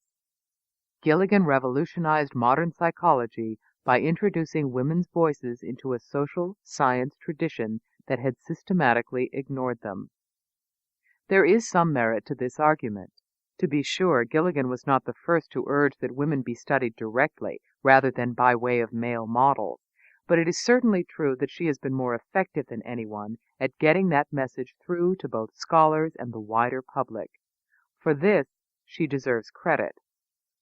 A: Gilligan revolutionized modern psychology by introducing women's voices into a social science tradition that had systematically ignored them. There is some merit to this argument. To be sure, Gilligan was not the first to urge that women be studied directly rather than by way of male models, but it is certainly true that she has been more effective than anyone at getting that message through to both scholars and the wider public. For this, she deserves credit.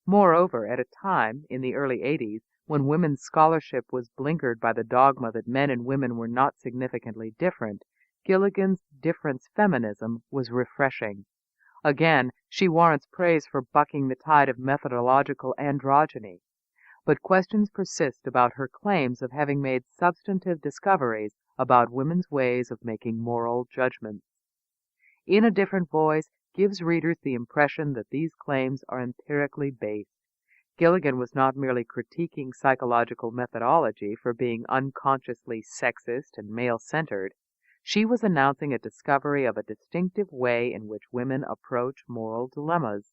A: Moreover, at a time, in the early 80s, when women's scholarship was blinkered by the dogma that men and women were not significantly different, Gilligan's difference feminism was refreshing. Again, she warrants praise for bucking the tide of methodological androgyny. But questions persist about her claims of having made substantive discoveries about women's ways of making moral judgments. In a Different Voice gives readers the impression that these claims are empirically based. Gilligan was not merely critiquing psychological methodology for being unconsciously sexist and male-centered. She was announcing a discovery of a distinctive way in which women approach moral dilemmas.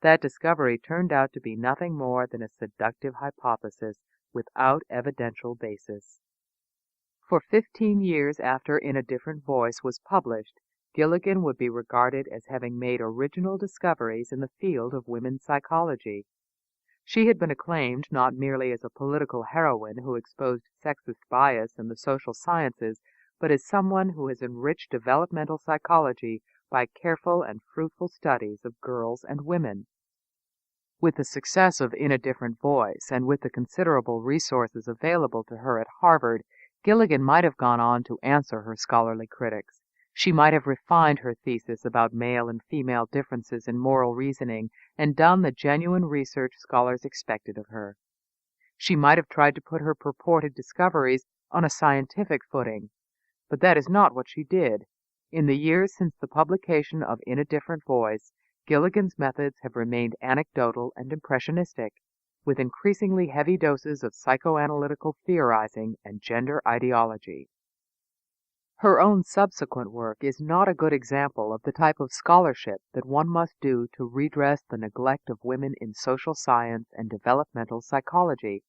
A: That discovery turned out to be nothing more than a seductive hypothesis without evidential basis. For 15 years after In a Different Voice was published, Gilligan would be regarded as having made original discoveries in the field of women's psychology. She had been acclaimed not merely as a political heroine who exposed sexist bias in the social sciences, but as someone who has enriched developmental psychology by careful and fruitful studies of girls and women. With the success of In a Different Voice, and with the considerable resources available to her at Harvard, Gilligan might have gone on to answer her scholarly critics. She might have refined her thesis about male and female differences in moral reasoning and done the genuine research scholars expected of her. She might have tried to put her purported discoveries on a scientific footing, but that is not what she did. In the years since the publication of In a Different Voice, Gilligan's methods have remained anecdotal and impressionistic, with increasingly heavy doses of psychoanalytical theorizing and gender ideology. Her own subsequent work is not a good example of the type of scholarship that one must do to redress the neglect of women in social science and developmental psychology.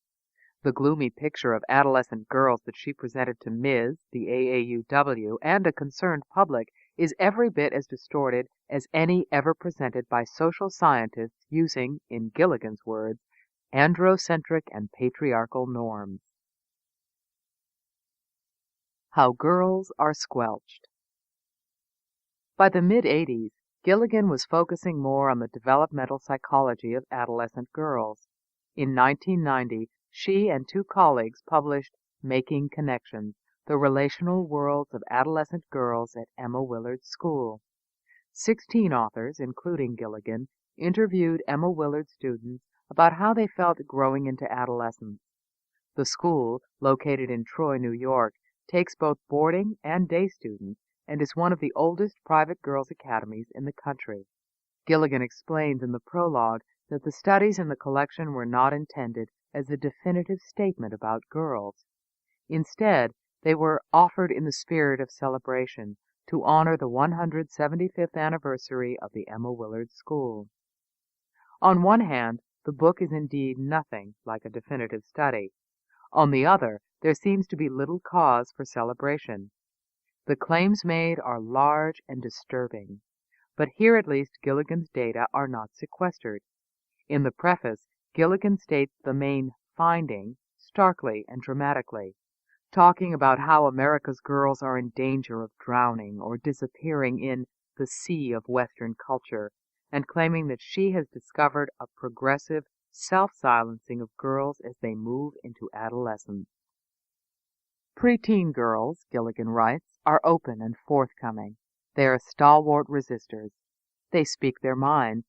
A: The gloomy picture of adolescent girls that she presented to Misc, the AAUW, and a concerned public is every bit as distorted as any ever presented by social scientists using, in Gilligan's words, androcentric and patriarchal norms. How Girls Are Squelched. By the mid-'80s, Gilligan was focusing more on the developmental psychology of adolescent girls. In 1990, she and two colleagues published Making Connections, The Relational Worlds of Adolescent Girls at Emma Willard's School. 16 authors, including Gilligan, interviewed Emma Willard students about how they felt growing into adolescence. The school, located in Troy, New York, takes both boarding and day students and is one of the oldest private girls' academies in the country. Gilligan explains in the prologue that the studies in the collection were not intended as a definitive statement about girls. Instead, they were offered in the spirit of celebration to honor the 175th anniversary of the Emma Willard School. On one hand, the book is indeed nothing like a definitive study. On the other, there seems to be little cause for celebration. The claims made are large and disturbing, but here at least Gilligan's data are not sequestered. In the preface, Gilligan states the main finding starkly and dramatically. talking about how America's girls are in danger of drowning or disappearing in the sea of Western culture, and claiming that she has discovered a progressive self-silencing of girls as they move into adolescence. Preteen girls, Gilligan writes, are open and forthcoming. They are stalwart resistors. They speak their minds.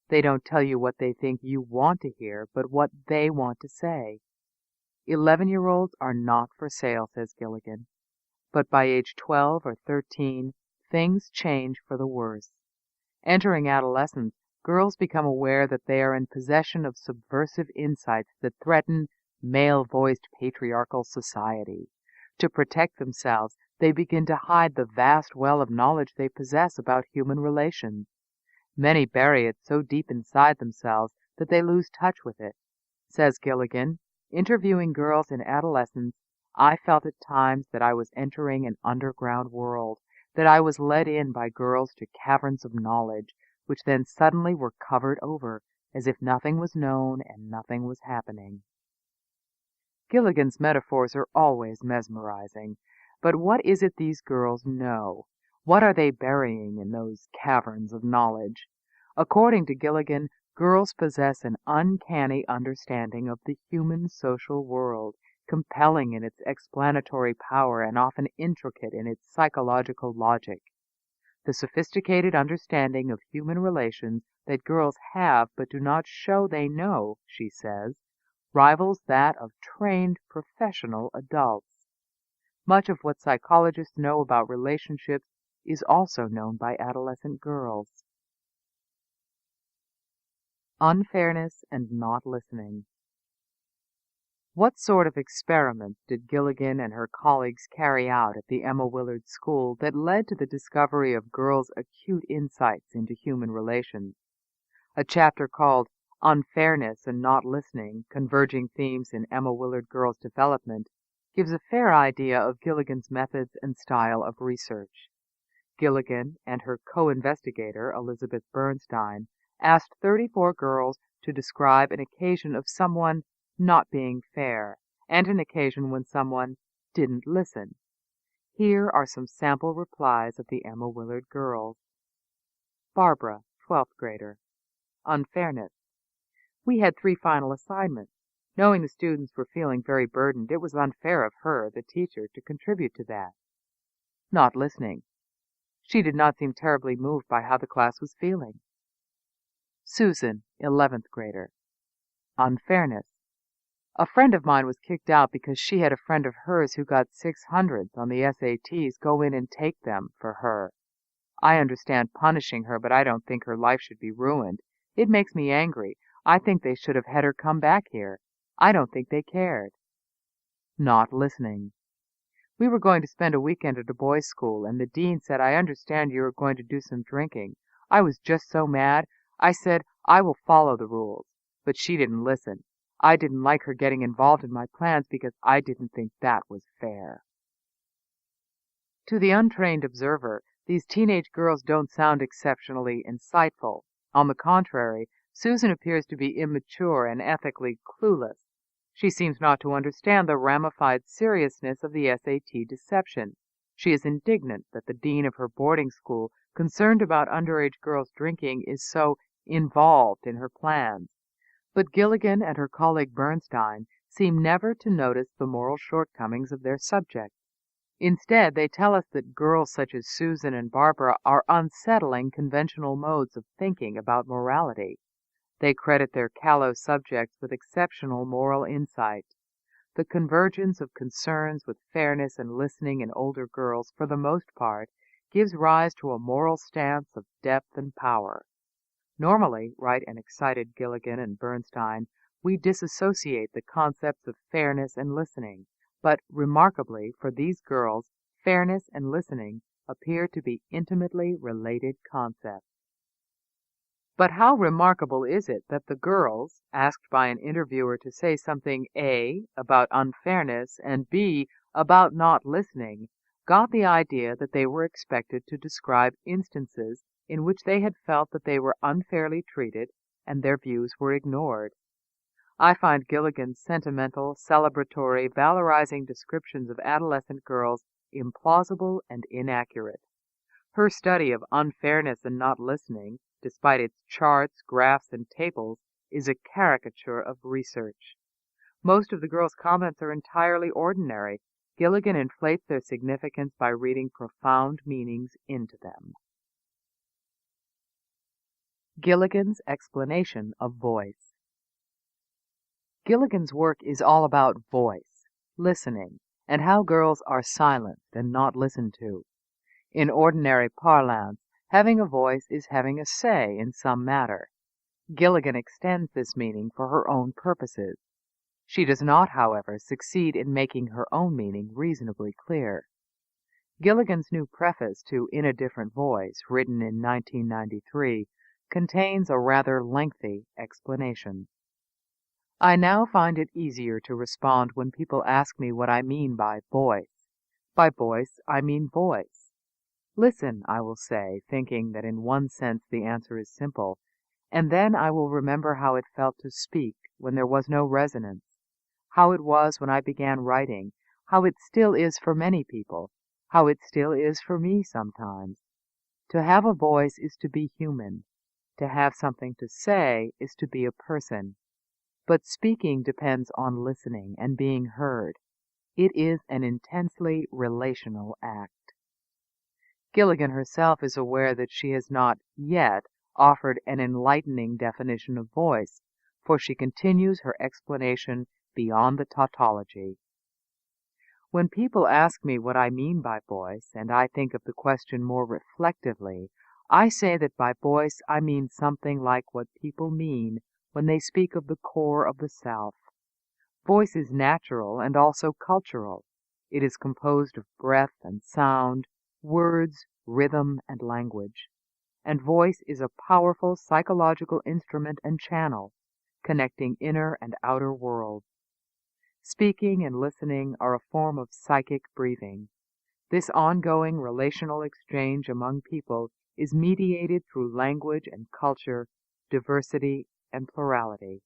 A: They don't tell you what they think you want to hear, but what they want to say. 11-year-olds are not for sale, says Gilligan. But by age 12 or 13, things change for the worse. Entering adolescence, girls become aware that they are in possession of subversive insights that threaten male-voiced patriarchal society. To protect themselves, they begin to hide the vast well of knowledge they possess about human relations. Many bury it so deep inside themselves that they lose touch with it. Says Gilligan, interviewing girls in adolescence, I felt at times that I was entering an underground world, that I was led in by girls to caverns of knowledge, which then suddenly were covered over, as if nothing was known and nothing was happening. Gilligan's metaphors are always mesmerizing, but what is it these girls know? What are they burying in those caverns of knowledge? According to Gilligan, girls possess an uncanny understanding of the human social world, compelling in its explanatory power and often intricate in its psychological logic. The sophisticated understanding of human relations that girls have but do not show they know, she says, rivals that of trained professional adults. Much of what psychologists know about relationships is also known by adolescent girls. Unfairness and not listening. What sort of experiments did Gilligan and her colleagues carry out at the Emma Willard School that led to the discovery of girls' acute insights into human relations? A chapter called Unfairness and Not Listening, Converging Themes in Emma Willard Girls' Development, gives a fair idea of Gilligan's methods and style of research. Gilligan and her co-investigator, Elizabeth Bernstein, asked 34 girls to describe an occasion of someone not being fair, and an occasion when someone didn't listen. Here are some sample replies of the Emma Willard girls. Barbara, 12th grader. Unfairness. We had 3 final assignments. Knowing the students were feeling very burdened, it was unfair of her, the teacher, to contribute to that. Not listening. She did not seem terribly moved by how the class was feeling. Susan, 11th grader. Unfairness. A friend of mine was kicked out because she had a friend of hers who got 600s on the SATs go in and take them for her. I understand punishing her, but I don't think her life should be ruined. It makes me angry. I think they should have had her come back here. I don't think they cared. Not listening. We were going to spend a weekend at a boys' school, and the dean said, I understand you are going to do some drinking. I was just so mad. I said, I will follow the rules. But she didn't listen. I didn't like her getting involved in my plans because I didn't think that was fair. To the untrained observer, these teenage girls don't sound exceptionally insightful. On the contrary, Susan appears to be immature and ethically clueless. She seems not to understand the ramified seriousness of the SAT deception. She is indignant that the dean of her boarding school, concerned about underage girls drinking, is so involved in her plans. But Gilligan and her colleague Bernstein seem never to notice the moral shortcomings of their subject. Instead, they tell us that girls such as Susan and Barbara are unsettling conventional modes of thinking about morality. They credit their callow subjects with exceptional moral insight. The convergence of concerns with fairness and listening in older girls, for the most part, gives rise to a moral stance of depth and power. Normally, write an excited Gilligan and Bernstein, we disassociate the concepts of fairness and listening, but remarkably for these girls, fairness and listening appear to be intimately related concepts. But how remarkable is it that the girls, asked by an interviewer to say something A, about unfairness, and B, about not listening, got the idea that they were expected to describe instances in which they had felt that they were unfairly treated and their views were ignored. I find Gilligan's sentimental, celebratory, valorizing descriptions of adolescent girls implausible and inaccurate. Her study of unfairness in not listening, despite its charts, graphs, and tables, is a caricature of research. Most of the girls' comments are entirely ordinary. Gilligan inflates their significance by reading profound meanings into them. Gilligan's explanation of voice. Gilligan's work is all about voice, listening, and how girls are silenced and not listened to. In ordinary parlance, having a voice is having a say in some matter. Gilligan extends this meaning for her own purposes. She does not, however, succeed in making her own meaning reasonably clear. Gilligan's new preface to In a Different Voice, written in 1993, contains a rather lengthy explanation. I now find it easier to respond when people ask me what I mean by voice. By voice, I mean voice. Listen, I will say, thinking that in one sense the answer is simple, and then I will remember how it felt to speak when there was no resonance, how it was when I began writing, how it still is for many people, how it still is for me sometimes. To have a voice is to be human. To have something to say is to be a person. But speaking depends on listening and being heard. It is an intensely relational act. Gilligan herself is aware that she has not yet offered an enlightening definition of voice, for she continues her explanation beyond the tautology. When people ask me what I mean by voice, and I think of the question more reflectively, I say that by voice I mean something like what people mean when they speak of the core of the South. Voice is natural and also cultural. It is composed of breath and sound, words, rhythm, and language. And voice is a powerful psychological instrument and channel, connecting inner and outer worlds. Speaking and listening are a form of psychic breathing. This ongoing relational exchange among people is mediated through language and culture, diversity, and plurality.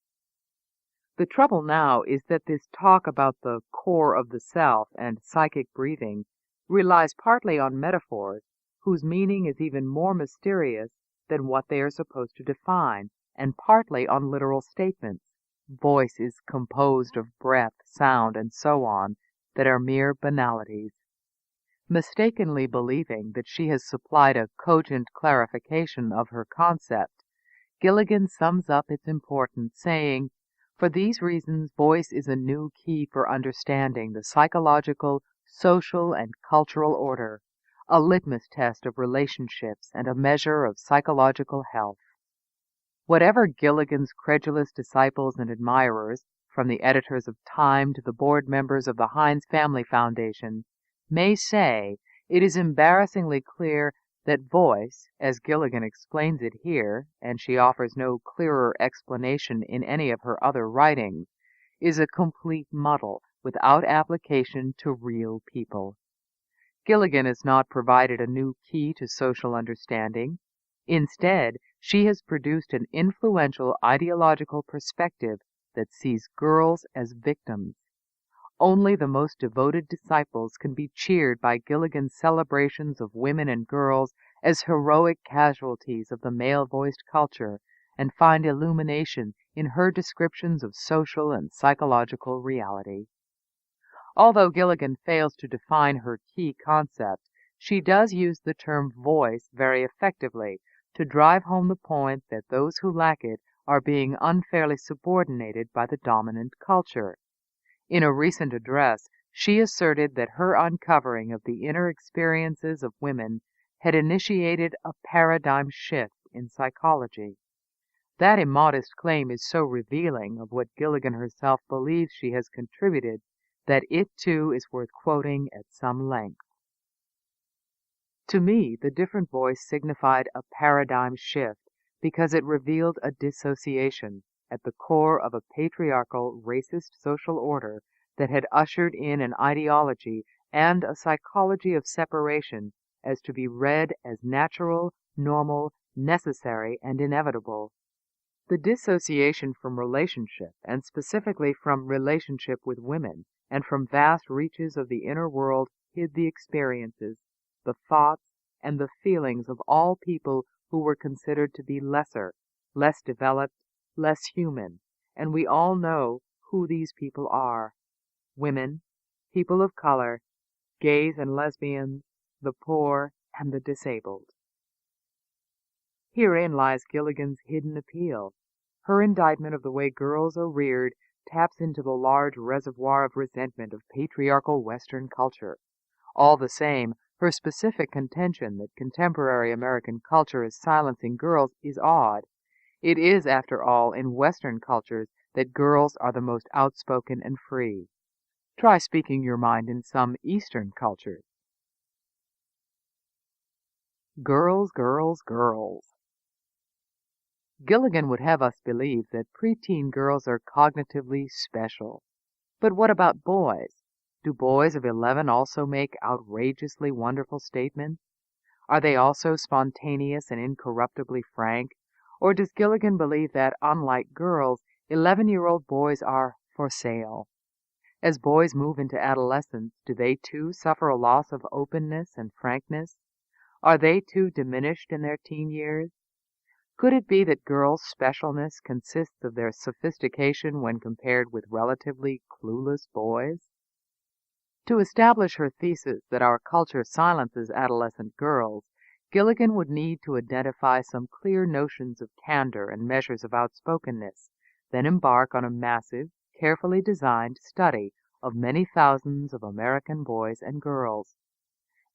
A: The trouble now is that this talk about the core of the self and psychic breathing relies partly on metaphors whose meaning is even more mysterious than what they are supposed to define, and partly on literal statements. Voice is composed of breath, sound, and so on, that are mere banalities. Mistakenly believing that she has supplied a cogent clarification of her concept, Gilligan sums up its importance, saying, "For these reasons, voice is a new key for understanding the psychological, social, and cultural order, a litmus test of relationships and a measure of psychological health." Whatever Gilligan's credulous disciples and admirers, from the editors of Time to the board members of the Heinz Family Foundation, may say, it is embarrassingly clear that voice, as Gilligan explains it here, and she offers no clearer explanation in any of her other writings, is a complete muddle without application to real people. Gilligan has not provided a new key to social understanding. Instead, she has produced an influential ideological perspective that sees girls as victims. Only the most devoted disciples can be cheered by Gilligan's celebrations of women and girls as heroic casualties of the male-voiced culture, and find illumination in her descriptions of social and psychological reality. Although Gilligan fails to define her key concept, she does use the term voice very effectively to drive home the point that those who lack it are being unfairly subordinated by the dominant culture. In a recent address, she asserted that her uncovering of the inner experiences of women had initiated a paradigm shift in psychology. That immodest claim is so revealing of what Gilligan herself believes she has contributed that it too is worth quoting at some length. To me, the different voice signified a paradigm shift because it revealed a dissociation at the core of a patriarchal, racist social order that had ushered in an ideology and a psychology of separation as to be read as natural, normal, necessary, and inevitable. The dissociation from relationship, and specifically from relationship with women, and from vast reaches of the inner world, hid the experiences, the thoughts, and the feelings of all people who were considered to be lesser, less developed, less human, and we all know who these people are: women, people of color, gays and lesbians, the poor, and the disabled. Herein lies Gilligan's hidden appeal. Her indictment of the way girls are reared taps into the large reservoir of resentment of patriarchal Western culture. All the same, her specific contention that contemporary American culture is silencing girls is odd. It is, after all, in Western cultures that girls are the most outspoken and free. Try speaking your mind in some Eastern cultures. Girls, girls, girls. Gilligan would have us believe that preteen girls are cognitively special. But what about boys? Do boys of 11 also make outrageously wonderful statements? Are they also spontaneous and incorruptibly frank? Or does Gilligan believe that, unlike girls, 11-year-old boys are for sale? As boys move into adolescence, do they too suffer a loss of openness and frankness? Are they too diminished in their teen years? Could it be that girls' specialness consists of their sophistication when compared with relatively clueless boys? To establish her thesis that our culture silences adolescent girls, Gilligan would need to identify some clear notions of candor and measures of outspokenness, then embark on a massive, carefully designed study of many thousands of American boys and girls.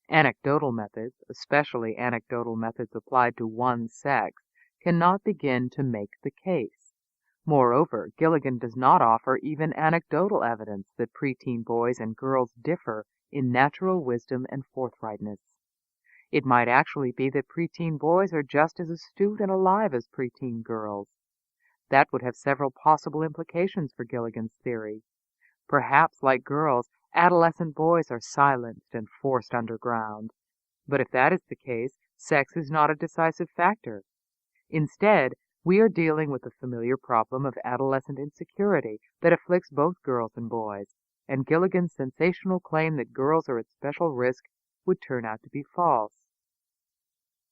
A: Anecdotal methods, especially anecdotal methods applied to one sex, cannot begin to make the case. Moreover, Gilligan does not offer even anecdotal evidence that preteen boys and girls differ in natural wisdom and forthrightness. It might actually be that preteen boys are just as astute and alive as preteen girls. That would have several possible implications for Gilligan's theory. Perhaps, like girls, adolescent boys are silenced and forced underground. But if that is the case, sex is not a decisive factor. Instead, we are dealing with the familiar problem of adolescent insecurity that afflicts both girls and boys, and Gilligan's sensational claim that girls are at special risk would turn out to be false.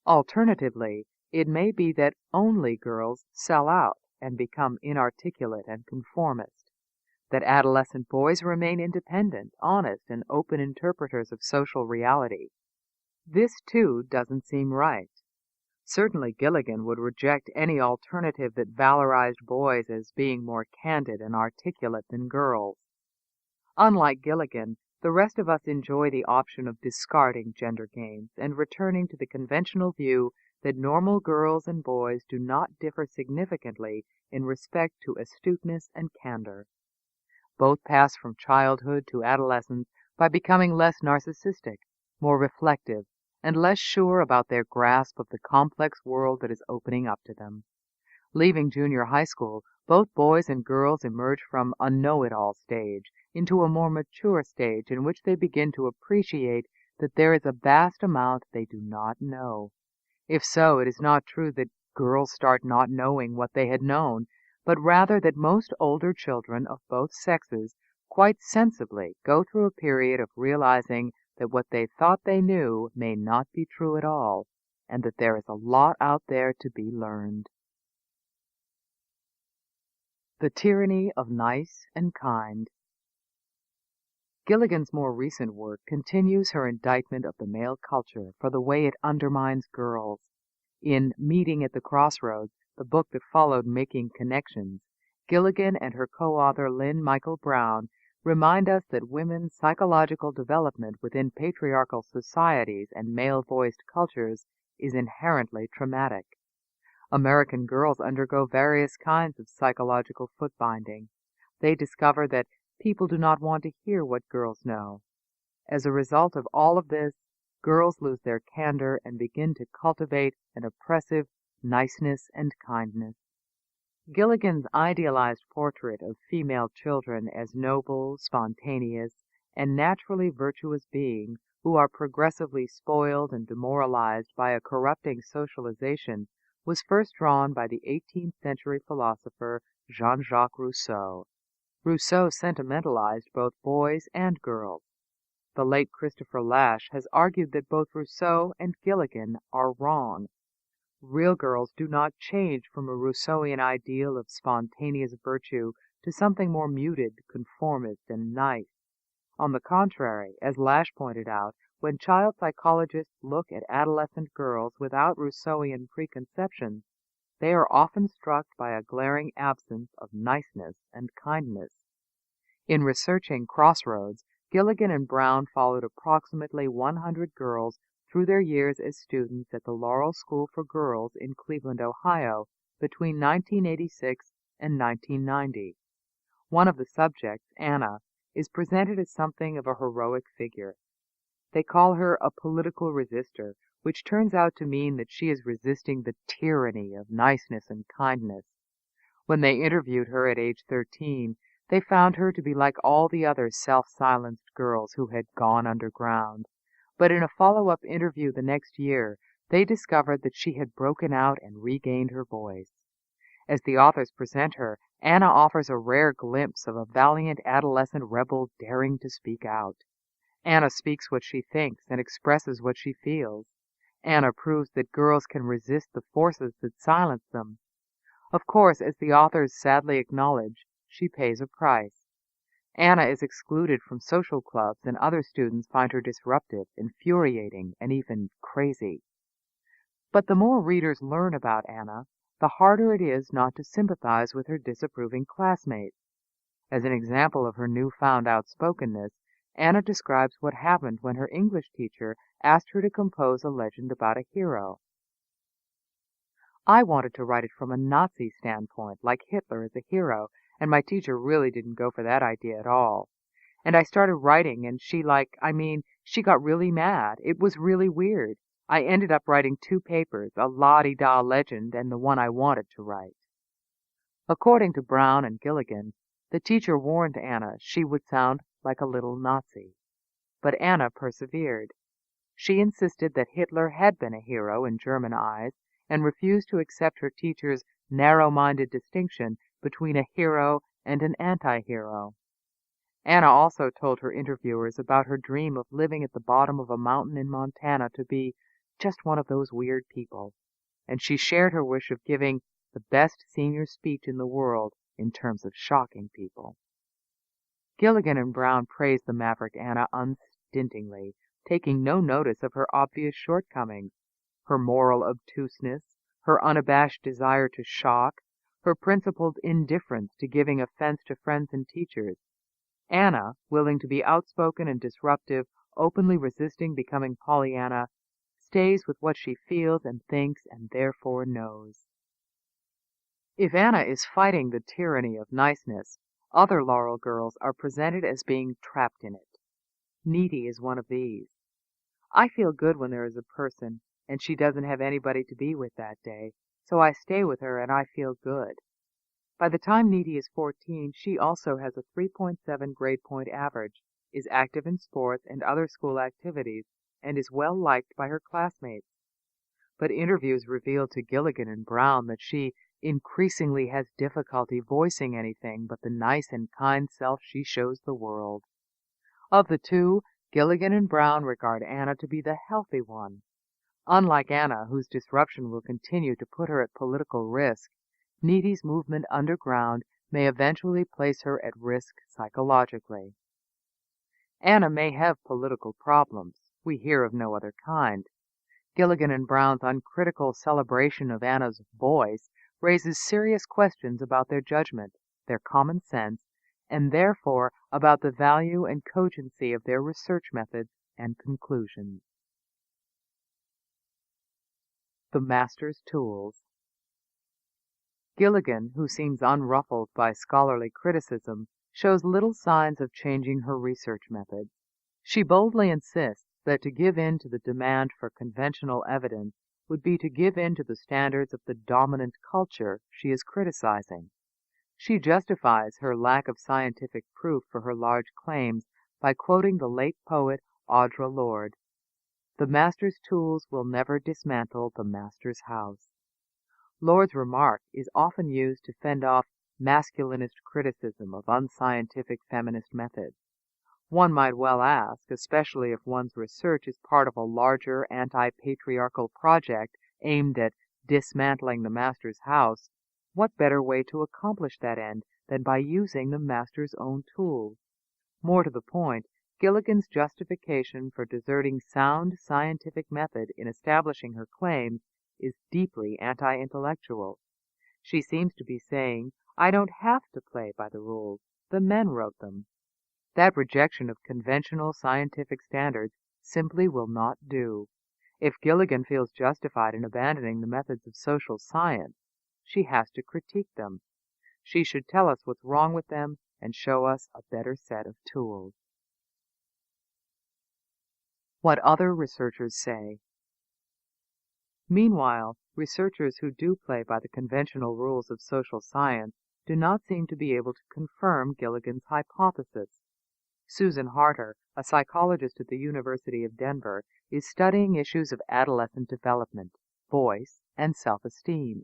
A: Alternatively, it may be that only girls sell out and become inarticulate and conformist, that adolescent boys remain independent, honest, and open interpreters of social reality. This, too, doesn't seem right. Certainly Gilligan would reject any alternative that valorized boys as being more candid and articulate than girls. Unlike Gilligan, the rest of us enjoy the option of discarding gender games and returning to the conventional view that normal girls and boys do not differ significantly in respect to astuteness and candor. Both pass from childhood to adolescence by becoming less narcissistic, more reflective, and less sure about their grasp of the complex world that is opening up to them. Leaving junior high school, both boys and girls emerge from a know-it-all stage into a more mature stage in which they begin to appreciate that there is a vast amount they do not know. If so, it is not true that girls start not knowing what they had known, but rather that most older children of both sexes quite sensibly go through a period of realizing that what they thought they knew may not be true at all, and that there is a lot out there to be learned. The Tyranny of Nice and Kind. Gilligan's more recent work continues her indictment of the male culture for the way it undermines girls. In Meeting at the Crossroads, the book that followed Making Connections, Gilligan and her co-author Lynn Michael Brown remind us that women's psychological development within patriarchal societies and male-voiced cultures is inherently traumatic. American girls undergo various kinds of psychological foot-binding. They discover that people do not want to hear what girls know. As a result of all of this, girls lose their candor and begin to cultivate an oppressive niceness and kindness. Gilligan's idealized portrait of female children as noble, spontaneous, and naturally virtuous beings who are progressively spoiled and demoralized by a corrupting socialization was first drawn by the 18th century philosopher Jean-Jacques Rousseau. Rousseau sentimentalized both boys and girls. The late Christopher Lasch has argued that both Rousseau and Gilligan are wrong. Real girls do not change from a Rousseauian ideal of spontaneous virtue to something more muted, conformist, and nice. On the contrary, as Lasch pointed out, when child psychologists look at adolescent girls without Rousseauian preconceptions, they are often struck by a glaring absence of niceness and kindness. In researching Crossroads, Gilligan and Brown followed approximately 100 girls through their years as students at the Laurel School for Girls in Cleveland, Ohio, between 1986 and 1990. One of the subjects, Anna, is presented as something of a heroic figure. They call her a political resistor, which turns out to mean that she is resisting the tyranny of niceness and kindness. When they interviewed her at age 13, they found her to be like all the other self-silenced girls who had gone underground. But in a follow-up interview the next year, they discovered that she had broken out and regained her voice. As the authors present her, Anna offers a rare glimpse of a valiant adolescent rebel daring to speak out. Anna speaks what she thinks and expresses what she feels. Anna proves that girls can resist the forces that silence them. Of course, as the authors sadly acknowledge, she pays a price. Anna is excluded from social clubs, and other students find her disruptive, infuriating, and even crazy. But the more readers learn about Anna, the harder it is not to sympathize with her disapproving classmates. As an example of her newfound outspokenness, Anna describes what happened when her English teacher asked her to compose a legend about a hero. I wanted to write it from a Nazi standpoint, like Hitler as a hero, and my teacher really didn't go for that idea at all. And I started writing, and she got really mad. It was really weird. I ended up writing 2 papers, a la-di-da legend and the one I wanted to write. According to Brown and Gilligan, the teacher warned Anna she would sound like a little Nazi. But Anna persevered. She insisted that Hitler had been a hero in German eyes and refused to accept her teacher's narrow-minded distinction between a hero and an anti-hero. Anna also told her interviewers about her dream of living at the bottom of a mountain in Montana to be just one of those weird people, and she shared her wish of giving the best senior speech in the world in terms of shocking people. Gilligan and Brown praised the maverick Anna unstintingly, taking no notice of her obvious shortcomings, her moral obtuseness, her unabashed desire to shock, her principled indifference to giving offense to friends and teachers. Anna, willing to be outspoken and disruptive, openly resisting becoming Pollyanna, stays with what she feels and thinks and therefore knows. If Anna is fighting the tyranny of niceness, other Laurel girls are presented as being trapped in it. Needy is one of these. I feel good when there is a person, and she doesn't have anybody to be with that day, so I stay with her and I feel good. By the time Needy is 14, she also has a 3.7 grade point average, is active in sports and other school activities, and is well liked by her classmates. But interviews reveal to Gilligan and Brown that she increasingly has difficulty voicing anything but the nice and kind self she shows the world. Of the two, Gilligan and Brown regard Anna to be the healthy one. Unlike Anna, whose disruption will continue to put her at political risk, Needy's movement underground may eventually place her at risk psychologically. Anna may have political problems. We hear of no other kind. Gilligan and Brown's uncritical celebration of Anna's voice raises serious questions about their judgment, their common sense, and therefore about the value and cogency of their research methods and conclusions. The Master's Tools. Gilligan, who seems unruffled by scholarly criticism, shows little signs of changing her research methods. She boldly insists that to give in to the demand for conventional evidence would be to give in to the standards of the dominant culture she is criticizing. She justifies her lack of scientific proof for her large claims by quoting the late poet Audre Lorde. The Master's tools will never dismantle the Master's house. Lord's remark is often used to fend off masculinist criticism of unscientific feminist methods. One might well ask, especially if one's research is part of a larger anti-patriarchal project aimed at dismantling the master's house, what better way to accomplish that end than by using the master's own tools? More to the point, Gilligan's justification for deserting sound scientific method in establishing her claims is deeply anti-intellectual. She seems to be saying, I don't have to play by the rules. The men wrote them. That rejection of conventional scientific standards simply will not do. If Gilligan feels justified in abandoning the methods of social science, she has to critique them. She should tell us what's wrong with them and show us a better set of tools. What other researchers say. Meanwhile, researchers who do play by the conventional rules of social science do not seem to be able to confirm Gilligan's hypothesis. Susan Harter, a psychologist at the University of Denver, is studying issues of adolescent development, voice, and self-esteem.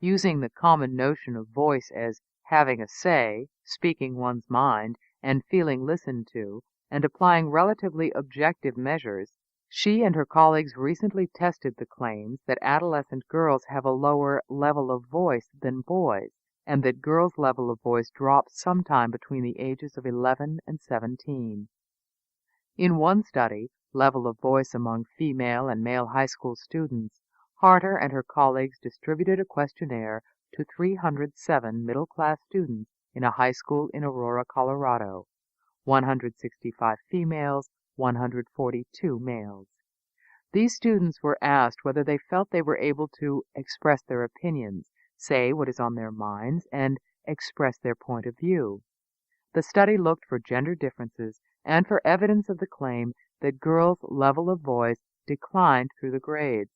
A: Using the common notion of voice as having a say, speaking one's mind, and feeling listened to, and applying relatively objective measures, she and her colleagues recently tested the claims that adolescent girls have a lower level of voice than boys, and that girls' level of voice drops sometime between the ages of 11 and 17. In one study, Level of Voice Among Female and Male High School Students, Harter and her colleagues distributed a questionnaire to 307 middle-class students in a high school in Aurora, Colorado, 165 females, 142 males. These students were asked whether they felt they were able to express their opinions, say what is on their minds, and express their point of view. The study looked for gender differences and for evidence of the claim that girls' level of voice declined through the grades.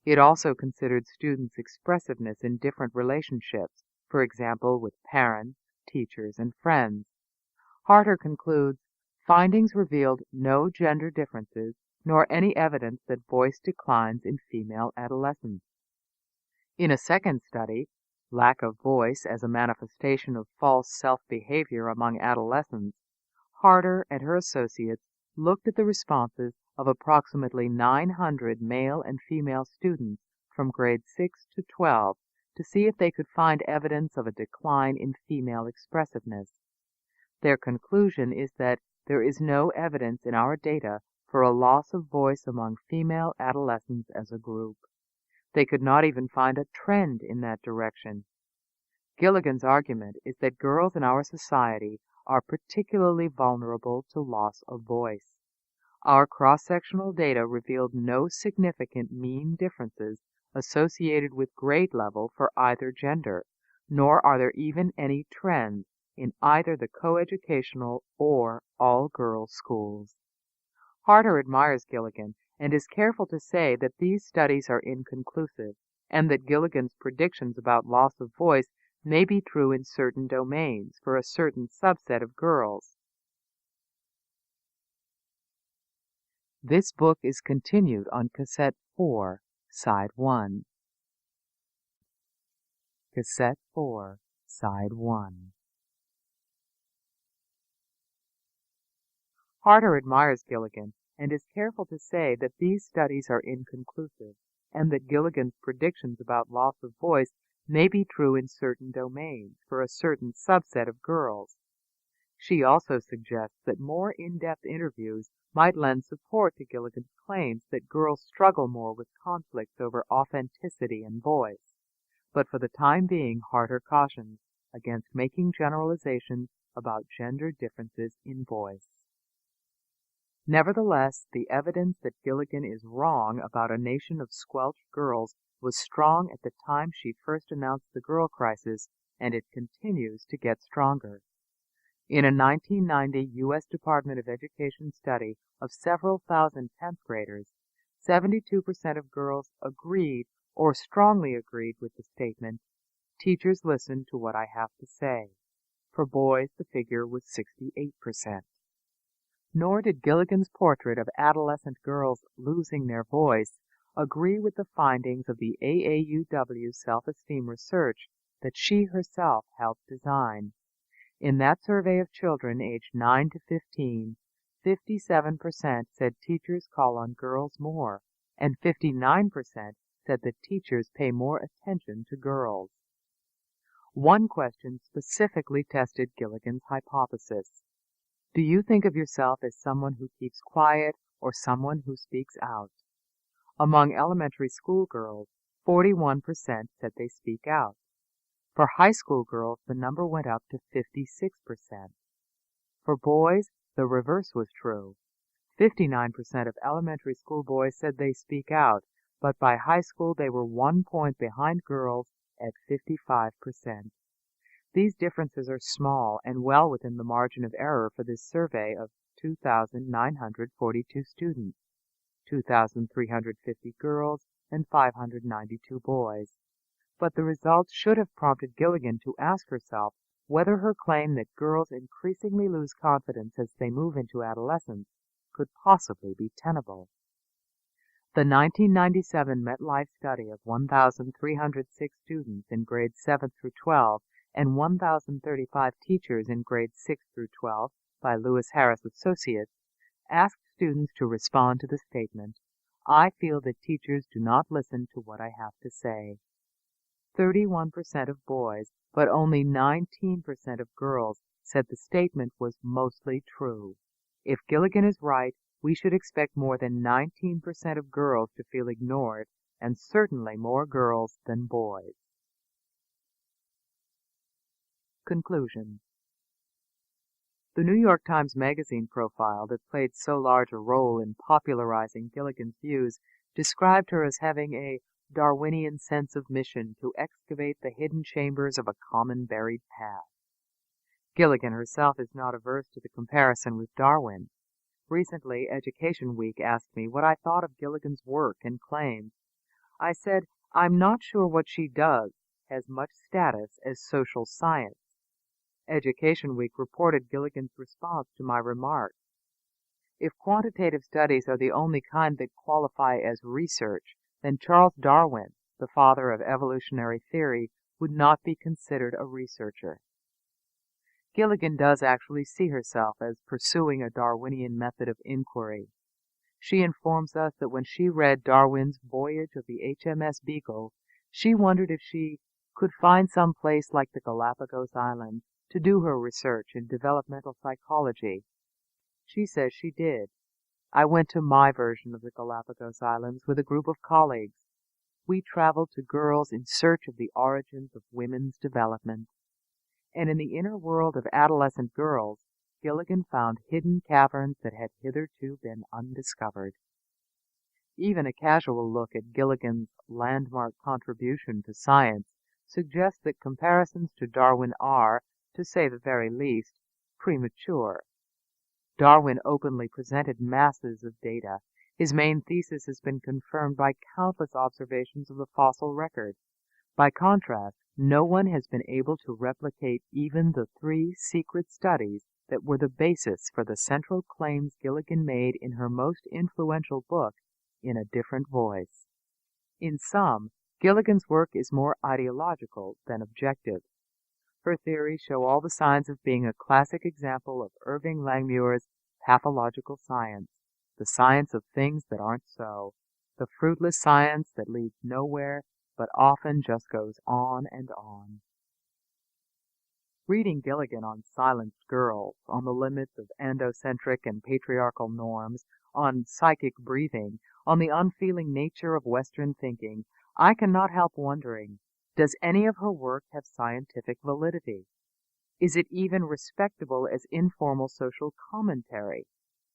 A: It also considered students' expressiveness in different relationships, for example with parents, teachers, and friends. Harter concludes, findings revealed no gender differences nor any evidence that voice declines in female adolescents. In a second study, Lack of Voice as a Manifestation of False Self-Behavior Among Adolescents, Harter and her associates looked at the responses of approximately 900 male and female students from grades 6 to 12 to see if they could find evidence of a decline in female expressiveness. Their conclusion is that there is no evidence in our data for a loss of voice among female adolescents as a group. They could not even find a trend in that direction. Gilligan's argument is that girls in our society are particularly vulnerable to loss of voice. Our cross-sectional data revealed no significant mean differences associated with grade level for either gender, nor are there even any trends in either the coeducational or all-girls schools. Harter admires Gilligan and is careful to say that these studies are inconclusive, and that Gilligan's predictions about loss of voice may be true in certain domains for a certain subset of girls. This book is continued on Cassette 4, Side 1. Cassette 4, Side 1. Harter admires Gilligan and is careful to say that these studies are inconclusive, and that Gilligan's predictions about loss of voice may be true in certain domains for a certain subset of girls. She also suggests that more in-depth interviews might lend support to Gilligan's claims that girls struggle more with conflicts over authenticity and voice. But for the time being, Harter cautions against making generalizations about gender differences in voice. Nevertheless, the evidence that Gilligan is wrong about a nation of squelched girls was strong at the time she first announced the girl crisis, and it continues to get stronger. In a 1990 U.S. Department of Education study of several thousand 10th graders, 72% of girls agreed or strongly agreed with the statement, "Teachers listen to what I have to say." For boys, the figure was 68%. Nor did Gilligan's portrait of adolescent girls losing their voice agree with the findings of the AAUW self-esteem research that she herself helped design. In that survey of children aged 9 to 15, 57% said teachers call on girls more, and 59% said that teachers pay more attention to girls. One question specifically tested Gilligan's hypothesis. Do you think of yourself as someone who keeps quiet or someone who speaks out? Among elementary school girls, 41% said they speak out. For high school girls, the number went up to 56%. For boys, the reverse was true. 59% of elementary school boys said they speak out, but by high school they were 1 point behind girls at 55%. These differences are small and well within the margin of error for this survey of 2,942 students, 2,350 girls, and 592 boys. But the results should have prompted Gilligan to ask herself whether her claim that girls increasingly lose confidence as they move into adolescence could possibly be tenable. The 1997 MetLife study of 1,306 students in grades 7 through 12 and 1,035 teachers in grades 6 through 12 by Lewis Harris Associates asked students to respond to the statement, "I feel that teachers do not listen to what I have to say." 31% of boys, but only 19% of girls said the statement was mostly true. If Gilligan is right, we should expect more than 19% of girls to feel ignored, and certainly more girls than boys. Conclusion. The New York Times Magazine profile that played so large a role in popularizing Gilligan's views described her as having a Darwinian sense of mission to excavate the hidden chambers of a common buried past. Gilligan herself is not averse to the comparison with Darwin. Recently, Education Week asked me what I thought of Gilligan's work and claims. I said, I'm not sure what she does has much status as social science. Education Week reported Gilligan's response to my remarks. If quantitative studies are the only kind that qualify as research, then Charles Darwin, the father of evolutionary theory, would not be considered a researcher. Gilligan does actually see herself as pursuing a Darwinian method of inquiry. She informs us that when she read Darwin's Voyage of the HMS Beagle, she wondered if she could find some place like the Galapagos Islands to do her research in developmental psychology. She says she did. I went to my version of the Galapagos Islands with a group of colleagues. We traveled to girls in search of the origins of women's development. And in the inner world of adolescent girls, Gilligan found hidden caverns that had hitherto been undiscovered. Even a casual look at Gilligan's landmark contribution to science suggests that comparisons to Darwin are, to say the very least, premature. Darwin openly presented masses of data. His main thesis has been confirmed by countless observations of the fossil record. By contrast, no one has been able to replicate even the 3 secret studies that were the basis for the central claims Gilligan made in her most influential book, In a Different Voice. In sum, Gilligan's work is more ideological than objective. Her theories show all the signs of being a classic example of Irving Langmuir's pathological science, the science of things that aren't so, the fruitless science that leads nowhere but often just goes on and on. Reading Gilligan on silenced girls, on the limits of androcentric and patriarchal norms, on psychic breathing, on the unfeeling nature of Western thinking, I cannot help wondering, does any of her work have scientific validity? Is it even respectable as informal social commentary?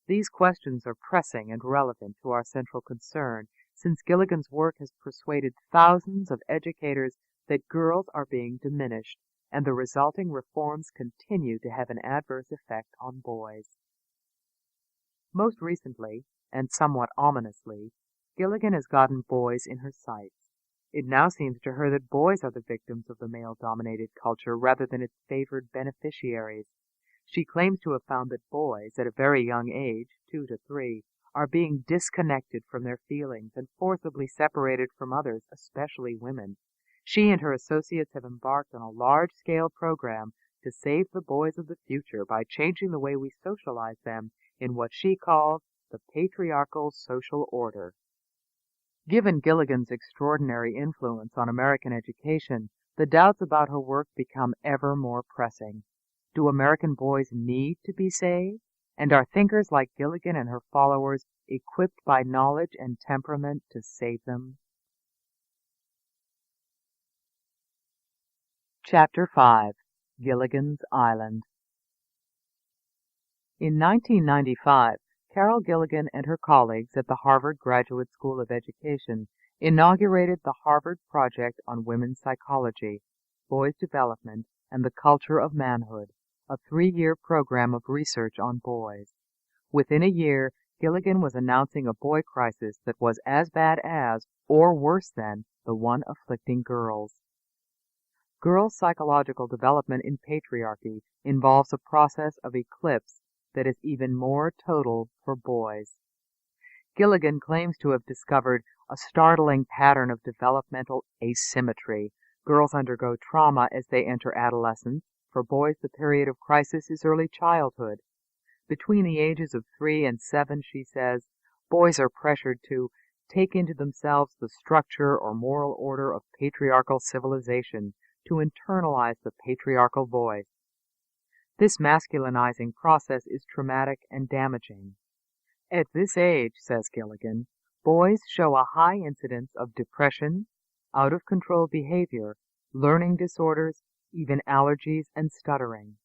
A: These questions are pressing and relevant to our central concern, since Gilligan's work has persuaded thousands of educators that girls are being diminished, and the resulting reforms continue to have an adverse effect on boys. Most recently, and somewhat ominously, Gilligan has gotten boys in her sights. It now seems to her that boys are the victims of the male-dominated culture rather than its favored beneficiaries. She claims to have found that boys, at a very young age, 2 to 3, are being disconnected from their feelings and forcibly separated from others, especially women. She and her associates have embarked on a large-scale program to save the boys of the future by changing the way we socialize them in what she calls the patriarchal social order. Given Gilligan's extraordinary influence on American education, the doubts about her work become ever more pressing. Do American boys need to be saved? And are thinkers like Gilligan and her followers equipped by knowledge and temperament to save them? Chapter 5. Gilligan's Island. In 1995, Carol Gilligan and her colleagues at the Harvard Graduate School of Education inaugurated the Harvard Project on Women's Psychology, Boys' Development, and the Culture of Manhood, a 3-year program of research on boys. Within a year, Gilligan was announcing a boy crisis that was as bad as, or worse than, the one afflicting girls. Girls' psychological development in patriarchy involves a process of eclipse that is even more total for boys. Gilligan claims to have discovered a startling pattern of developmental asymmetry. Girls undergo trauma as they enter adolescence. For boys, the period of crisis is early childhood. Between the ages of 3 and 7, she says, boys are pressured to take into themselves the structure or moral order of patriarchal civilization, to internalize the patriarchal voice. This masculinizing process is traumatic and damaging. At this age, says Gilligan, boys show a high incidence of depression, out-of-control behavior, learning disorders, even allergies and stuttering.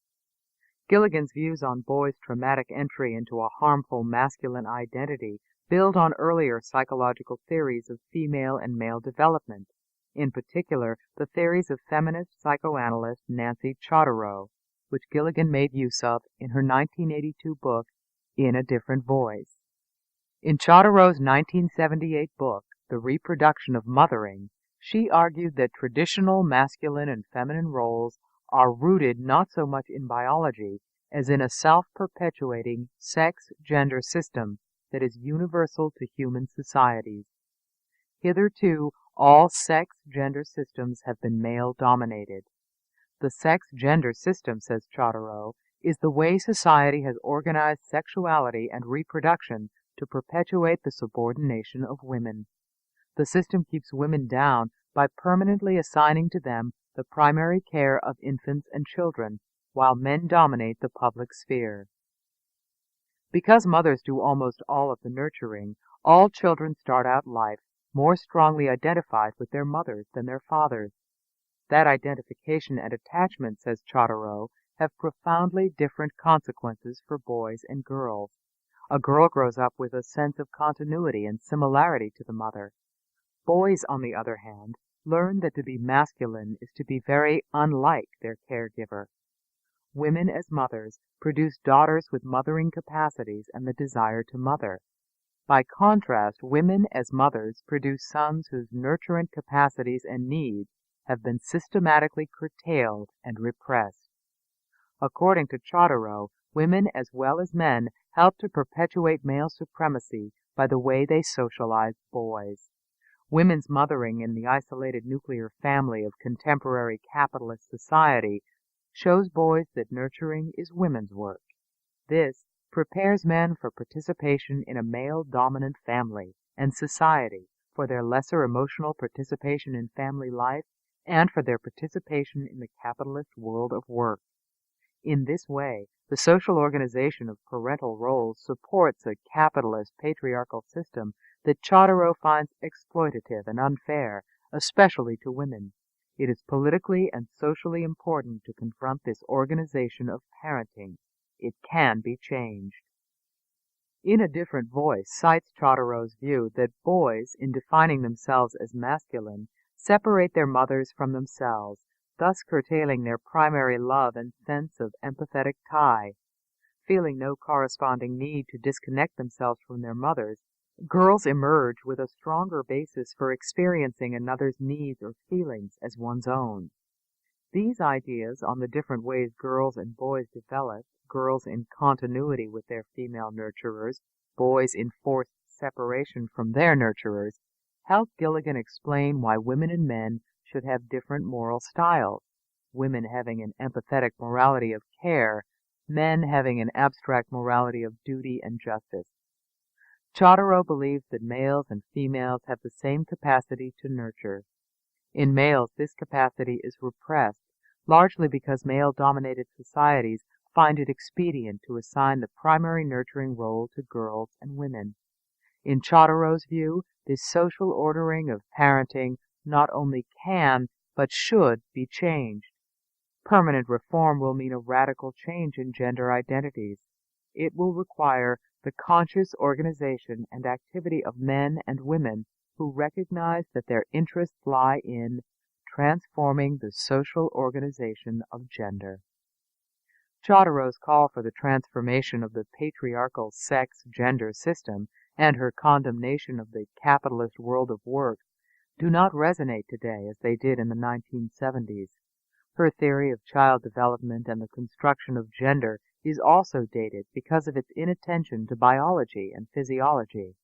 A: Gilligan's views on boys' traumatic entry into a harmful masculine identity build on earlier psychological theories of female and male development, in particular the theories of feminist psychoanalyst Nancy Chodorow, which Gilligan made use of in her 1982 book, In a Different Voice. In Chodorow's 1978 book, The Reproduction of Mothering, she argued that traditional masculine and feminine roles are rooted not so much in biology as in a self-perpetuating sex-gender system that is universal to human societies. Hitherto, all sex-gender systems have been male-dominated. The sex-gender system, says Chodorow, is the way society has organized sexuality and reproduction to perpetuate the subordination of women. The system keeps women down by permanently assigning to them the primary care of infants and children, while men dominate the public sphere. Because mothers do almost all of the nurturing, all children start out life more strongly identified with their mothers than their fathers. That identification and attachment, says Chodorow, have profoundly different consequences for boys and girls. A girl grows up with a sense of continuity and similarity to the mother. Boys, on the other hand, learn that to be masculine is to be very unlike their caregiver. Women as mothers produce daughters with mothering capacities and the desire to mother. By contrast, women as mothers produce sons whose nurturant capacities and needs have been systematically curtailed and repressed. According to Chodorow, women as well as men help to perpetuate male supremacy by the way they socialize boys. Women's mothering in the isolated nuclear family of contemporary capitalist society shows boys that nurturing is women's work. This prepares men for participation in a male-dominant family and society, for their lesser emotional participation in family life, and for their participation in the capitalist world of work. In this way, the social organization of parental roles supports a capitalist patriarchal system that Chodorow finds exploitative and unfair, especially to women. It is politically and socially important to confront this organization of parenting. It can be changed. In a Different Voice cites Chodorow's view that boys, in defining themselves as masculine, separate their mothers from themselves, thus curtailing their primary love and sense of empathetic tie. Feeling no corresponding need to disconnect themselves from their mothers, girls emerge with a stronger basis for experiencing another's needs or feelings as one's own. These ideas on the different ways girls and boys develop, girls in continuity with their female nurturers, boys' enforced separation from their nurturers, helped Gilligan explain why women and men should have different moral styles, women having an empathetic morality of care, men having an abstract morality of duty and justice. Chodorow believes that males and females have the same capacity to nurture. In males, this capacity is repressed, largely because male-dominated societies find it expedient to assign the primary nurturing role to girls and women. In Chodorow's view, this social ordering of parenting not only can, but should be changed. Permanent reform will mean a radical change in gender identities. It will require the conscious organization and activity of men and women who recognize that their interests lie in transforming the social organization of gender. Chodorow's call for the transformation of the patriarchal sex-gender system and her condemnation of the capitalist world of work do not resonate today as they did in the 1970s. Her theory of child development and the construction of gender is also dated because of its inattention to biology and physiology.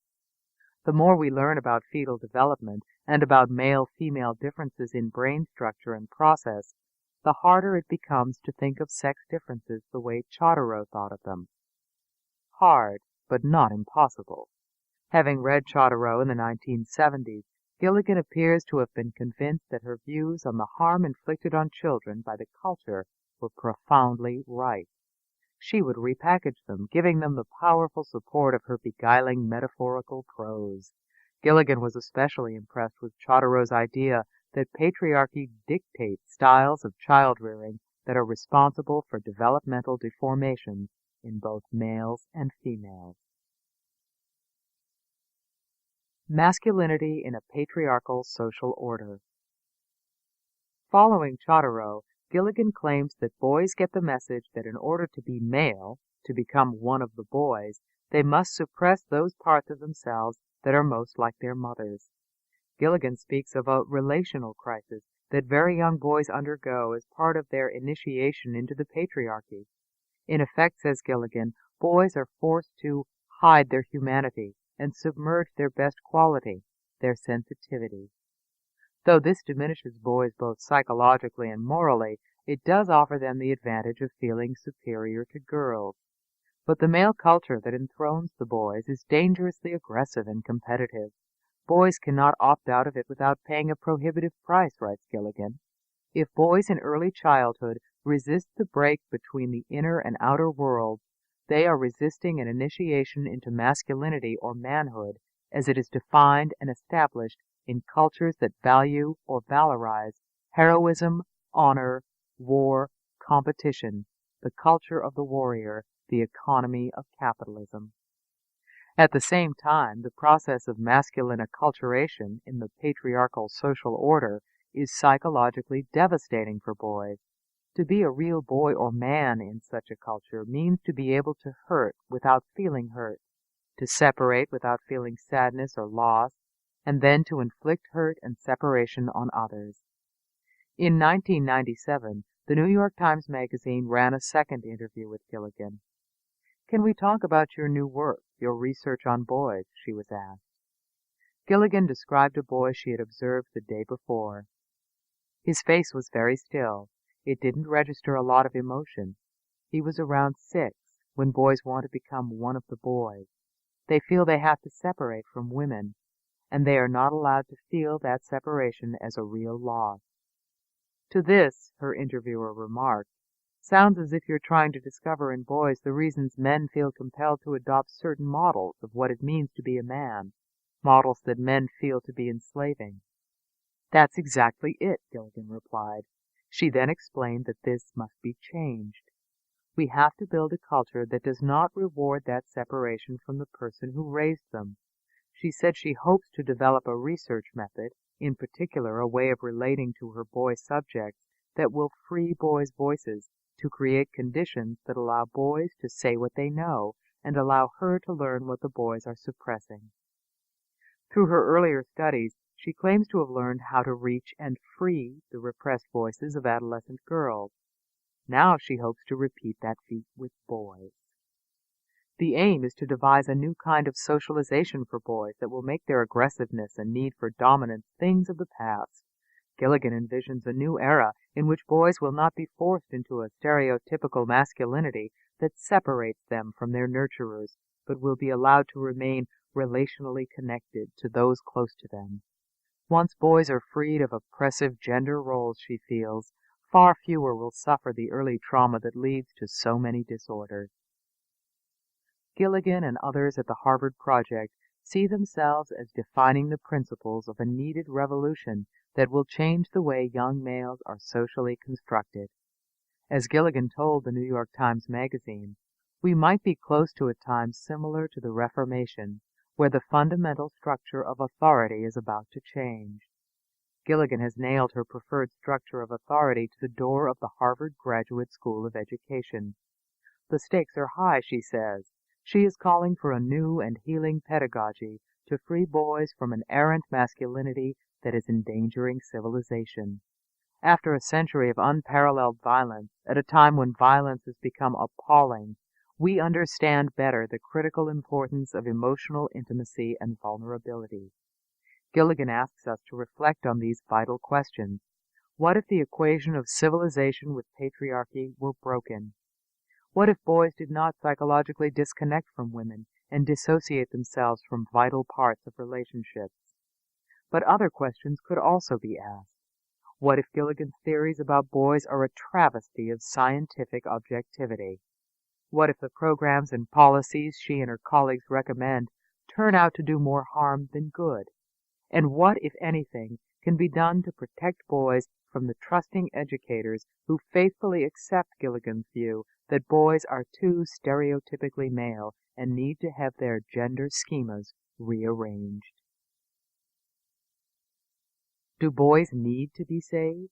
A: The more we learn about fetal development and about male-female differences in brain structure and process, the harder it becomes to think of sex differences the way Chodorow thought of them. Hard, but not impossible. Having read Chodorow in the 1970s, Gilligan appears to have been convinced that her views on the harm inflicted on children by the culture were profoundly right. She would repackage them, giving them the powerful support of her beguiling metaphorical prose. Gilligan was especially impressed with Chodorow's idea that patriarchy dictates styles of child-rearing that are responsible for developmental deformations in both males and females. Masculinity in a patriarchal social order. Following Chodorow, Gilligan claims that boys get the message that in order to be male, to become one of the boys, they must suppress those parts of themselves that are most like their mothers. Gilligan speaks of a relational crisis that very young boys undergo as part of their initiation into the patriarchy. In effect, says Gilligan, boys are forced to hide their humanity and submerge their best quality, their sensitivity. Though this diminishes boys both psychologically and morally, it does offer them the advantage of feeling superior to girls. But the male culture that enthrones the boys is dangerously aggressive and competitive. Boys cannot opt out of it without paying a prohibitive price, writes Gilligan. If boys in early childhood resist the break between the inner and outer world, they are resisting an initiation into masculinity or manhood as it is defined and established in cultures that value or valorize heroism, honor, war, competition, the culture of the warrior, the economy of capitalism. At the same time, the process of masculine acculturation in the patriarchal social order is psychologically devastating for boys. To be a real boy or man in such a culture means to be able to hurt without feeling hurt, to separate without feeling sadness or loss, and then to inflict hurt and separation on others. In 1997, the New York Times Magazine ran a second interview with Gilligan. "Can we talk about your new work, your research on boys?" she was asked. Gilligan described a boy she had observed the day before. His face was very still. It didn't register a lot of emotion. He was around 6, when boys want to become one of the boys. They feel they have to separate from women, and they are not allowed to feel that separation as a real loss. To this, her interviewer remarked, "Sounds as if you're trying to discover in boys the reasons men feel compelled to adopt certain models of what it means to be a man, models that men feel to be enslaving." "That's exactly it," Gilligan replied. She then explained that this must be changed. We have to build a culture that does not reward that separation from the person who raised them. She said she hopes to develop a research method, in particular a way of relating to her boy subjects, that will free boys' voices, to create conditions that allow boys to say what they know, and allow her to learn what the boys are suppressing. Through her earlier studies, she claims to have learned how to reach and free the repressed voices of adolescent girls. Now she hopes to repeat that feat with boys. The aim is to devise a new kind of socialization for boys that will make their aggressiveness and need for dominance things of the past. Gilligan envisions a new era in which boys will not be forced into a stereotypical masculinity that separates them from their nurturers, but will be allowed to remain relationally connected to those close to them. Once boys are freed of oppressive gender roles, she feels, far fewer will suffer the early trauma that leads to so many disorders. Gilligan and others at the Harvard Project see themselves as defining the principles of a needed revolution that will change the way young males are socially constructed. As Gilligan told the New York Times Magazine, we might be close to a time similar to the Reformation, where the fundamental structure of authority is about to change. Gilligan has nailed her preferred structure of authority to the door of the Harvard Graduate School of Education. The stakes are high, she says. She is calling for a new and healing pedagogy to free boys from an errant masculinity that is endangering civilization. After a century of unparalleled violence, at a time when violence has become appalling, we understand better the critical importance of emotional intimacy and vulnerability. Gilligan asks us to reflect on these vital questions. What if the equation of civilization with patriarchy were broken? What if boys did not psychologically disconnect from women and dissociate themselves from vital parts of relationships? But other questions could also be asked. What if Gilligan's theories about boys are a travesty of scientific objectivity? What if the programs and policies she and her colleagues recommend turn out to do more harm than good? And what, if anything, can be done to protect boys from the trusting educators who faithfully accept Gilligan's view that boys are too stereotypically male and need to have their gender schemas rearranged? Do boys need to be saved?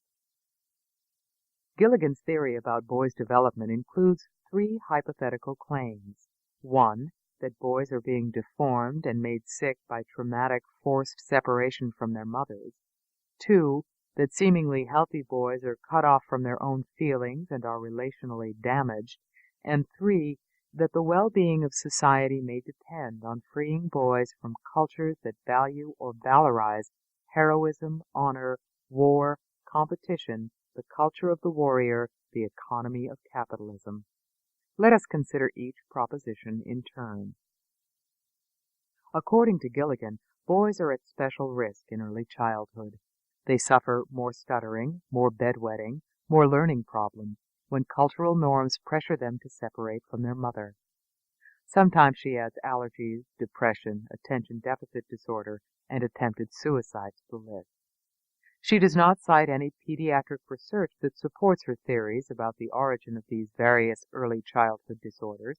A: Gilligan's theory about boys' development includes three hypothetical claims. 1. That boys are being deformed and made sick by traumatic forced separation from their mothers. 2. That seemingly healthy boys are cut off from their own feelings and are relationally damaged. And 3. That the well-being of society may depend on freeing boys from cultures that value or valorize heroism, honor, war, competition, the culture of the warrior, the economy of capitalism. Let us consider each proposition in turn. According to Gilligan, boys are at special risk in early childhood. They suffer more stuttering, more bedwetting, more learning problems when cultural norms pressure them to separate from their mother. Sometimes she adds allergies, depression, attention deficit disorder, and attempted suicide to the list. She does not cite any pediatric research that supports her theories about the origin of these various early childhood disorders.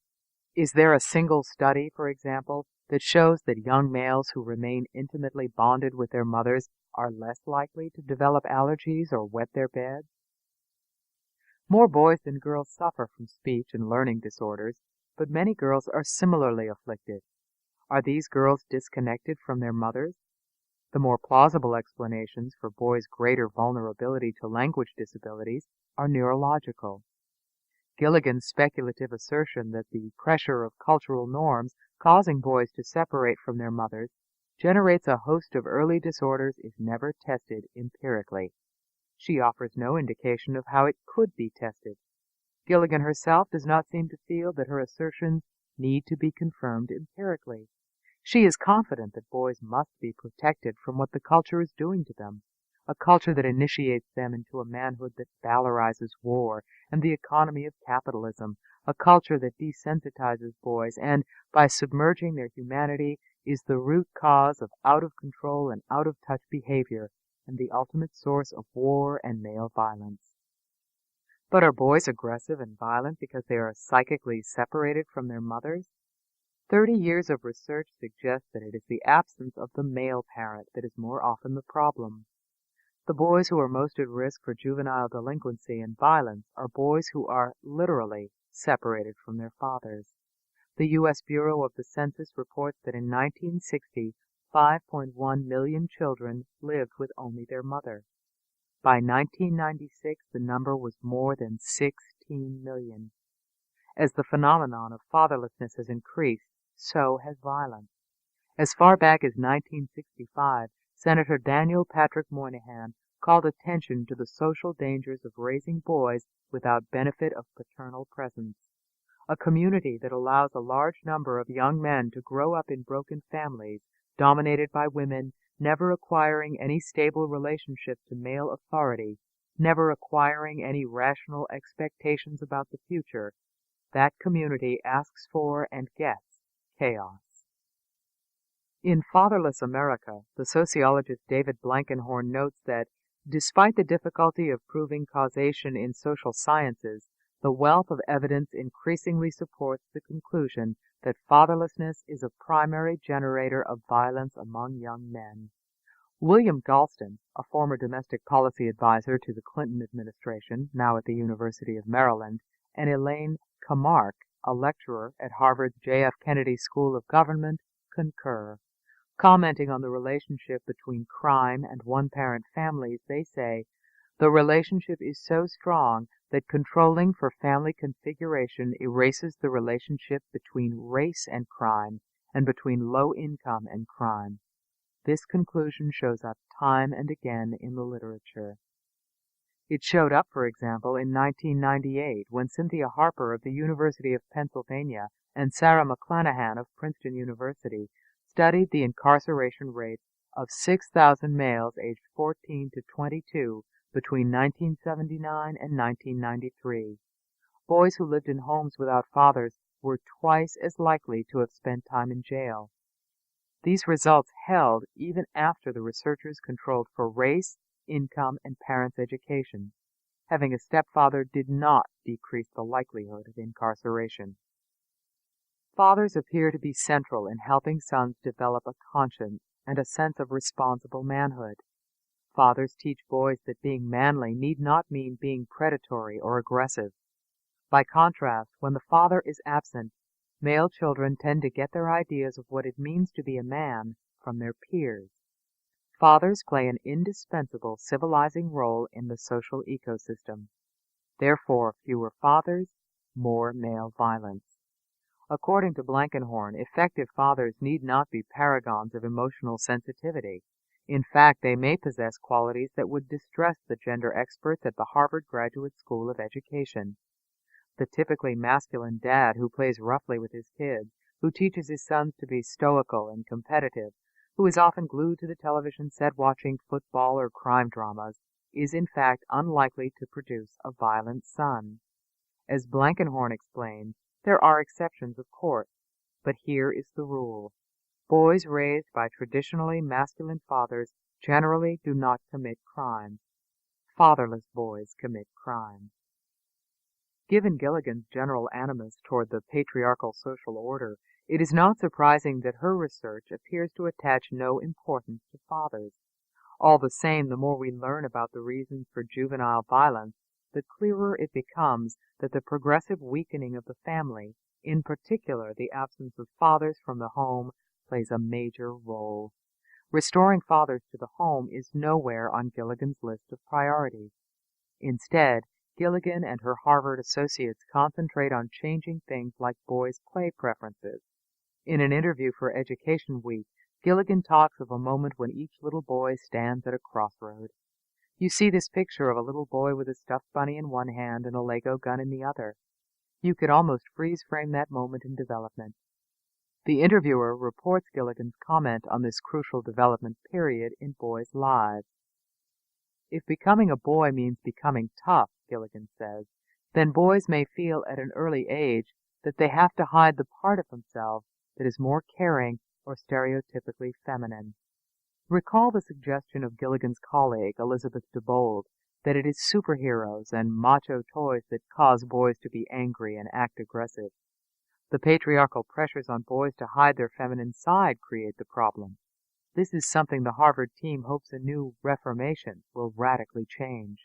A: Is there a single study, for example, that shows that young males who remain intimately bonded with their mothers are less likely to develop allergies or wet their beds? More boys than girls suffer from speech and learning disorders, but many girls are similarly afflicted. Are these girls disconnected from their mothers? The more plausible explanations for boys' greater vulnerability to language disabilities are neurological. Gilligan's speculative assertion that the pressure of cultural norms causing boys to separate from their mothers generates a host of early disorders is never tested empirically. She offers no indication of how it could be tested. Gilligan herself does not seem to feel that her assertions need to be confirmed empirically. She is confident that boys must be protected from what the culture is doing to them, a culture that initiates them into a manhood that valorizes war and the economy of capitalism, a culture that desensitizes boys and, by submerging their humanity, is the root cause of out-of-control and out-of-touch behavior and the ultimate source of war and male violence. But are boys aggressive and violent because they are psychically separated from their mothers? 30 years of research suggest that it is the absence of the male parent that is more often the problem. The boys who are most at risk for juvenile delinquency and violence are boys who are literally separated from their fathers. The U.S. Bureau of the Census reports that in 1960, 5.1 million children lived with only their mother. By 1996, the number was more than 16 million. As the phenomenon of fatherlessness has increased, so has violence. As far back as 1965, Senator Daniel Patrick Moynihan called attention to the social dangers of raising boys without benefit of paternal presence. A community that allows a large number of young men to grow up in broken families, dominated by women, never acquiring any stable relationship to male authority, never acquiring any rational expectations about the future, that community asks for and gets chaos. In Fatherless America, the sociologist David Blankenhorn notes that, despite the difficulty of proving causation in social sciences, the wealth of evidence increasingly supports the conclusion that fatherlessness is a primary generator of violence among young men. William Galston, a former domestic policy advisor to the Clinton administration, now at the University of Maryland, and Elaine Camark, a lecturer at Harvard's J.F. Kennedy School of Government, concur. Commenting on the relationship between crime and one-parent families, they say, "The relationship is so strong that controlling for family configuration erases the relationship between race and crime and between low income and crime. This conclusion shows up time and again in the literature." It showed up, for example, in 1998 when Cynthia Harper of the University of Pennsylvania and Sarah McClanahan of Princeton University studied the incarceration rates of 6,000 males aged 14 to 22 between 1979 and 1993. Boys who lived in homes without fathers were twice as likely to have spent time in jail. These results held even after the researchers controlled for race, income, and parents' education. Having a stepfather did not decrease the likelihood of incarceration. Fathers appear to be central in helping sons develop a conscience and a sense of responsible manhood. Fathers teach boys that being manly need not mean being predatory or aggressive. By contrast, when the father is absent, male children tend to get their ideas of what it means to be a man from their peers. Fathers play an indispensable civilizing role in the social ecosystem. Therefore, fewer fathers, more male violence. According to Blankenhorn, effective fathers need not be paragons of emotional sensitivity. In fact, they may possess qualities that would distress the gender experts at the Harvard Graduate School of Education. The typically masculine dad who plays roughly with his kids, who teaches his sons to be stoical and competitive, who is often glued to the television set watching football or crime dramas, is in fact unlikely to produce a violent son. As Blankenhorn explains, there are exceptions, of course, but here is the rule. Boys raised by traditionally masculine fathers generally do not commit crime. Fatherless boys commit crime. Given Gilligan's general animus toward the patriarchal social order, it is not surprising that her research appears to attach no importance to fathers. All the same, the more we learn about the reasons for juvenile violence, the clearer it becomes that the progressive weakening of the family, in particular the absence of fathers from the home, plays a major role. Restoring fathers to the home is nowhere on Gilligan's list of priorities. Instead, Gilligan and her Harvard associates concentrate on changing things like boys' play preferences. In an interview for Education Week, Gilligan talks of a moment when each little boy stands at a crossroad. You see this picture of a little boy with a stuffed bunny in one hand and a Lego gun in the other. You could almost freeze frame that moment in development. The interviewer reports Gilligan's comment on this crucial development period in boys' lives. If becoming a boy means becoming tough, Gilligan says, then boys may feel at an early age that they have to hide the part of themselves that is more caring or stereotypically feminine. Recall the suggestion of Gilligan's colleague, Elizabeth DeBold, that it is superheroes and macho toys that cause boys to be angry and act aggressive. The patriarchal pressures on boys to hide their feminine side create the problem. This is something the Harvard team hopes a new reformation will radically change.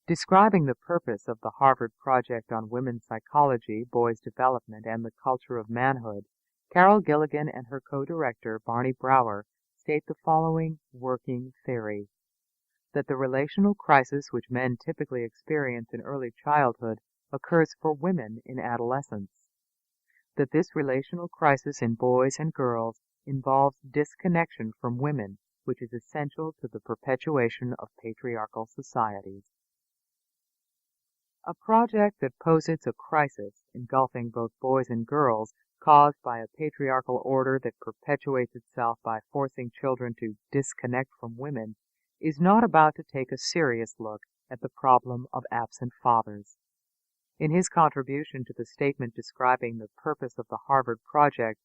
A: Describing the purpose of the Harvard Project on Women's Psychology, Boys' Development, and the Culture of Manhood, Carol Gilligan and her co-director, Barney Brower, state the following working theory: that the relational crisis which men typically experience in early childhood occurs for women in adolescence. That this relational crisis in boys and girls involves disconnection from women, which is essential to the perpetuation of patriarchal societies. A project that posits a crisis engulfing both boys and girls caused by a patriarchal order that perpetuates itself by forcing children to disconnect from women is not about to take a serious look at the problem of absent fathers. In his contribution to the statement describing the purpose of the Harvard Project,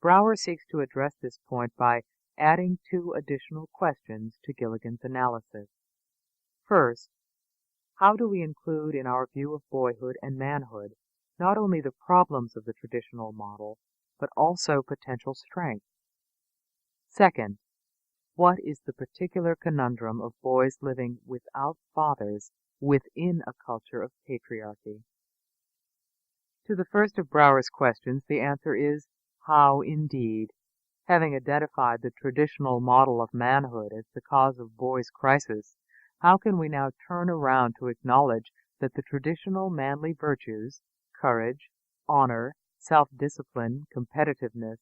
A: Brower seeks to address this point by adding two additional questions to Gilligan's analysis. First, how do we include in our view of boyhood and manhood not only the problems of the traditional model, but also potential strengths? Second, what is the particular conundrum of boys living without fathers within a culture of patriarchy? To the first of Brower's questions, the answer is how indeed. Having identified the traditional model of manhood as the cause of boys' crisis, how can we now turn around to acknowledge that the traditional manly virtues, courage, honor, self-discipline, competitiveness,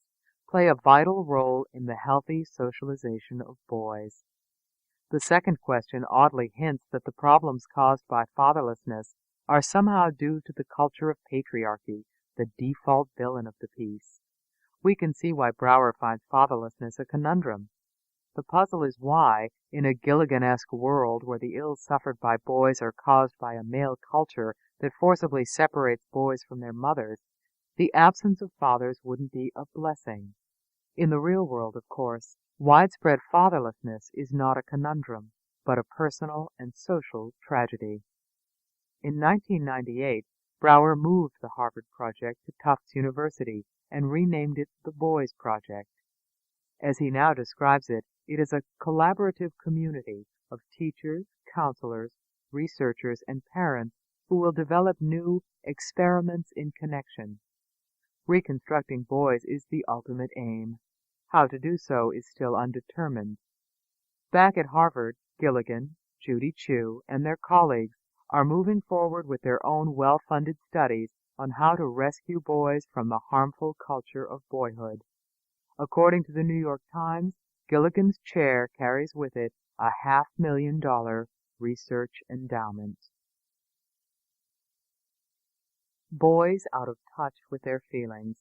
A: play a vital role in the healthy socialization of boys? The second question oddly hints that the problems caused by fatherlessness are somehow due to the culture of patriarchy, the default villain of the piece. We can see why Brower finds fatherlessness a conundrum. The puzzle is why, in a Gilligan-esque world where the ills suffered by boys are caused by a male culture that forcibly separates boys from their mothers, the absence of fathers wouldn't be a blessing. In the real world, of course, widespread fatherlessness is not a conundrum, but a personal and social tragedy. In 1998, Brower moved the Harvard Project to Tufts University and renamed it the Boys Project. As he now describes it, it is a collaborative community of teachers, counselors, researchers, and parents who will develop new experiments in connection. Reconstructing boys is the ultimate aim. How to do so is still undetermined. Back at Harvard, Gilligan, Judy Chu, and their colleagues are moving forward with their own well-funded studies on how to rescue boys from the harmful culture of boyhood. According to the New York Times, Gilligan's chair carries with it a $500,000 research endowment. Boys out of touch with their feelings.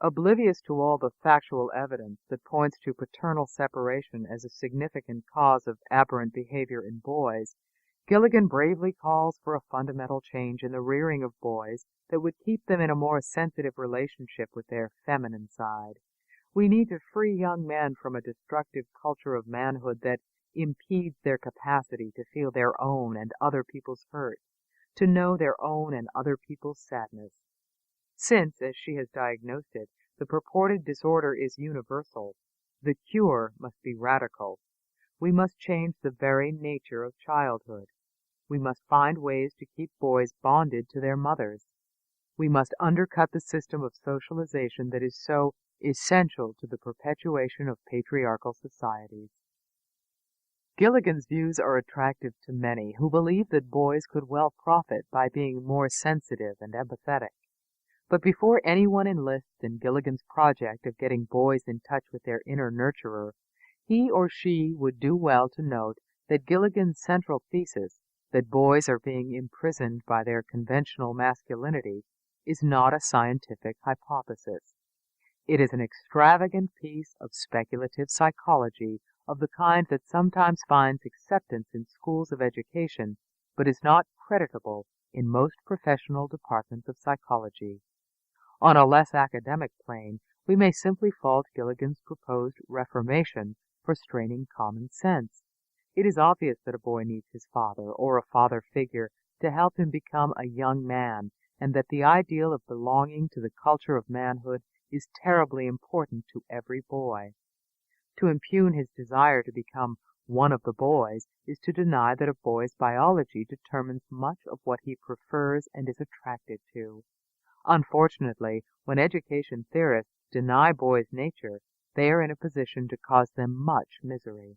A: Oblivious to all the factual evidence that points to paternal separation as a significant cause of aberrant behavior in boys, Gilligan bravely calls for a fundamental change in the rearing of boys that would keep them in a more sensitive relationship with their feminine side. We need to free young men from a destructive culture of manhood that impedes their capacity to feel their own and other people's hurt, to know their own and other people's sadness. Since, as she has diagnosed it, the purported disorder is universal, the cure must be radical. We must change the very nature of childhood. We must find ways to keep boys bonded to their mothers. We must undercut the system of socialization that is so essential to the perpetuation of patriarchal societies. Gilligan's views are attractive to many who believe that boys could well profit by being more sensitive and empathetic. But before anyone enlists in Gilligan's project of getting boys in touch with their inner nurturer, he or she would do well to note that Gilligan's central thesis, that boys are being imprisoned by their conventional masculinity, is not a scientific hypothesis. It is an extravagant piece of speculative psychology of the kind that sometimes finds acceptance in schools of education, but is not creditable in most professional departments of psychology. On a less academic plane, we may simply fault Gilligan's proposed reformation for straining common sense. It is obvious that a boy needs his father, or a father figure, to help him become a young man, and that the ideal of belonging to the culture of manhood is terribly important to every boy. To impugn his desire to become one of the boys is to deny that a boy's biology determines much of what he prefers and is attracted to. Unfortunately, when education theorists deny boys' nature, they are in a position to cause them much misery.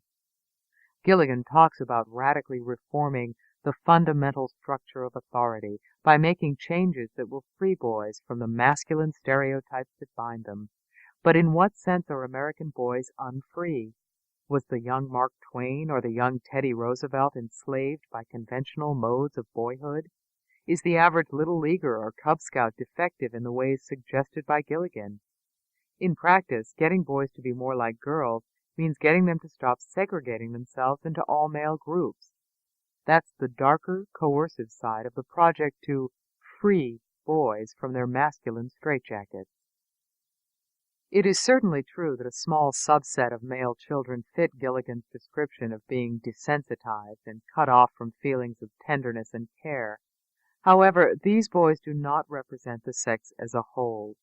A: Gilligan talks about radically reforming the fundamental structure of authority by making changes that will free boys from the masculine stereotypes that bind them. But in what sense are American boys unfree? Was the young Mark Twain or the young Teddy Roosevelt enslaved by conventional modes of boyhood? Is the average Little Leaguer or Cub Scout defective in the ways suggested by Gilligan? In practice, getting boys to be more like girls means getting them to stop segregating themselves into all-male groups. That's the darker, coercive side of the project to free boys from their masculine straitjackets. It is certainly true that a small subset of male children fit Gilligan's description of being desensitized and cut off from feelings of tenderness and care. However, these boys do not represent the sex as a whole.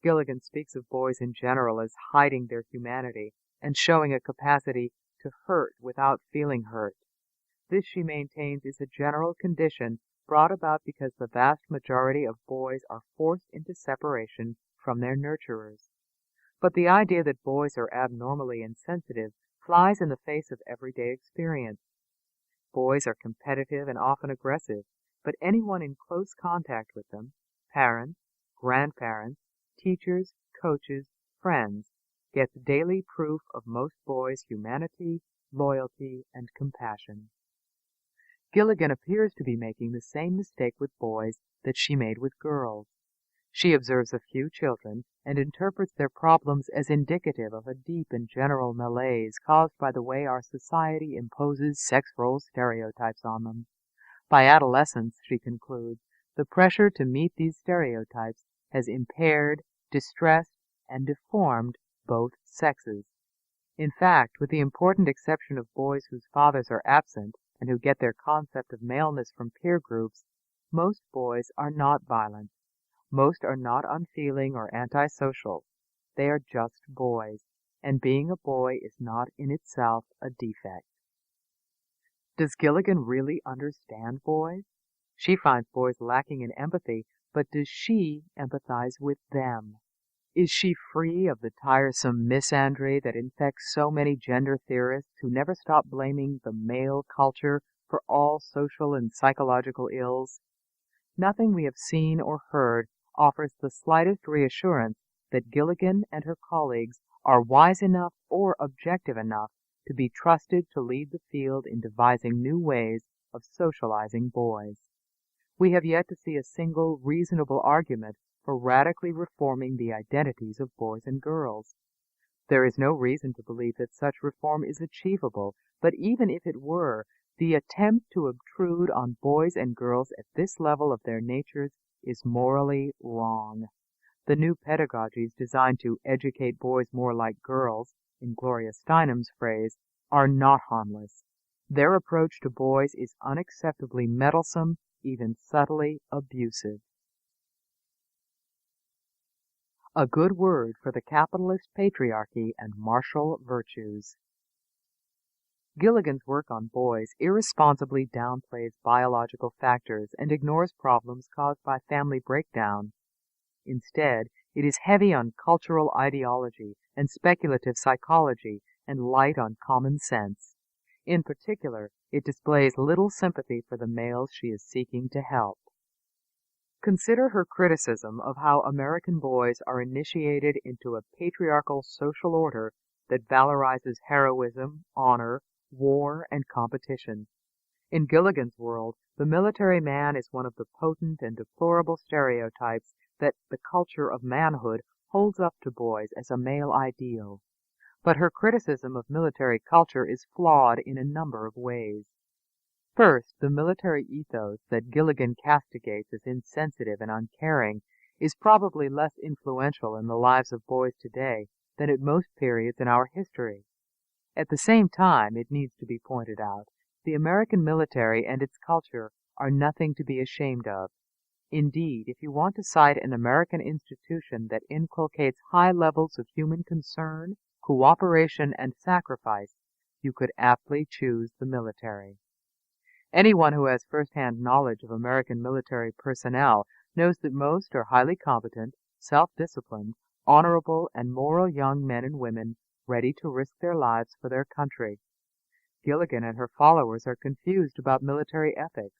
A: Gilligan speaks of boys in general as hiding their humanity and showing a capacity to hurt without feeling hurt. This, she maintains, is a general condition brought about because the vast majority of boys are forced into separation from their nurturers. But the idea that boys are abnormally insensitive flies in the face of everyday experience. Boys are competitive and often aggressive, but anyone in close contact with them, parents, grandparents, teachers, coaches, friends, gets daily proof of most boys' humanity, loyalty, and compassion. Gilligan appears to be making the same mistake with boys that she made with girls. She observes a few children and interprets their problems as indicative of a deep and general malaise caused by the way our society imposes sex role stereotypes on them. By adolescence, she concludes, the pressure to meet these stereotypes has impaired, distressed, and deformed both sexes. In fact, with the important exception of boys whose fathers are absent and who get their concept of maleness from peer groups, most boys are not violent. Most are not unfeeling or antisocial. They are just boys, and being a boy is not in itself a defect. Does Gilligan really understand boys? She finds boys lacking in empathy, but does she empathize with them? Is she free of the tiresome misandry that infects so many gender theorists who never stop blaming the male culture for all social and psychological ills? Nothing we have seen or heard offers the slightest reassurance that Gilligan and her colleagues are wise enough or objective enough to be trusted to lead the field in devising new ways of socializing boys. We have yet to see a single reasonable argument for radically reforming the identities of boys and girls. There is no reason to believe that such reform is achievable, but even if it were, the attempt to obtrude on boys and girls at this level of their natures is morally wrong. The new pedagogies designed to educate boys more like girls, in Gloria Steinem's phrase, are not harmless. Their approach to boys is unacceptably meddlesome, even subtly abusive. A good word for the capitalist patriarchy and martial virtues. Gilligan's work on boys irresponsibly downplays biological factors and ignores problems caused by family breakdown. Instead, it is heavy on cultural ideology and speculative psychology and light on common sense. In particular, it displays little sympathy for the males she is seeking to help. Consider her criticism of how American boys are initiated into a patriarchal social order that valorizes heroism, honor, war, and competition. In Gilligan's world, the military man is one of the potent and deplorable stereotypes that the culture of manhood holds up to boys as a male ideal. But her criticism of military culture is flawed in a number of ways. First, the military ethos that Gilligan castigates as insensitive and uncaring is probably less influential in the lives of boys today than at most periods in our history. At the same time, it needs to be pointed out, the American military and its culture are nothing to be ashamed of. Indeed, if you want to cite an American institution that inculcates high levels of human concern, cooperation, and sacrifice, you could aptly choose the military. Anyone who has first-hand knowledge of American military personnel knows that most are highly competent, self-disciplined, honorable, and moral young men and women ready to risk their lives for their country. Gilligan and her followers are confused about military ethics.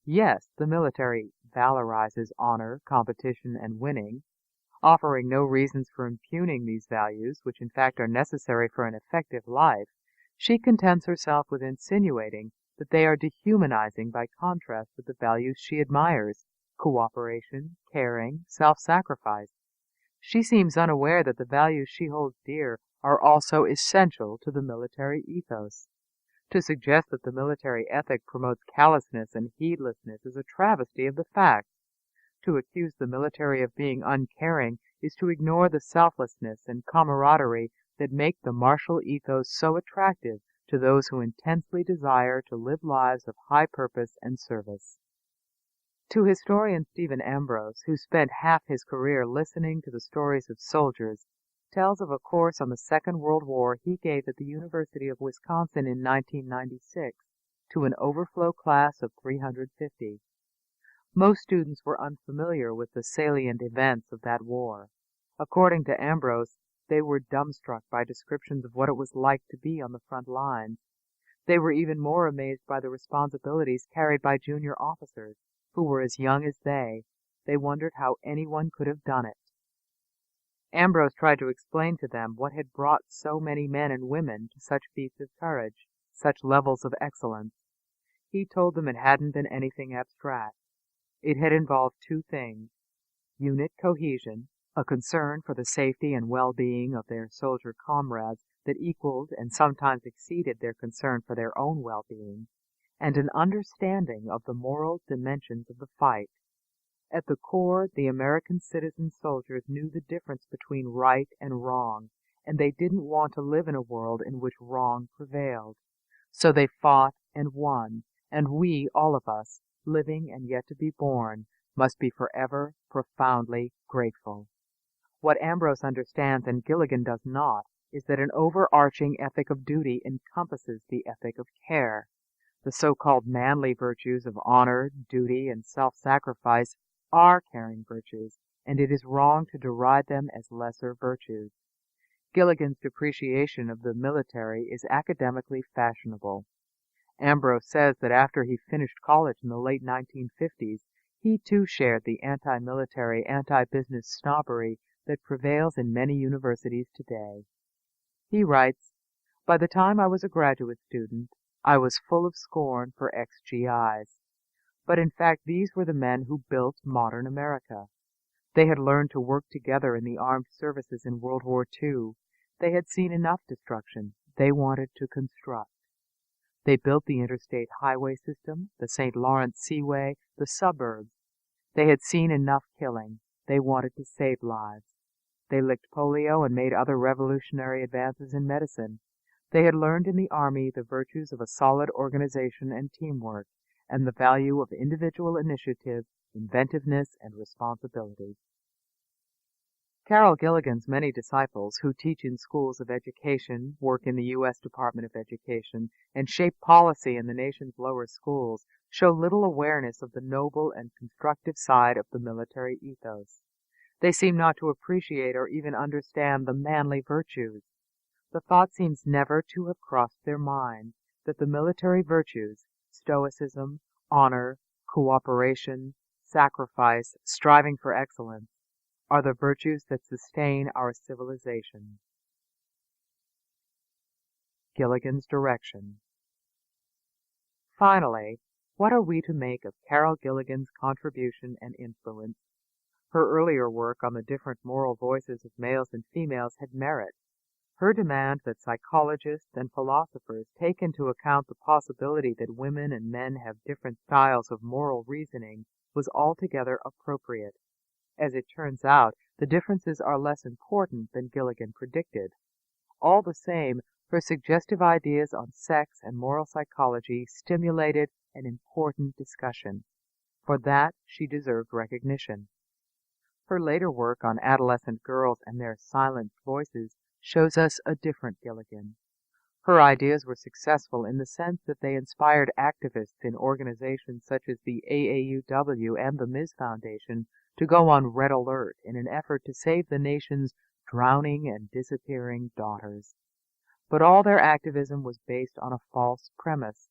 A: Yes, the military valorizes honor, competition, and winning, offering no reasons for impugning these values, which in fact are necessary for an effective life. She contents herself with insinuating that they are dehumanizing by contrast with the values she admires: cooperation, caring, self-sacrifice. She seems unaware that the values she holds dear are also essential to the military ethos. To suggest that the military ethic promotes callousness and heedlessness is a travesty of the facts. To accuse the military of being uncaring is to ignore the selflessness and camaraderie that make the martial ethos so attractive to those who intensely desire to live lives of high purpose and service. To historian Stephen Ambrose, who spent half his career listening to the stories of soldiers, tells of a course on the Second World War he gave at the University of Wisconsin in 1996 to an overflow class of 350. Most students were unfamiliar with the salient events of that war. According to Ambrose, they were dumbstruck by descriptions of what it was like to be on the front lines. They were even more amazed by the responsibilities carried by junior officers, who were as young as they. They wondered how anyone could have done it. Ambrose tried to explain to them what had brought so many men and women to such feats of courage, such levels of excellence. He told them it hadn't been anything abstract. It had involved two things: unit cohesion, a concern for the safety and well-being of their soldier comrades that equaled and sometimes exceeded their concern for their own well-being, and an understanding of the moral dimensions of the fight. At the core, the American citizen soldiers knew the difference between right and wrong, and they didn't want to live in a world in which wrong prevailed. So they fought and won, and we, all of us, living and yet to be born, must be forever profoundly grateful. What Ambrose understands and Gilligan does not is that an overarching ethic of duty encompasses the ethic of care. The so-called manly virtues of honor, duty, and self-sacrifice are caring virtues, and it is wrong to deride them as lesser virtues. Gilligan's depreciation of the military is academically fashionable. Ambrose says that after he finished college in the late 1950s, he too shared the anti-military, anti-business snobbery that prevails in many universities today. He writes, "By the time I was a graduate student, I was full of scorn for ex-GIs. But in fact these were the men who built modern America. They had learned to work together in the armed services in World War II. They had seen enough destruction. They wanted to construct. They built the interstate highway system, the St. Lawrence Seaway, the suburbs. They had seen enough killing. They wanted to save lives. They licked polio and made other revolutionary advances in medicine. They had learned in the Army the virtues of a solid organization and teamwork, and the value of individual initiative, inventiveness, and responsibility." Carol Gilligan's many disciples, who teach in schools of education, work in the U.S. Department of Education, and shape policy in the nation's lower schools, show little awareness of the noble and constructive side of the military ethos. They seem not to appreciate or even understand the manly virtues. The thought seems never to have crossed their minds that the military virtues, stoicism, honor, cooperation, sacrifice, striving for excellence, are the virtues that sustain our civilization. Gilligan's direction. Finally, what are we to make of Carol Gilligan's contribution and influence? Her earlier work on the different moral voices of males and females had merit. Her demand that psychologists and philosophers take into account the possibility that women and men have different styles of moral reasoning was altogether appropriate. As it turns out, the differences are less important than Gilligan predicted. All the same, her suggestive ideas on sex and moral psychology stimulated an important discussion. For that, she deserved recognition. Her later work on adolescent girls and their silenced voices shows us a different Gilligan. Her ideas were successful in the sense that they inspired activists in organizations such as the AAUW and the Misc Foundation to go on red alert in an effort to save the nation's drowning and disappearing daughters. But all their activism was based on a false premise,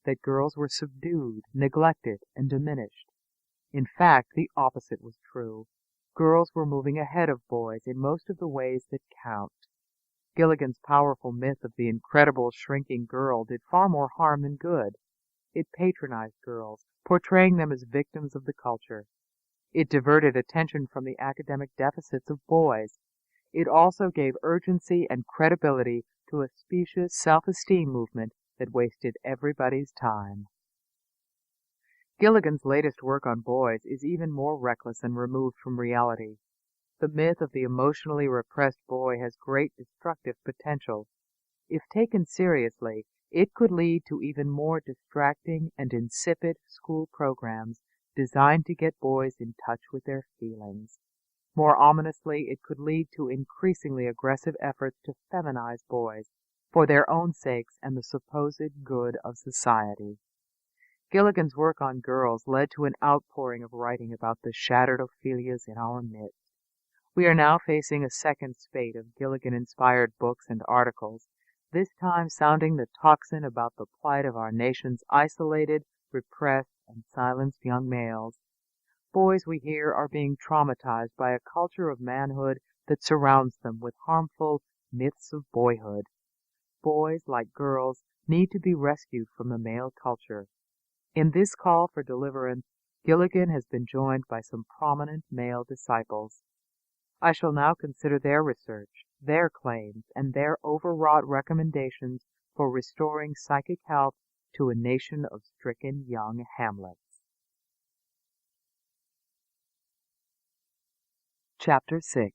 A: that girls were subdued, neglected, and diminished. In fact, the opposite was true. Girls were moving ahead of boys in most of the ways that count. Gilligan's powerful myth of the incredible shrinking girl did far more harm than good. It patronized girls, portraying them as victims of the culture. It diverted attention from the academic deficits of boys. It also gave urgency and credibility to a specious self-esteem movement that wasted everybody's time. Gilligan's latest work on boys is even more reckless and removed from reality. The myth of the emotionally repressed boy has great destructive potential. If taken seriously, it could lead to even more distracting and insipid school programs designed to get boys in touch with their feelings. More ominously, it could lead to increasingly aggressive efforts to feminize boys for their own sakes and the supposed good of society. Gilligan's work on girls led to an outpouring of writing about the shattered Ophelias in our midst. We are now facing a second spate of Gilligan-inspired books and articles, this time sounding the tocsin about the plight of our nation's isolated, repressed, and silenced young males. Boys, we hear, are being traumatized by a culture of manhood that surrounds them with harmful myths of boyhood. Boys, like girls, need to be rescued from the male culture. In this call for deliverance, Gilligan has been joined by some prominent male disciples. I shall now consider their research, their claims, and their overwrought recommendations for restoring psychic health to a nation of stricken young Hamlets. Chapter 6.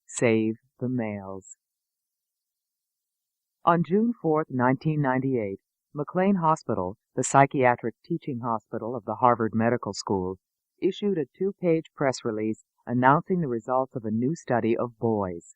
A: Save the Males. On June 4, 1998, McLean Hospital, the psychiatric teaching hospital of the Harvard Medical School, issued a 2-page press release announcing the results of a new study of boys.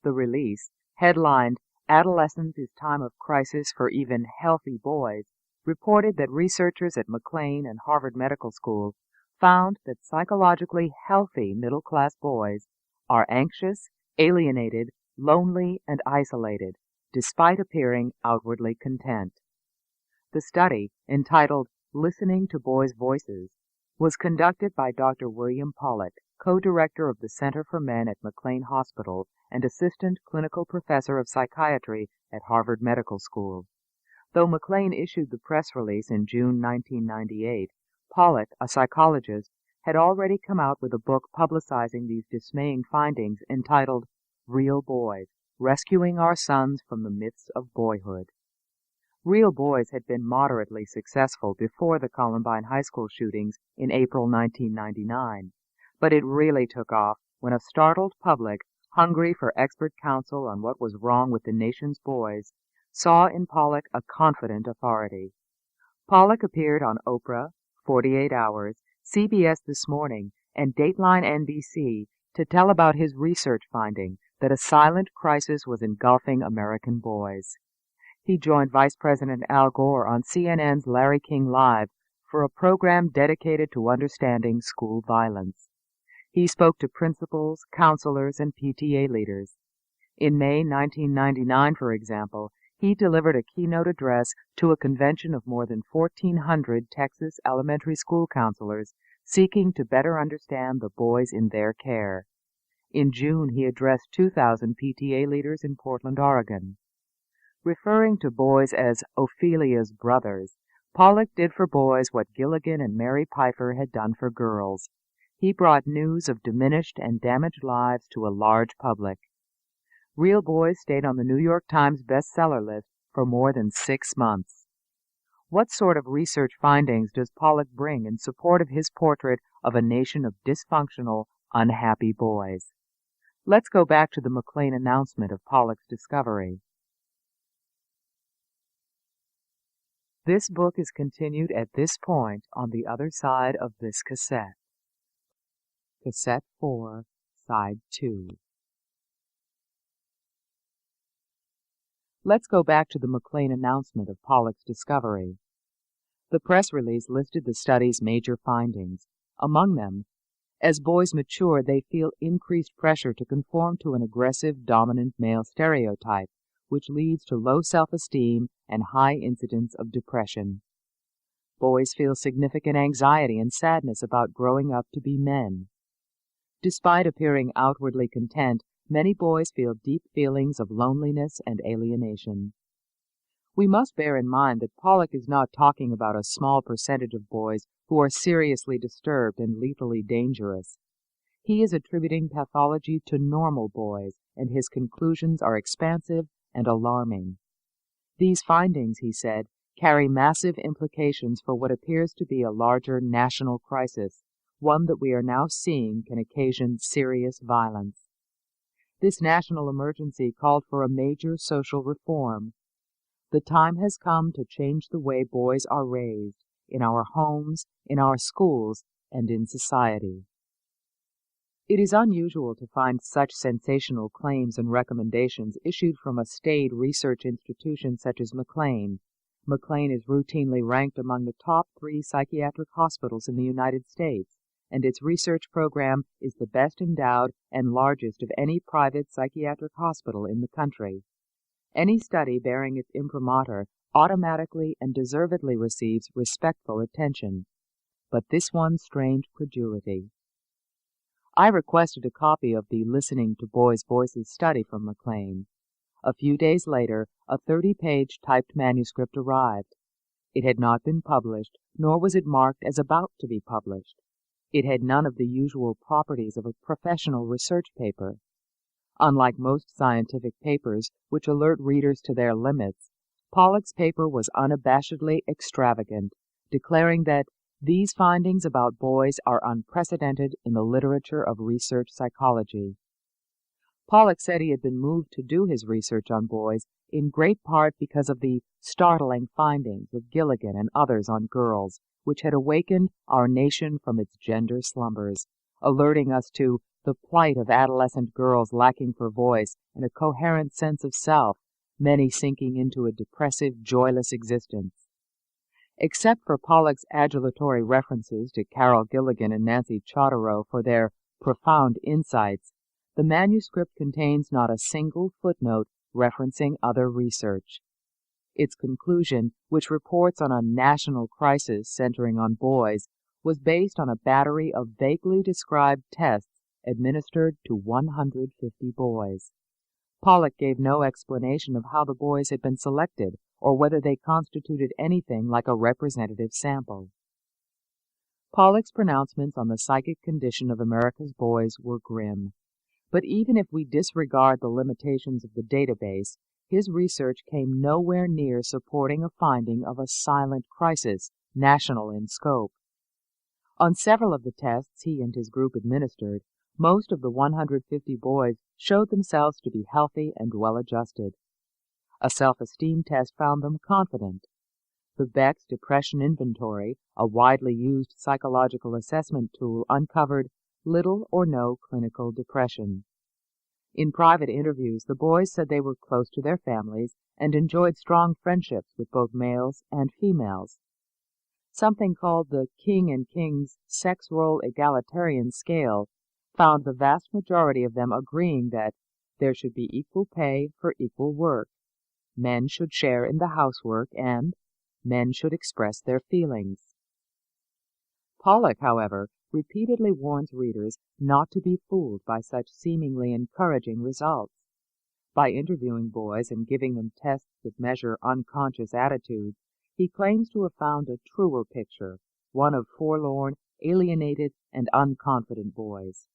A: The release, headlined "Adolescence is Time of Crisis for Even Healthy Boys," reported that researchers at McLean and Harvard Medical School found that psychologically healthy middle-class boys are anxious, alienated, lonely, and isolated, despite appearing outwardly content. The study, entitled "Listening to Boys' Voices," was conducted by Dr. William Pollack, co-director of the Center for Men at McLean Hospital and assistant clinical professor of psychiatry at Harvard Medical School. Though McLean issued the press release in June 1998, Pollack, a psychologist, had already come out with a book publicizing these dismaying findings entitled "Real Boys: Rescuing Our Sons from the Myths of Boyhood." Real Boys had been moderately successful before the Columbine High School shootings in April 1999, but it really took off when a startled public, hungry for expert counsel on what was wrong with the nation's boys, saw in Pollack a confident authority. Pollack appeared on Oprah, 48 Hours, CBS This Morning, and Dateline NBC to tell about his research finding that a silent crisis was engulfing American boys. He joined Vice President Al Gore on CNN's Larry King Live for a program dedicated to understanding school violence. He spoke to principals, counselors, and PTA leaders. In May 1999, for example, he delivered a keynote address to a convention of more than 1,400 Texas elementary school counselors seeking to better understand the boys in their care. In June, he addressed 2,000 PTA leaders in Portland, Oregon. Referring to boys as Ophelia's brothers, Pollack did for boys what Gilligan and Mary Pfeiffer had done for girls. He brought news of diminished and damaged lives to a large public. Real Boys stayed on the New York Times bestseller list for more than 6 months. What sort of research findings does Pollack bring in support of his portrait of a nation of dysfunctional, unhappy boys? Let's go back to the McLean announcement of Pollack's discovery. This book is continued at this point on the other side of this cassette. Cassette 4, Side 2. Let's go back to the McLean announcement of Pollack's discovery. The press release listed the study's major findings. Among them, as boys mature, they feel increased pressure to conform to an aggressive, dominant male stereotype, which leads to low self-esteem and high incidence of depression. Boys feel significant anxiety and sadness about growing up to be men. Despite appearing outwardly content, many boys feel deep feelings of loneliness and alienation. We must bear in mind that Pollock is not talking about a small percentage of boys who are seriously disturbed and lethally dangerous. He is attributing pathology to normal boys, and his conclusions are expansive and alarming. These findings, he said, carry massive implications for what appears to be a larger national crisis, one that we are now seeing can occasion serious violence. This national emergency called for a major social reform. The time has come to change the way boys are raised, in our homes, in our schools, and in society. It is unusual to find such sensational claims and recommendations issued from a staid research institution such as McLean. McLean is routinely ranked among the top 3 psychiatric hospitals in the United States, and its research program is the best endowed and largest of any private psychiatric hospital in the country. Any study bearing its imprimatur automatically and deservedly receives respectful attention, but this one strained credulity. I requested a copy of the Listening to Boys' Voices study from McLean. A few days later, a 30-page typed manuscript arrived. It had not been published, nor was it marked as about to be published. It had none of the usual properties of a professional research paper. Unlike most scientific papers, which alert readers to their limits, Pollock's paper was unabashedly extravagant, declaring that these findings about boys are unprecedented in the literature of research psychology. Pollock said he had been moved to do his research on boys in great part because of the startling findings of Gilligan and others on girls, which had awakened our nation from its gender slumbers, alerting us to the plight of adolescent girls lacking for voice and a coherent sense of self, many sinking into a depressive, joyless existence. Except for Pollock's adulatory references to Carol Gilligan and Nancy Chodorow for their profound insights, the manuscript contains not a single footnote referencing other research. Its conclusion, which reports on a national crisis centering on boys, was based on a battery of vaguely described tests administered to 150 boys. Pollock gave no explanation of how the boys had been selected or whether they constituted anything like a representative sample. Pollock's pronouncements on the psychic condition of America's boys were grim. But even if we disregard the limitations of the database, his research came nowhere near supporting a finding of a silent crisis, national in scope. On several of the tests he and his group administered, most of the 150 boys showed themselves to be healthy and well-adjusted. A self-esteem test found them confident. The Beck's Depression Inventory, a widely used psychological assessment tool, uncovered little or no clinical depression. In private interviews, the boys said they were close to their families and enjoyed strong friendships with both males and females. Something called the King and King's sex role egalitarian scale found the vast majority of them agreeing that there should be equal pay for equal work, men should share in the housework, and men should express their feelings. Pollock, however, repeatedly warns readers not to be fooled by such seemingly encouraging results. By interviewing boys and giving them tests that measure unconscious attitudes, he claims to have found a truer picture, one of forlorn, alienated, and unconfident boys.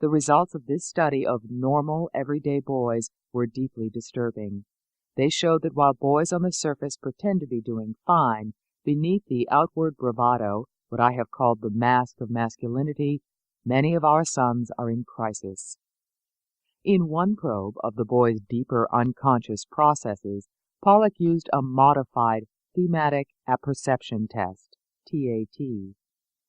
A: The results of this study of normal, everyday boys were deeply disturbing. They showed that while boys on the surface pretend to be doing fine, beneath the outward bravado, what I have called the mask of masculinity, many of our sons are in crisis. In one probe of the boys' deeper unconscious processes, Pollock used a modified thematic apperception test, TAT.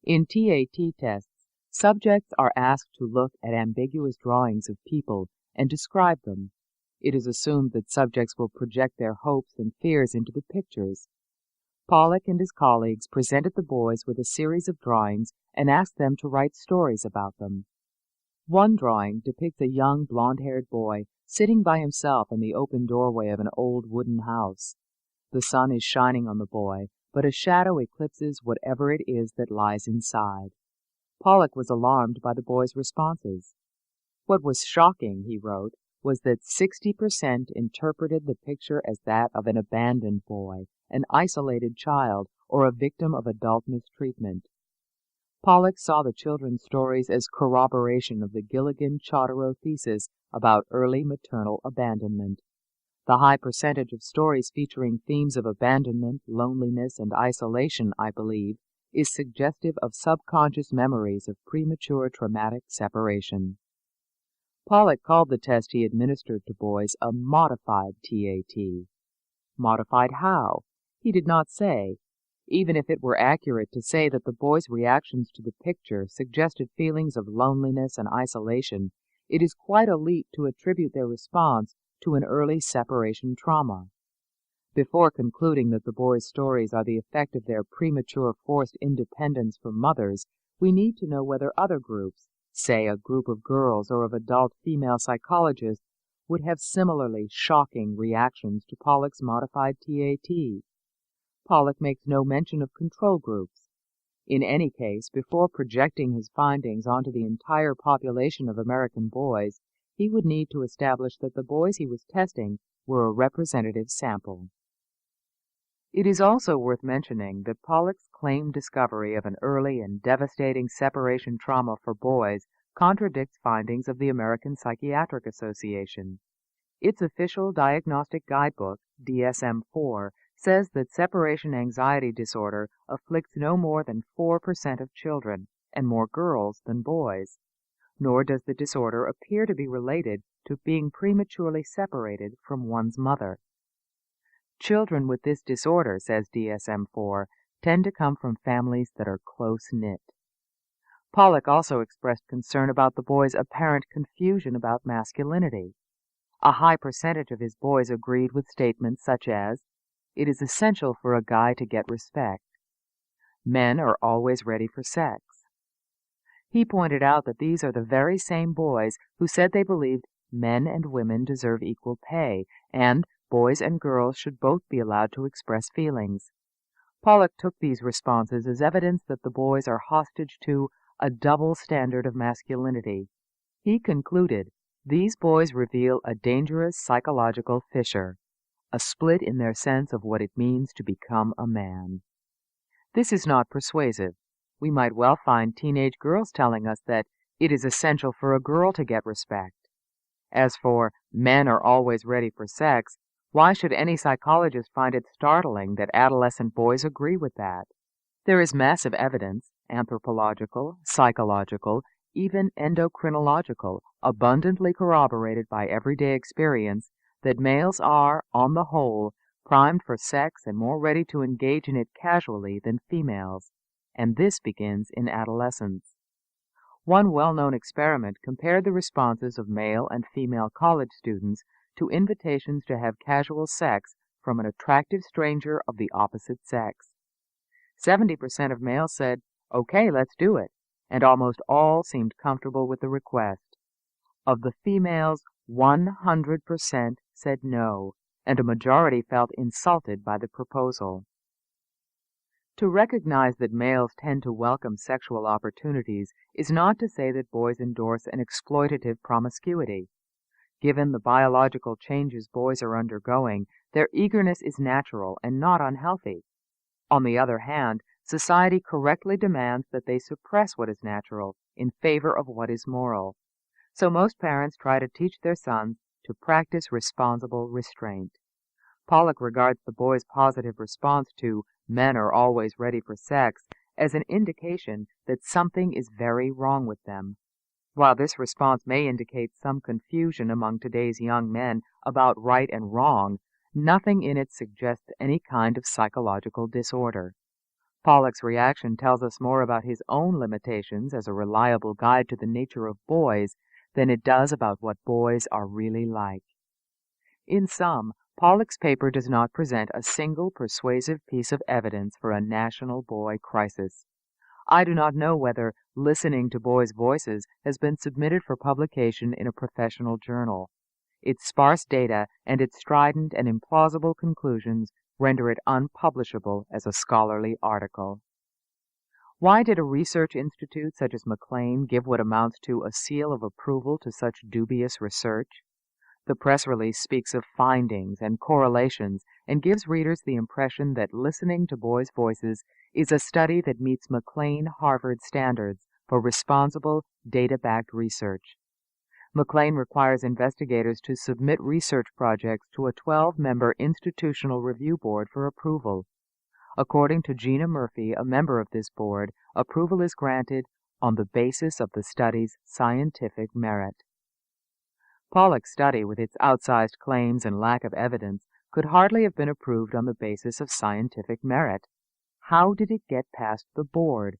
A: In TAT tests, subjects are asked to look at ambiguous drawings of people and describe them. It is assumed that subjects will project their hopes and fears into the pictures. Pollock and his colleagues presented the boys with a series of drawings and asked them to write stories about them. One drawing depicts a young blond-haired boy sitting by himself in the open doorway of an old wooden house. The sun is shining on the boy, but a shadow eclipses whatever it is that lies inside. Pollock was alarmed by the boy's responses. What was shocking, he wrote, was that 60% interpreted the picture as that of an abandoned boy, an isolated child, or a victim of adult mistreatment. Pollock saw the children's stories as corroboration of the Gilligan-Chodorow thesis about early maternal abandonment. The high percentage of stories featuring themes of abandonment, loneliness, and isolation, I believe, is suggestive of subconscious memories of premature traumatic separation. Pollock called the test he administered to boys a modified TAT. Modified how? He did not say. Even if it were accurate to say that the boys' reactions to the picture suggested feelings of loneliness and isolation, it is quite a leap to attribute their response to an early separation trauma. Before concluding that the boys' stories are the effect of their premature forced independence from mothers, we need to know whether other groups, say a group of girls or of adult female psychologists, would have similarly shocking reactions to Pollock's modified TAT. Pollock makes no mention of control groups. In any case, before projecting his findings onto the entire population of American boys, he would need to establish that the boys he was testing were a representative sample. It is also worth mentioning that Pollock's claimed discovery of an early and devastating separation trauma for boys contradicts findings of the American Psychiatric Association. Its official diagnostic guidebook, DSM-4, says that separation anxiety disorder afflicts no more than 4% of children, and more girls than boys. Nor does the disorder appear to be related to being prematurely separated from one's mother. Children with this disorder, says DSM-4, tend to come from families that are close-knit. Pollock also expressed concern about the boys' apparent confusion about masculinity. A high percentage of his boys agreed with statements such as, "It is essential for a guy to get respect." "Men are always ready for sex." He pointed out that these are the very same boys who said they believed men and women deserve equal pay, and boys and girls should both be allowed to express feelings. Pollock took these responses as evidence that the boys are hostage to a double standard of masculinity. He concluded, these boys reveal a dangerous psychological fissure, a split in their sense of what it means to become a man. This is not persuasive. We might well find teenage girls telling us that it is essential for a girl to get respect. As for men are always ready for sex, why should any psychologist find it startling that adolescent boys agree with that? There is massive evidence, anthropological, psychological, even endocrinological, abundantly corroborated by everyday experience, that males are, on the whole, primed for sex and more ready to engage in it casually than females, and this begins in adolescence. One well-known experiment compared the responses of male and female college students to invitations to have casual sex from an attractive stranger of the opposite sex. 70% of males said, "Okay, let's do it," and almost all seemed comfortable with the request. Of the females, 100% said no, and a majority felt insulted by the proposal. To recognize that males tend to welcome sexual opportunities is not to say that boys endorse an exploitative promiscuity. Given the biological changes boys are undergoing, their eagerness is natural and not unhealthy. On the other hand, society correctly demands that they suppress what is natural in favor of what is moral. So most parents try to teach their sons to practice responsible restraint. Pollock regards the boys' positive response to "men are always ready for sex" as an indication that something is very wrong with them. While this response may indicate some confusion among today's young men about right and wrong, nothing in it suggests any kind of psychological disorder. Pollock's reaction tells us more about his own limitations as a reliable guide to the nature of boys than it does about what boys are really like. In sum, Pollock's paper does not present a single persuasive piece of evidence for a national boy crisis. I do not know whether Listening to Boys' Voices has been submitted for publication in a professional journal. Its sparse data and its strident and implausible conclusions render it unpublishable as a scholarly article. Why did a research institute such as McLean give what amounts to a seal of approval to such dubious research? The press release speaks of findings and correlations and gives readers the impression that listening to boys' voices is a study that meets McLean-Harvard standards for responsible, data-backed research. McLean requires investigators to submit research projects to a 12-member institutional review board for approval. According to Gina Murphy, a member of this board, approval is granted on the basis of the study's scientific merit. Pollock's study, with its outsized claims and lack of evidence, could hardly have been approved on the basis of scientific merit. How did it get past the board?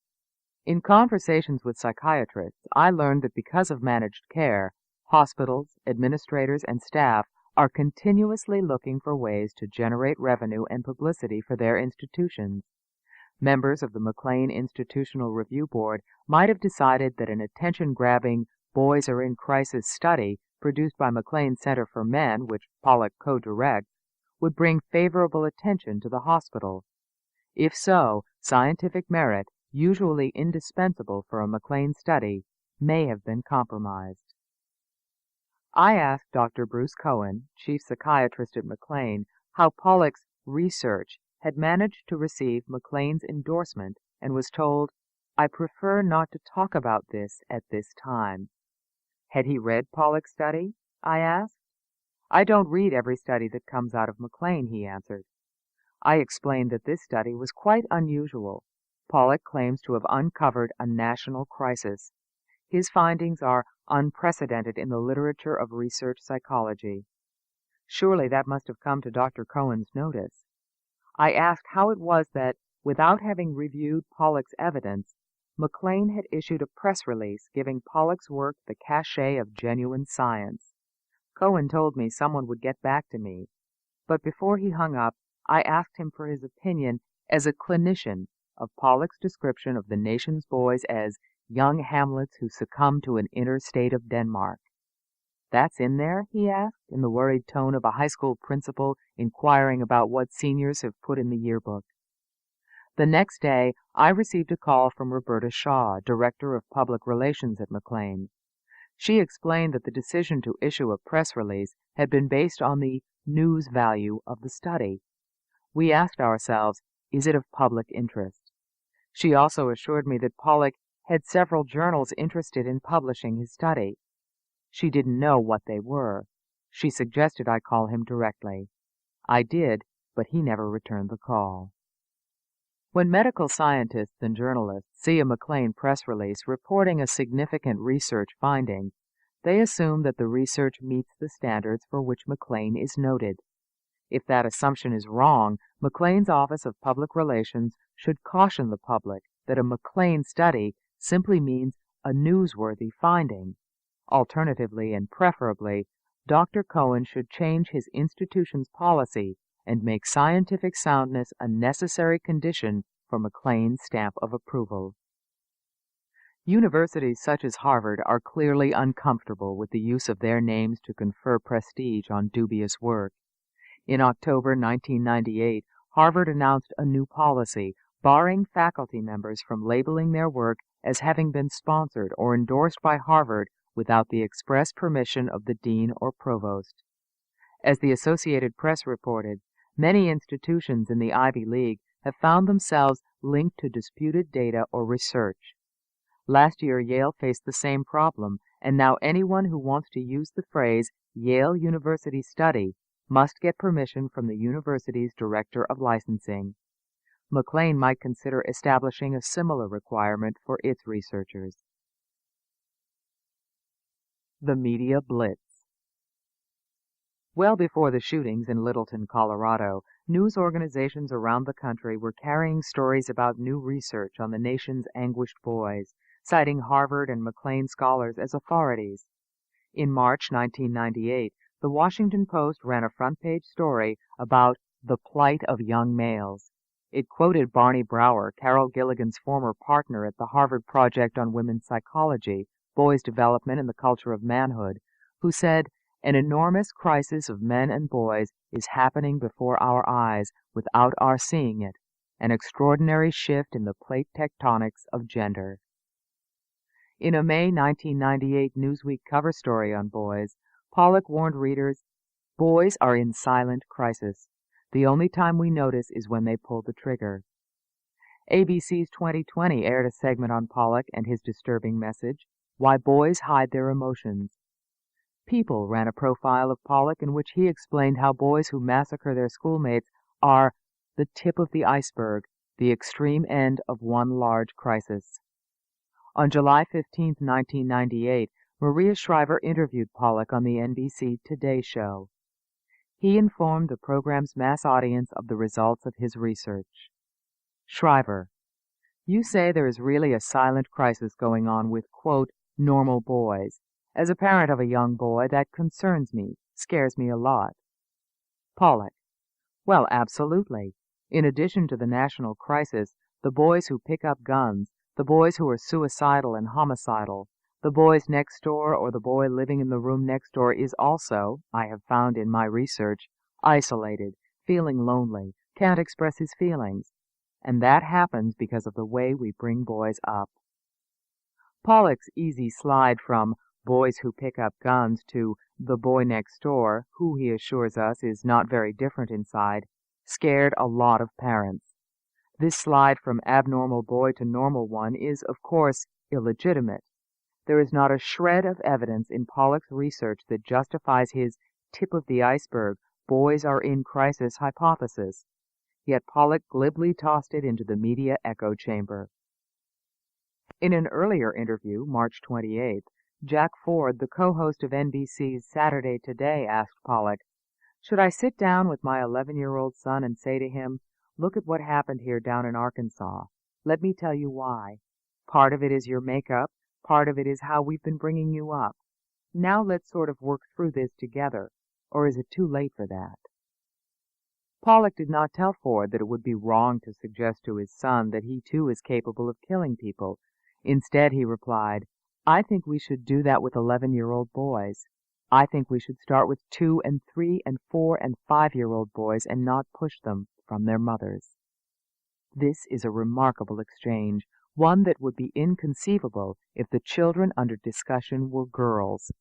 A: In conversations with psychiatrists, I learned that because of managed care, hospitals, administrators, and staff are continuously looking for ways to generate revenue and publicity for their institutions. Members of the McLean Institutional Review Board might have decided that an attention-grabbing Boys Are in Crisis study produced by McLean Center for Men, which Pollock co-directs, would bring favorable attention to the hospital. If so, scientific merit, usually indispensable for a McLean study, may have been compromised. I asked Dr. Bruce Cohen, chief psychiatrist at McLean, how Pollock's research had managed to receive McLean's endorsement, and was told, "I prefer not to talk about this at this time." Had he read Pollock's study? I asked. "I don't read every study that comes out of McLean," he answered. I explained that this study was quite unusual. Pollock claims to have uncovered a national crisis. His findings are unprecedented in the literature of research psychology. Surely that must have come to Dr. Cohen's notice. I asked how it was that, without having reviewed Pollock's evidence, McLean had issued a press release giving Pollock's work the cachet of genuine science. Cohen told me someone would get back to me, but before he hung up, I asked him for his opinion as a clinician of Pollock's description of the nation's boys as young hamlets who succumb to an inner state of Denmark. "That's in there?" he asked, in the worried tone of a high school principal inquiring about what seniors have put in the yearbook. The next day, I received a call from Roberta Shaw, Director of Public Relations at McLean. She explained that the decision to issue a press release had been based on the news value of the study. We asked ourselves, is it of public interest? She also assured me that Pollock had several journals interested in publishing his study. She didn't know what they were. She suggested I call him directly. I did, but he never returned the call. When medical scientists and journalists see a McLean press release reporting a significant research finding, they assume that the research meets the standards for which McLean is noted. If that assumption is wrong, McLean's Office of Public Relations should caution the public that a McLean study simply means a newsworthy finding. Alternatively, and preferably, Dr. Cohen should change his institution's policy and make scientific soundness a necessary condition for McLean's stamp of approval. Universities such as Harvard are clearly uncomfortable with the use of their names to confer prestige on dubious work. In October 1998, Harvard announced a new policy barring faculty members from labeling their work as having been sponsored or endorsed by Harvard without the express permission of the dean or provost. As the Associated Press reported, many institutions in the Ivy League have found themselves linked to disputed data or research. Last year, Yale faced the same problem, and now anyone who wants to use the phrase Yale University Study must get permission from the university's director of licensing. McLean might consider establishing a similar requirement for its researchers. The Media Blitz. Well before the shootings in Littleton, Colorado, news organizations around the country were carrying stories about new research on the nation's anguished boys, citing Harvard and McLean scholars as authorities. In March 1998, the Washington Post ran a front-page story about the plight of young males. It quoted Barney Brower, Carol Gilligan's former partner at the Harvard Project on Women's Psychology, Boys' Development and the Culture of Manhood, who said, An enormous crisis of men and boys is happening before our eyes without our seeing it, an extraordinary shift in the plate tectonics of gender. In a May 1998 Newsweek cover story on boys, Pollock warned readers, "Boys are in silent crisis. The only time we notice is when they pull the trigger." ABC's 2020 aired a segment on Pollock and his disturbing message, "Why Boys Hide Their Emotions." People ran a profile of Pollock in which he explained how boys who massacre their schoolmates are the tip of the iceberg, the extreme end of one large crisis. On July 15, 1998, Maria Shriver interviewed Pollock on the NBC Today show. He informed the program's mass audience of the results of his research. Shriver: "You say there is really a silent crisis going on with, quote, normal boys. As a parent of a young boy, that concerns me, scares me a lot." Pollock: "Well, absolutely. In addition to the national crisis, the boys who pick up guns, the boys who are suicidal and homicidal, the boys next door or the boy living in the room next door is also, I have found in my research, isolated, feeling lonely, can't express his feelings. And that happens because of the way we bring boys up." Pollock's easy slide from boys who pick up guns to the boy next door, who he assures us is not very different inside, scared a lot of parents. This slide from abnormal boy to normal one is, of course, illegitimate. There is not a shred of evidence in Pollock's research that justifies his tip of the iceberg, boys are in crisis hypothesis. Yet Pollock glibly tossed it into the media echo chamber. In an earlier interview, March 28th, Jack Ford, the co-host of NBC's Saturday Today, asked Pollock, "Should I sit down with my 11-year-old son and say to him, 'Look at what happened here down in Arkansas. Let me tell you why. Part of it is your makeup, part of it is how we've been bringing you up. Now let's sort of work through this together,' or is it too late for that?" Pollock did not tell Ford that it would be wrong to suggest to his son that he too is capable of killing people. Instead, he replied, "I think we should do that with 11-year-old boys. I think we should start with 2 and 3 and 4 and 5-year-old boys and not push them from their mothers." This is a remarkable exchange, one that would be inconceivable if the children under discussion were girls.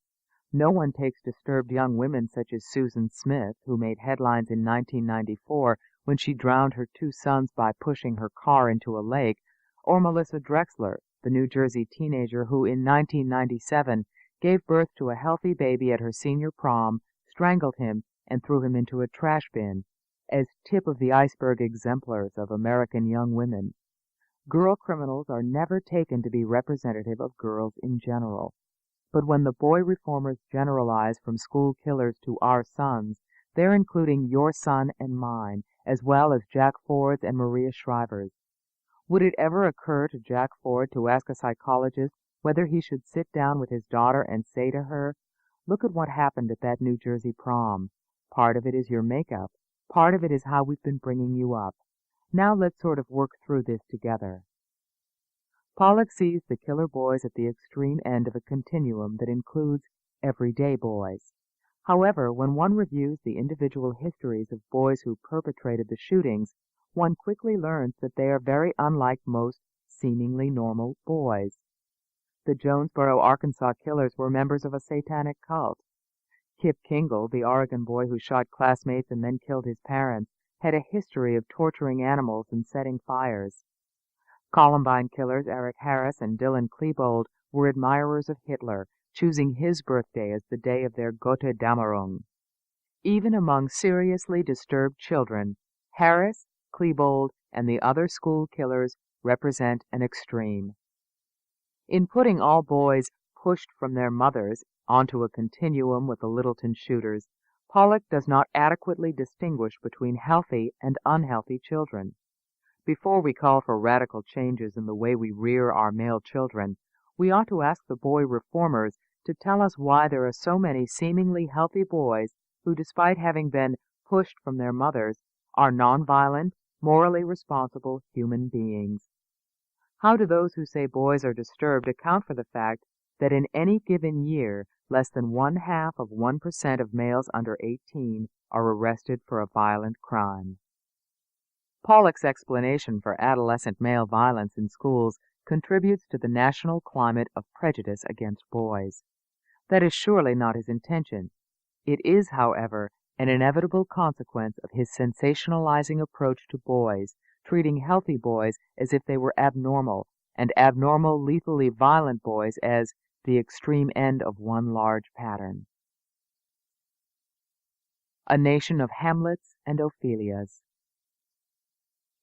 A: No one takes disturbed young women such as Susan Smith, who made headlines in 1994 when she drowned her 2 sons by pushing her car into a lake, or Melissa Drexler, the New Jersey teenager who in 1997 gave birth to a healthy baby at her senior prom, strangled him, and threw him into a trash bin, as tip-of-the-iceberg exemplars of American young women. Girl criminals are never taken to be representative of girls in general. But when the boy reformers generalize from school killers to our sons, they're including your son and mine, as well as Jack Ford's and Maria Shriver's. Would it ever occur to Jack Ford to ask a psychologist whether he should sit down with his daughter and say to her, "Look at what happened at that New Jersey prom. Part of it is your makeup. Part of it is how we've been bringing you up. Now let's sort of work through this together." Pollock sees the killer boys at the extreme end of a continuum that includes everyday boys. However, when one reviews the individual histories of boys who perpetrated the shootings, one quickly learns that they are very unlike most seemingly normal boys. The Jonesboro, Arkansas killers were members of a satanic cult. Kip Kingle, the Oregon boy who shot classmates and then killed his parents, had a history of torturing animals and setting fires. Columbine killers Eric Harris and Dylan Klebold were admirers of Hitler, choosing his birthday as the day of their Gotterdammerung. Even among seriously disturbed children, Harris, Klebold, and the other school killers represent an extreme. In putting all boys pushed from their mothers onto a continuum with the Littleton shooters, Pollock does not adequately distinguish between healthy and unhealthy children. Before we call for radical changes in the way we rear our male children, we ought to ask the boy reformers to tell us why there are so many seemingly healthy boys who, despite having been pushed from their mothers, are nonviolent, morally responsible human beings. How do those who say boys are disturbed account for the fact that in any given year, less than 0.5% of males under 18 are arrested for a violent crime. Pollock's explanation for adolescent male violence in schools contributes to the national climate of prejudice against boys. That is surely not his intention. It is, however, an inevitable consequence of his sensationalizing approach to boys, treating healthy boys as if they were abnormal, and abnormal, lethally violent boys as the extreme end of one large pattern. A nation of Hamlets and Ophelias.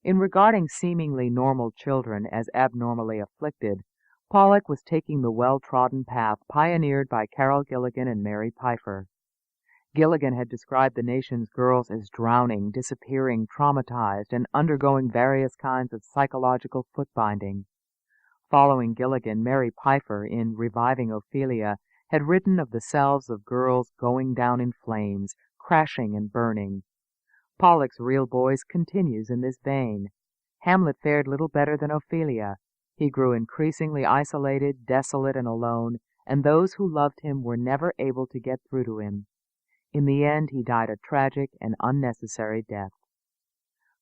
A: In regarding seemingly normal children as abnormally afflicted, Pollock was taking the well-trodden path pioneered by Carol Gilligan and Mary Pfeiffer. Gilligan had described the nation's girls as drowning, disappearing, traumatized, and undergoing various kinds of psychological foot-binding. Following Gilligan, Mary Pfeiffer, in Reviving Ophelia, had written of the selves of girls going down in flames, crashing and burning. Pollock's Real Boys continues in this vein. Hamlet fared little better than Ophelia. He grew increasingly isolated, desolate, and alone, and those who loved him were never able to get through to him. In the end, he died a tragic and unnecessary death.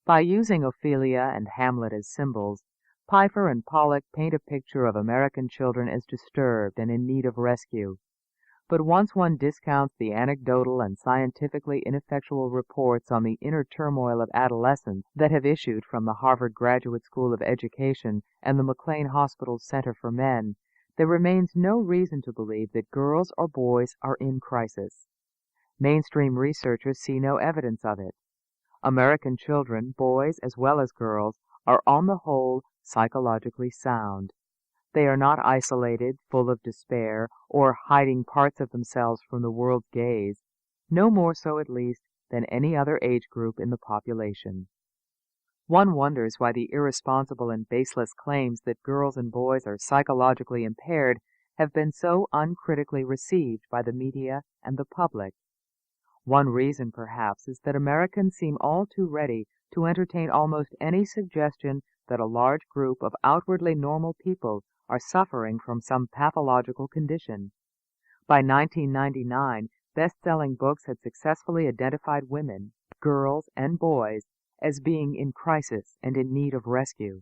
A: By using Ophelia and Hamlet as symbols, Pfeiffer and Pollock paint a picture of American children as disturbed and in need of rescue. But once one discounts the anecdotal and scientifically ineffectual reports on the inner turmoil of adolescence that have issued from the Harvard Graduate School of Education and the McLean Hospital Center for Men, there remains no reason to believe that girls or boys are in crisis. Mainstream researchers see no evidence of it. American children, boys as well as girls, are on the whole psychologically sound. They are not isolated, full of despair, or hiding parts of themselves from the world's gaze, no more so at least than any other age group in the population. One wonders why the irresponsible and baseless claims that girls and boys are psychologically impaired have been so uncritically received by the media and the public. One reason, perhaps, is that Americans seem all too ready to entertain almost any suggestion that a large group of outwardly normal people are suffering from some pathological condition. By 1999, best-selling books had successfully identified women, girls, and boys as being in crisis and in need of rescue.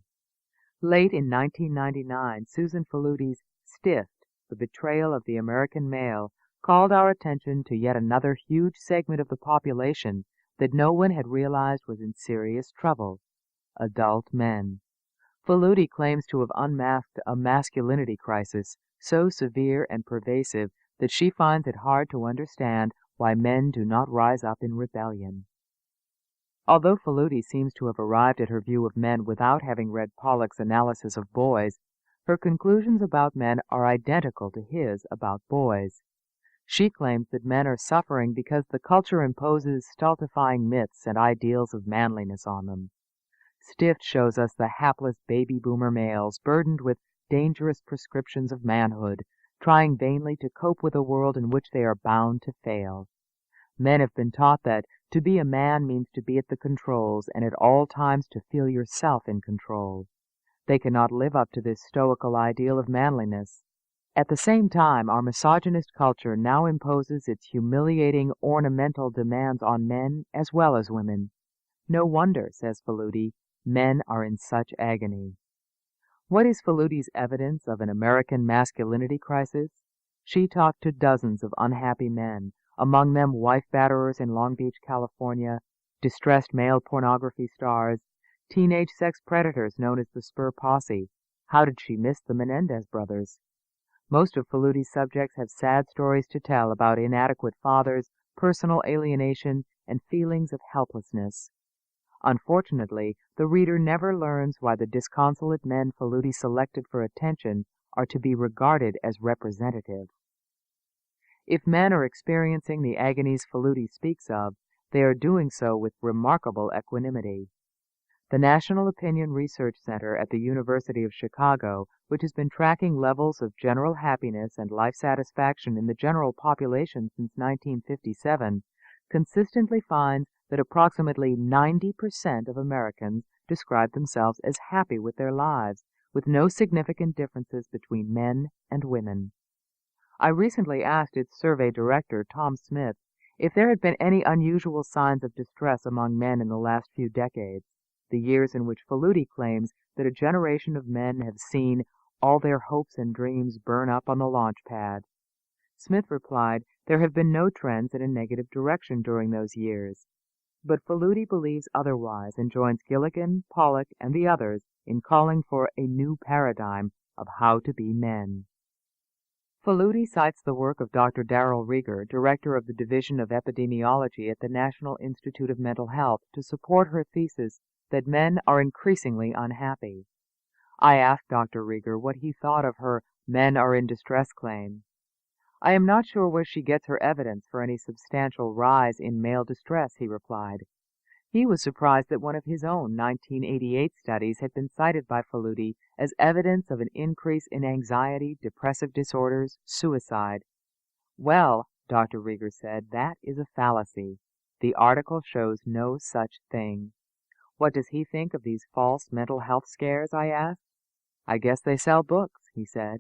A: Late in 1999, Susan Faludi's Stiffed, The Betrayal of the American Male, called our attention to yet another huge segment of the population that no one had realized was in serious trouble: adult men. Faludi claims to have unmasked a masculinity crisis so severe and pervasive that she finds it hard to understand why men do not rise up in rebellion. Although Faludi seems to have arrived at her view of men without having read Pollock's analysis of boys, her conclusions about men are identical to his about boys. She claims that men are suffering because the culture imposes stultifying myths and ideals of manliness on them. Stift shows us the hapless baby boomer males burdened with dangerous prescriptions of manhood, trying vainly to cope with a world in which they are bound to fail. Men have been taught that to be a man means to be at the controls and at all times to feel yourself in control. They cannot live up to this stoical ideal of manliness. At the same time, our misogynist culture now imposes its humiliating, ornamental demands on men as well as women. No wonder, says Faludi, men are in such agony. What is Faludi's evidence of an American masculinity crisis? She talked to dozens of unhappy men, among them wife-batterers in Long Beach, California, distressed male pornography stars, teenage sex predators known as the Spur Posse. How did she miss the Menendez brothers? Most of Faludi's subjects have sad stories to tell about inadequate fathers, personal alienation, and feelings of helplessness. Unfortunately, the reader never learns why the disconsolate men Faludi selected for attention are to be regarded as representative. If men are experiencing the agonies Faludi speaks of, they are doing so with remarkable equanimity. The National Opinion Research Center at the University of Chicago, which has been tracking levels of general happiness and life satisfaction in the general population since 1957, consistently finds that approximately 90% of Americans describe themselves as happy with their lives, with no significant differences between men and women. I recently asked its survey director, Tom Smith, if there had been any unusual signs of distress among men in the last few decades, the years in which Faludi claims that a generation of men have seen all their hopes and dreams burn up on the launch pad. Smith replied, there have been no trends in a negative direction during those years. But Faludi believes otherwise and joins Gilligan, Pollock, and the others in calling for a new paradigm of how to be men. Faludi cites the work of Dr. Darrell Rieger, director of the Division of Epidemiology at the National Institute of Mental Health, to support her thesis that men are increasingly unhappy. I asked Dr. Rieger what he thought of her "men are in distress" claim. I am not sure where she gets her evidence for any substantial rise in male distress, he replied. He was surprised that one of his own 1988 studies had been cited by Faludi as evidence of an increase in anxiety, depressive disorders, suicide. Well, Dr. Rieger said, that is a fallacy. The article shows no such thing. What does he think of these false mental health scares, I asked. I guess they sell books, he said.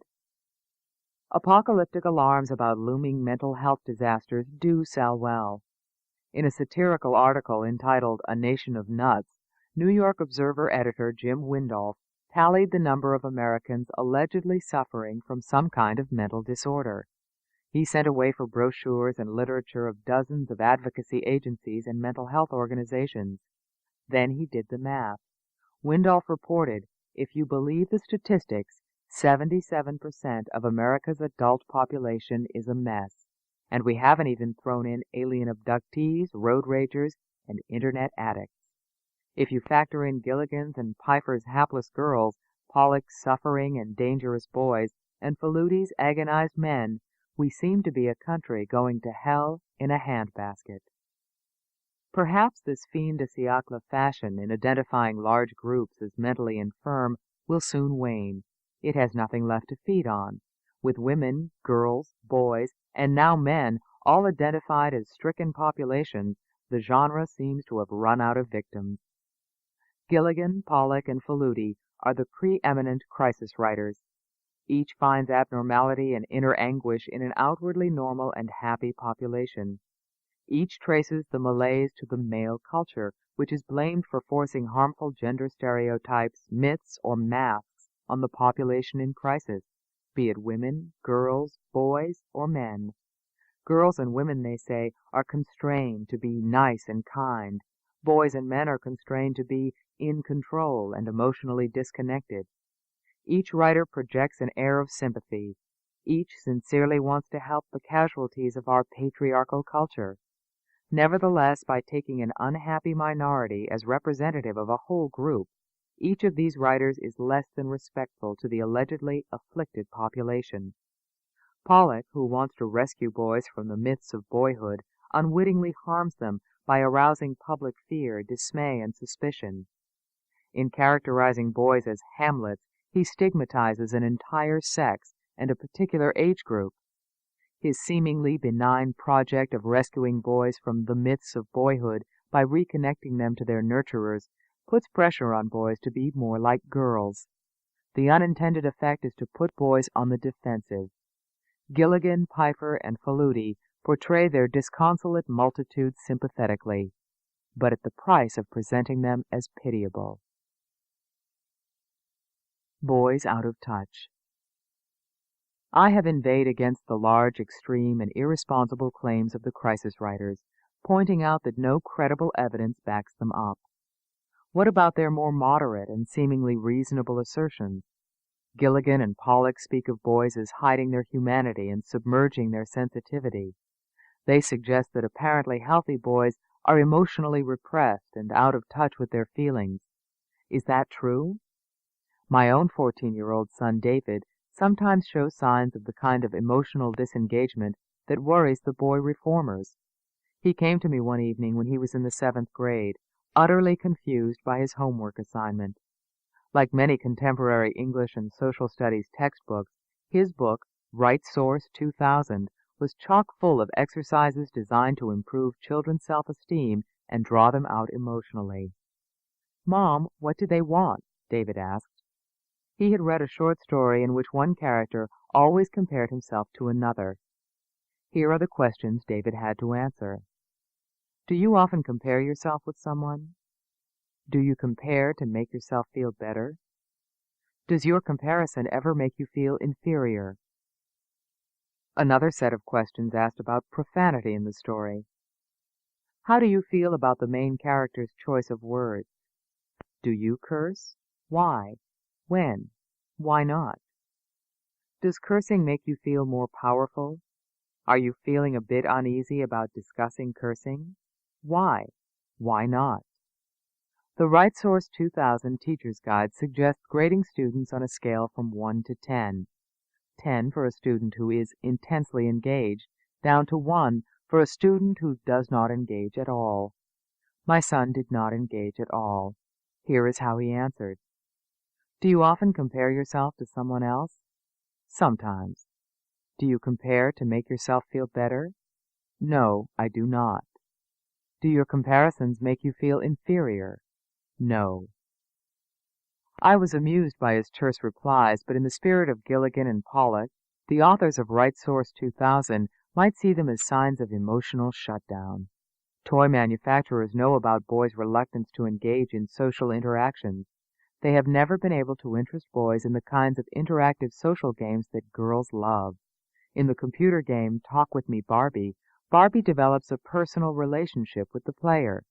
A: Apocalyptic alarms about looming mental health disasters do sell well. In a satirical article entitled A Nation of Nuts, New York Observer editor Jim Windolf tallied the number of Americans allegedly suffering from some kind of mental disorder. He sent away for brochures and literature of dozens of advocacy agencies and mental health organizations. Then he did the math. Windolf reported, if you believe the statistics, 77% of America's adult population is a mess, and we haven't even thrown in alien abductees, road ragers, and internet addicts. If you factor in Gilligan's and Pfeiffer's hapless girls, Pollock's suffering and dangerous boys, and Faludi's agonized men, we seem to be a country going to hell in a handbasket. Perhaps this fin de siècle fashion in identifying large groups as mentally infirm will soon wane. It has nothing left to feed on. With women, girls, boys, and now men all identified as stricken populations, the genre seems to have run out of victims. Gilligan, Pollock, and Faludi are the preeminent crisis writers. Each finds abnormality and inner anguish in an outwardly normal and happy population. Each traces the malaise to the male culture, which is blamed for forcing harmful gender stereotypes, myths, or masks on the population in crisis, be it women, girls, boys, or men. Girls and women, they say, are constrained to be nice and kind. Boys and men are constrained to be in control and emotionally disconnected. Each writer projects an air of sympathy. Each sincerely wants to help the casualties of our patriarchal culture. Nevertheless, by taking an unhappy minority as representative of a whole group, each of these writers is less than respectful to the allegedly afflicted population. Pollock, who wants to rescue boys from the myths of boyhood, unwittingly harms them by arousing public fear, dismay, and suspicion. In characterizing boys as Hamlets, he stigmatizes an entire sex and a particular age group. His seemingly benign project of rescuing boys from the myths of boyhood by reconnecting them to their nurturers puts pressure on boys to be more like girls. The unintended effect is to put boys on the defensive. Gilligan, Pfeiffer, and Faludi portray their disconsolate multitudes sympathetically, but at the price of presenting them as pitiable. Boys out of touch. I have inveighed against the large, extreme, and irresponsible claims of the crisis writers, pointing out that no credible evidence backs them up. What about their more moderate and seemingly reasonable assertions? Gilligan and Pollock speak of boys as hiding their humanity and submerging their sensitivity. They suggest that apparently healthy boys are emotionally repressed and out of touch with their feelings. Is that true? My own 14-year-old son David sometimes shows signs of the kind of emotional disengagement that worries the boy reformers. He came to me one evening when he was in the 7th grade, utterly confused by his homework assignment. Like many contemporary English and social studies textbooks, his book, Right Source 2000, was chock full of exercises designed to improve children's self-esteem and draw them out emotionally. "Mom, what do they want?" David asked. He had read a short story in which one character always compared himself to another. Here are the questions David had to answer. Do you often compare yourself with someone? Do you compare to make yourself feel better? Does your comparison ever make you feel inferior? Another set of questions asked about profanity in the story. How do you feel about the main character's choice of words? Do you curse? Why? When? Why not? Does cursing make you feel more powerful? Are you feeling a bit uneasy about discussing cursing? Why? Why not? The Right Source 2000 Teacher's Guide suggests grading students on a scale from 1 to 10. 10 for a student who is intensely engaged, down to 1 for a student who does not engage at all. My son did not engage at all. Here is how he answered. Do you often compare yourself to someone else? Sometimes. Do you compare to make yourself feel better? No, I do not. Do your comparisons make you feel inferior? No. I was amused by his terse replies, but in the spirit of Gilligan and Pollock, the authors of Right Source 2000 might see them as signs of emotional shutdown. Toy manufacturers know about boys' reluctance to engage in social interactions. They have never been able to interest boys in the kinds of interactive social games that girls love. In the computer game Talk With Me Barbie, Barbie develops a personal relationship with the player.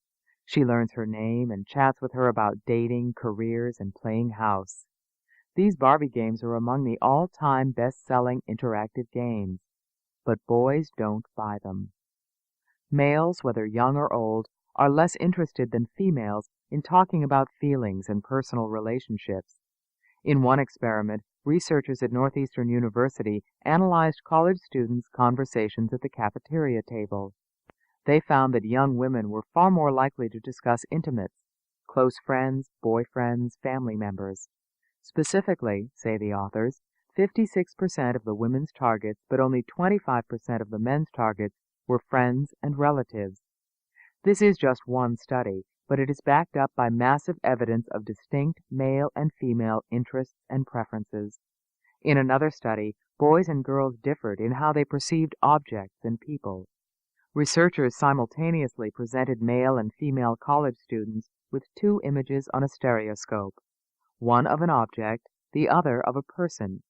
A: She learns her name and chats with her about dating, careers, and playing house. These Barbie games are among the all-time best-selling interactive games. But boys don't buy them. Males, whether young or old, are less interested than females in talking about feelings and personal relationships. In one experiment, researchers at Northeastern University analyzed college students' conversations at the cafeteria table. They found that young women were far more likely to discuss intimates, close friends, boyfriends, family members. Specifically, say the authors, 56% of the women's targets, but only 25% of the men's targets were friends and relatives. This is just one study, but it is backed up by massive evidence of distinct male and female interests and preferences. In another study, boys and girls differed in how they perceived objects and people. Researchers simultaneously presented male and female college students with two images on a stereoscope, one of an object, the other of a person.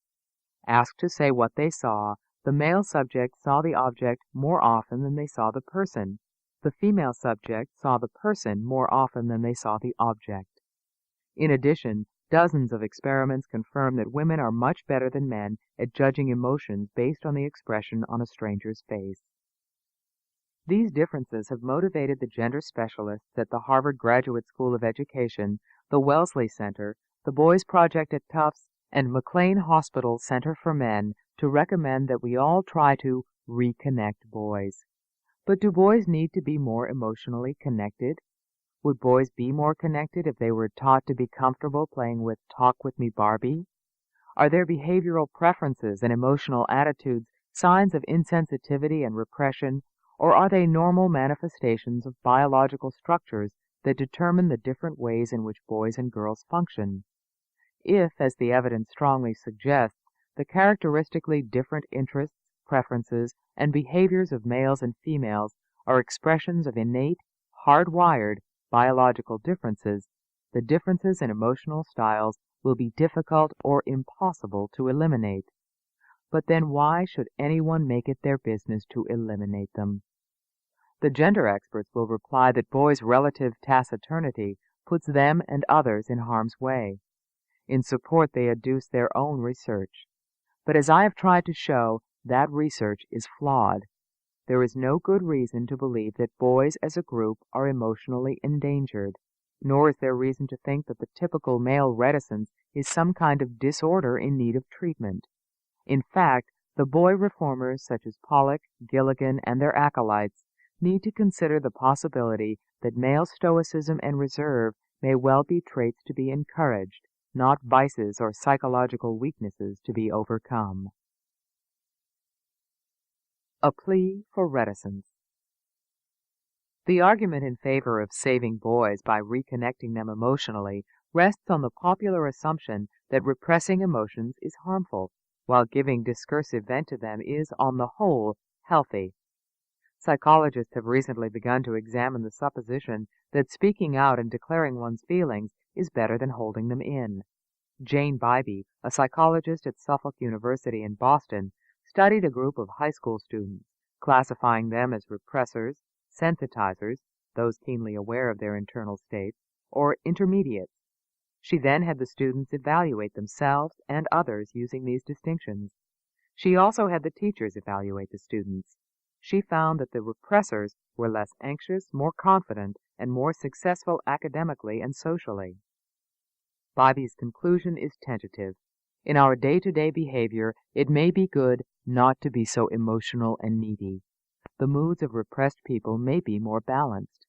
A: Asked to say what they saw, the male subject saw the object more often than they saw the person. The female subject saw the person more often than they saw the object. In addition, dozens of experiments confirm that women are much better than men at judging emotions based on the expression on a stranger's face. These differences have motivated the gender specialists at the Harvard Graduate School of Education, the Wellesley Center, the Boys Project at Tufts, and McLean Hospital Center for Men to recommend that we all try to reconnect boys. But do boys need to be more emotionally connected? Would boys be more connected if they were taught to be comfortable playing with Talk With Me Barbie? Are their behavioral preferences and emotional attitudes signs of insensitivity and repression, or are they normal manifestations of biological structures that determine the different ways in which boys and girls function? If, as the evidence strongly suggests, the characteristically different interests, preferences, and behaviors of males and females are expressions of innate, hardwired, biological differences, the differences in emotional styles will be difficult or impossible to eliminate. But then why should anyone make it their business to eliminate them? The gender experts will reply that boys' relative taciturnity puts them and others in harm's way. In support, they adduce their own research. But as I have tried to show, that research is flawed. There is no good reason to believe that boys as a group are emotionally endangered, nor is there reason to think that the typical male reticence is some kind of disorder in need of treatment. In fact, the boy reformers such as Pollock, Gilligan, and their acolytes need to consider the possibility that male stoicism and reserve may well be traits to be encouraged, not vices or psychological weaknesses to be overcome. A plea for reticence. The argument in favor of saving boys by reconnecting them emotionally rests on the popular assumption that repressing emotions is harmful, while giving discursive vent to them is, on the whole, healthy. Psychologists have recently begun to examine the supposition that speaking out and declaring one's feelings is better than holding them in. Jane Bybee, a psychologist at Suffolk University in Boston, studied a group of high school students, classifying them as repressors, sensitizers, those keenly aware of their internal states, or intermediates. She then had the students evaluate themselves and others using these distinctions. She also had the teachers evaluate the students. She found that the repressors were less anxious, more confident, and more successful academically and socially. Bybee's conclusion is tentative. In our day-to-day behavior, it may be good not to be so emotional and needy. The moods of repressed people may be more balanced.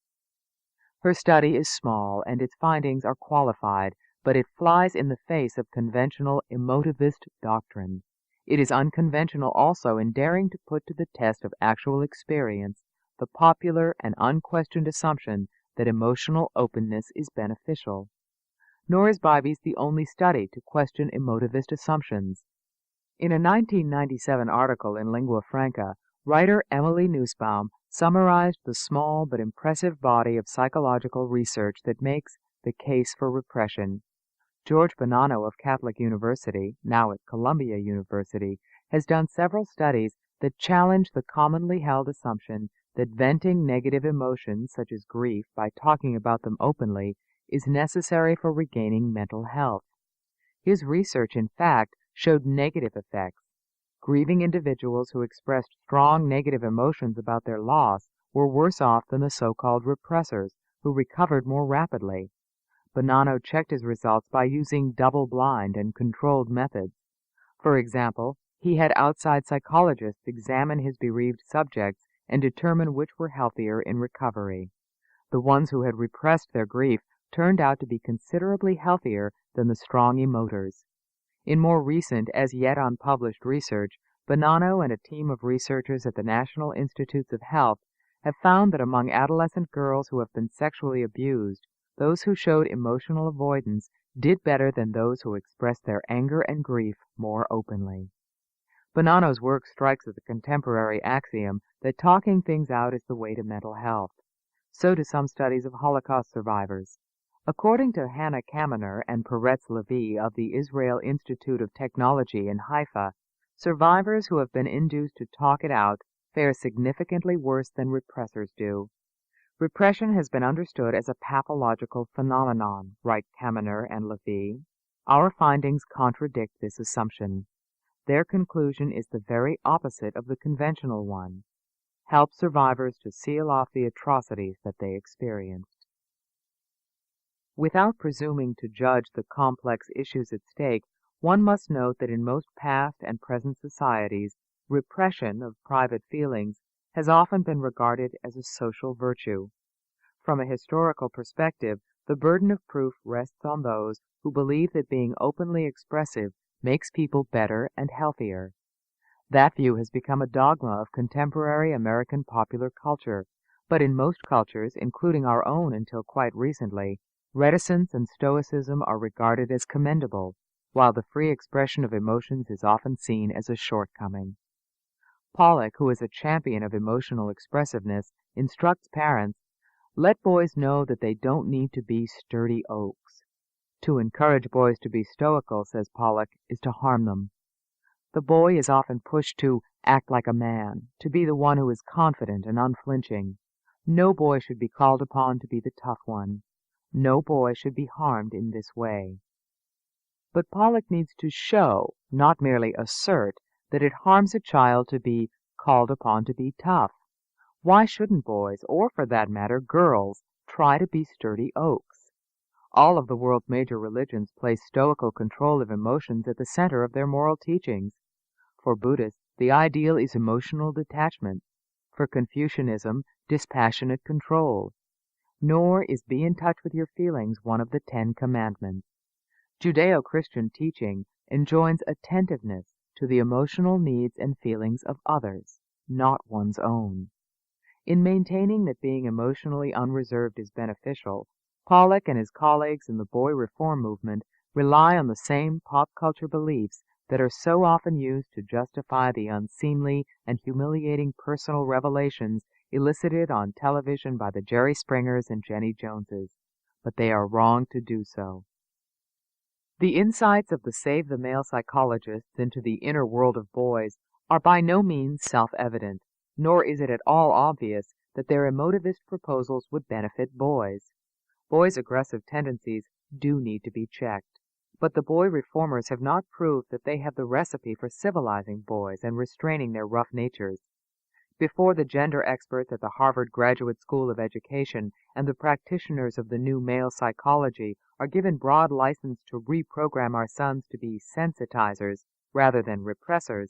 A: Her study is small and its findings are qualified, but it flies in the face of conventional emotivist doctrine. It is unconventional also in daring to put to the test of actual experience the popular and unquestioned assumption that emotional openness is beneficial. Nor is Bybee's the only study to question emotivist assumptions. In a 1997 article in Lingua Franca, writer Emily Nussbaum summarized the small but impressive body of psychological research that makes the case for repression. George Bonanno of Catholic University, now at Columbia University, has done several studies that challenge the commonly held assumption that venting negative emotions such as grief by talking about them openly is necessary for regaining mental health. His research, in fact, showed negative effects. Grieving individuals who expressed strong negative emotions about their loss were worse off than the so-called repressors, who recovered more rapidly. Bonanno checked his results by using double-blind and controlled methods. For example, he had outside psychologists examine his bereaved subjects and determine which were healthier in recovery. The ones who had repressed their grief turned out to be considerably healthier than the strong emoters. In more recent, as yet unpublished research, Bonanno and a team of researchers at the National Institutes of Health have found that among adolescent girls who have been sexually abused, those who showed emotional avoidance did better than those who expressed their anger and grief more openly. Bonanno's work strikes at the contemporary axiom that talking things out is the way to mental health. So do some studies of Holocaust survivors. According to Hannah Kaminer and Peretz Levi of the Israel Institute of Technology in Haifa, survivors who have been induced to talk it out fare significantly worse than repressors do. Repression has been understood as a pathological phenomenon, write Kaminer and Levi. Our findings contradict this assumption. Their conclusion is the very opposite of the conventional one. Help survivors to seal off the atrocities that they experienced. Without presuming to judge the complex issues at stake, one must note that in most past and present societies, repression of private feelings has often been regarded as a social virtue. From a historical perspective, the burden of proof rests on those who believe that being openly expressive makes people better and healthier. That view has become a dogma of contemporary American popular culture, but in most cultures, including our own until quite recently, reticence and stoicism are regarded as commendable, while the free expression of emotions is often seen as a shortcoming. Pollock, who is a champion of emotional expressiveness, instructs parents, "Let boys know that they don't need to be sturdy oaks." To encourage boys to be stoical, says Pollock, is to harm them. The boy is often pushed to act like a man, to be the one who is confident and unflinching. No boy should be called upon to be the tough one. No boy should be harmed in this way. But Pollock needs to show, not merely assert, that it harms a child to be called upon to be tough. Why shouldn't boys, or for that matter girls, try to be sturdy oaks? All of the world's major religions place stoical control of emotions at the center of their moral teachings. For Buddhists, the ideal is emotional detachment. For Confucianism, dispassionate control. Nor is be in touch with your feelings one of the 10 Commandments. Judeo-Christian teaching enjoins attentiveness to the emotional needs and feelings of others, not one's own. In maintaining that being emotionally unreserved is beneficial, Pollock and his colleagues in the boy reform movement rely on the same pop culture beliefs that are so often used to justify the unseemly and humiliating personal revelations elicited on television by the Jerry Springers and Jenny Joneses. But they are wrong to do so. The insights of the Save the Male psychologists into the inner world of boys are by no means self-evident, nor is it at all obvious that their emotivist proposals would benefit boys. Boys' aggressive tendencies do need to be checked, but the boy reformers have not proved that they have the recipe for civilizing boys and restraining their rough natures. Before the gender experts at the Harvard Graduate School of Education and the practitioners of the new male psychology are given broad license to reprogram our sons to be sensitizers rather than repressors,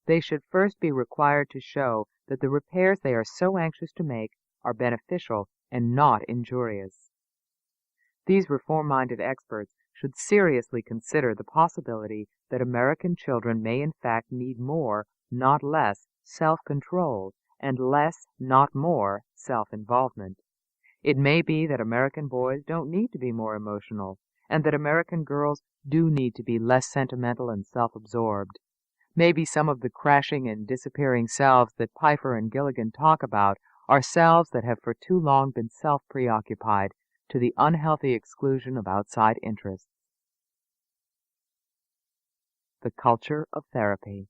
A: they should first be required to show that the repairs they are so anxious to make are beneficial and not injurious. These reform-minded experts should seriously consider the possibility that American children may in fact need more, not less, self-control, and less, not more, self-involvement. It may be that American boys don't need to be more emotional, and that American girls do need to be less sentimental and self-absorbed. Maybe some of the crashing and disappearing selves that Pfeiffer and Gilligan talk about are selves that have for too long been self-preoccupied, to the unhealthy exclusion of outside interests. The culture of therapy.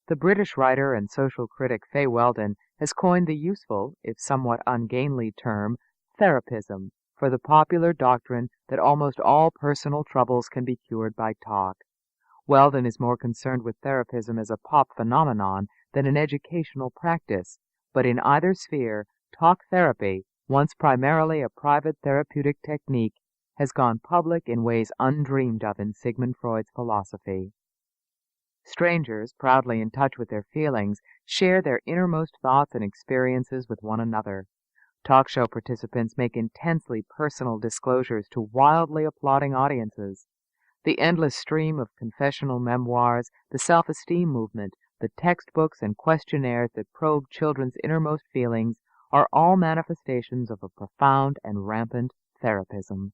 A: The British writer and social critic Fay Weldon has coined the useful, if somewhat ungainly term, therapism, for the popular doctrine that almost all personal troubles can be cured by talk. Weldon is more concerned with therapism as a pop phenomenon than an educational practice, but in either sphere, talk therapy, once primarily a private therapeutic technique, has gone public in ways undreamed of in Sigmund Freud's philosophy. Strangers, proudly in touch with their feelings, share their innermost thoughts and experiences with one another. Talk show participants make intensely personal disclosures to wildly applauding audiences. The endless stream of confessional memoirs, the self-esteem movement, the textbooks and questionnaires that probe children's innermost feelings are all manifestations of a profound and rampant therapism.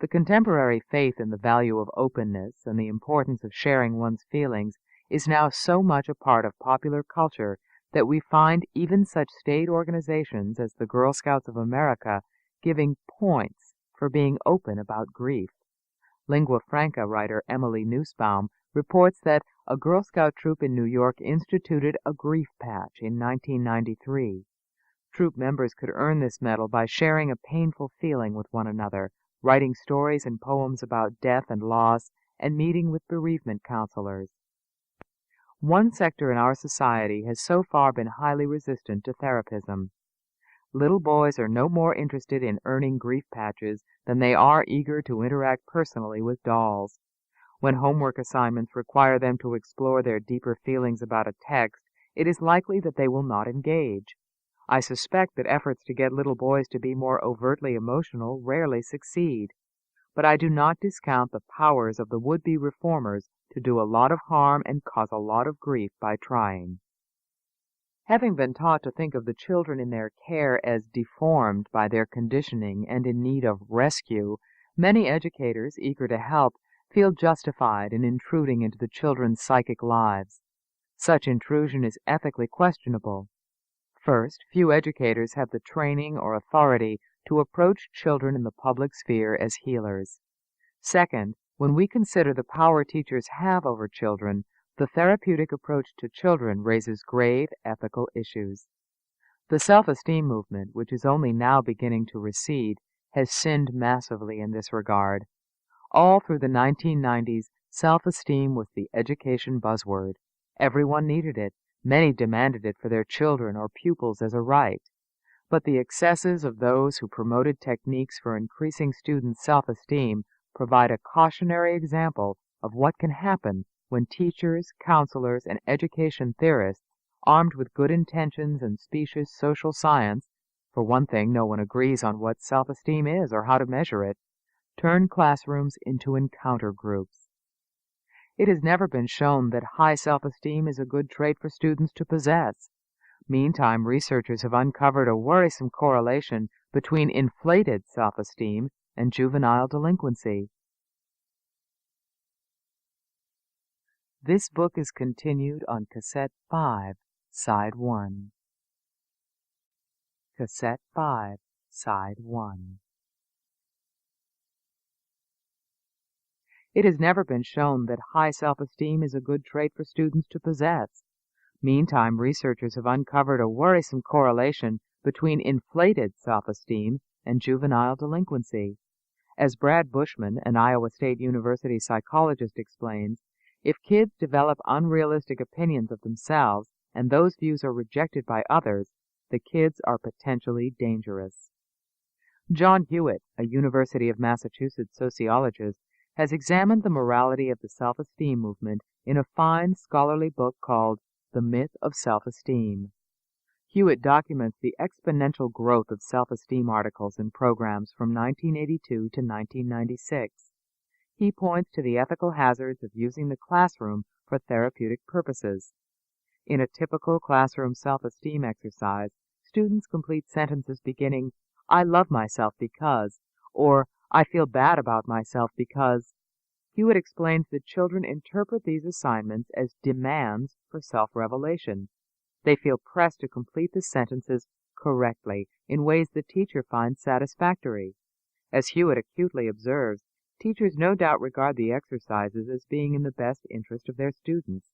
A: The contemporary faith in the value of openness and the importance of sharing one's feelings is now so much a part of popular culture that we find even such state organizations as the Girl Scouts of America giving points for being open about grief. Lingua franca writer Emily Nussbaum reports that a Girl Scout troop in New York instituted a grief patch in 1993. Troop members could earn this medal by sharing a painful feeling with one another, writing stories and poems about death and loss, and meeting with bereavement counselors. One sector in our society has so far been highly resistant to therapism. Little boys are no more interested in earning grief patches than they are eager to interact personally with dolls. When homework assignments require them to explore their deeper feelings about a text, it is likely that they will not engage. I suspect that efforts to get little boys to be more overtly emotional rarely succeed, but I do not discount the powers of the would-be reformers to do a lot of harm and cause a lot of grief by trying. Having been taught to think of the children in their care as deformed by their conditioning and in need of rescue, many educators eager to help feel justified in intruding into the children's psychic lives. Such intrusion is ethically questionable. First, few educators have the training or authority to approach children in the public sphere as healers. Second, when we consider the power teachers have over children, the therapeutic approach to children raises grave ethical issues. The self-esteem movement, which is only now beginning to recede, has sinned massively in this regard. All through the 1990s, self-esteem was the education buzzword. Everyone needed it. Many demanded it for their children or pupils as a right. But the excesses of those who promoted techniques for increasing students' self-esteem provide a cautionary example of what can happen when teachers, counselors, and education theorists, armed with good intentions and specious social science — for one thing, no one agrees on what self-esteem is or how to measure it — turn classrooms into encounter groups. It has never been shown that high self-esteem is a good trait for students to possess. Meantime, researchers have uncovered a worrisome correlation between inflated self-esteem and juvenile delinquency. This book is continued on Cassette 5, Side 1. Cassette 5, Side 1. It has never been shown that high self-esteem is a good trait for students to possess. Meantime, researchers have uncovered a worrisome correlation between inflated self-esteem and juvenile delinquency. As Brad Bushman, an Iowa State University psychologist, explains, if kids develop unrealistic opinions of themselves and those views are rejected by others, the kids are potentially dangerous. John Hewitt, a University of Massachusetts sociologist, has examined the morality of the self-esteem movement in a fine scholarly book called The Myth of Self-Esteem. Hewitt documents the exponential growth of self-esteem articles and programs from 1982 to 1996. He points to the ethical hazards of using the classroom for therapeutic purposes. In a typical classroom self-esteem exercise, students complete sentences beginning, "I love myself because," or "I feel bad about myself because." Hewitt explains that children interpret these assignments as demands for self-revelation. They feel pressed to complete the sentences correctly in ways the teacher finds satisfactory. As Hewitt acutely observes, teachers no doubt regard the exercises as being in the best interest of their students.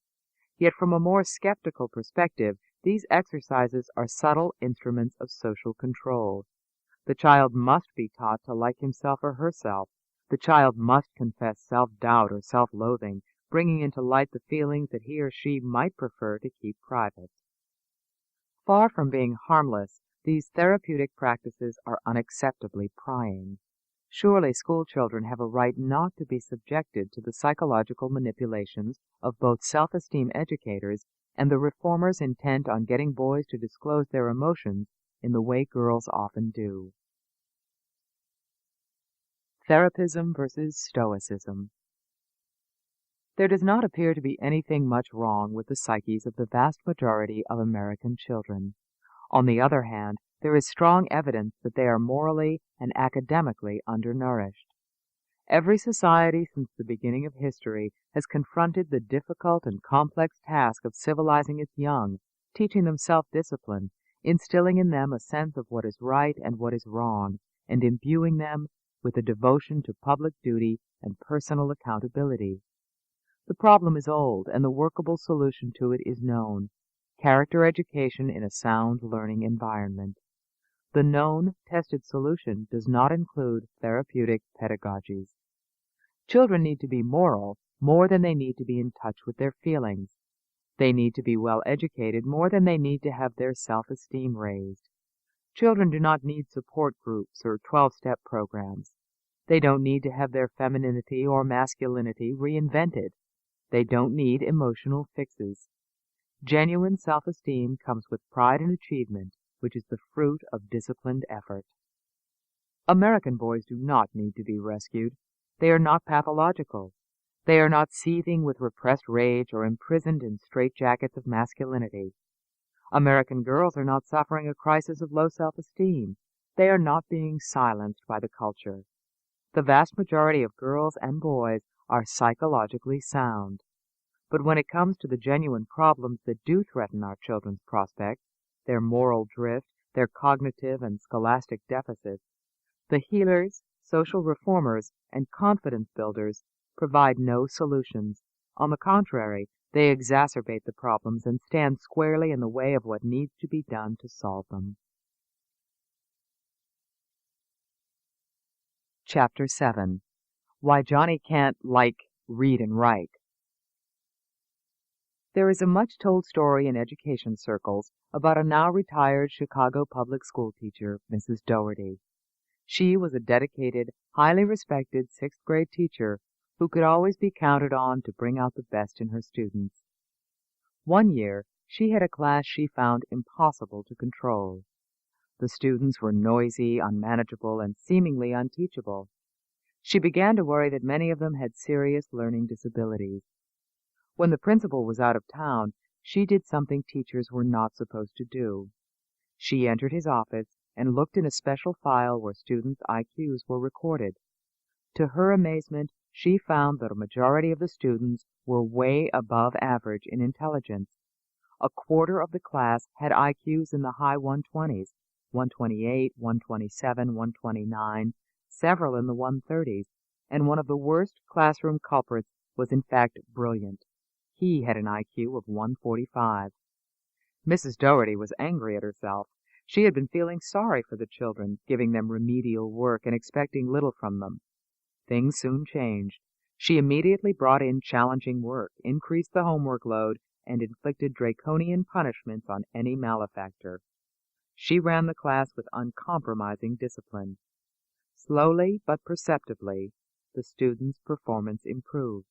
A: Yet from a more skeptical perspective, these exercises are subtle instruments of social control. The child must be taught to like himself or herself. The child must confess self-doubt or self-loathing, bringing into light the feelings that he or she might prefer to keep private. Far from being harmless, these therapeutic practices are unacceptably prying. Surely school children have a right not to be subjected to the psychological manipulations of both self-esteem educators and the reformers intent on getting boys to disclose their emotions in the way girls often do. Therapism versus Stoicism. There does not appear to be anything much wrong with the psyches of the vast majority of American children. On the other hand, there is strong evidence that they are morally and academically undernourished. Every society since the beginning of history has confronted the difficult and complex task of civilizing its young, teaching them self-discipline, instilling in them a sense of what is right and what is wrong, and imbuing them with a devotion to public duty and personal accountability. The problem is old, and the workable solution to it is known: character education in a sound learning environment. The known, tested solution does not include therapeutic pedagogies. Children need to be moral more than they need to be in touch with their feelings. They need to be well educated more than they need to have their self-esteem raised. Children do not need support groups or 12-step programs. They don't need to have their femininity or masculinity reinvented. They don't need emotional fixes. Genuine self-esteem comes with pride in achievement, which is the fruit of disciplined effort. American boys do not need to be rescued. They are not pathological. They are not seething with repressed rage or imprisoned in straitjackets of masculinity. American girls are not suffering a crisis of low self-esteem. They are not being silenced by the culture. The vast majority of girls and boys are psychologically sound. But when it comes to the genuine problems that do threaten our children's prospects, their moral drift, their cognitive and scholastic deficits, the healers, social reformers, and confidence builders provide no solutions. On the contrary, they exacerbate the problems and stand squarely in the way of what needs to be done to solve them. Chapter 7. Why Johnny Can't, read and write. There is a much-told story in education circles about a now-retired Chicago public school teacher, Mrs. Doherty. She was a dedicated, highly respected sixth-grade teacher who could always be counted on to bring out the best in her students. One year, she had a class she found impossible to control. The students were noisy, unmanageable, and seemingly unteachable. She began to worry that many of them had serious learning disabilities. When the principal was out of town, she did something teachers were not supposed to do. She entered his office and looked in a special file where students' IQs were recorded. To her amazement, she found that a majority of the students were way above average in intelligence. A quarter of the class had IQs in the high 120s, 128, 127, 129, several in the 130s, and one of the worst classroom culprits was in fact brilliant. He had an IQ of 145. Mrs. Doherty was angry at herself. She had been feeling sorry for the children, giving them remedial work and expecting little from them. Things soon changed. She immediately brought in challenging work, increased the homework load, and inflicted draconian punishments on any malefactor. She ran the class with uncompromising discipline. Slowly but perceptibly, the students' performance improved.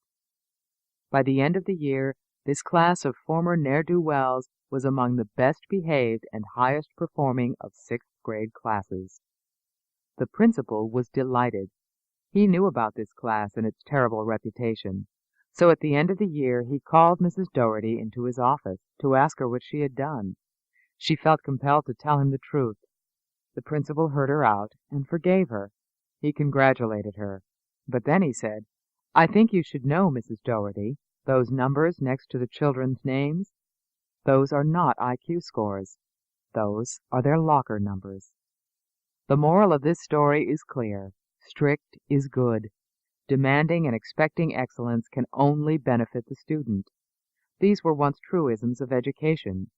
A: By the end of the year, this class of former ne'er-do-wells was among the best behaved and highest performing of sixth-grade classes. The principal was delighted. He knew about this class and its terrible reputation. So at the end of the year he called Mrs. Doherty into his office to ask her what she had done. She felt compelled to tell him the truth. The principal heard her out and forgave her. He congratulated her. But then he said, "I think you should know, Mrs. Doherty, those numbers next to the children's names, those are not IQ scores. Those are their locker numbers." The moral of this story is clear. Strict is good. Demanding and expecting excellence can only benefit the student. These were once truisms of education.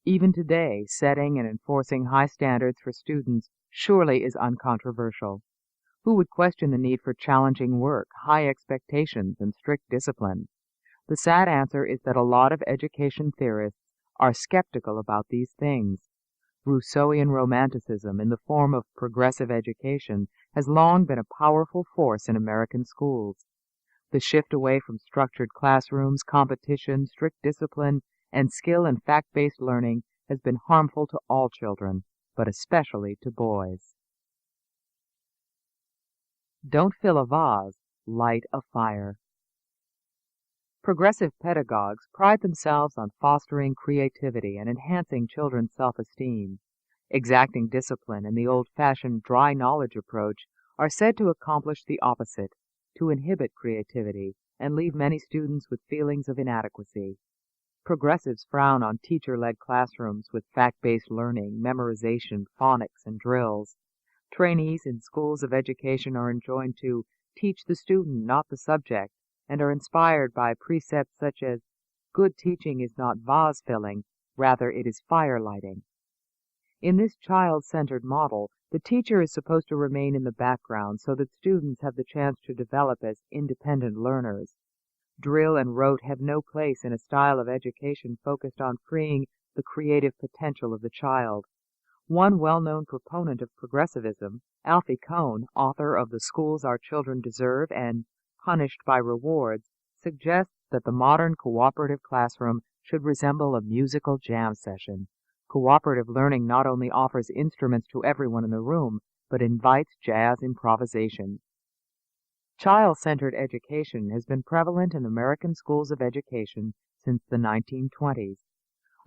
A: Even today, setting and enforcing high standards for students surely is uncontroversial. Who would question the need for challenging work, high expectations, and strict discipline? The sad answer is that a lot of education theorists are skeptical about these things. Rousseauian romanticism in the form of progressive education has long been a powerful force in American schools. The shift away from structured classrooms, competition, strict discipline, and skill and fact-based learning has been harmful to all children, but especially to boys. Don't fill a vase, light a fire. Progressive pedagogues pride themselves on fostering creativity and enhancing children's self-esteem. Exacting discipline and the old-fashioned dry knowledge approach are said to accomplish the opposite, to inhibit creativity and leave many students with feelings of inadequacy. Progressives frown on teacher-led classrooms with fact-based learning, memorization, phonics, and drills. Trainees in schools of education are enjoined to teach the student, not the subject, and are inspired by precepts such as, "Good teaching is not vase filling, rather it is fire lighting." In this child-centered model, the teacher is supposed to remain in the background so that students have the chance to develop as independent learners. Drill and rote have no place in a style of education focused on freeing the creative potential of the child. One well-known proponent of progressivism, Alfie Kohn, author of The Schools Our Children Deserve and Punished by Rewards, suggests that the modern cooperative classroom should resemble a musical jam session. Cooperative learning not only offers instruments to everyone in the room, but invites jazz improvisation. Child-centered education has been prevalent in American schools of education since the 1920s.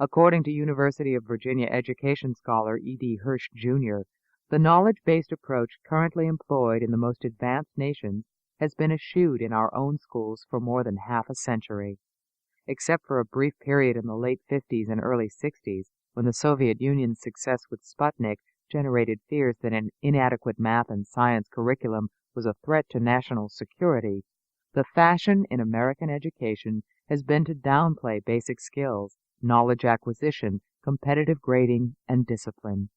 A: According to University of Virginia education scholar E.D. Hirsch, Jr., the knowledge-based approach currently employed in the most advanced nations has been eschewed in our own schools for more than half a century. Except for a brief period in the late 50s and early 60s, when the Soviet Union's success with Sputnik generated fears that an inadequate math and science curriculum was a threat to national security, the fashion in American education has been to downplay basic skills, knowledge acquisition, competitive grading, and discipline.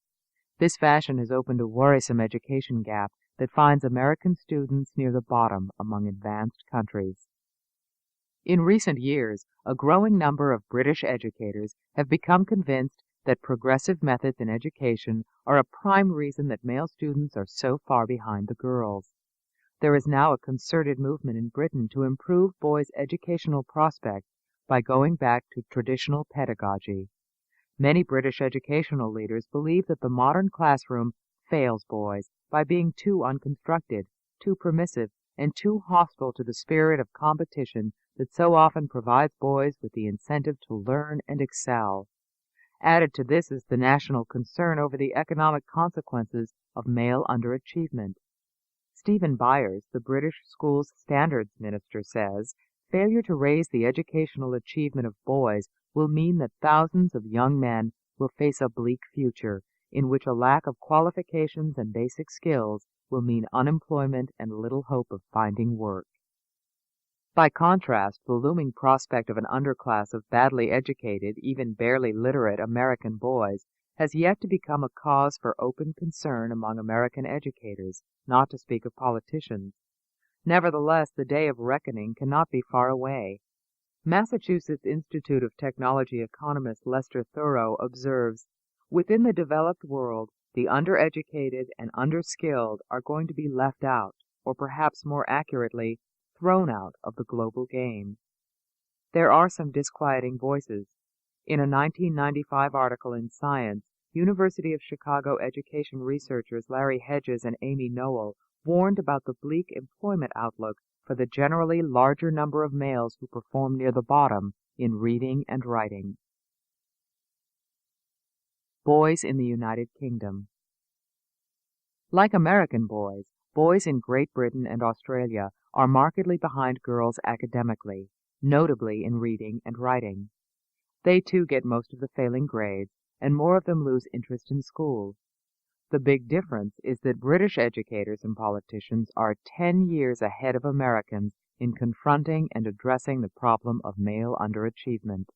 A: This fashion has opened a worrisome education gap that finds American students near the bottom among advanced countries. In recent years, a growing number of British educators have become convinced that progressive methods in education are a prime reason that male students are so far behind the girls. There is now a concerted movement in Britain to improve boys' educational prospects by going back to traditional pedagogy. Many British educational leaders believe that the modern classroom fails boys by being too unconstructed, too permissive, and too hostile to the spirit of competition that so often provides boys with the incentive to learn and excel. Added to this is the national concern over the economic consequences of male underachievement. Stephen Byers, the British Schools Standards Minister, says, failure to raise the educational achievement of boys will mean that thousands of young men will face a bleak future in which a lack of qualifications and basic skills will mean unemployment and little hope of finding work. By contrast, the looming prospect of an underclass of badly educated, even barely literate American boys has yet to become a cause for open concern among American educators, not to speak of politicians. Nevertheless, the day of reckoning cannot be far away. Massachusetts Institute of Technology economist Lester Thurow observes, "Within the developed world, the undereducated and underskilled are going to be left out, or perhaps more accurately, thrown out of the global game." There are some disquieting voices. In a 1995 article in Science, University of Chicago education researchers Larry Hedges and Amy Noel warned about the bleak employment outlook for the generally larger number of males who perform near the bottom in reading and writing. Boys in the United Kingdom. Like American boys, boys in Great Britain and Australia are markedly behind girls academically, notably in reading and writing. They too get most of the failing grades, and more of them lose interest in school. The big difference is that British educators and politicians are 10 years ahead of Americans in confronting and addressing the problem of male underachievement.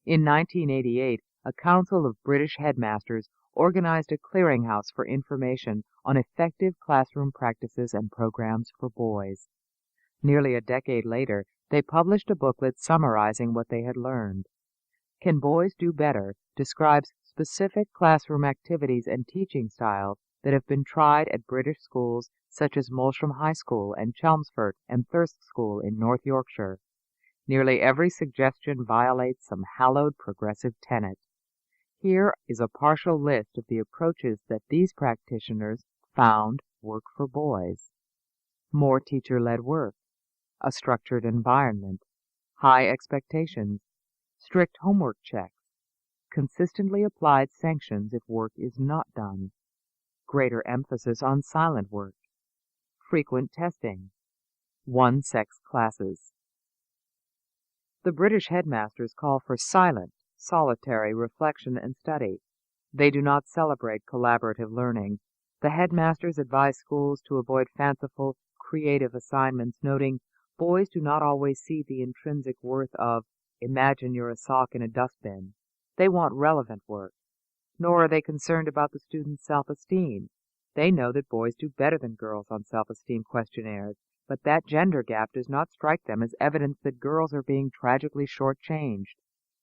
A: In 1988, a council of British headmasters organized a clearinghouse for information on effective classroom practices and programs for boys. Nearly a decade later, they published a booklet summarizing what they had learned. Can Boys Do Better describes specific classroom activities and teaching styles that have been tried at British schools such as Molsham High School and Chelmsford and Thirsk School in North Yorkshire. Nearly every suggestion violates some hallowed progressive tenet. Here is a partial list of the approaches that these practitioners found work for boys. More teacher-led work, a structured environment, high expectations, strict homework checks, consistently applied sanctions if work is not done, greater emphasis on silent work, frequent testing, one-sex classes. The British headmasters call for silent, solitary reflection and study. They do not celebrate collaborative learning. The headmasters advise schools to avoid fanciful, creative assignments, noting, "Boys do not always see the intrinsic worth of 'imagine you're a sock in a dustbin.' They want relevant work. Nor are they concerned about the student's self-esteem. They know that boys do better than girls on self-esteem questionnaires, but that gender gap does not strike them as evidence that girls are being tragically shortchanged."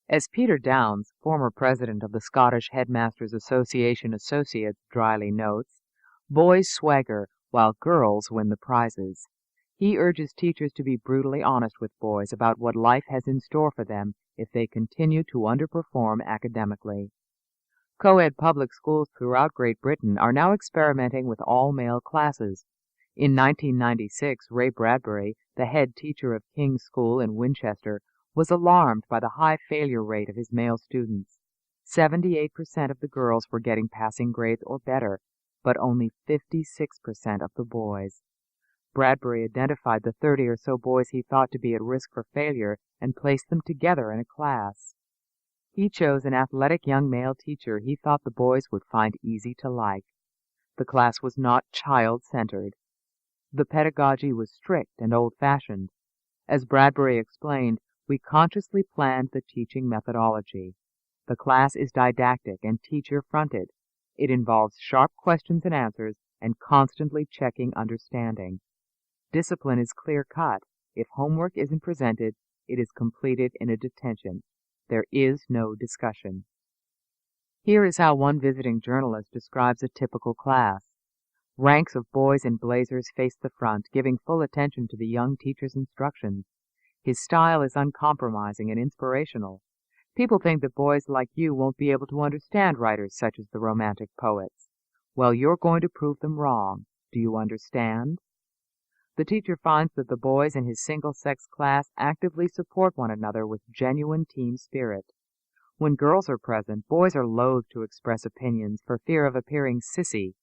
A: As Peter Downs, former president of the Scottish Headmasters' Association Associates, dryly notes, "Boys swagger while girls win the prizes." He urges teachers to be brutally honest with boys about what life has in store for them if they continue to underperform academically. Co-ed public schools throughout Great Britain are now experimenting with all-male classes. In 1996, Ray Bradbury, the head teacher of King's School in Winchester, was alarmed by the high failure rate of his male students. 78% of the girls were getting passing grades or better, but only 56% of the boys. Bradbury identified the 30 or so boys he thought to be at risk for failure and placed them together in a class. He chose an athletic young male teacher he thought the boys would find easy to like. The class was not child-centered. The pedagogy was strict and old-fashioned. As Bradbury explained, "We consciously planned the teaching methodology. The class is didactic and teacher-fronted. It involves sharp questions and answers and constantly checking understanding. Discipline is clear-cut. If homework isn't presented, it is completed in a detention. There is no discussion." Here is how one visiting journalist describes a typical class. Ranks of boys in blazers face the front, giving full attention to the young teacher's instructions. His style is uncompromising and inspirational. People think that boys like you won't be able to understand writers such as the Romantic poets. Well, you're going to prove them wrong. Do you understand? The teacher finds that the boys in his single-sex class actively support one another with genuine team spirit. When girls are present, boys are loath to express opinions for fear of appearing sissy.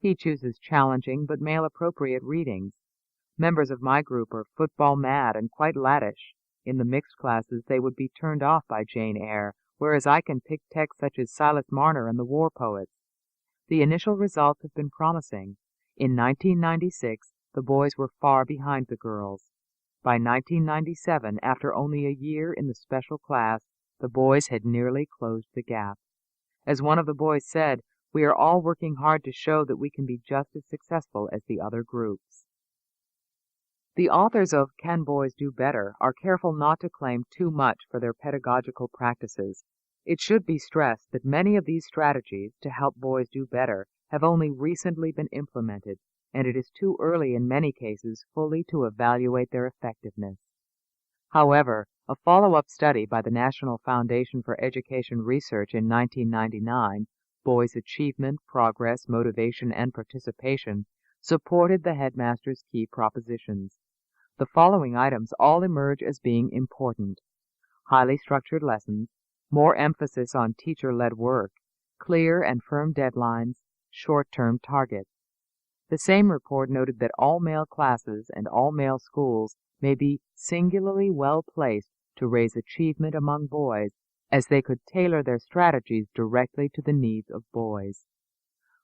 A: He chooses challenging but male-appropriate readings. Members of my group are football mad and quite laddish. In the mixed classes they would be turned off by Jane Eyre, whereas I can pick texts such as Silas Marner and the war poets. The initial results have been promising. In 1996, the boys were far behind the girls. By 1997, after only a year in the special class, the boys had nearly closed the gap. As one of the boys said, "We are all working hard to show that we can be just as successful as the other groups." The authors of Can Boys Do Better are careful not to claim too much for their pedagogical practices. It should be stressed that many of these strategies to help boys do better have only recently been implemented, and it is too early in many cases fully to evaluate their effectiveness. However, a follow-up study by the National Foundation for Education Research in 1999, Boys' Achievement, Progress, Motivation, and Participation, supported the headmaster's key propositions. The following items all emerge as being important: highly structured lessons, more emphasis on teacher-led work, clear and firm deadlines, short-term targets. The same report noted that all male classes and all male schools may be singularly well placed to raise achievement among boys, as they could tailor their strategies directly to the needs of boys.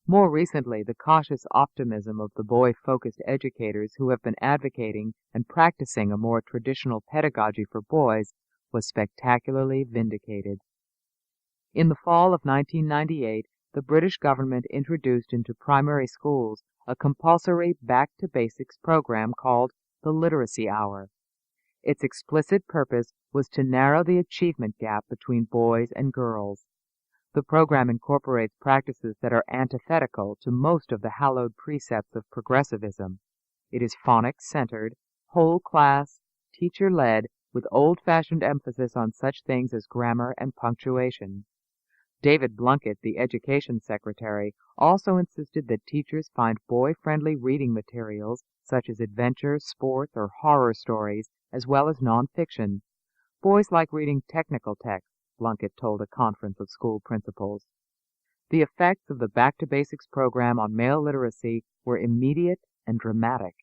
A: More recently, the cautious optimism of the boy-focused educators who have been advocating and practicing a more traditional pedagogy for boys was spectacularly vindicated. In the fall of 1998, the British government introduced into primary schools a compulsory back-to-basics program called the Literacy Hour. Its explicit purpose was to narrow the achievement gap between boys and girls. The program incorporates practices that are antithetical to most of the hallowed precepts of progressivism. It is phonics-centered, whole class, teacher-led, with old-fashioned emphasis on such things as grammar and punctuation. David Blunkett, the Education Secretary, also insisted that teachers find boy-friendly reading materials such as adventure, sports, or horror stories, as well as nonfiction. Boys like reading technical texts, Blunkett told a conference of school principals. The effects of the Back to Basics program on male literacy were immediate and dramatic.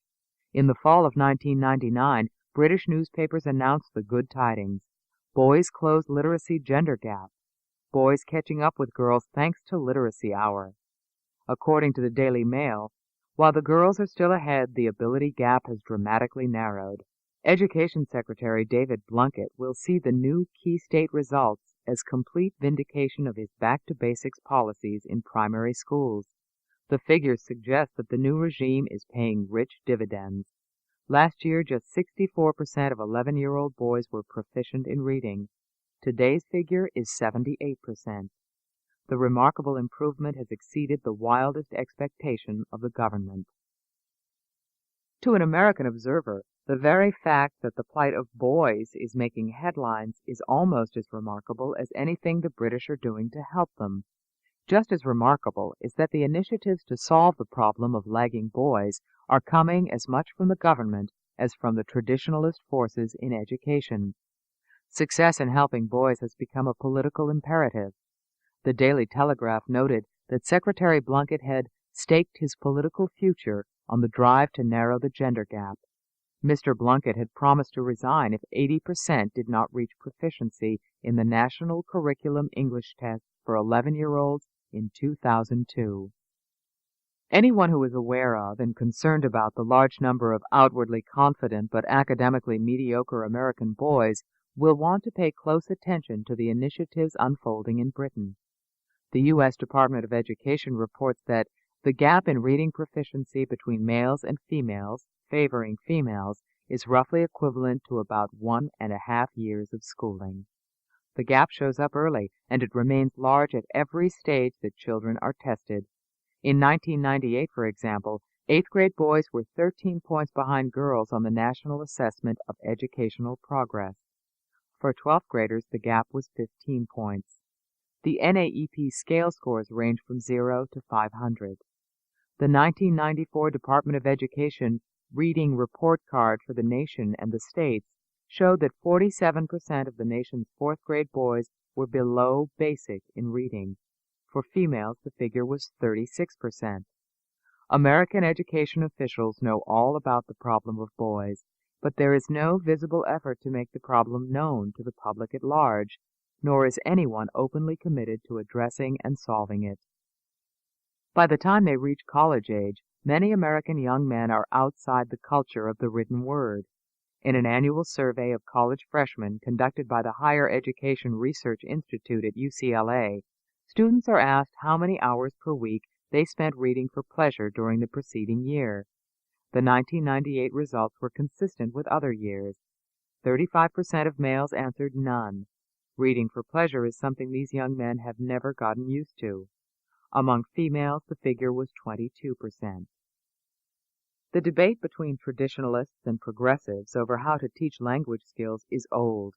A: In the fall of 1999, British newspapers announced the good tidings. Boys close literacy gender gap. Boys catching up with girls thanks to Literacy Hour. According to the Daily Mail, while the girls are still ahead, the ability gap has dramatically narrowed. Education Secretary David Blunkett will see the new key state results as complete vindication of his back-to-basics policies in primary schools. The figures suggest that the new regime is paying rich dividends. Last year, just 64% of 11-year-old boys were proficient in reading. Today's figure is 78%. The remarkable improvement has exceeded the wildest expectation of the government. To an American observer, the very fact that the plight of boys is making headlines is almost as remarkable as anything the British are doing to help them. Just as remarkable is that the initiatives to solve the problem of lagging boys are coming as much from the government as from the traditionalist forces in education. Success in helping boys has become a political imperative. The Daily Telegraph noted that Secretary Blunkett had staked his political future on the drive to narrow the gender gap. Mr. Blunkett had promised to resign if 80% did not reach proficiency in the National Curriculum English Test for 11-year-olds in 2002. Anyone who is aware of and concerned about the large number of outwardly confident but academically mediocre American boys will want to pay close attention to the initiatives unfolding in Britain. The U.S. Department of Education reports that the gap in reading proficiency between males and females, favoring females, is roughly equivalent to about 1.5 years of schooling. The gap shows up early, and it remains large at every stage that children are tested. In 1998, for example, 8th grade boys were 13 points behind girls on the National Assessment of Educational Progress. For 12th graders, the gap was 15 points. The NAEP scale scores range from 0 to 500. The 1994 Department of Education Reading Report Card for the nation and the states showed that 47% of the nation's 4th grade boys were below basic in reading. For females, the figure was 36%. American education officials know all about the problem of boys, but there is no visible effort to make the problem known to the public at large, nor is anyone openly committed to addressing and solving it. By the time they reach college age, many American young men are outside the culture of the written word. In an annual survey of college freshmen conducted by the Higher Education Research Institute at UCLA, students are asked how many hours per week they spent reading for pleasure during the preceding year. The 1998 results were consistent with other years. 35% of males answered none. Reading for pleasure is something these young men have never gotten used to. Among females, the figure was 22%. The debate between traditionalists and progressives over how to teach language skills is old.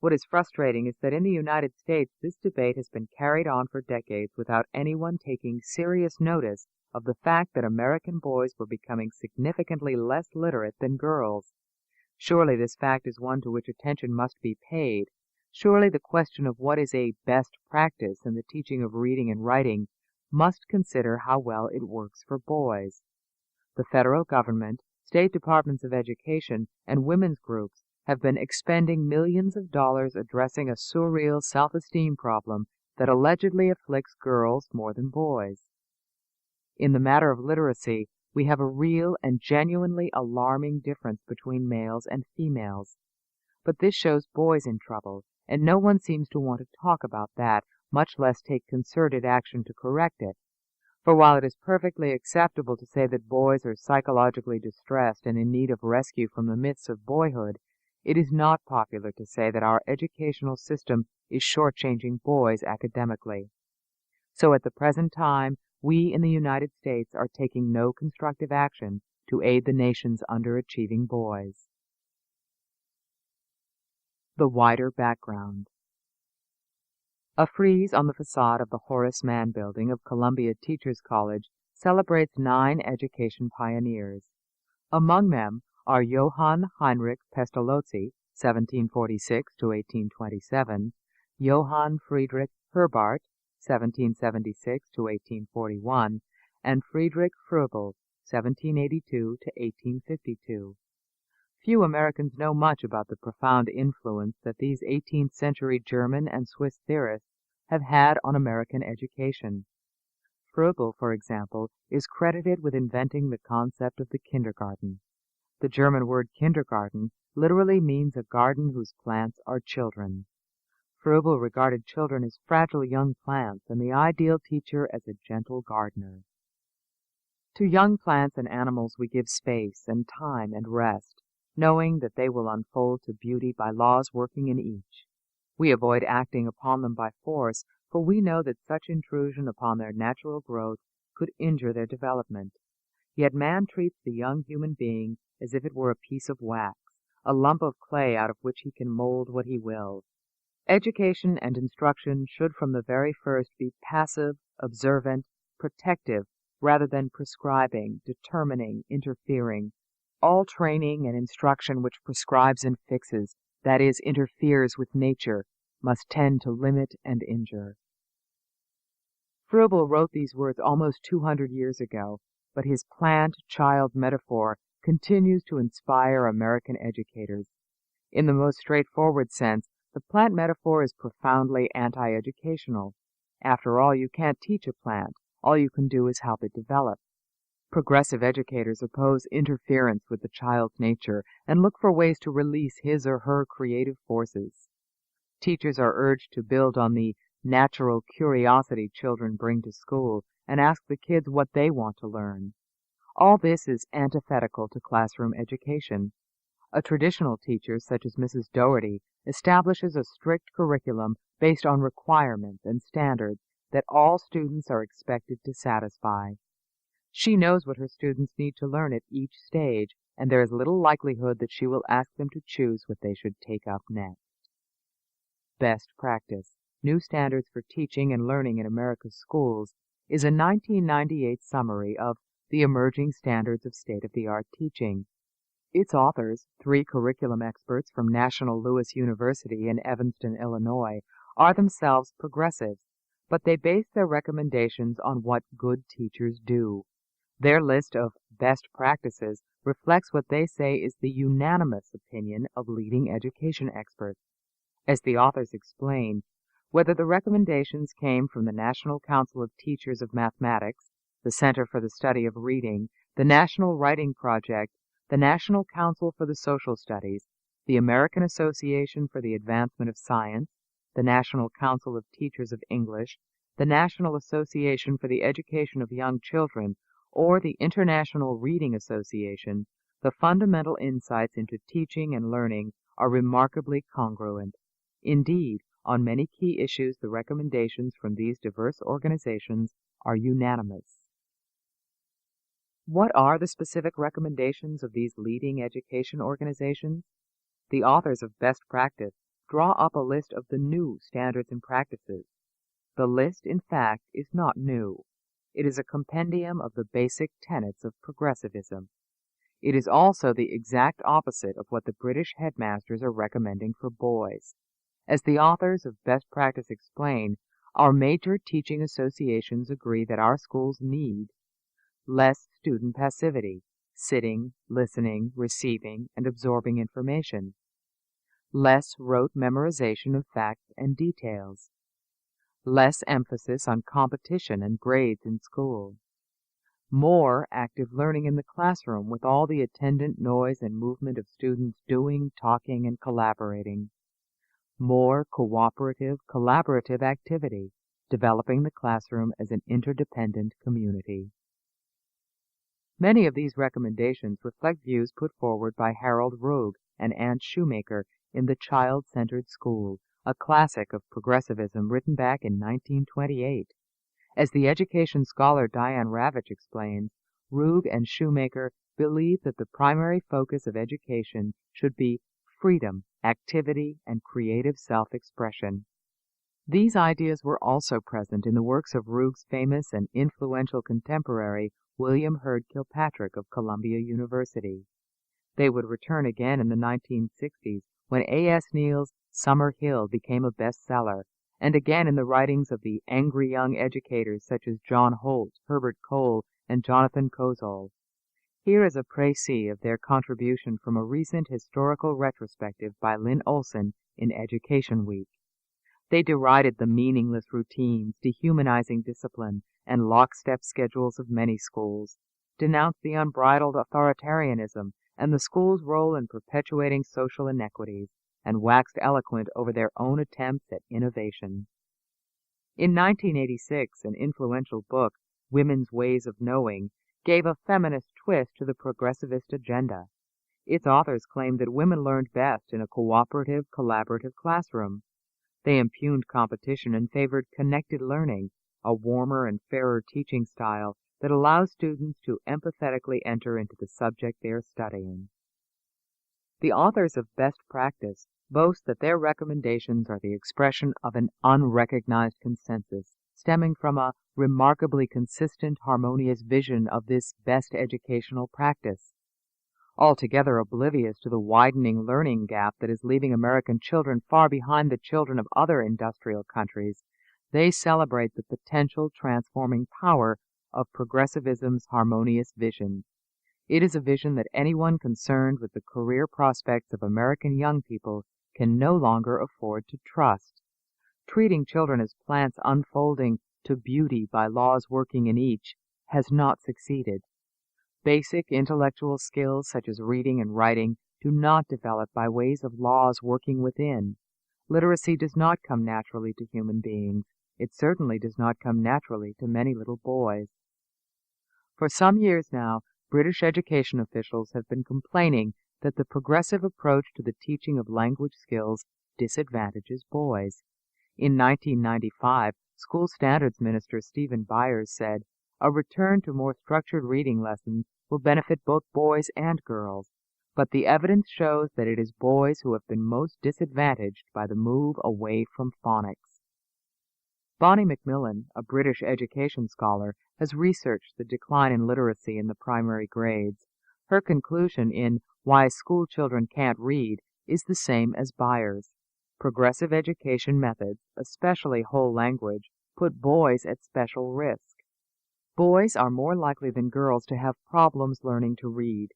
A: What is frustrating is that in the United States, this debate has been carried on for decades without anyone taking serious notice of the fact that American boys were becoming significantly less literate than girls. Surely this fact is one to which attention must be paid. Surely the question of what is a best practice in the teaching of reading and writing must consider how well it works for boys. The federal government, state departments of education, and women's groups have been expending millions of dollars addressing a surreal self-esteem problem that allegedly afflicts girls more than boys. In the matter of literacy, we have a real and genuinely alarming difference between males and females. But this shows boys in trouble, and no one seems to want to talk about that, much less take concerted action to correct it. For while it is perfectly acceptable to say that boys are psychologically distressed and in need of rescue from the myths of boyhood, it is not popular to say that our educational system is shortchanging boys academically. So at the present time, we in the United States are taking no constructive action to aid the nation's underachieving boys. The wider background. A frieze on the facade of the Horace Mann Building of Columbia Teachers College celebrates 9 education pioneers. Among them are Johann Heinrich Pestalozzi, 1746 to 1827, Johann Friedrich Herbart, 1776 to 1841, and Friedrich Froebel, 1782 to 1852. Few Americans know much about the profound influence that these 18th century German and Swiss theorists have had on American education. Froebel, for example, is credited with inventing the concept of the kindergarten. The German word kindergarten literally means a garden whose plants are children. Froebel regarded children as fragile young plants and the ideal teacher as a gentle gardener. To young plants and animals we give space and time and rest, knowing that they will unfold to beauty by laws working in each. We avoid acting upon them by force, for we know that such intrusion upon their natural growth could injure their development. Yet man treats the young human being as if it were a piece of wax, a lump of clay out of which he can mold what he will. Education and instruction should from the very first be passive, observant, protective, rather than prescribing, determining, interfering. All training and instruction which prescribes and fixes, that is, interferes with nature, must tend to limit and injure. Froebel wrote these words almost 200 years ago, but his plant-child metaphor continues to inspire American educators. In the most straightforward sense, the plant metaphor is profoundly anti-educational. After all, you can't teach a plant. All you can do is help it develop. Progressive educators oppose interference with the child's nature and look for ways to release his or her creative forces. Teachers are urged to build on the natural curiosity children bring to school and ask the kids what they want to learn. All this is antithetical to classroom education. A traditional teacher, such as Mrs. Doherty, establishes a strict curriculum based on requirements and standards that all students are expected to satisfy. She knows what her students need to learn at each stage, and there is little likelihood that she will ask them to choose what they should take up next. Best Practice: New Standards for Teaching and Learning in America's Schools is a 1998 summary of the emerging standards of state-of-the-art teaching. Its authors, 3 curriculum experts from National Louis University in Evanston, Illinois, are themselves progressives, but they base their recommendations on what good teachers do. Their list of best practices reflects what they say is the unanimous opinion of leading education experts. As the authors explain, whether the recommendations came from the National Council of Teachers of Mathematics, the Center for the Study of Reading, the National Writing Project, the National Council for the Social Studies, the American Association for the Advancement of Science, the National Council of Teachers of English, the National Association for the Education of Young Children, or the International Reading Association, the fundamental insights into teaching and learning are remarkably congruent. Indeed, on many key issues, the recommendations from these diverse organizations are unanimous. What are the specific recommendations of these leading education organizations? The authors of Best Practice draw up a list of the new standards and practices. The list, in fact, is not new. It is a compendium of the basic tenets of progressivism. It is also the exact opposite of what the British headmasters are recommending for boys. As the authors of Best Practice explain, our major teaching associations agree that our schools need less student passivity, sitting, listening, receiving, and absorbing information, less rote memorization of facts and details, less emphasis on competition and grades in school, more active learning in the classroom with all the attendant noise and movement of students doing, talking, and collaborating, more cooperative, collaborative activity, developing the classroom as an interdependent community. Many of these recommendations reflect views put forward by Harold Rogue and Anne Shoemaker in The Child-Centered School, a classic of progressivism written back in 1928. As the education scholar Diane Ravitch explains, Rogue and Shoemaker believe that the primary focus of education should be freedom, activity, and creative self-expression. These ideas were also present in the works of Rogue's famous and influential contemporary William Hurd Kilpatrick of Columbia University. They would return again in the 1960s when A.S. Neill's Summer Hill became a bestseller, and again in the writings of the angry young educators such as John Holt, Herbert Cole, and Jonathan Kozol. Here is a précis of their contribution from a recent historical retrospective by Lynn Olson in Education Week. They derided the meaningless routines, dehumanizing discipline, and lockstep schedules of many schools, denounced the unbridled authoritarianism and the school's role in perpetuating social inequities, and waxed eloquent over their own attempts at innovation. In 1986, an influential book, Women's Ways of Knowing, gave a feminist twist to the progressivist agenda. Its authors claimed that women learned best in a cooperative, collaborative classroom. They impugned competition and favored connected learning, a warmer and fairer teaching style that allows students to empathetically enter into the subject they are studying. The authors of Best Practice boast that their recommendations are the expression of an unrecognized consensus, stemming from a remarkably consistent, harmonious vision of this best educational practice. Altogether oblivious to the widening learning gap that is leaving American children far behind the children of other industrial countries, they celebrate the potential transforming power of progressivism's harmonious vision. It is a vision that anyone concerned with the career prospects of American young people can no longer afford to trust. Treating children as plants unfolding to beauty by laws working in each has not succeeded. Basic intellectual skills such as reading and writing do not develop by ways of laws working within. Literacy does not come naturally to human beings. It certainly does not come naturally to many little boys. For some years now, British education officials have been complaining that the progressive approach to the teaching of language skills disadvantages boys. In 1995, School Standards Minister Stephen Byers said, "A return to more structured reading lessons will benefit both boys and girls, but the evidence shows that it is boys who have been most disadvantaged by the move away from phonics." Bonnie Macmillan, a British education scholar, has researched the decline in literacy in the primary grades. Her conclusion in Why School Children Can't Read is the same as Byers. Progressive education methods, especially whole language, put boys at special risk. Boys are more likely than girls to have problems learning to read.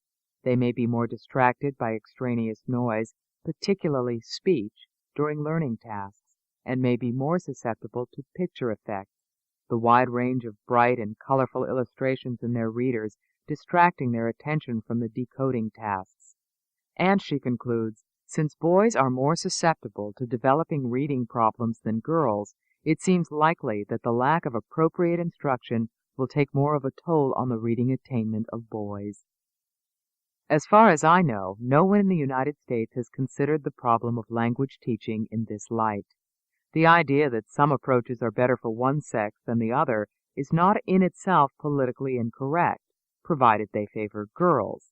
A: They may be more distracted by extraneous noise, particularly speech, during learning tasks, and may be more susceptible to picture effects, the wide range of bright and colorful illustrations in their readers distracting their attention from the decoding tasks. And she concludes, since boys are more susceptible to developing reading problems than girls, it seems likely that the lack of appropriate instruction will take more of a toll on the reading attainment of boys. As far as I know, no one in the United States has considered the problem of language teaching in this light. The idea that some approaches are better for one sex than the other is not in itself politically incorrect, provided they favor girls.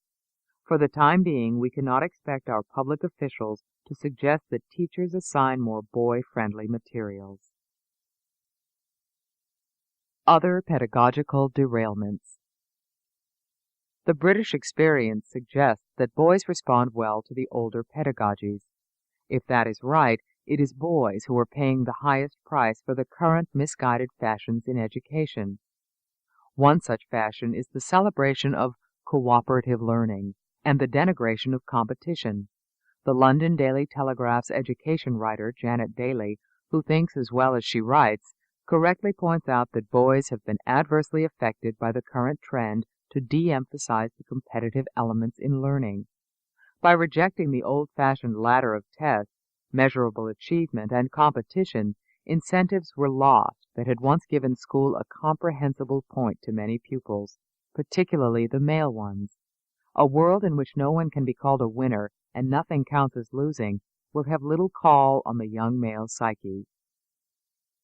A: For the time being, we cannot expect our public officials to suggest that teachers assign more boy-friendly materials. Other pedagogical derailments. The British experience suggests that boys respond well to the older pedagogies. If that is right, it is boys who are paying the highest price for the current misguided fashions in education. One such fashion is the celebration of cooperative learning and the denigration of competition. The London Daily Telegraph's education writer, Janet Daly, who thinks as well as she writes, correctly points out that boys have been adversely affected by the current trend to de-emphasize the competitive elements in learning. By rejecting the old-fashioned ladder of tests, measurable achievement, and competition, incentives were lost that had once given school a comprehensible point to many pupils, particularly the male ones. A world in which no one can be called a winner and nothing counts as losing will have little call on the young male psyche.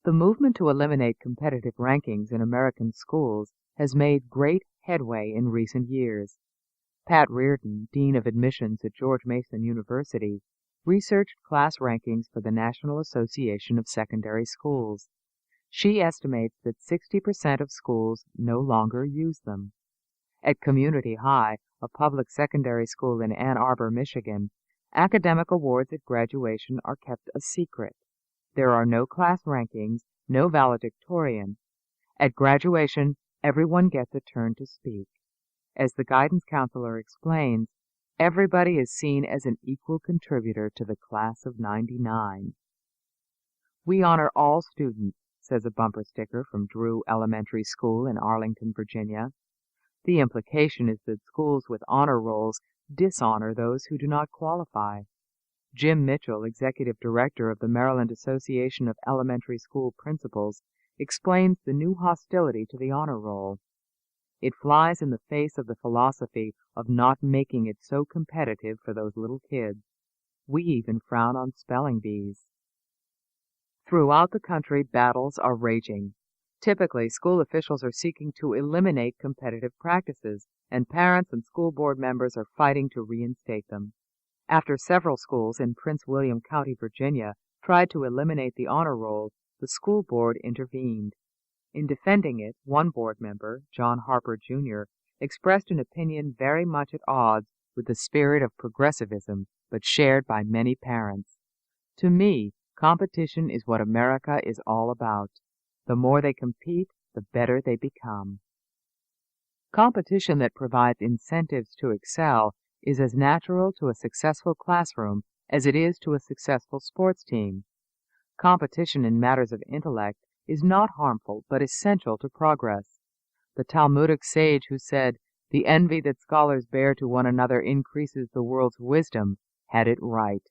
A: The movement to eliminate competitive rankings in American schools has made great headway in recent years. Pat Reardon, Dean of Admissions at George Mason University, researched class rankings for the National Association of Secondary Schools. She estimates that 60% of schools no longer use them. At Community High, a public secondary school in Ann Arbor, Michigan, academic awards at graduation are kept a secret. There are no class rankings, no valedictorian. At graduation, everyone gets a turn to speak. As the guidance counselor explains, everybody is seen as an equal contributor to the class of '99. We honor all students, says a bumper sticker from Drew Elementary School in Arlington, Virginia. The implication is that schools with honor rolls dishonor those who do not qualify. Jim Mitchell, executive director of the Maryland Association of Elementary School Principals, explains the new hostility to the honor roll. It flies in the face of the philosophy of not making it so competitive for those little kids. We even frown on spelling bees. Throughout the country, battles are raging. Typically, school officials are seeking to eliminate competitive practices, and parents and school board members are fighting to reinstate them. After several schools in Prince William County, Virginia, tried to eliminate the honor roll, the school board intervened. In defending it, one board member, John Harper, Jr., expressed an opinion very much at odds with the spirit of progressivism, but shared by many parents. To me, competition is what America is all about. The more they compete, the better they become. Competition that provides incentives to excel is as natural to a successful classroom as it is to a successful sports team. Competition in matters of intellect is not harmful but essential to progress. The Talmudic sage who said, "The envy that scholars bear to one another increases the world's wisdom," had it right.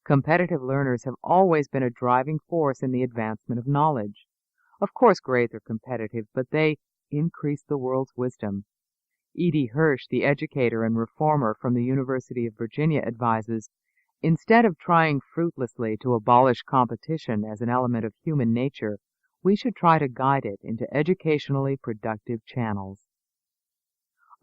A: Competitive learners have always been a driving force in the advancement of knowledge. Of course grades are competitive, but they increase the world's wisdom. E.D. Hirsch, the educator and reformer from the University of Virginia, advises, instead of trying fruitlessly to abolish competition as an element of human nature, we should try to guide it into educationally productive channels.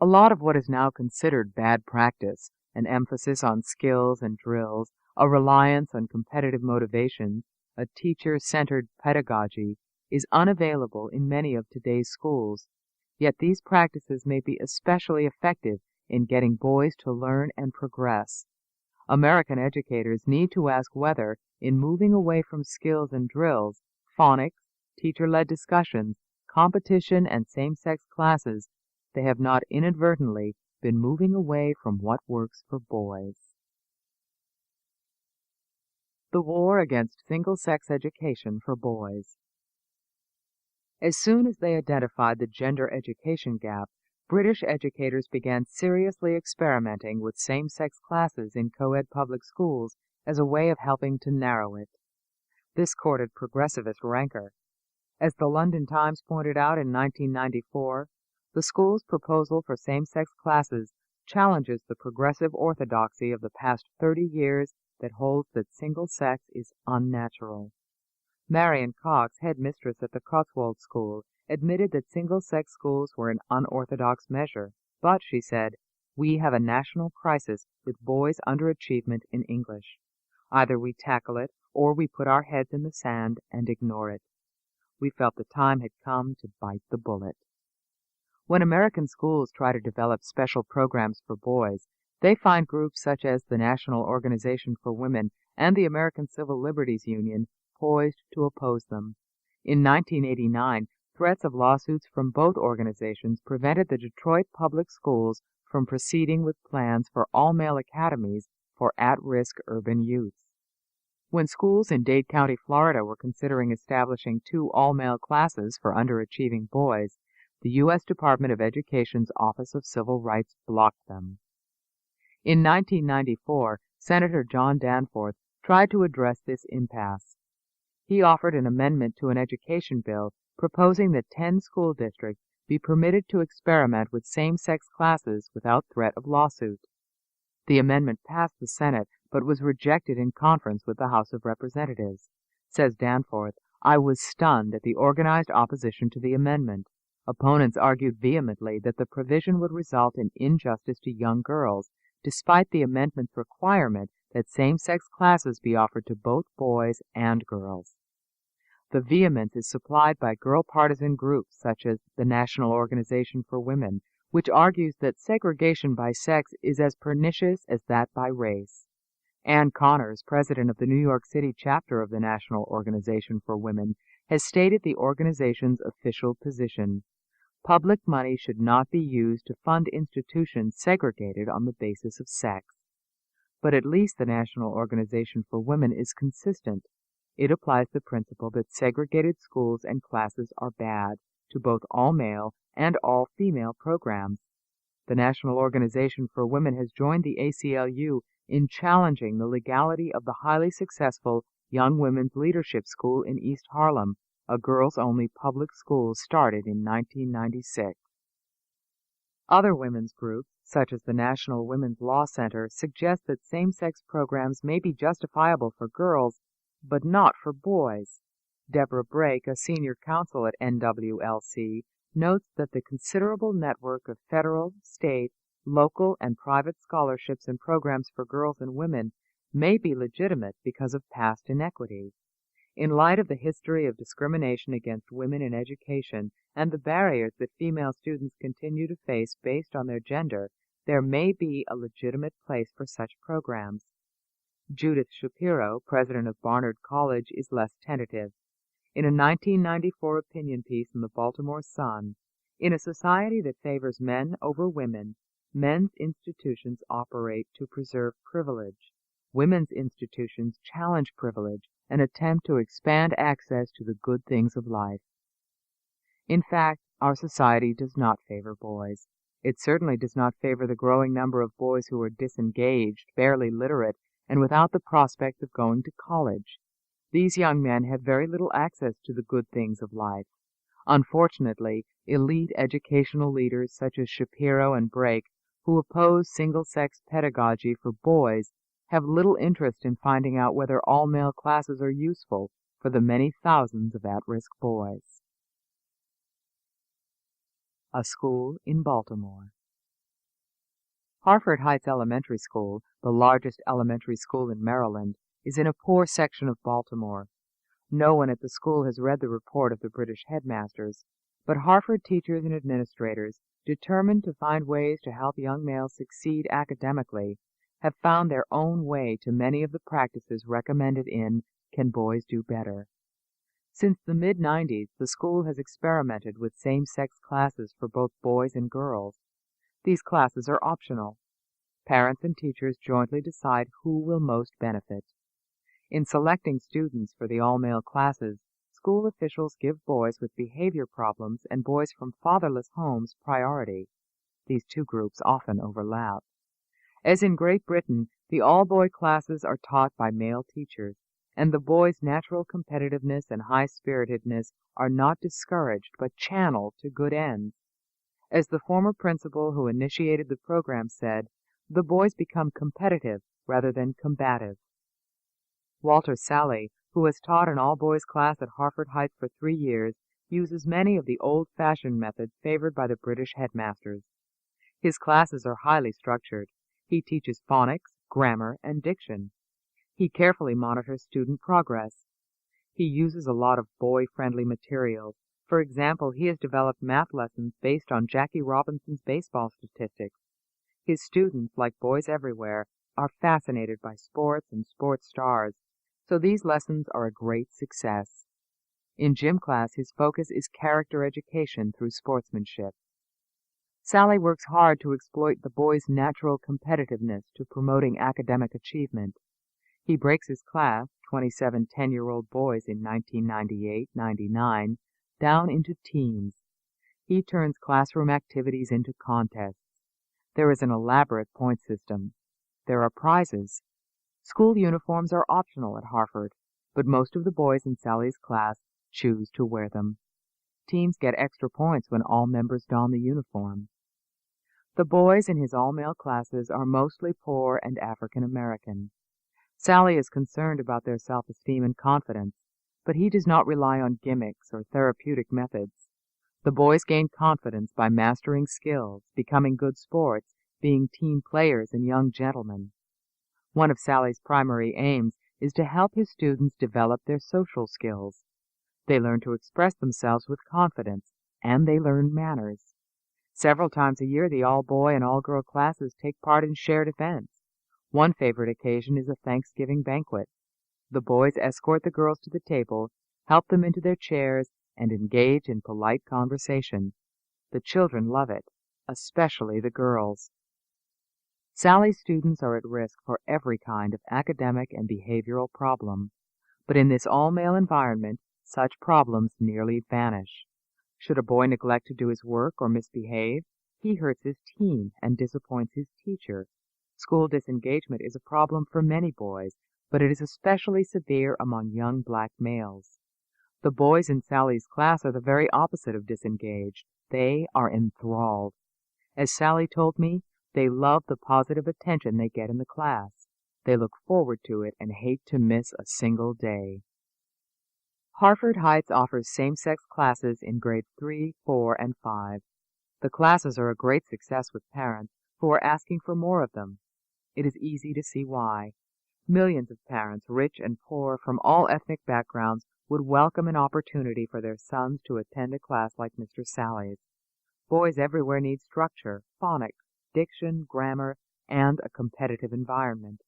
A: A lot of what is now considered bad practice, an emphasis on skills and drills, a reliance on competitive motivations, a teacher-centered pedagogy, is unavailable in many of today's schools. Yet these practices may be especially effective in getting boys to learn and progress. American educators need to ask whether, in moving away from skills and drills, phonics, teacher-led discussions, competition and same-sex classes, they have not inadvertently been moving away from what works for boys. The war against single-sex education for boys. As soon as they identified the gender education gap, British educators began seriously experimenting with same-sex classes in co-ed public schools as a way of helping to narrow it. This courted progressivist rancor. As the London Times pointed out in 1994, the school's proposal for same-sex classes challenges the progressive orthodoxy of the past 30 years that holds that single sex is unnatural. Marion Cox, headmistress at the Cotswold School, admitted that single-sex schools were an unorthodox measure, but, she said, "We have a national crisis with boys' underachievement in English. Either we tackle it, or we put our heads in the sand and ignore it." We felt the time had come to bite the bullet. When American schools try to develop special programs for boys, they find groups such as the National Organization for Women and the American Civil Liberties Union poised to oppose them. In 1989, threats of lawsuits from both organizations prevented the Detroit public schools from proceeding with plans for all-male academies for at-risk urban youths. When schools in Dade County, Florida were considering establishing 2 all-male classes for underachieving boys, the U.S. Department of Education's Office of Civil Rights blocked them. In 1994, Senator John Danforth tried to address this impasse. He offered an amendment to an education bill proposing that 10 school districts be permitted to experiment with same-sex classes without threat of lawsuit. The amendment passed the Senate but was rejected in conference with the House of Representatives. Says Danforth, "I was stunned at the organized opposition to the amendment. Opponents argued vehemently that the provision would result in injustice to young girls, despite the amendment's requirement that same-sex classes be offered to both boys and girls." The vehemence is supplied by girl-partisan groups such as the National Organization for Women, which argues that segregation by sex is as pernicious as that by race. Ann Connors, president of the New York City chapter of the National Organization for Women, has stated the organization's official position: public money should not be used to fund institutions segregated on the basis of sex. But at least the National Organization for Women is consistent. It applies the principle that segregated schools and classes are bad to both all-male and all-female programs. The National Organization for Women has joined the ACLU in challenging the legality of the highly successful Young Women's Leadership School in East Harlem, a girls-only public school started in 1996. Other women's groups, such as the National Women's Law Center, suggest that same-sex programs may be justifiable for girls, but not for boys. Deborah Brake, a senior counsel at NWLC, notes that the considerable network of federal, state, local, and private scholarships and programs for girls and women may be legitimate because of past inequities. In light of the history of discrimination against women in education and the barriers that female students continue to face based on their gender, there may be a legitimate place for such programs. Judith Shapiro, president of Barnard College, is less tentative. In a 1994 opinion piece in the Baltimore Sun, "In a society that favors men over women, men's institutions operate to preserve privilege. Women's institutions challenge privilege and attempt to expand access to the good things of life." In fact, our society does not favor boys. It certainly does not favor the growing number of boys who are disengaged, barely literate, and without the prospect of going to college. These young men have very little access to the good things of life. Unfortunately, elite educational leaders such as Shapiro and Brake, who oppose single-sex pedagogy for boys, have little interest in finding out whether all-male classes are useful for the many thousands of at-risk boys. A school in Baltimore. Harford Heights Elementary School, the largest elementary school in Maryland, is in a poor section of Baltimore. No one at the school has read the report of the British headmasters, but Harford teachers and administrators, determined to find ways to help young males succeed academically, have found their own way to many of the practices recommended in Can Boys Do Better? Since the mid-90s, the school has experimented with same-sex classes for both boys and girls. These classes are optional. Parents and teachers jointly decide who will most benefit. In selecting students for the all-male classes, school officials give boys with behavior problems and boys from fatherless homes priority. These two groups often overlap. As in Great Britain, the all-boy classes are taught by male teachers, and the boys' natural competitiveness and high-spiritedness are not discouraged but channeled to good ends. As the former principal who initiated the program said, the boys become competitive rather than combative. Walter Sally, who has taught an all-boys class at Harford Heights for 3 years, uses many of the old-fashioned methods favored by the British headmasters. His classes are highly structured. He teaches phonics, grammar, and diction. He carefully monitors student progress. He uses a lot of boy-friendly materials. For example, he has developed math lessons based on Jackie Robinson's baseball statistics. His students, like boys everywhere, are fascinated by sports and sports stars, so these lessons are a great success. In gym class, his focus is character education through sportsmanship. Sally works hard to exploit the boys' natural competitiveness to promoting academic achievement. He breaks his class, 27 10-year-old boys in 1998-99, down into teams. He turns classroom activities into contests. There is an elaborate point system. There are prizes. School uniforms are optional at Harford, but most of the boys in Sally's class choose to wear them. Teams get extra points when all members don the uniform. The boys in his all-male classes are mostly poor and African American. Sally is concerned about their self-esteem and confidence, but he does not rely on gimmicks or therapeutic methods. The boys gain confidence by mastering skills, becoming good sports, being team players and young gentlemen. One of Sally's primary aims is to help his students develop their social skills. They learn to express themselves with confidence, and they learn manners. Several times a year, the all-boy and all-girl classes take part in shared events. One favorite occasion is a Thanksgiving banquet. The boys escort the girls to the table, help them into their chairs, and engage in polite conversation. The children love it, especially the girls. Sally's students are at risk for every kind of academic and behavioral problem, but in this all-male environment, such problems nearly vanish. Should a boy neglect to do his work or misbehave, he hurts his team and disappoints his teacher. School disengagement is a problem for many boys, but it is especially severe among young black males. The boys in Sally's class are the very opposite of disengaged. They are enthralled. As Sally told me, they love the positive attention they get in the class. They look forward to it and hate to miss a single day. Harford Heights offers same-sex classes in grades 3, 4, and 5. The classes are a great success with parents who are asking for more of them. It is easy to see why. Millions of parents, rich and poor, from all ethnic backgrounds, would welcome an opportunity for their sons to attend a class like Mr. Sally's. Boys everywhere need structure, phonics, diction, grammar, and a competitive environment.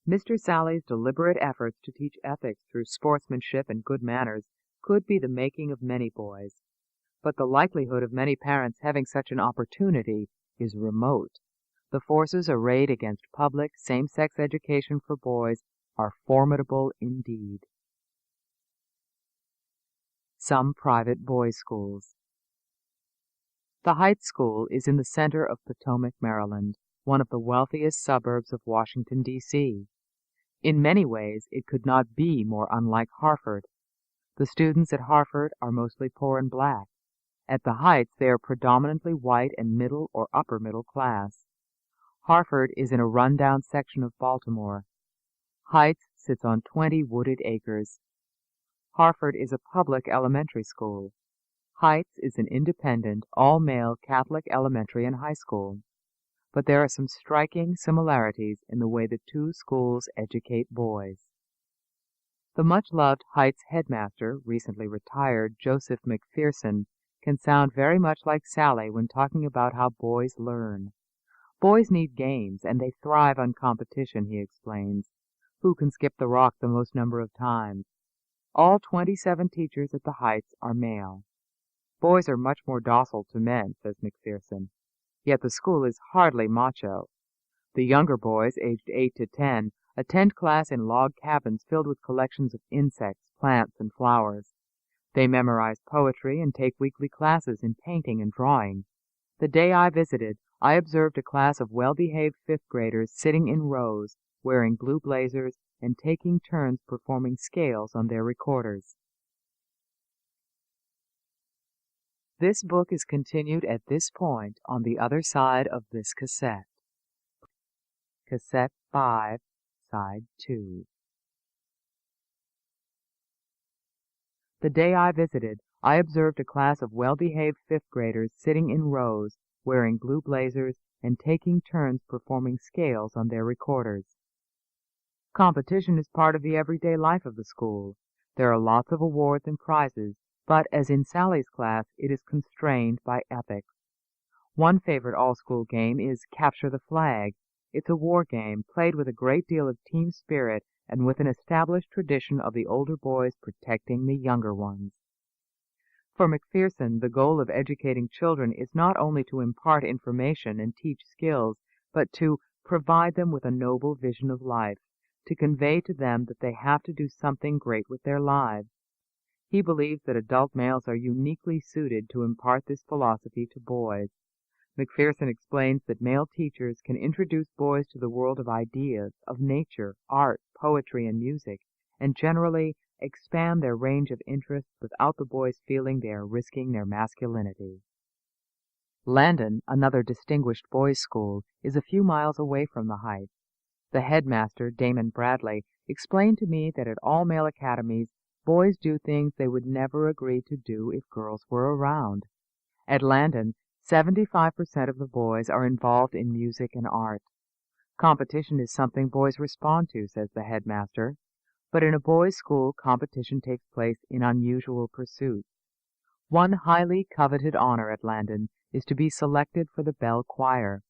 A: Mr. Sally's deliberate efforts to teach ethics through sportsmanship and good manners could be the making of many boys. But the likelihood of many parents having such an opportunity is remote. The forces arrayed against public, same-sex education for boys are formidable indeed. Some private boys' schools. The Heights School is in the center of Potomac, Maryland, one of the wealthiest suburbs of Washington, D.C. In many ways, it could not be more unlike Harford. The students at Harford are mostly poor and black. At the Heights, they are predominantly white and middle or upper middle class. Harford is in a rundown section of Baltimore. Heights sits on 20 wooded acres. Harford is a public elementary school. Heights is an independent, all-male Catholic elementary and high school. But there are some striking similarities in the way the two schools educate boys. The much-loved Heights headmaster, recently retired, Joseph McPherson, can sound very much like Sally when talking about how boys learn. Boys need games, and they thrive on competition, he explains. Who can skip the rock the most number of times? All 27 teachers at the Heights are male. Boys are much more docile to men, says McPherson. Yet the school is hardly macho. The younger boys, aged 8 to 10, attend class in log cabins filled with collections of insects, plants, and flowers. They memorize poetry and take weekly classes in painting and drawing. The day I visited, I observed a class of well-behaved fifth graders sitting in rows, wearing blue blazers and taking turns performing scales on their recorders. This book is continued at this point on the other side of this cassette. Cassette 5, Side 2. The day I visited, I observed a class of well-behaved fifth graders sitting in rows, wearing blue blazers and taking turns performing scales on their recorders. Competition is part of the everyday life of the school. There are lots of awards and prizes, but as in Sally's class, it is constrained by ethics. One favorite all-school game is Capture the Flag. It's a war game played with a great deal of team spirit and with an established tradition of the older boys protecting the younger ones. For McPherson, the goal of educating children is not only to impart information and teach skills, but to provide them with a noble vision of life, to convey to them that they have to do something great with their lives. He believes that adult males are uniquely suited to impart this philosophy to boys. McPherson explains that male teachers can introduce boys to the world of ideas, of nature, art, poetry, and music, and generally expand their range of interests without the boys feeling they are risking their masculinity. Landon, another distinguished boys' school, is a few miles away from the Heights. The headmaster, Damon Bradley, explained to me that at all male academies, boys do things they would never agree to do if girls were around. At Landon, 75% of the boys are involved in music and art. Competition is something boys respond to, says the headmaster. But in a boys' school, competition takes place in unusual pursuits. One highly coveted honor at Landon is to be selected for the bell choir.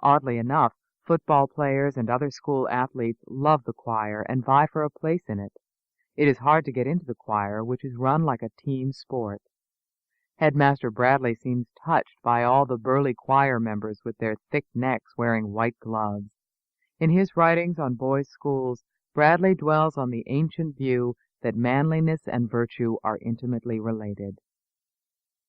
A: Oddly enough, football players and other school athletes love the choir and vie for a place in it. It is hard to get into the choir, which is run like a team sport. Headmaster Bradley seems touched by all the burly choir members with their thick necks wearing white gloves. In his writings on boys' schools, Bradley dwells on the ancient view that manliness and virtue are intimately related.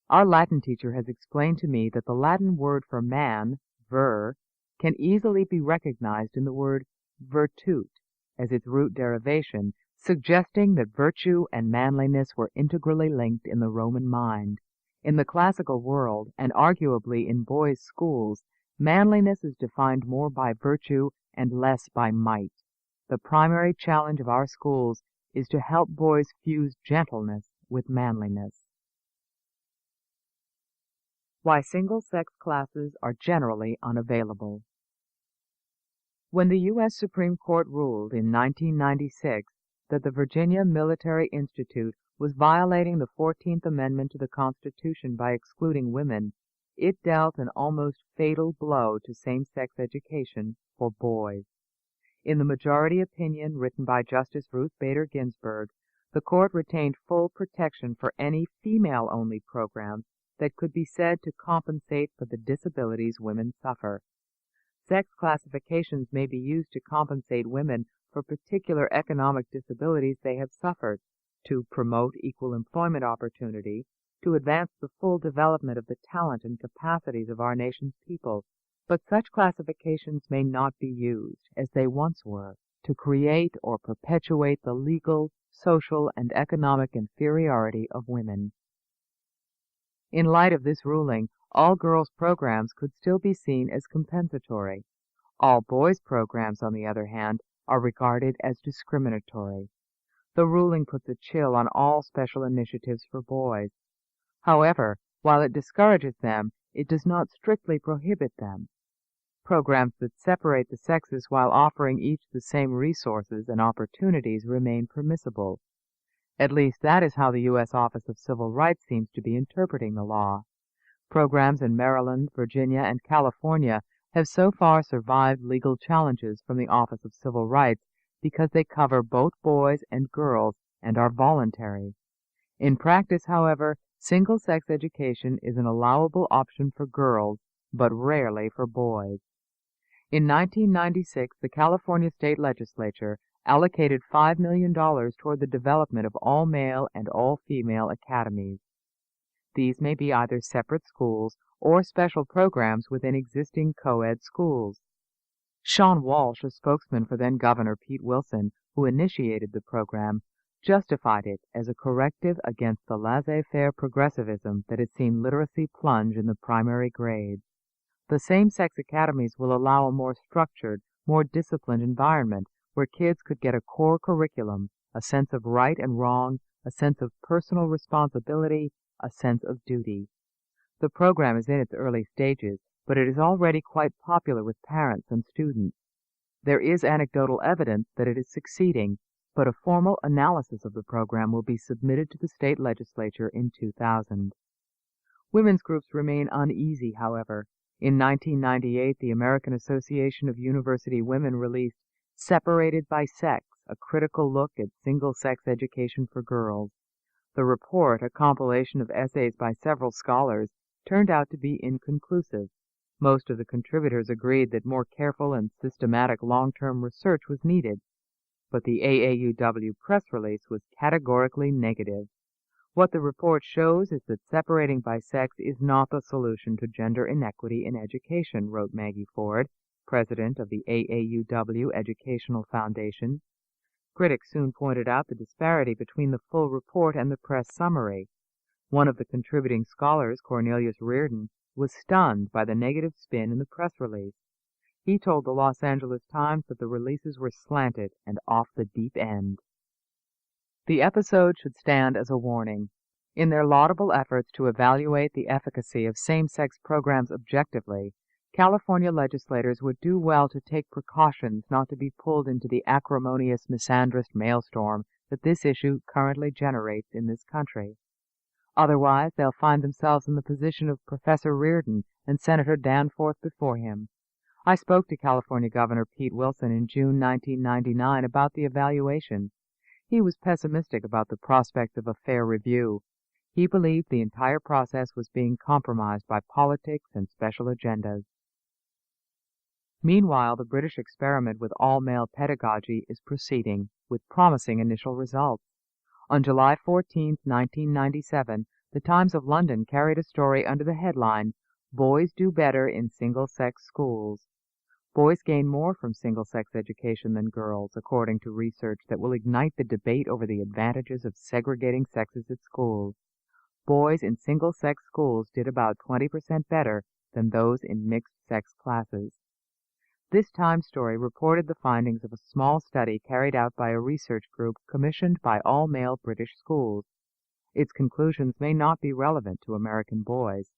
A: Our Latin teacher has explained to me that the Latin word for man, ver, can easily be recognized in the word virtute as its root derivation, suggesting that virtue and manliness were integrally linked in the Roman mind. In the classical world, and arguably in boys' schools, manliness is defined more by virtue and less by might. The primary challenge of our schools is to help boys fuse gentleness with manliness. Why single-sex classes are generally unavailable. When the U.S. Supreme Court ruled in 1996 that the Virginia Military Institute was violating the 14th Amendment to the Constitution by excluding women, it dealt an almost fatal blow to same-sex education for boys. In the majority opinion written by Justice Ruth Bader Ginsburg, the court retained full protection for any female-only programs that could be said to compensate for the disabilities women suffer. Sex classifications may be used to compensate women for particular economic disabilities they have suffered, to promote equal employment opportunity, to advance the full development of the talent and capacities of our nation's people, but such classifications may not be used, as they once were, to create or perpetuate the legal, social, and economic inferiority of women. In light of this ruling, all girls' programs could still be seen as compensatory. All boys' programs, on the other hand, are regarded as discriminatory. The ruling puts a chill on all special initiatives for boys. However, while it discourages them, it does not strictly prohibit them. Programs that separate the sexes while offering each the same resources and opportunities remain permissible. At least that is how the U.S. Office of Civil Rights seems to be interpreting the law. Programs in Maryland, Virginia, and California have so far survived legal challenges from the Office of Civil Rights because they cover both boys and girls and are voluntary. In practice, however, single-sex education is an allowable option for girls, but rarely for boys. In 1996, the California State Legislature allocated $5 million toward the development of all-male and all-female academies. These may be either separate schools or special programs within existing co-ed schools. Shawn Walsh, a spokesman for then-Governor Pete Wilson, who initiated the program, justified it as a corrective against the laissez-faire progressivism that has seen literacy plunge in the primary grades. The same-sex academies will allow a more structured, more disciplined environment where kids could get a core curriculum, a sense of right and wrong, a sense of personal responsibility, a sense of duty. The program is in its early stages, but it is already quite popular with parents and students. There is anecdotal evidence that it is succeeding, but a formal analysis of the program will be submitted to the state legislature in 2000. Women's groups remain uneasy, however. In 1998, the American Association of University Women released Separated by Sex, a critical look at single-sex education for girls. The report, a compilation of essays by several scholars, turned out to be inconclusive. Most of the contributors agreed that more careful and systematic long-term research was needed, but the AAUW press release was categorically negative. What the report shows is that separating by sex is not the solution to gender inequity in education, wrote Maggie Ford, president of the AAUW Educational Foundation. Critics soon pointed out the disparity between the full report and the press summary. One of the contributing scholars, Cornelius Reardon, was stunned by the negative spin in the press release. He told the Los Angeles Times that the releases were slanted and off the deep end. The episode should stand as a warning. In their laudable efforts to evaluate the efficacy of same-sex programs objectively, California legislators would do well to take precautions not to be pulled into the acrimonious misandrist maelstrom that this issue currently generates in this country. Otherwise, they'll find themselves in the position of Professor Reardon and Senator Danforth before him. I spoke to California Governor Pete Wilson in June 1999 about the evaluation. He was pessimistic about the prospect of a fair review. He believed the entire process was being compromised by politics and special agendas. Meanwhile, the British experiment with all-male pedagogy is proceeding, with promising initial results. On July 14, 1997, the Times of London carried a story under the headline, "Boys Do Better in Single-Sex Schools." Boys gain more from single-sex education than girls, according to research that will ignite the debate over the advantages of segregating sexes at schools. Boys in single-sex schools did about 20% better than those in mixed-sex classes. This Times story reported the findings of a small study carried out by a research group commissioned by all-male British schools. Its conclusions may not be relevant to American boys.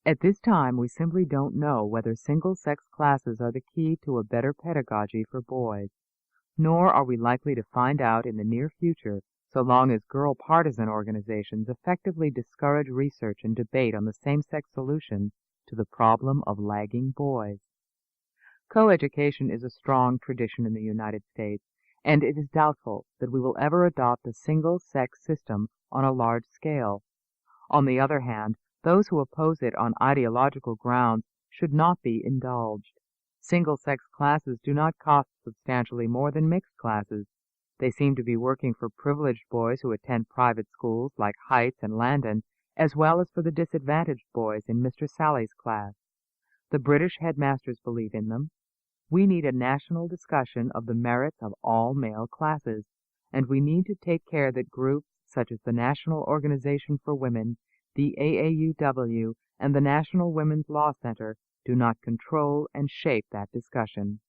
A: At this time, we simply don't know whether single-sex classes are the key to a better pedagogy for boys. Nor are we likely to find out in the near future, so long as girl partisan organizations effectively discourage research and debate on the same-sex solution to the problem of lagging boys. Coeducation is a strong tradition in the United States, and it is doubtful that we will ever adopt a single-sex system on a large scale. On the other hand, those who oppose it on ideological grounds should not be indulged. Single-sex classes do not cost substantially more than mixed classes. They seem to be working for privileged boys who attend private schools like Heights and Landon, as well as for the disadvantaged boys in Mr. Sally's class. The British headmasters believe in them. We need a national discussion of the merits of all male classes, and we need to take care that groups such as the National Organization for Women, the AAUW, and the National Women's Law Center do not control and shape that discussion.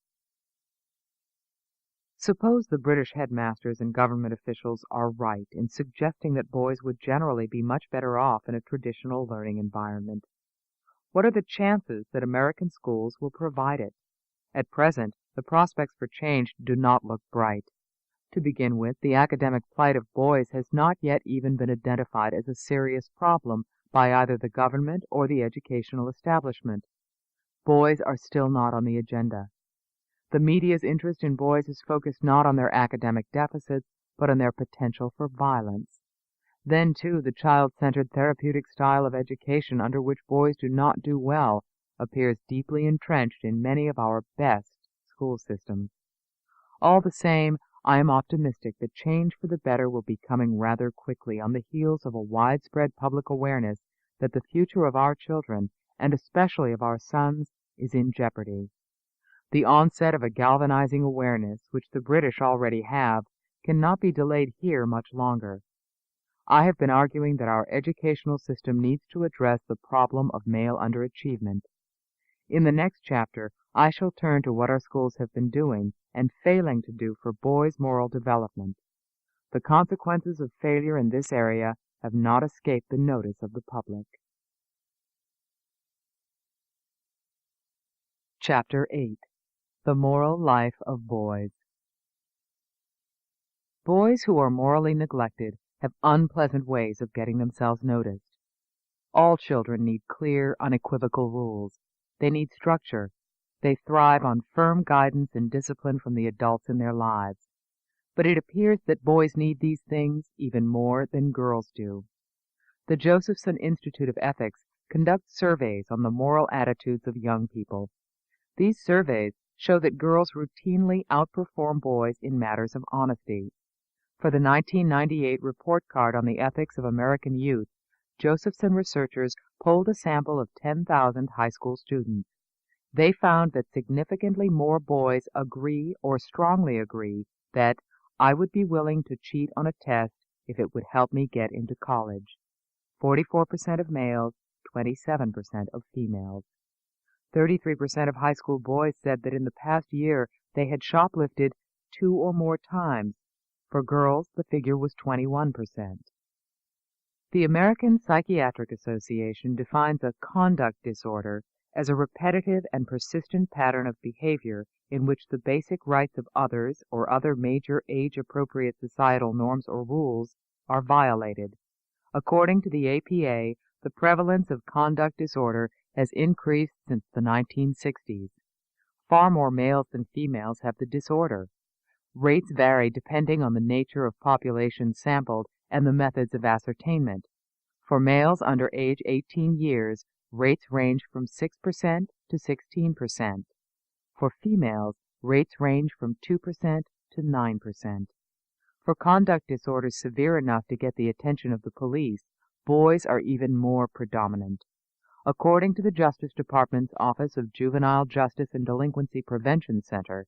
A: Suppose the British headmasters and government officials are right in suggesting that boys would generally be much better off in a traditional learning environment. What are the chances that American schools will provide it? At present, the prospects for change do not look bright. To begin with, the academic plight of boys has not yet even been identified as a serious problem by either the government or the educational establishment. Boys are still not on the agenda. The media's interest in boys is focused not on their academic deficits, but on their potential for violence. Then, too, the child-centered therapeutic style of education under which boys do not do well appears deeply entrenched in many of our best school systems. All the same, I am optimistic that change for the better will be coming rather quickly on the heels of a widespread public awareness that the future of our children, and especially of our sons, is in jeopardy. The onset of a galvanizing awareness, which the British already have, cannot be delayed here much longer. I have been arguing that our educational system needs to address the problem of male underachievement. In the next chapter, I shall turn to what our schools have been doing and failing to do for boys' moral development. The consequences of failure in this area have not escaped the notice of the public. Chapter 8. The Moral Life of Boys. Boys who are morally neglected have unpleasant ways of getting themselves noticed. All children need clear, unequivocal rules. They need structure. They thrive on firm guidance and discipline from the adults in their lives. But it appears that boys need these things even more than girls do. The Josephson Institute of Ethics conducts surveys on the moral attitudes of young people. These surveys show that girls routinely outperform boys in matters of honesty. For the 1998 report card on the ethics of American youth, Josephson researchers polled a sample of 10,000 high school students. They found that significantly more boys agree or strongly agree that I would be willing to cheat on a test if it would help me get into college. 44% of males, 27% of females. 33% of high school boys said that in the past year they had shoplifted 2 or more times. For girls, the figure was 21%. The American Psychiatric Association defines a conduct disorder as a repetitive and persistent pattern of behavior in which the basic rights of others or other major age-appropriate societal norms or rules are violated. According to the APA, the prevalence of conduct disorder has increased since the 1960s. Far more males than females have the disorder. Rates vary depending on the nature of population sampled and the methods of ascertainment. For males under age 18 years, rates range from 6% to 16%. For females, rates range from 2% to 9%. For conduct disorders severe enough to get the attention of the police, boys are even more predominant. According to the Justice Department's Office of Juvenile Justice and Delinquency Prevention Center,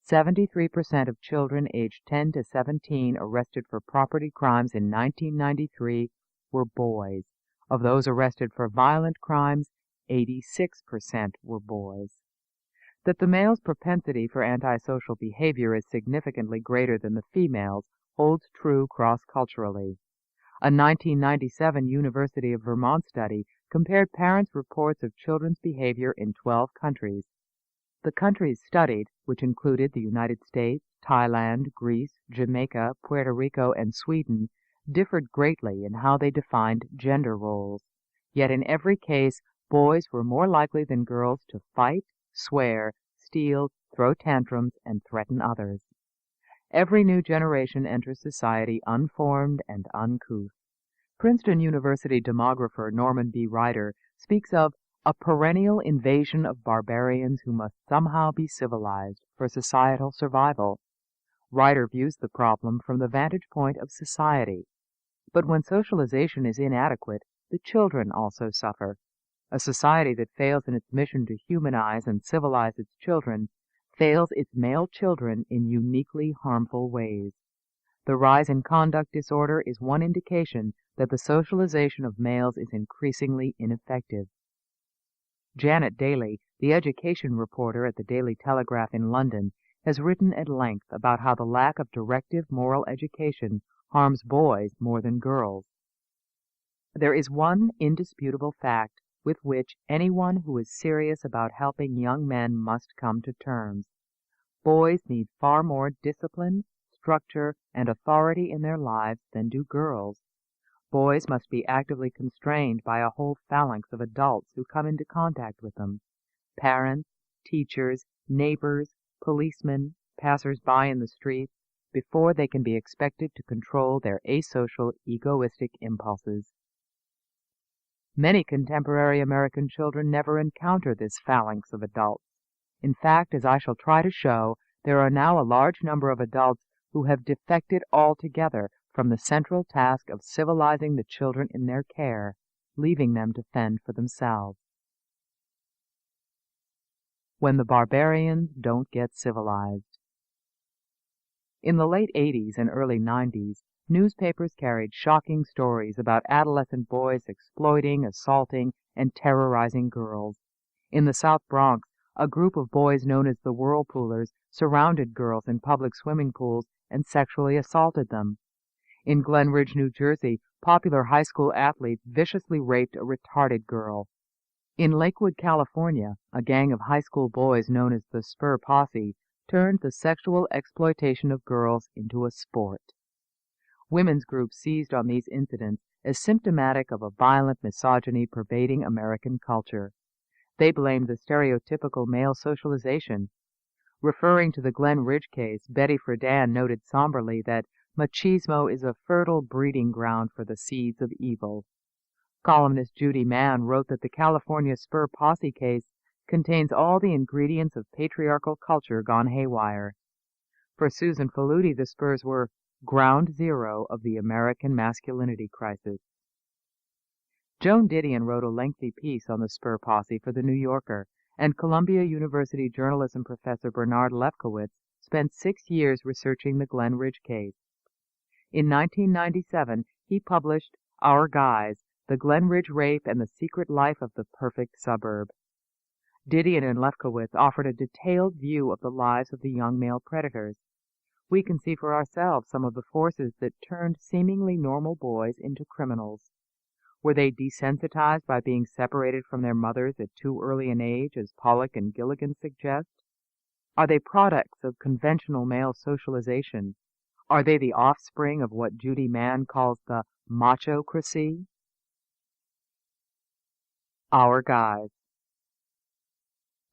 A: 73% of children aged 10 to 17 arrested for property crimes in 1993 were boys. Of those arrested for violent crimes, 86% were boys. That the male's propensity for antisocial behavior is significantly greater than the female's holds true cross-culturally. A 1997 University of Vermont study compared parents' reports of children's behavior in 12 countries. The countries studied, which included the United States, Thailand, Greece, Jamaica, Puerto Rico, and Sweden, differed greatly in how they defined gender roles. Yet in every case, boys were more likely than girls to fight, swear, steal, throw tantrums, and threaten others. Every new generation enters society unformed and uncouth. Princeton University demographer Norman B. Ryder speaks of a perennial invasion of barbarians who must somehow be civilized for societal survival. Ryder views the problem from the vantage point of society. But when socialization is inadequate, the children also suffer. A society that fails in its mission to humanize and civilize its children fails its male children in uniquely harmful ways. The rise in conduct disorder is one indication that the socialization of males is increasingly ineffective. Janet Daly, the education reporter at the Daily Telegraph in London, has written at length about how the lack of directive moral education harms boys more than girls. There is one indisputable fact with which anyone who is serious about helping young men must come to terms. Boys need far more discipline, structure, and authority in their lives than do girls. Boys must be actively constrained by a whole phalanx of adults who come into contact with them: parents, teachers, neighbors, policemen, passers-by in the streets, before they can be expected to control their asocial, egoistic impulses. Many contemporary American children never encounter this phalanx of adults. In fact, as I shall try to show, there are now a large number of adults who have defected altogether from the central task of civilizing the children in their care, leaving them to fend for themselves. When the Barbarians Don't Get Civilized. In the late 80s and early 90s, newspapers carried shocking stories about adolescent boys exploiting, assaulting, and terrorizing girls. In the South Bronx, a group of boys known as the Whirlpoolers surrounded girls in public swimming pools and sexually assaulted them. In Glen Ridge, New Jersey, popular high school athletes viciously raped a retarded girl. In Lakewood, California, a gang of high school boys known as the Spur Posse turned the sexual exploitation of girls into a sport. Women's groups seized on these incidents as symptomatic of a violent misogyny pervading American culture. They blamed the stereotypical male socialization. Referring to the Glen Ridge case, Betty Friedan noted somberly that machismo is a fertile breeding ground for the seeds of evil. Columnist Judy Mann wrote that the California Spur Posse case contains all the ingredients of patriarchal culture gone haywire. For Susan Faludi, the Spurs were ground zero of the American masculinity crisis. Joan Didion wrote a lengthy piece on the Spur Posse for The New Yorker, and Columbia University journalism professor Bernard Lefkowitz spent 6 years researching the Glen Ridge case. In 1997, he published Our Guys, The Glen Ridge Rape and the Secret Life of the Perfect Suburb. Didion and Lefkowitz offered a detailed view of the lives of the young male predators. We can see for ourselves some of the forces that turned seemingly normal boys into criminals. Were they desensitized by being separated from their mothers at too early an age, as Pollock and Gilligan suggest? Are they products of conventional male socialization? Are they the offspring of what Judy Mann calls the machocracy? Our Guys.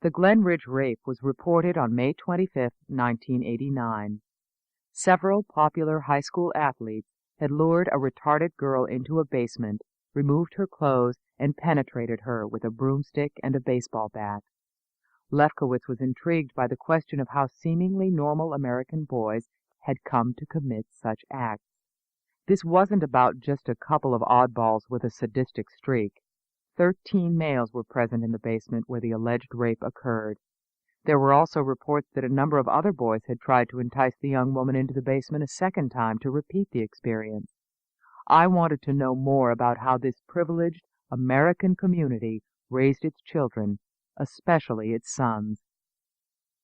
A: The Glen Ridge rape was reported on May 25, 1989. Several popular high school athletes had lured a retarded girl into a basement, removed her clothes, and penetrated her with a broomstick and a baseball bat. Lefkowitz was intrigued by the question of how seemingly normal American boys had come to commit such acts. This wasn't about just a couple of oddballs with a sadistic streak. 13 males were present in the basement where the alleged rape occurred. There were also reports that a number of other boys had tried to entice the young woman into the basement a second time to repeat the experience. I wanted to know more about how this privileged American community raised its children, especially its sons.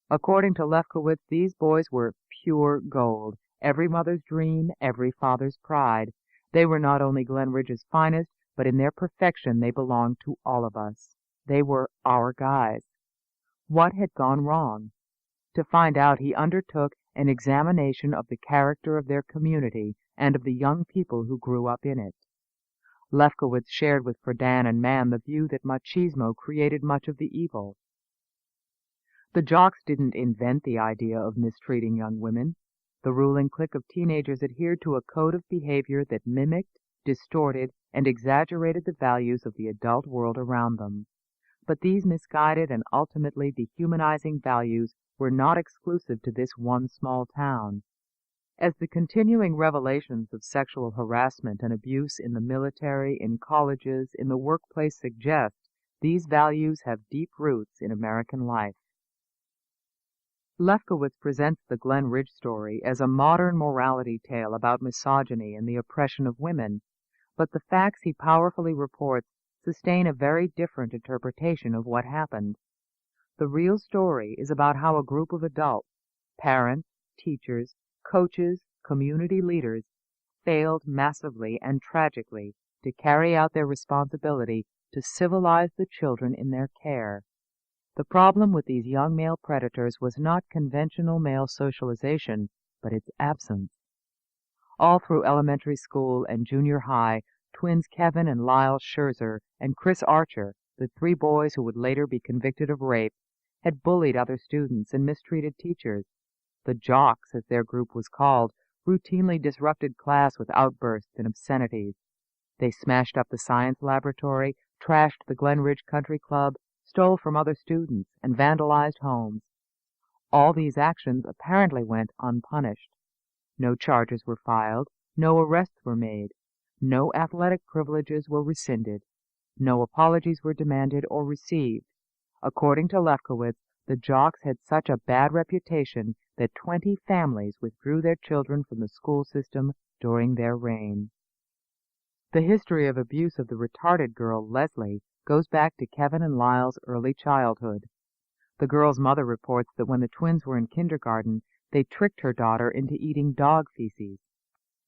A: According to Lefkowitz, these boys were pure gold, every mother's dream, every father's pride. They were not only Glen Ridge's finest, but in their perfection they belonged to all of us. They were our guys. What had gone wrong? To find out, he undertook an examination of the character of their community and of the young people who grew up in it. Lefkowitz shared with Friedan and Mann the view that machismo created much of the evil. The jocks didn't invent the idea of mistreating young women. The ruling clique of teenagers adhered to a code of behavior that mimicked, distorted, and exaggerated the values of the adult world around them. But these misguided and ultimately dehumanizing values were not exclusive to this one small town. As the continuing revelations of sexual harassment and abuse in the military, in colleges, in the workplace suggest, these values have deep roots in American life. Lefkowitz presents the Glen Ridge story as a modern morality tale about misogyny and the oppression of women, but the facts he powerfully reports sustain a very different interpretation of what happened. The real story is about how a group of adults, parents, teachers, coaches, community leaders, failed massively and tragically to carry out their responsibility to civilize the children in their care. The problem with these young male predators was not conventional male socialization, but its absence. All through elementary school and junior high, twins Kevin and Lyle Scherzer and Chris Archer, the 3 boys who would later be convicted of rape, had bullied other students and mistreated teachers. the jocks, as their group was called, routinely disrupted class with outbursts and obscenities. They smashed up the science laboratory, trashed the Glen Ridge Country Club, stole from other students, and vandalized homes. All these actions apparently went unpunished. No charges were filed, no arrests were made, no athletic privileges were rescinded, no apologies were demanded or received. According to Lefkowitz, the jocks had such a bad reputation that 20 families withdrew their children from the school system during their reign. The history of abuse of the retarded girl, Leslie, goes back to Kevin and Lyle's early childhood. The girl's mother reports that when the twins were in kindergarten, they tricked her daughter into eating dog feces.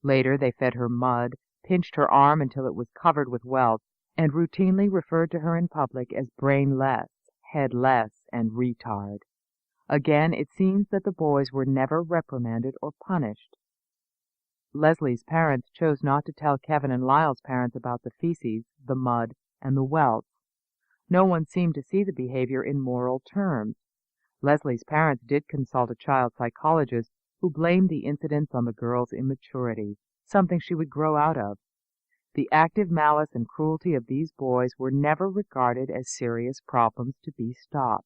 A: Later, they fed her mud, pinched her arm until it was covered with welts, and routinely referred to her in public as brainless, headless, and retard. Again, it seems that the boys were never reprimanded or punished. Leslie's parents chose not to tell Kevin and Lyle's parents about the feces, the mud, and the welts. No one seemed to see the behavior in moral terms. Leslie's parents did consult a child psychologist who blamed the incidents on the girl's immaturity, something she would grow out of. The active malice and cruelty of these boys were never regarded as serious problems to be stopped.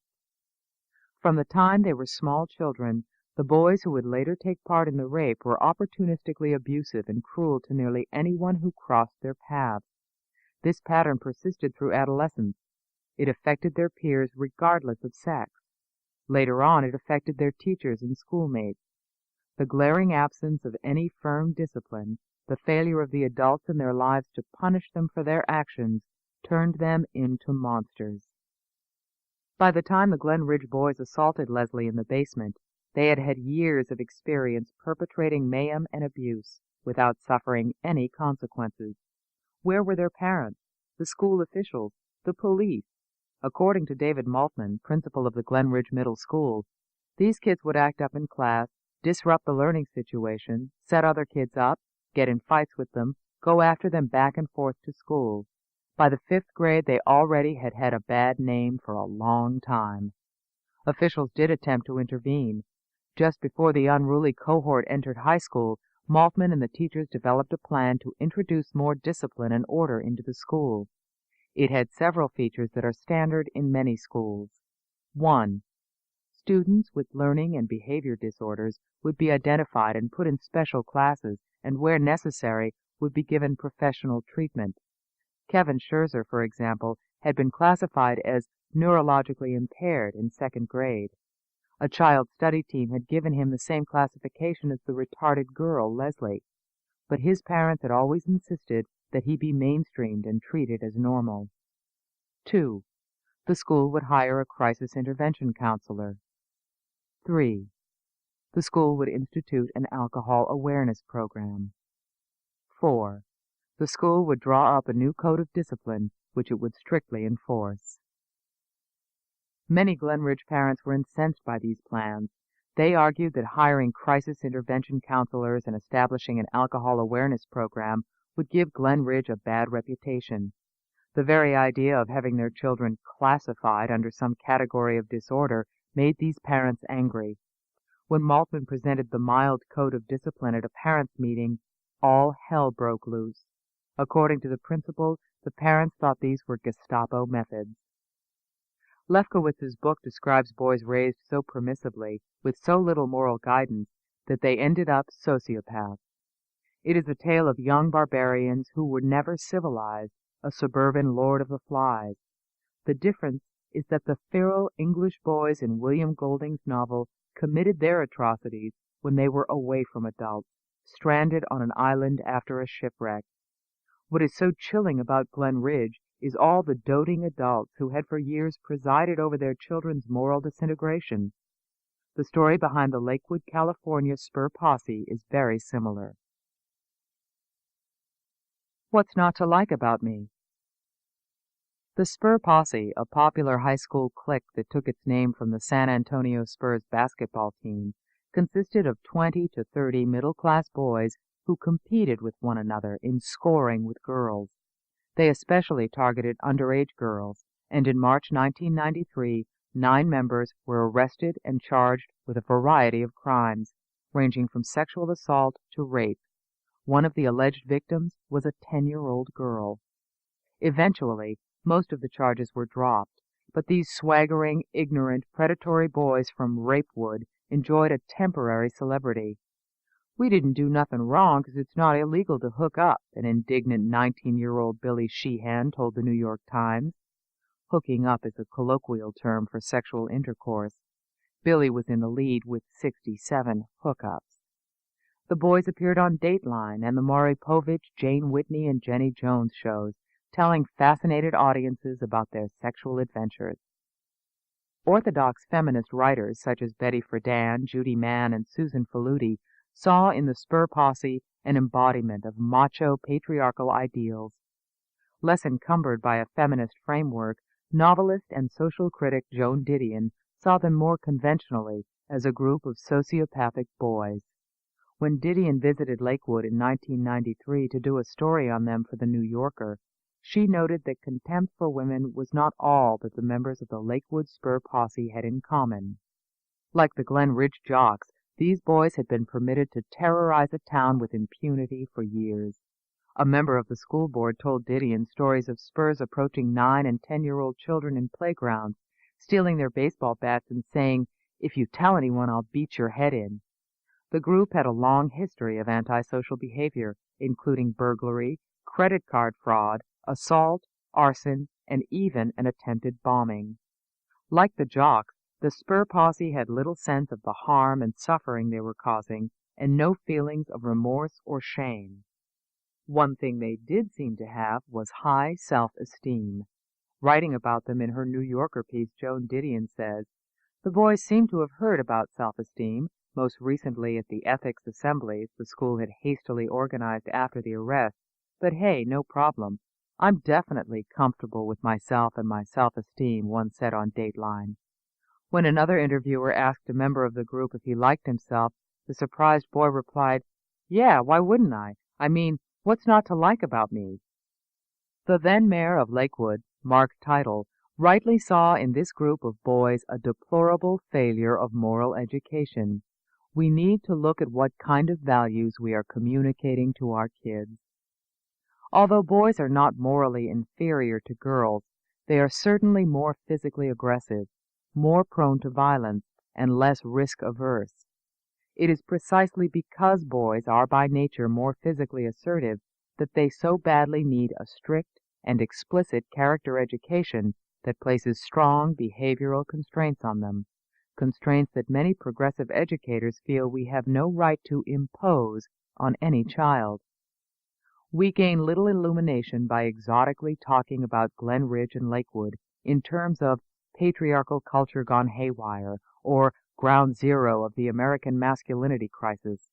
A: From the time they were small children, the boys who would later take part in the rape were opportunistically abusive and cruel to nearly anyone who crossed their path. This pattern persisted through adolescence. It affected their peers regardless of sex. Later on, it affected their teachers and schoolmates. The glaring absence of any firm discipline, the failure of the adults in their lives to punish them for their actions, turned them into monsters. By the time the Glen Ridge boys assaulted Leslie in the basement, they had had years of experience perpetrating mayhem and abuse without suffering any consequences. Where were their parents, the school officials, the police? According to David Maltman, principal of the Glen Ridge Middle School, these kids would act up in class, disrupt the learning situation, set other kids up, get in fights with them, go after them back and forth to school. By the 5th grade, they already had had a bad name for a long time. Officials did attempt to intervene. Just before the unruly cohort entered high school, Maltman and the teachers developed a plan to introduce more discipline and order into the school. It had several features that are standard in many schools. 1. Students with learning and behavior disorders would be identified and put in special classes, and where necessary, would be given professional treatment. Kevin Scherzer, for example, had been classified as neurologically impaired in 2nd grade. A child study team had given him the same classification as the retarded girl, Leslie, but his parents had always insisted that he be mainstreamed and treated as normal. 2. The school would hire a crisis intervention counselor. 3. The school would institute an alcohol awareness program. 4. The school would draw up a new code of discipline, which it would strictly enforce. Many Glen Ridge parents were incensed by these plans. They argued that hiring crisis intervention counselors and establishing an alcohol awareness program would give Glen Ridge a bad reputation. The very idea of having their children classified under some category of disorder made these parents angry. When Maltman presented the mild code of discipline at a parents' meeting, all hell broke loose. According to the principal, the parents thought these were Gestapo methods. Lefkowitz's book describes boys raised so permissively, with so little moral guidance, that they ended up sociopaths. It is a tale of young barbarians who were never civilized, a suburban Lord of the Flies. The difference is that the feral English boys in William Golding's novel committed their atrocities when they were away from adults, stranded on an island after a shipwreck. What is so chilling about Glen Ridge is all the doting adults who had for years presided over their children's moral disintegration. The story behind the Lakewood, California Spur Posse is very similar. What's not to like about me? The Spur Posse, a popular high school clique that took its name from the San Antonio Spurs basketball team, consisted of 20 to 30 middle-class boys who competed with one another in scoring with girls. They especially targeted underage girls, and in March 1993, 9 members were arrested and charged with a variety of crimes, ranging from sexual assault to rape. One of the alleged victims was a 10-year-old girl. Eventually, most of the charges were dropped, but these swaggering, ignorant, predatory boys from Rapewood enjoyed a temporary celebrity. "We didn't do nothing wrong 'cause it's not illegal to hook up," an indignant 19-year-old Billy Sheehan told the New York Times. Hooking up is a colloquial term for sexual intercourse. Billy was in the lead with 67 hookups. The boys appeared on Dateline and the Maury Povich, Jane Whitney, and Jenny Jones shows, telling fascinated audiences about their sexual adventures. Orthodox feminist writers such as Betty Friedan, Judy Mann, and Susan Faludi saw in the Spur Posse an embodiment of macho patriarchal ideals. Less encumbered by a feminist framework, novelist and social critic Joan Didion saw them more conventionally as a group of sociopathic boys. When Didion visited Lakewood in 1993 to do a story on them for The New Yorker, she noted that contempt for women was not all that the members of the Lakewood Spur Posse had in common. Like the Glen Ridge jocks, these boys had been permitted to terrorize a town with impunity for years. A member of the school board told Didion stories of Spurs approaching 9- and 10-year-old children in playgrounds, stealing their baseball bats and saying, "If you tell anyone, I'll beat your head in." The group had a long history of antisocial behavior, including burglary, credit card fraud, assault, arson, and even an attempted bombing. Like the jocks, the Spur Posse had little sense of the harm and suffering they were causing, and no feelings of remorse or shame. One thing they did seem to have was high self-esteem. Writing about them in her New Yorker piece, Joan Didion says, "The boys seem to have heard about self-esteem, most recently at the ethics assemblies the school had hastily organized after the arrest, but hey, no problem. I'm definitely comfortable with myself and my self-esteem," one said on Dateline. When another interviewer asked a member of the group if he liked himself, the surprised boy replied, "Yeah, why wouldn't I? I mean, what's not to like about me?" The then mayor of Lakewood, Mark Teitel, rightly saw in this group of boys a deplorable failure of moral education. We need to look at what kind of values we are communicating to our kids. Although boys are not morally inferior to girls, they are certainly more physically aggressive, more prone to violence, and less risk-averse. It is precisely because boys are by nature more physically assertive that they so badly need a strict and explicit character education that places strong behavioral constraints on them, constraints that many progressive educators feel we have no right to impose on any child. We gain little illumination by exotically talking about Glen Ridge and Lakewood in terms of patriarchal culture gone haywire or ground zero of the American masculinity crisis.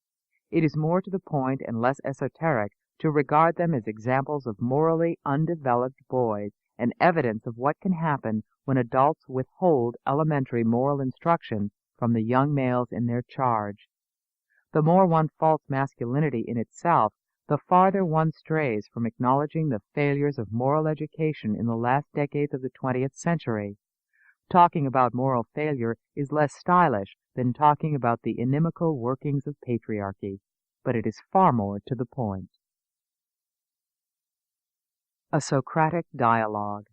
A: It is more to the point and less esoteric to regard them as examples of morally undeveloped boys and evidence of what can happen when adults withhold elementary moral instruction from the young males in their charge. The more one faults masculinity in itself, the farther one strays from acknowledging the failures of moral education in the last decades of the 20th century. Talking about moral failure is less stylish than talking about the inimical workings of patriarchy, but it is far more to the point. A Socratic Dialogue.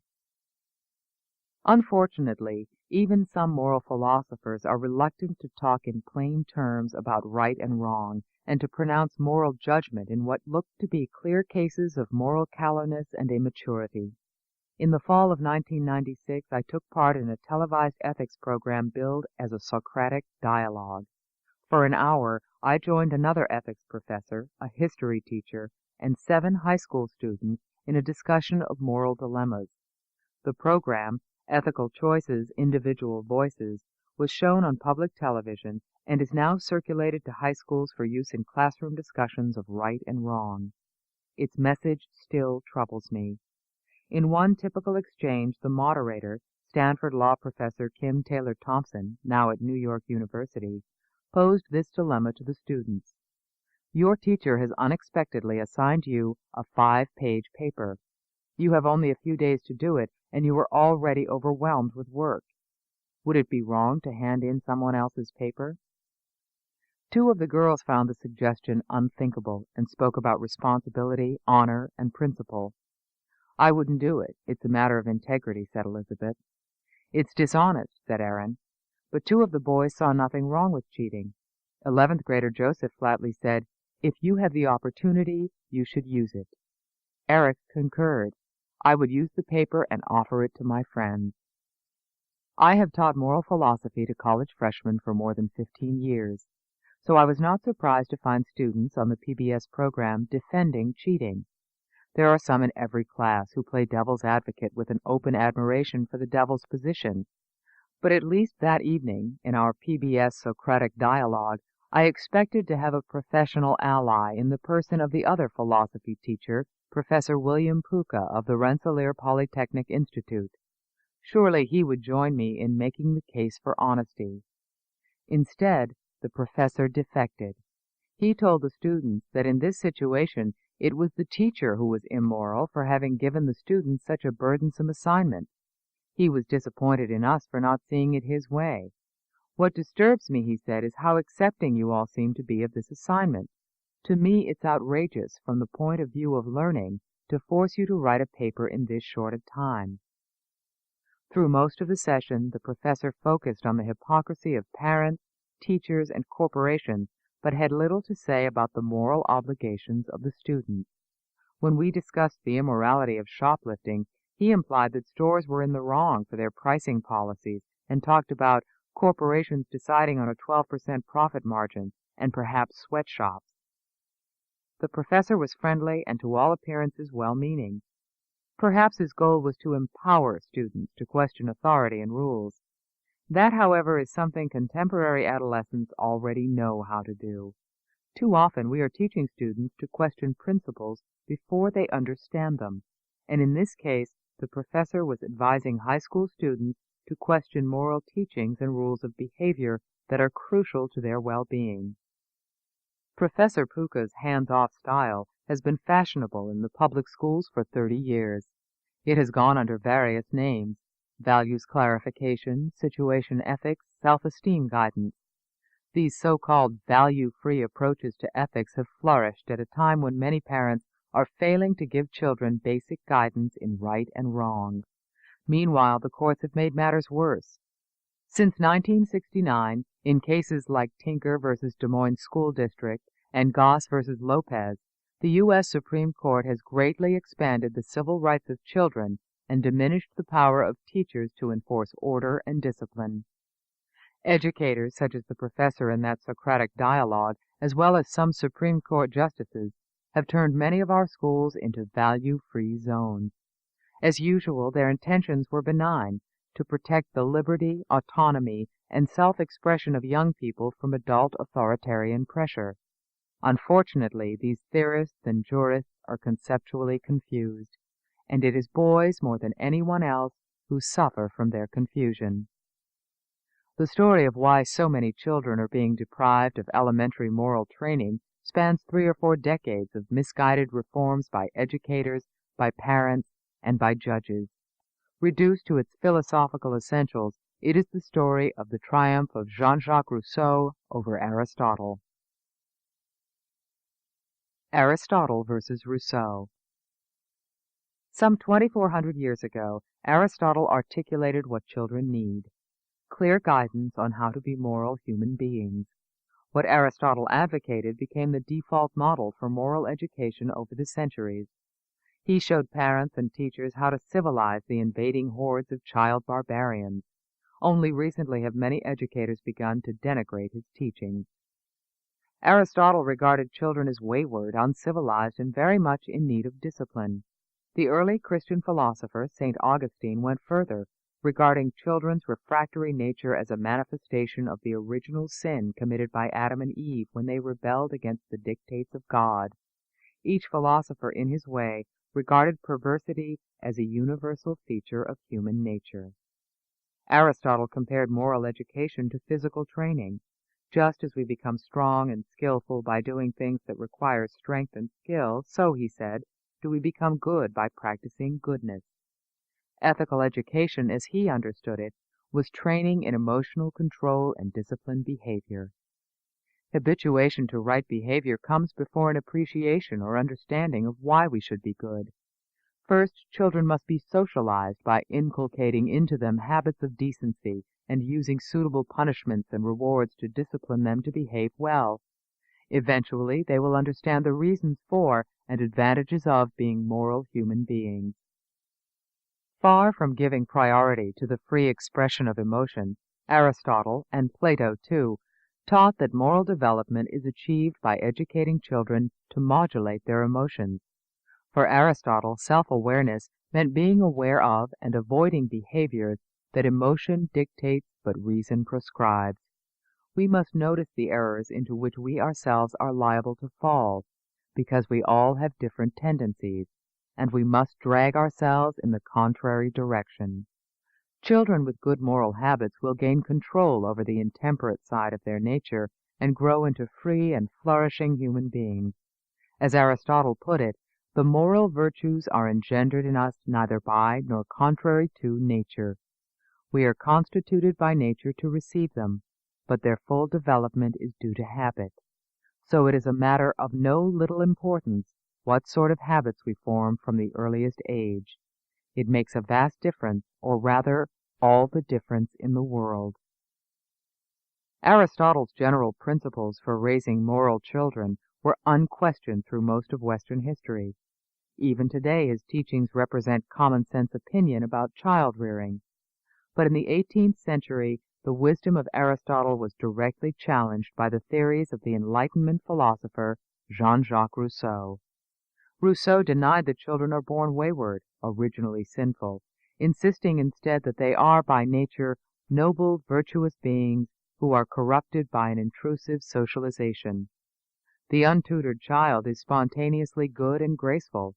A: Unfortunately, even some moral philosophers are reluctant to talk in plain terms about right and wrong, and to pronounce moral judgment in what look to be clear cases of moral callousness and immaturity. In the fall of 1996, I took part in a televised ethics program billed as a Socratic Dialogue. For an hour, I joined another ethics professor, a history teacher, and 7 high school students in a discussion of moral dilemmas. The program, Ethical Choices, Individual Voices, was shown on public television and is now circulated to high schools for use in classroom discussions of right and wrong. Its message still troubles me. In one typical exchange, the moderator, Stanford law professor Kim Taylor Thompson, now at New York University, posed this dilemma to the students. Your teacher has unexpectedly assigned you a 5-page paper. You have only a few days to do it, and you are already overwhelmed with work. Would it be wrong to hand in someone else's paper? Two of the girls found the suggestion unthinkable and spoke about responsibility, honor, and principle. "I wouldn't do it. It's a matter of integrity," said Elizabeth. "It's dishonest," said Aaron. But two of the boys saw nothing wrong with cheating. 11th grader Joseph flatly said, "If you have the opportunity, you should use it." Eric concurred. "I would use the paper and offer it to my friends." I have taught moral philosophy to college freshmen for more than 15 years, so I was not surprised to find students on the PBS program defending cheating. There are some in every class who play devil's advocate with an open admiration for the devil's position. But at least that evening, in our PBS Socratic dialogue, I expected to have a professional ally in the person of the other philosophy teacher, Professor William Puka of the Rensselaer Polytechnic Institute. Surely he would join me in making the case for honesty. Instead, the professor defected. He told the students that in this situation it was the teacher who was immoral for having given the students such a burdensome assignment. He was disappointed in us for not seeing it his way. "What disturbs me," he said, "is how accepting you all seem to be of this assignment. To me it's outrageous, from the point of view of learning, to force you to write a paper in this short a time." Through most of the session, the professor focused on the hypocrisy of parents, teachers, and corporations, but had little to say about the moral obligations of the students. When we discussed the immorality of shoplifting, he implied that stores were in the wrong for their pricing policies, and talked about corporations deciding on a 12% profit margin, and perhaps sweatshops. The professor was friendly and to all appearances well-meaning. Perhaps his goal was to empower students to question authority and rules. That, however, is something contemporary adolescents already know how to do. Too often we are teaching students to question principles before they understand them, and in this case the professor was advising high school students to question moral teachings and rules of behavior that are crucial to their well-being. Professor Puka's hands-off style has been fashionable in the public schools for 30 years. It has gone under various names: values clarification, situation ethics, self-esteem guidance. These so-called value-free approaches to ethics have flourished at a time when many parents are failing to give children basic guidance in right and wrong. Meanwhile, the courts have made matters worse. Since 1969, in cases like Tinker v. Des Moines School District and Goss v. Lopez, the U.S. Supreme Court has greatly expanded the civil rights of children and diminished the power of teachers to enforce order and discipline. Educators, such as the professor in that Socratic dialogue, as well as some Supreme Court justices, have turned many of our schools into value-free zones. As usual, their intentions were benign: to protect the liberty, autonomy, and self-expression of young people from adult authoritarian pressure. Unfortunately, these theorists and jurists are conceptually confused, and it is boys more than anyone else who suffer from their confusion. The story of why so many children are being deprived of elementary moral training spans 3 or 4 decades of misguided reforms by educators, by parents, and by judges. Reduced to its philosophical essentials, it is the story of the triumph of Jean-Jacques Rousseau over Aristotle. Aristotle versus Rousseau. Some 2,400 years ago, Aristotle articulated what children need: clear guidance on how to be moral human beings. What Aristotle advocated became the default model for moral education over the centuries. He showed parents and teachers how to civilize the invading hordes of child barbarians. Only recently have many educators begun to denigrate his teachings. Aristotle regarded children as wayward, uncivilized, and very much in need of discipline. The early Christian philosopher, St. Augustine, went further, regarding children's refractory nature as a manifestation of the original sin committed by Adam and Eve when they rebelled against the dictates of God. Each philosopher, in his way, regarded perversity as a universal feature of human nature. Aristotle compared moral education to physical training. Just as we become strong and skillful by doing things that require strength and skill, so, he said, do we become good by practicing goodness. Ethical education, as he understood it, was training in emotional control and disciplined behavior. Habituation to right behavior comes before an appreciation or understanding of why we should be good. First, children must be socialized by inculcating into them habits of decency and using suitable punishments and rewards to discipline them to behave well. Eventually, they will understand the reasons for and advantages of being moral human beings. Far from giving priority to the free expression of emotion, Aristotle, and Plato too, taught that moral development is achieved by educating children to modulate their emotions. For Aristotle, self-awareness meant being aware of and avoiding behaviors that emotion dictates but reason prescribes. We must notice the errors into which we ourselves are liable to fall, because we all have different tendencies, and we must drag ourselves in the contrary direction. Children with good moral habits will gain control over the intemperate side of their nature and grow into free and flourishing human beings. As Aristotle put it, the moral virtues are engendered in us neither by nor contrary to nature. We are constituted by nature to receive them, but their full development is due to habit. So it is a matter of no little importance what sort of habits we form from the earliest age. It makes a vast difference, or rather, all the difference in the world. Aristotle's general principles for raising moral children were unquestioned through most of Western history. Even today his teachings represent common-sense opinion about child-rearing. But in the 18th century, the wisdom of Aristotle was directly challenged by the theories of the Enlightenment philosopher Jean-Jacques Rousseau. Rousseau denied that children are born wayward, originally sinful, insisting instead that they are by nature noble, virtuous beings who are corrupted by an intrusive socialization. The untutored child is spontaneously good and graceful.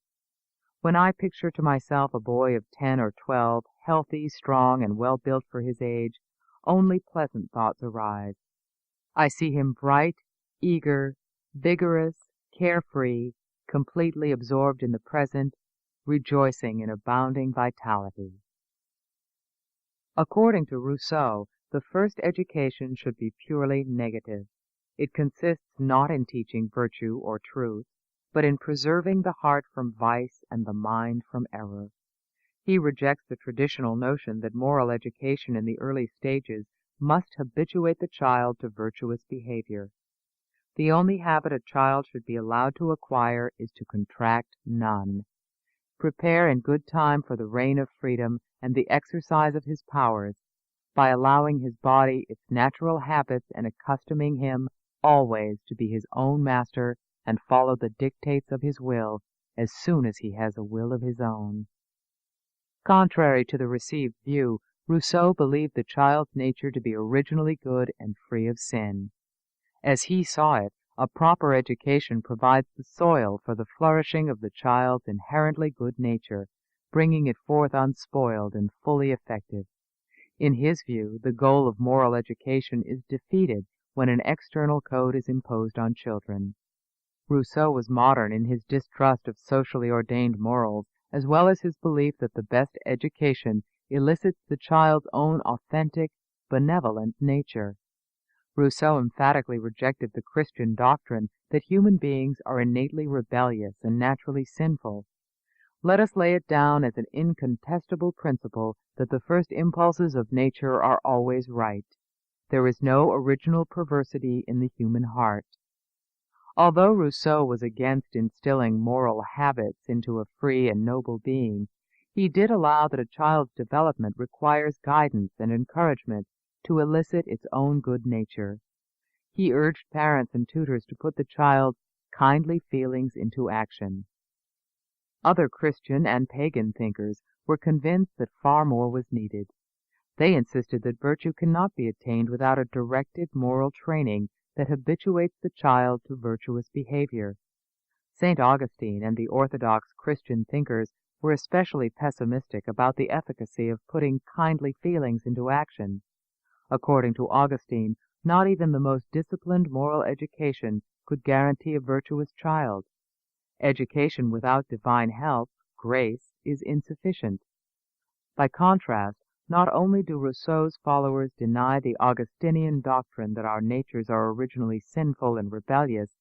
A: When I picture to myself a boy of 10 or 12, healthy, strong, and well built for his age, only pleasant thoughts arise. I see him bright, eager, vigorous, carefree, completely absorbed in the present, rejoicing in abounding vitality. According to Rousseau, the first education should be purely negative. It consists not in teaching virtue or truth, but in preserving the heart from vice and the mind from error. He rejects the traditional notion that moral education in the early stages must habituate the child to virtuous behavior. The only habit a child should be allowed to acquire is to contract none. Prepare in good time for the reign of freedom and the exercise of his powers, by allowing his body its natural habits and accustoming him always to be his own master and follow the dictates of his will as soon as he has a will of his own. Contrary to the received view, Rousseau believed the child's nature to be originally good and free of sin. As he saw it, a proper education provides the soil for the flourishing of the child's inherently good nature, bringing it forth unspoiled and fully effective. In his view, the goal of moral education is defeated when an external code is imposed on children. Rousseau was modern in his distrust of socially ordained morals, as well as his belief that the best education elicits the child's own authentic, benevolent nature. Rousseau emphatically rejected the Christian doctrine that human beings are innately rebellious and naturally sinful. Let us lay it down as an incontestable principle that the first impulses of nature are always right. There is no original perversity in the human heart. Although Rousseau was against instilling moral habits into a free and noble being, he did allow that a child's development requires guidance and encouragement to elicit its own good nature. He urged parents and tutors to put the child's kindly feelings into action. Other Christian and pagan thinkers were convinced that far more was needed. They insisted that virtue cannot be attained without a directed moral training that habituates the child to virtuous behavior. St. Augustine and the orthodox Christian thinkers were especially pessimistic about the efficacy of putting kindly feelings into action. According to Augustine, not even the most disciplined moral education could guarantee a virtuous child. Education without divine help, grace, is insufficient. By contrast, Not only do Rousseau's followers deny the Augustinian doctrine that our natures are originally sinful and rebellious,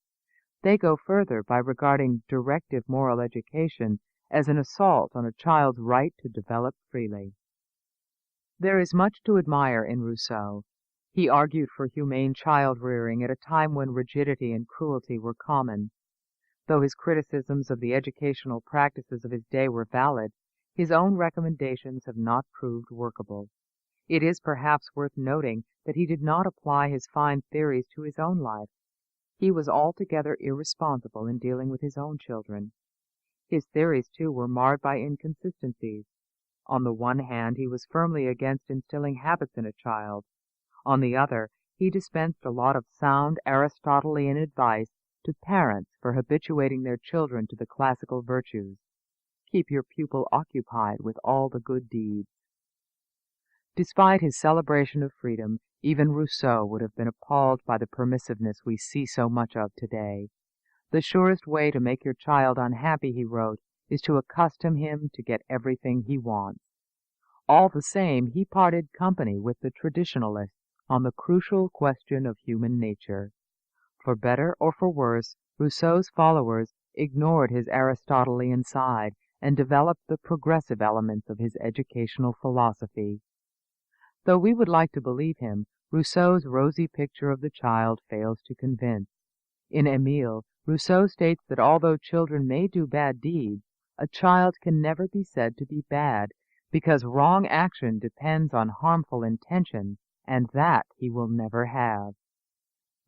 A: they go further by regarding directive moral education as an assault on a child's right to develop freely. There is much to admire in Rousseau. He argued for humane child-rearing at a time when rigidity and cruelty were common. Though his criticisms of the educational practices of his day were valid, his own recommendations have not proved workable. It is perhaps worth noting that he did not apply his fine theories to his own life. He was altogether irresponsible in dealing with his own children. His theories, too, were marred by inconsistencies. On the one hand, he was firmly against instilling habits in a child. On the other, he dispensed a lot of sound Aristotelian advice to parents for habituating their children to the classical virtues. Keep your pupil occupied with all the good deeds. Despite his celebration of freedom, even Rousseau would have been appalled by the permissiveness we see so much of today. The surest way to make your child unhappy, he wrote, is to accustom him to get everything he wants. All the same, he parted company with the traditionalists on the crucial question of human nature. For better or for worse, Rousseau's followers ignored his Aristotelian side and developed the progressive elements of his educational philosophy. Though we would like to believe him, Rousseau's rosy picture of the child fails to convince. In Emile, Rousseau states that although children may do bad deeds, a child can never be said to be bad, because wrong action depends on harmful intention, and that he will never have.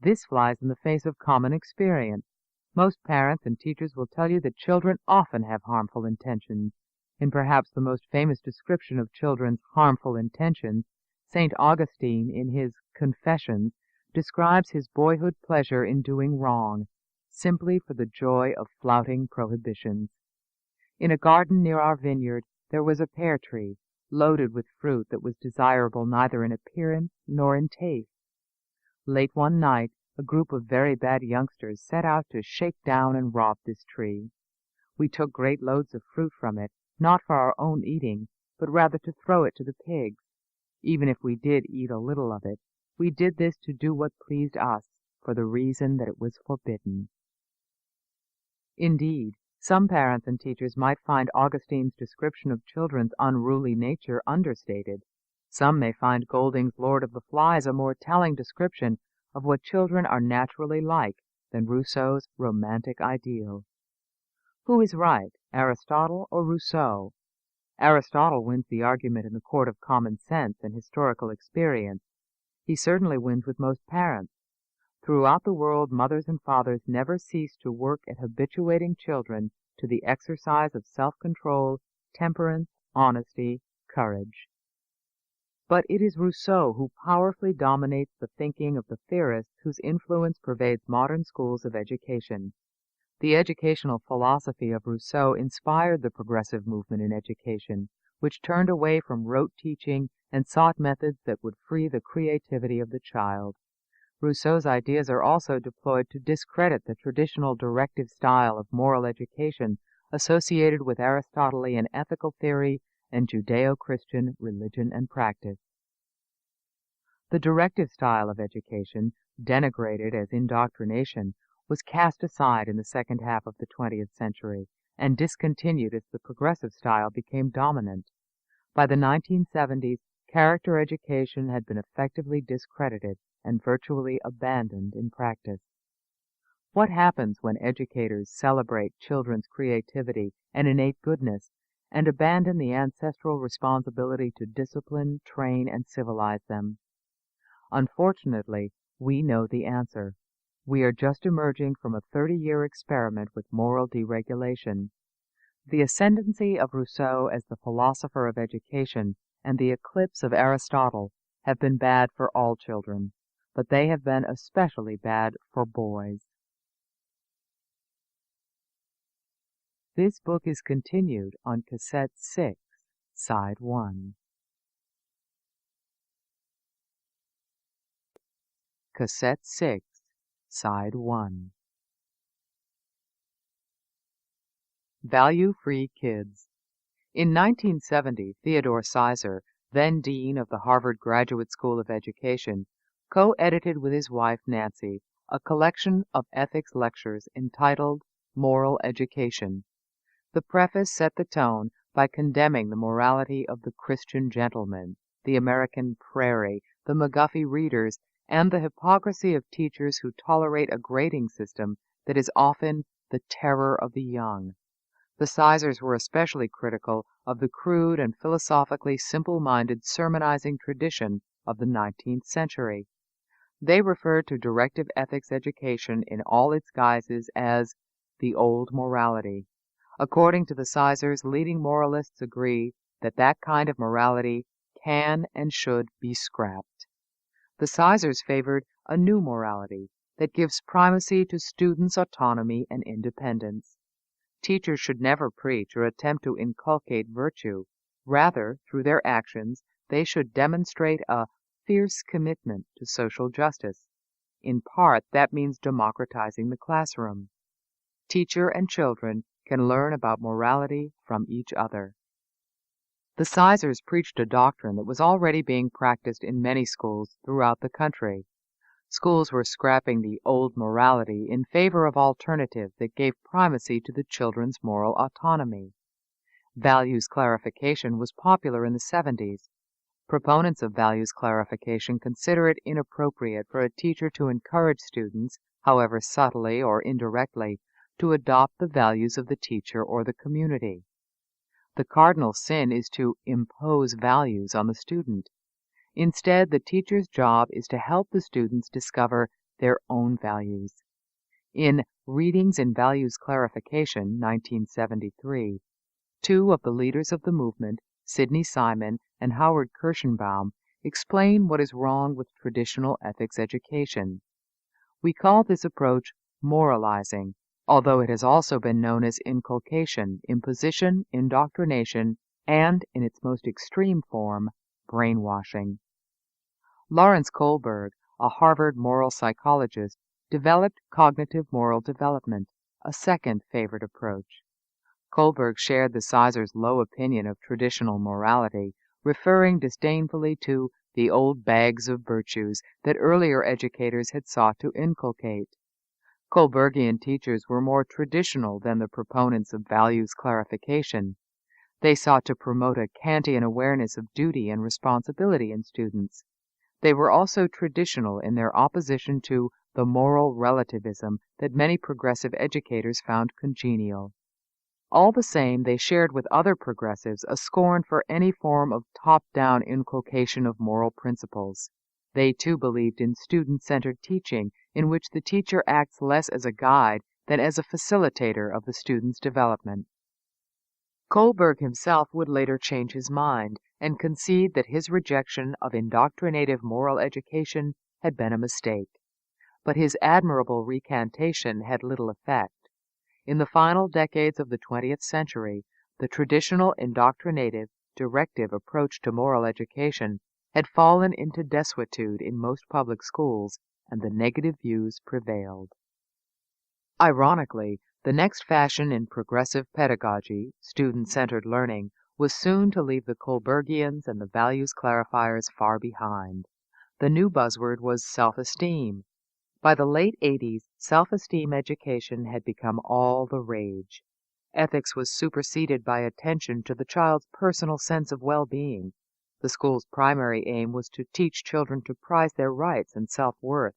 A: This flies in the face of common experience. Most parents and teachers will tell you that children often have harmful intentions. In perhaps the most famous description of children's harmful intentions, St. Augustine, in his Confessions, describes his boyhood pleasure in doing wrong, simply for the joy of flouting prohibitions. In a garden near our vineyard there was a pear tree, loaded with fruit that was desirable neither in appearance nor in taste. Late one night, a group of very bad youngsters set out to shake down and rob this tree. We took great loads of fruit from it, not for our own eating, but rather to throw it to the pigs. Even if we did eat a little of it, we did this to do what pleased us, for the reason that it was forbidden. Indeed, some parents and teachers might find Augustine's description of children's unruly nature understated. Some may find Golding's Lord of the Flies a more telling description of what children are naturally like than Rousseau's romantic ideal. Who is right, Aristotle or Rousseau? Aristotle wins the argument in the court of common sense and historical experience. He certainly wins with most parents. Throughout the world, mothers and fathers never cease to work at habituating children to the exercise of self-control, temperance, honesty, courage. But it is Rousseau who powerfully dominates the thinking of the theorists whose influence pervades modern schools of education. The educational philosophy of Rousseau inspired the progressive movement in education, which turned away from rote teaching and sought methods that would free the creativity of the child. Rousseau's ideas are also deployed to discredit the traditional directive style of moral education associated with Aristotelian ethical theory and Judeo-Christian religion and practice. The directive style of education, denigrated as indoctrination, was cast aside in the second half of the 20th century and discontinued as the progressive style became dominant. By the 1970s, character education had been effectively discredited and virtually abandoned in practice. What happens when educators celebrate children's creativity and innate goodness and abandon the ancestral responsibility to discipline, train, and civilize them? Unfortunately, we know the answer. We are just emerging from a 30-year experiment with moral deregulation. The ascendancy of Rousseau as the philosopher of education and the eclipse of Aristotle have been bad for all children, but they have been especially bad for boys. This book is continued on Cassette 6, Side 1. Cassette 6, Side 1. Value-Free Kids. In 1970, Theodore Sizer, then dean of the Harvard Graduate School of Education, co-edited with his wife Nancy a collection of ethics lectures entitled Moral Education. The preface set the tone by condemning the morality of the Christian gentleman, the American prairie, the McGuffey readers, and the hypocrisy of teachers who tolerate a grading system that is often the terror of the young. The Sizers were especially critical of the crude and philosophically simple-minded sermonizing tradition of the 19th century. They referred to directive ethics education in all its guises as the old morality. According to the Sizers, leading moralists agree that that kind of morality can and should be scrapped. The Sizers favored a new morality that gives primacy to students' autonomy and independence. Teachers should never preach or attempt to inculcate virtue. Rather, through their actions, they should demonstrate a fierce commitment to social justice. In part, that means democratizing the classroom. Teacher and children can learn about morality from each other. The Sizers preached a doctrine that was already being practiced in many schools throughout the country. Schools were scrapping the old morality in favor of alternatives that gave primacy to the children's moral autonomy. Values clarification was popular in the 70s. Proponents of values clarification consider it inappropriate for a teacher to encourage students, however subtly or indirectly, to adopt the values of the teacher or the community. The cardinal sin is to impose values on the student. Instead, the teacher's job is to help the students discover their own values. In Readings in Values Clarification, 1973, two of the leaders of the movement, Sidney Simon and Howard Kirschenbaum, explain what is wrong with traditional ethics education. We call this approach moralizing, although it has also been known as inculcation, imposition, indoctrination, and, in its most extreme form, brainwashing. Lawrence Kohlberg, a Harvard moral psychologist, developed cognitive moral development, a second favorite approach. Kohlberg shared the Sizers' low opinion of traditional morality, referring disdainfully to the old bags of virtues that earlier educators had sought to inculcate. Kohlbergian teachers were more traditional than the proponents of values clarification. They sought to promote a Kantian awareness of duty and responsibility in students. They were also traditional in their opposition to the moral relativism that many progressive educators found congenial. All the same, they shared with other progressives a scorn for any form of top-down inculcation of moral principles. They too believed in student-centered teaching, in which the teacher acts less as a guide than as a facilitator of the student's development. Kohlberg himself would later change his mind and concede that his rejection of indoctrinative moral education had been a mistake. But his admirable recantation had little effect. In the final decades of the 20th century, the traditional indoctrinative, directive approach to moral education had fallen into desuetude in most public schools, and the negative views prevailed. Ironically, the next fashion in progressive pedagogy, student-centered learning, was soon to leave the Kohlbergians and the values clarifiers far behind. The new buzzword was self-esteem. By the late 80s, self-esteem education had become all the rage. Ethics was superseded by attention to the child's personal sense of well-being. The school's primary aim was to teach children to prize their rights and self-worth.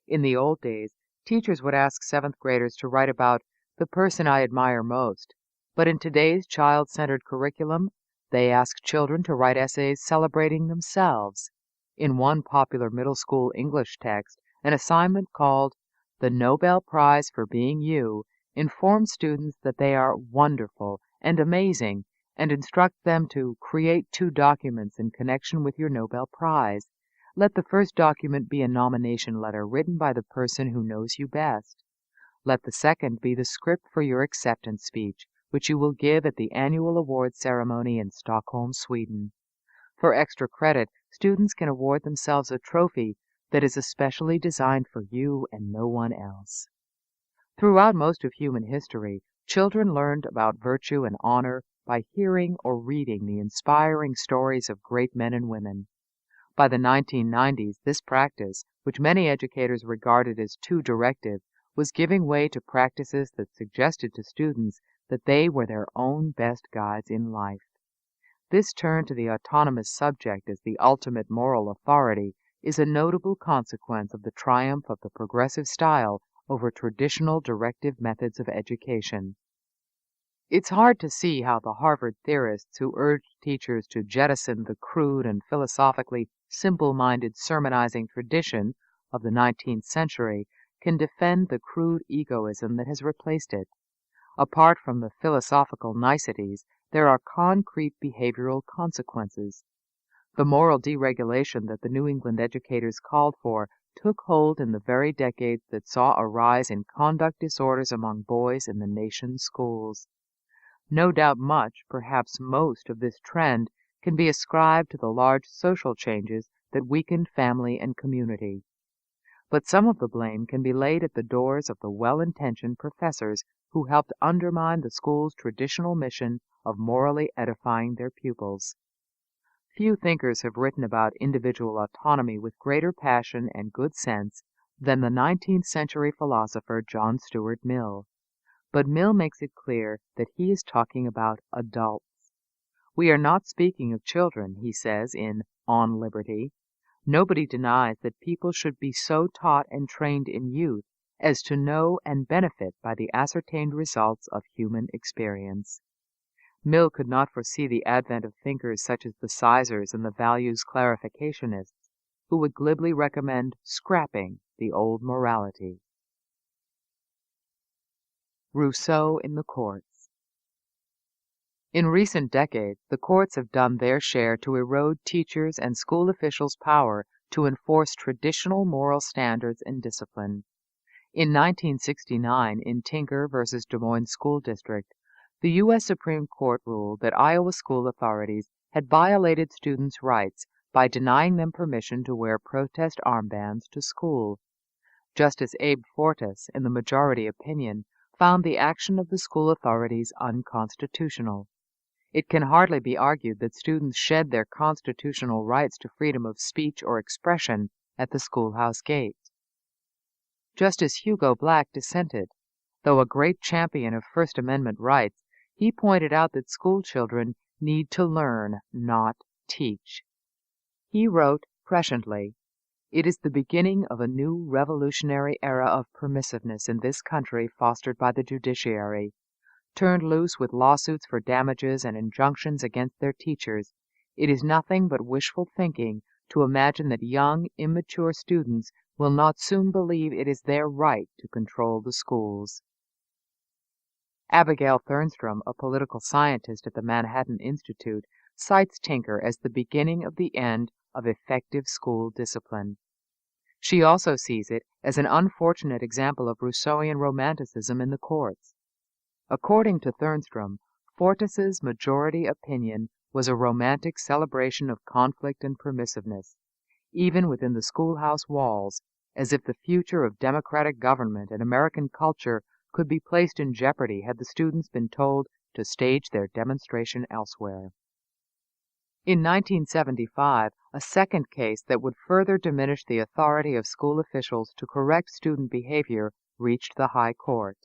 A: In the old days, teachers would ask 7th graders to write about the person I admire most, but in today's child-centered curriculum, they ask children to write essays celebrating themselves. In one popular middle school English text, an assignment called The Nobel Prize for Being You informs students that they are wonderful and amazing and instructs them to create 2 documents in connection with your Nobel Prize. Let the first document be a nomination letter written by the person who knows you best. Let the second be the script for your acceptance speech, which you will give at the annual award ceremony in Stockholm, Sweden. For extra credit, students can award themselves a trophy that is especially designed for you and no one else. Throughout most of human history, children learned about virtue and honor by hearing or reading the inspiring stories of great men and women. By the 1990s, this practice, which many educators regarded as too directive, was giving way to practices that suggested to students that they were their own best guides in life. This turn to the autonomous subject as the ultimate moral authority is a notable consequence of the triumph of the progressive style over traditional directive methods of education. It's hard to see how the Harvard theorists who urged teachers to jettison the crude and philosophically simple-minded sermonizing tradition of the 19th century can defend the crude egoism that has replaced it. Apart from the philosophical niceties, there are concrete behavioral consequences. The moral deregulation that the New England educators called for took hold in the very decades that saw a rise in conduct disorders among boys in the nation's schools. No doubt much, perhaps most, of this trend can be ascribed to the large social changes that weakened family and community. But some of the blame can be laid at the doors of the well-intentioned professors who helped undermine the school's traditional mission of morally edifying their pupils. Few thinkers have written about individual autonomy with greater passion and good sense than the 19th century philosopher John Stuart Mill. But Mill makes it clear that he is talking about adults. We are not speaking of children, he says in On Liberty. Nobody denies that people should be so taught and trained in youth as to know and benefit by the ascertained results of human experience. Mill could not foresee the advent of thinkers such as the Sizers and the values clarificationists, who would glibly recommend scrapping the old morality. Rousseau in the courts. In recent decades, the courts have done their share to erode teachers' and school officials' power to enforce traditional moral standards and discipline. In 1969, in Tinker v. Des Moines School District, the U.S. Supreme Court ruled that Iowa school authorities had violated students' rights by denying them permission to wear protest armbands to school. Justice Abe Fortas, in the majority opinion, found the action of the school authorities unconstitutional. It can hardly be argued that students shed their constitutional rights to freedom of speech or expression at the schoolhouse gate. Justice Hugo Black dissented. Though a great champion of First Amendment rights, he pointed out that school children need to learn, not teach. He wrote presciently, "It is the beginning of a new revolutionary era of permissiveness in this country fostered by the judiciary. Turned loose with lawsuits for damages and injunctions against their teachers, it is nothing but wishful thinking to imagine that young, immature students will not soon believe it is their right to control the schools." Abigail Thernstrom, a political scientist at the Manhattan Institute, cites Tinker as the beginning of the end of effective school discipline. She also sees it as an unfortunate example of Rousseauian romanticism in the courts. According to Thernstrom, Fortas's majority opinion was a romantic celebration of conflict and permissiveness, even within the schoolhouse walls, as if the future of democratic government and American culture could be placed in jeopardy had the students been told to stage their demonstration elsewhere. In 1975, a second case that would further diminish the authority of school officials to correct student behavior reached the High Court.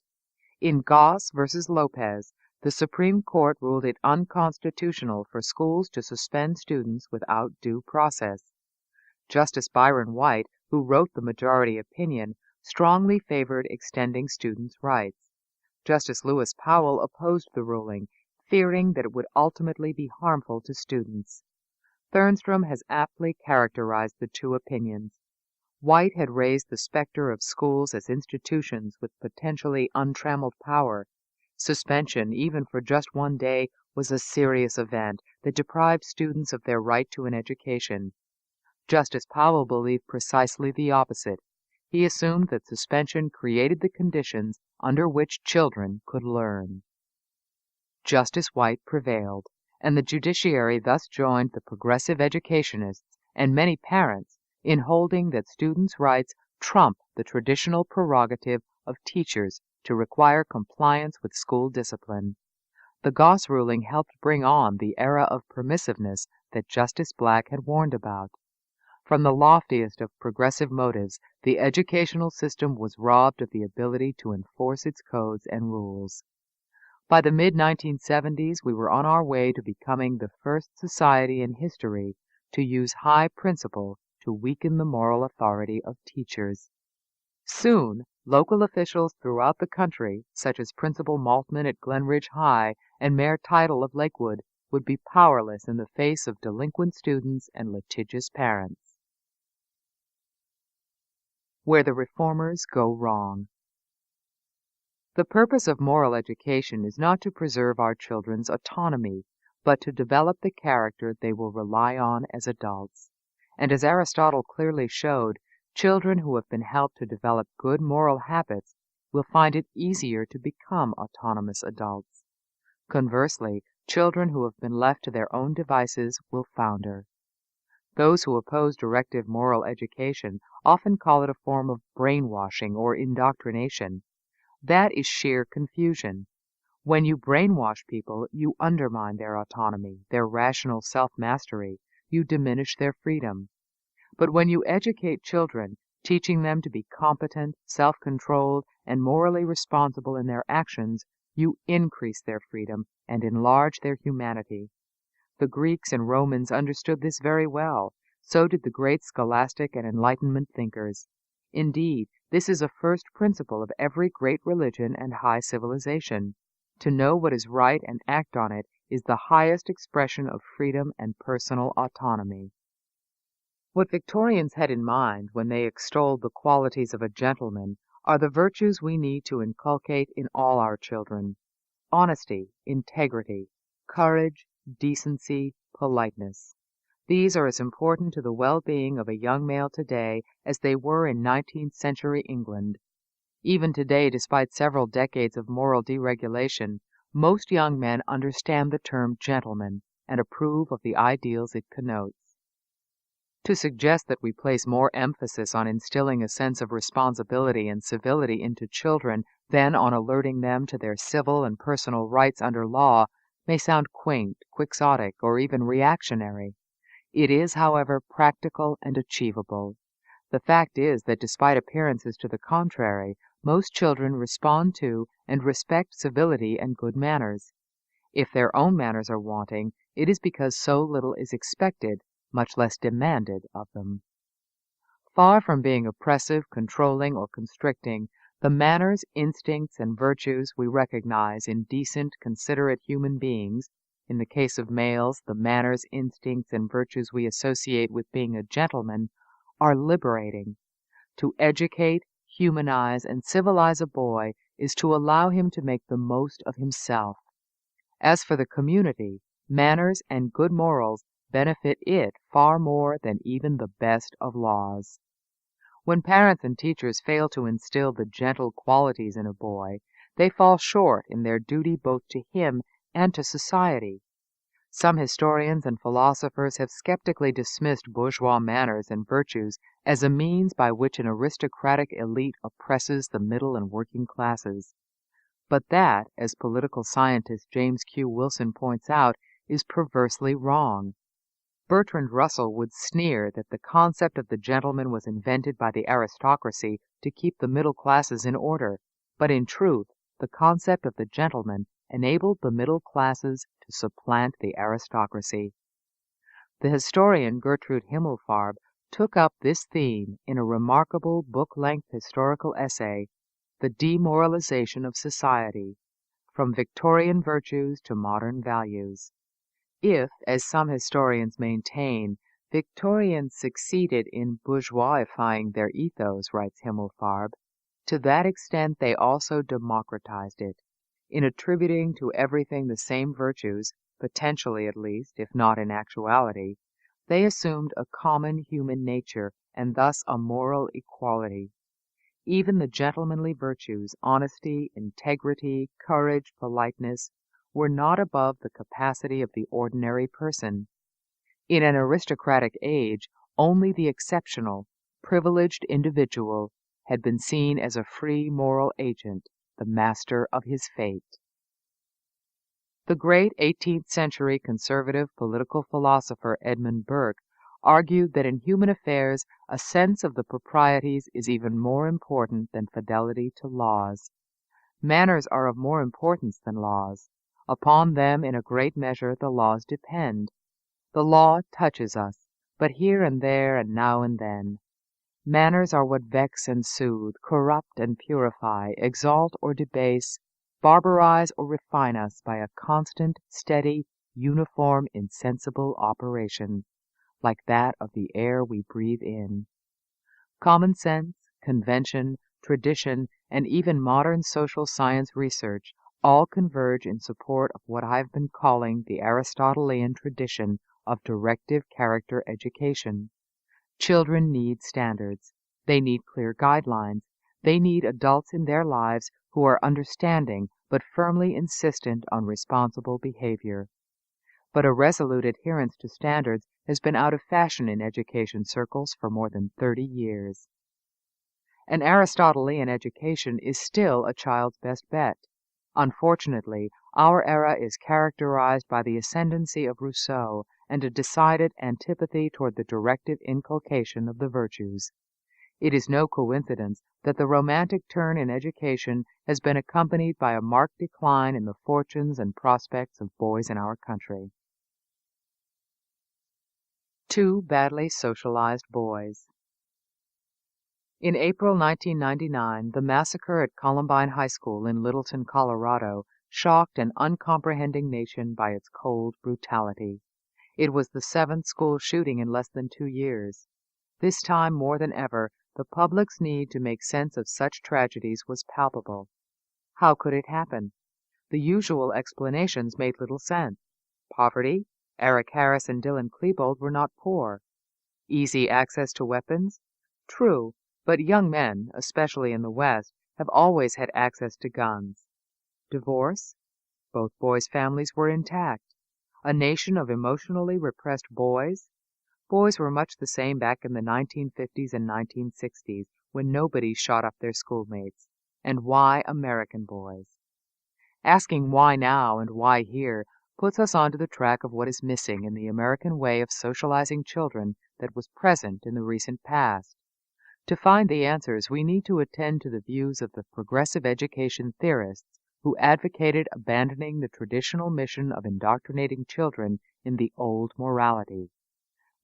A: In Goss v. Lopez, the Supreme Court ruled it unconstitutional for schools to suspend students without due process. Justice Byron White, who wrote the majority opinion, strongly favored extending students' rights. Justice Lewis Powell opposed the ruling, fearing that it would ultimately be harmful to students. Thernstrom has aptly characterized the two opinions. White had raised the specter of schools as institutions with potentially untrammeled power. Suspension, even for just one day, was a serious event that deprived students of their right to an education. Justice Powell believed precisely the opposite. He assumed that suspension created the conditions under which children could learn. Justice White prevailed, and the judiciary thus joined the progressive educationists and many parents in holding that students' rights trump the traditional prerogative of teachers to require compliance with school discipline. The Goss ruling helped bring on the era of permissiveness that Justice Black had warned about. From the loftiest of progressive motives, the educational system was robbed of the ability to enforce its codes and rules. By the mid-1970s, we were on our way to becoming the first society in history to use high principle to weaken the moral authority of teachers. Soon, local officials throughout the country, such as Principal Maltman at Glenridge High and Mayor Tidal of Lakewood, would be powerless in the face of delinquent students and litigious parents. Where the reformers go wrong. The purpose of moral education is not to preserve our children's autonomy, but to develop the character they will rely on as adults. And as Aristotle clearly showed, children who have been helped to develop good moral habits will find it easier to become autonomous adults. Conversely, children who have been left to their own devices will founder. Those who oppose directive moral education often call it a form of brainwashing or indoctrination. That is sheer confusion. When you brainwash people, you undermine their autonomy, their rational self-mastery, you diminish their freedom. But when you educate children, teaching them to be competent, self-controlled, and morally responsible in their actions, you increase their freedom and enlarge their humanity. The Greeks and Romans understood this very well. So did the great scholastic and Enlightenment thinkers. Indeed, this is a first principle of every great religion and high civilization. To know what is right and act on it is the highest expression of freedom and personal autonomy. What Victorians had in mind when they extolled the qualities of a gentleman are the virtues we need to inculcate in all our children: honesty, integrity, courage, decency, politeness. These are as important to the well-being of a young male today as they were in 19th century England. Even today, despite several decades of moral deregulation, most young men understand the term gentleman and approve of the ideals it connotes. To suggest that we place more emphasis on instilling a sense of responsibility and civility into children than on alerting them to their civil and personal rights under law may sound quaint, quixotic, or even reactionary. It is, however, practical and achievable. The fact is that despite appearances to the contrary, most children respond to and respect civility and good manners. If their own manners are wanting, it is because so little is expected, much less demanded, of them. Far from being oppressive, controlling, or constricting, the manners, instincts, and virtues we recognize in decent, considerate human beings, in the case of males, the manners, instincts, and virtues we associate with being a gentleman, are liberating. To educate, humanize, and civilize a boy is to allow him to make the most of himself. As for the community, manners and good morals benefit it far more than even the best of laws. When parents and teachers fail to instill the gentle qualities in a boy, they fall short in their duty both to him and to society. Some historians and philosophers have skeptically dismissed bourgeois manners and virtues as a means by which an aristocratic elite oppresses the middle and working classes. But that, as political scientist James Q. Wilson points out, is perversely wrong. Bertrand Russell would sneer that the concept of the gentleman was invented by the aristocracy to keep the middle classes in order, but in truth, the concept of the gentleman enabled the middle classes to supplant the aristocracy. The historian Gertrude Himmelfarb took up this theme in a remarkable book-length historical essay, The Demoralization of Society, From Victorian Virtues to Modern Values. If, as some historians maintain, Victorians succeeded in bourgeoisifying their ethos, writes Himmelfarb, to that extent they also democratized it. In attributing to everything the same virtues, potentially at least, if not in actuality, they assumed a common human nature and thus a moral equality. Even the gentlemanly virtues, honesty, integrity, courage, politeness, were not above the capacity of the ordinary person. In an aristocratic age, only the exceptional, privileged individual had been seen as a free moral agent, the master of his fate. The great 18th century conservative political philosopher Edmund Burke argued that in human affairs a sense of the proprieties is even more important than fidelity to laws. Manners are of more importance than laws. Upon them in a great measure the laws depend. The law touches us, but here and there and now and then. Manners are what vex and soothe, corrupt and purify, exalt or debase, barbarize or refine us by a constant, steady, uniform, insensible operation, like that of the air we breathe in. Common sense, convention, tradition, and even modern social science research all converge in support of what I have been calling the Aristotelian tradition of directive character education. Children need standards. They need clear guidelines. They need adults in their lives who are understanding but firmly insistent on responsible behavior. But a resolute adherence to standards has been out of fashion in education circles for more than 30 years. An Aristotelian education is still a child's best bet. Unfortunately, our era is characterized by the ascendancy of Rousseau and a decided antipathy toward the directive inculcation of the virtues. It is no coincidence that the romantic turn in education has been accompanied by a marked decline in the fortunes and prospects of boys in our country. Two badly socialized boys. In April 1999, the massacre at Columbine High School in Littleton, Colorado, shocked an uncomprehending nation by its cold brutality. It was the 7th school shooting in less than 2 years. This time, more than ever, the public's need to make sense of such tragedies was palpable. How could it happen? The usual explanations made little sense. Poverty? Eric Harris and Dylan Klebold were not poor. Easy access to weapons? True, but young men, especially in the West, have always had access to guns. Divorce? Both boys' families were intact. A nation of emotionally repressed boys? Boys were much the same back in the 1950s and 1960s, when nobody shot up their schoolmates. And why American boys? Asking why now and why here puts us onto the track of what is missing in the American way of socializing children that was present in the recent past. To find the answers, we need to attend to the views of the progressive education theorists who advocated abandoning the traditional mission of indoctrinating children in the old morality.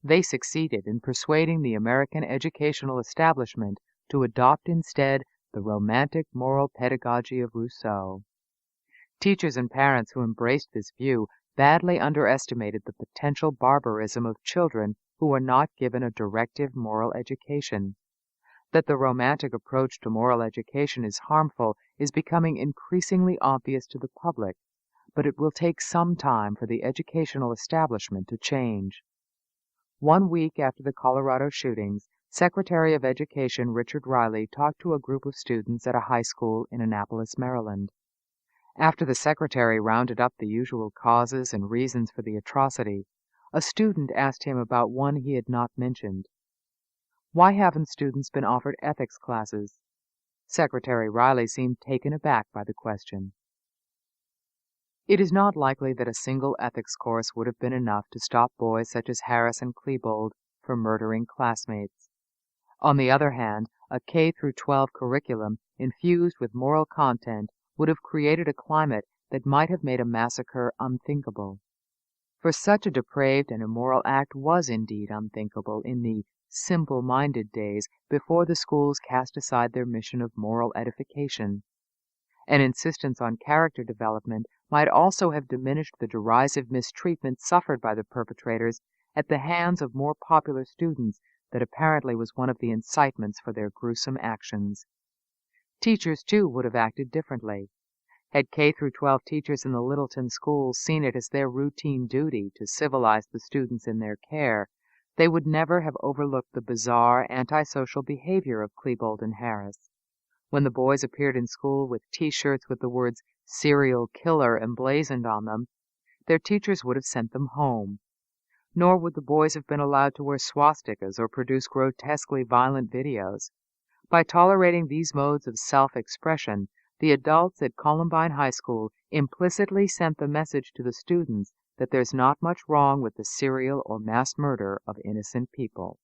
A: They succeeded in persuading the American educational establishment to adopt instead the romantic moral pedagogy of Rousseau. Teachers and parents who embraced this view badly underestimated the potential barbarism of children who are not given a directive moral education. That the romantic approach to moral education is harmful is becoming increasingly obvious to the public, but it will take some time for the educational establishment to change. 1 week after the Colorado shootings, Secretary of Education Richard Riley talked to a group of students at a high school in Annapolis, Maryland. After the secretary rounded up the usual causes and reasons for the atrocity, a student asked him about one he had not mentioned. Why haven't students been offered ethics classes? Secretary Riley seemed taken aback by the question. It is not likely that a single ethics course would have been enough to stop boys such as Harris and Klebold from murdering classmates. On the other hand, a K-12 curriculum infused with moral content would have created a climate that might have made a massacre unthinkable. For such a depraved and immoral act was indeed unthinkable in the simple-minded days before the schools cast aside their mission of moral edification. An insistence on character development might also have diminished the derisive mistreatment suffered by the perpetrators at the hands of more popular students that apparently was one of the incitements for their gruesome actions. Teachers, too, would have acted differently. Had K-12 teachers in the Littleton schools seen it as their routine duty to civilize the students in their care, they would never have overlooked the bizarre, antisocial behavior of Klebold and Harris. When the boys appeared in school with T-shirts with the words "serial killer" emblazoned on them, their teachers would have sent them home. Nor would the boys have been allowed to wear swastikas or produce grotesquely violent videos. By tolerating these modes of self-expression, the adults at Columbine High School implicitly sent the message to the students that there's not much wrong with the serial or mass murder of innocent people.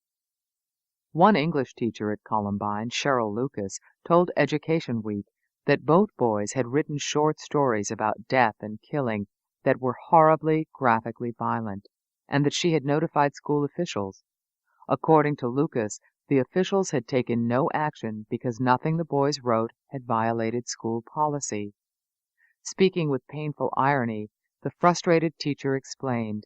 A: One English teacher at Columbine, Cheryl Lucas, told Education Week that both boys had written short stories about death and killing that were horribly, graphically violent, and that she had notified school officials. According to Lucas, the officials had taken no action because nothing the boys wrote had violated school policy. Speaking with painful irony, the frustrated teacher explained,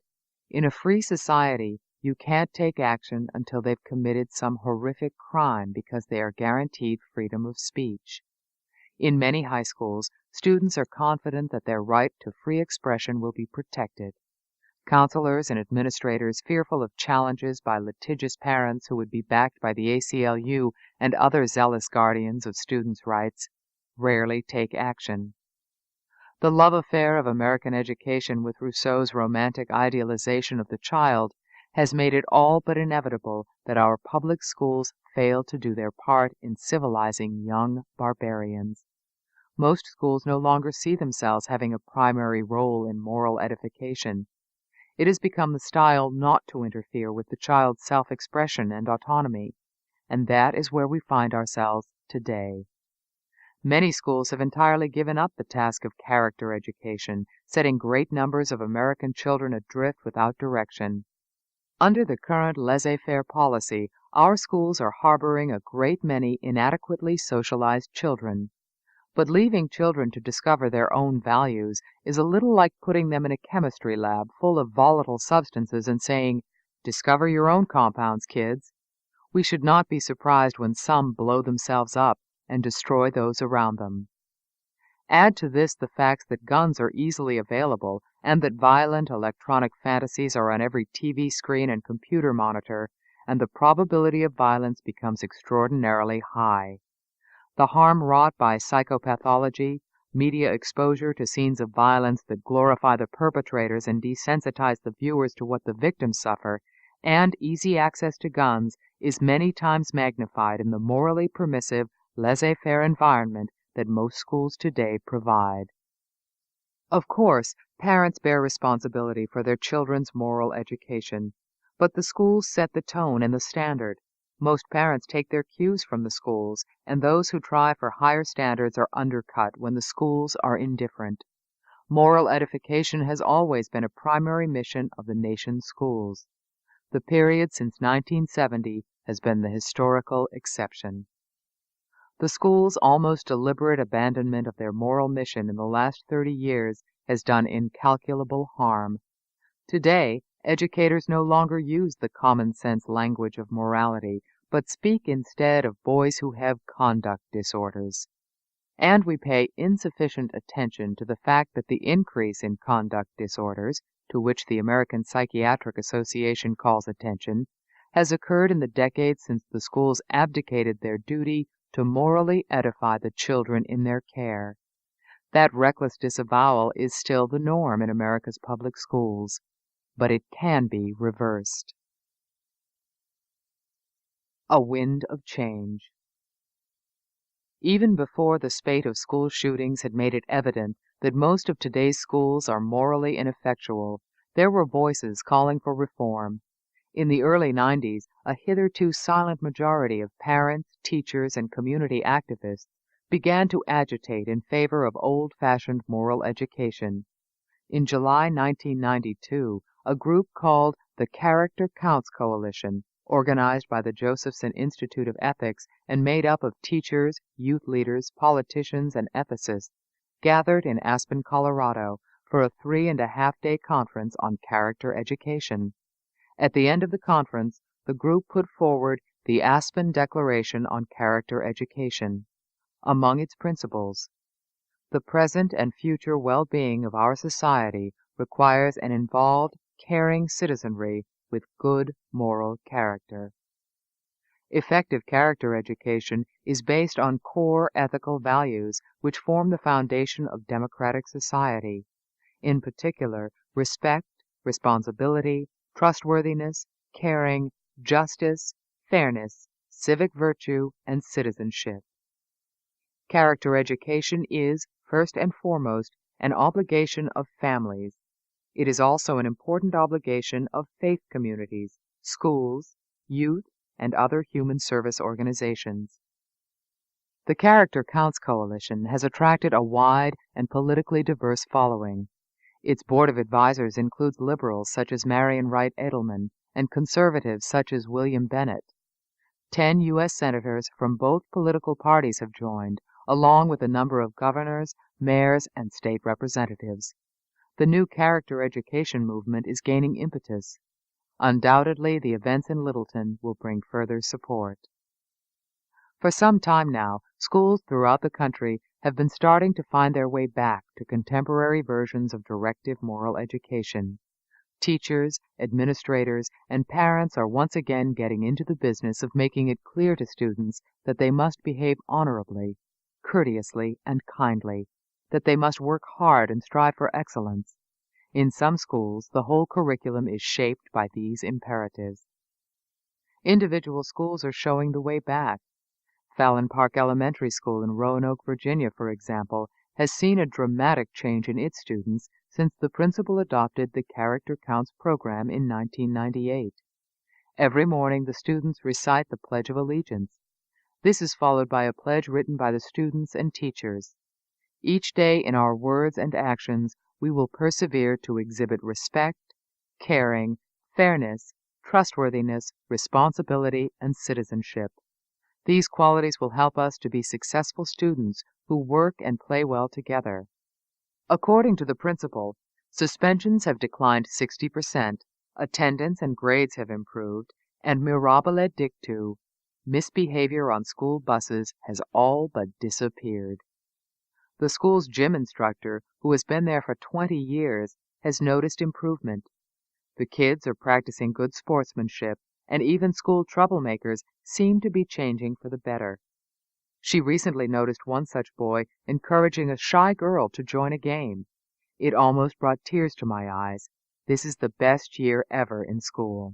A: "In a free society, you can't take action until they've committed some horrific crime because they are guaranteed freedom of speech." In many high schools, students are confident that their right to free expression will be protected. Counselors and administrators, fearful of challenges by litigious parents who would be backed by the ACLU and other zealous guardians of students' rights, rarely take action. The love affair of American education with Rousseau's romantic idealization of the child has made it all but inevitable that our public schools fail to do their part in civilizing young barbarians. Most schools no longer see themselves having a primary role in moral edification. It has become the style not to interfere with the child's self-expression and autonomy, and that is where we find ourselves today. Many schools have entirely given up the task of character education, setting great numbers of American children adrift without direction. Under the current laissez-faire policy, our schools are harboring a great many inadequately socialized children. But leaving children to discover their own values is a little like putting them in a chemistry lab full of volatile substances and saying, "Discover your own compounds, kids." We should not be surprised when some blow themselves up and destroy those around them. Add to this the facts that guns are easily available and that violent electronic fantasies are on every TV screen and computer monitor, and the probability of violence becomes extraordinarily high. The harm wrought by psychopathology, media exposure to scenes of violence that glorify the perpetrators and desensitize the viewers to what the victims suffer, and easy access to guns is many times magnified in the morally permissive, laissez-faire environment that most schools today provide. Of course, parents bear responsibility for their children's moral education, but the schools set the tone and the standard. Most parents take their cues from the schools, and those who try for higher standards are undercut when the schools are indifferent. Moral edification has always been a primary mission of the nation's schools. The period since 1970 has been the historical exception. The schools' almost deliberate abandonment of their moral mission in the last 30 years has done incalculable harm. Today, educators no longer use the common sense language of morality, but speak instead of boys who have conduct disorders. And we pay insufficient attention to the fact that the increase in conduct disorders, to which the American Psychiatric Association calls attention, has occurred in the decades since the schools abdicated their duty to morally edify the children in their care. That reckless disavowal is still the norm in America's public schools, but it can be reversed. A wind of change. Even before the spate of school shootings had made it evident that most of today's schools are morally ineffectual, there were voices calling for reform. In the early 90s, a hitherto silent majority of parents, teachers, and community activists began to agitate in favor of old-fashioned moral education. In July 1992, a group called the Character Counts Coalition, organized by the Josephson Institute of Ethics and made up of teachers, youth leaders, politicians, and ethicists, gathered in Aspen, Colorado, for a 3.5-day conference on character education. At the end of the conference, the group put forward the Aspen Declaration on Character Education. Among its principles, the present and future well-being of our society requires an involved, caring citizenry with good moral character. Effective character education is based on core ethical values which form the foundation of democratic society. In particular, respect, responsibility, trustworthiness, caring, justice, fairness, civic virtue, and citizenship. Character education is, first and foremost, an obligation of families. It is also an important obligation of faith communities, schools, youth, and other human service organizations. The Character Counts Coalition has attracted a wide and politically diverse following. Its board of advisors includes liberals such as Marian Wright Edelman and conservatives such as William Bennett. 10 U.S. senators from both political parties have joined, along with a number of governors, mayors, and state representatives. The new character education movement is gaining impetus. Undoubtedly, the events in Littleton will bring further support. For some time now, schools throughout the country have been starting to find their way back to contemporary versions of directive moral education. Teachers, administrators, and parents are once again getting into the business of making it clear to students that they must behave honorably, courteously, and kindly, that they must work hard and strive for excellence. In some schools, the whole curriculum is shaped by these imperatives. Individual schools are showing the way back. Fallon Park Elementary School in Roanoke, Virginia, for example, has seen a dramatic change in its students since the principal adopted the Character Counts program in 1998. Every morning, the students recite the Pledge of Allegiance. This is followed by a pledge written by the students and teachers. Each day in our words and actions, we will persevere to exhibit respect, caring, fairness, trustworthiness, responsibility, and citizenship. These qualities will help us to be successful students who work and play well together. According to the principal, suspensions have declined 60%, attendance and grades have improved, and mirabile dictu, misbehavior on school buses, has all but disappeared. The school's gym instructor, who has been there for 20 years, has noticed improvement. The kids are practicing good sportsmanship, and even school troublemakers seem to be changing for the better. She recently noticed one such boy encouraging a shy girl to join a game. It almost brought tears to my eyes. This is the best year ever in school.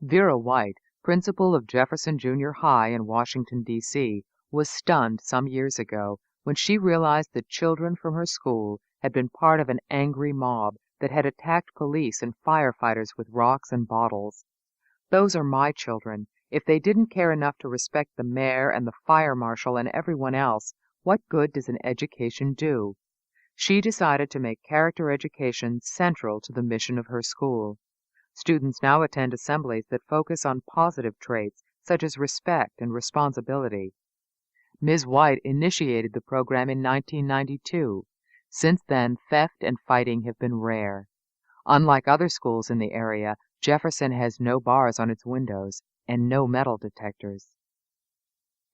A: Vera White, principal of Jefferson Junior High in Washington, D.C., was stunned some years ago when she realized that children from her school had been part of an angry mob that had attacked police and firefighters with rocks and bottles. Those are my children. If they didn't care enough to respect the mayor and the fire marshal and everyone else, what good does an education do? She decided to make character education central to the mission of her school. Students now attend assemblies that focus on positive traits such as respect and responsibility. Ms. White initiated the program in 1992. Since then, theft and fighting have been rare. Unlike other schools in the area, Jefferson has no bars on its windows and no metal detectors.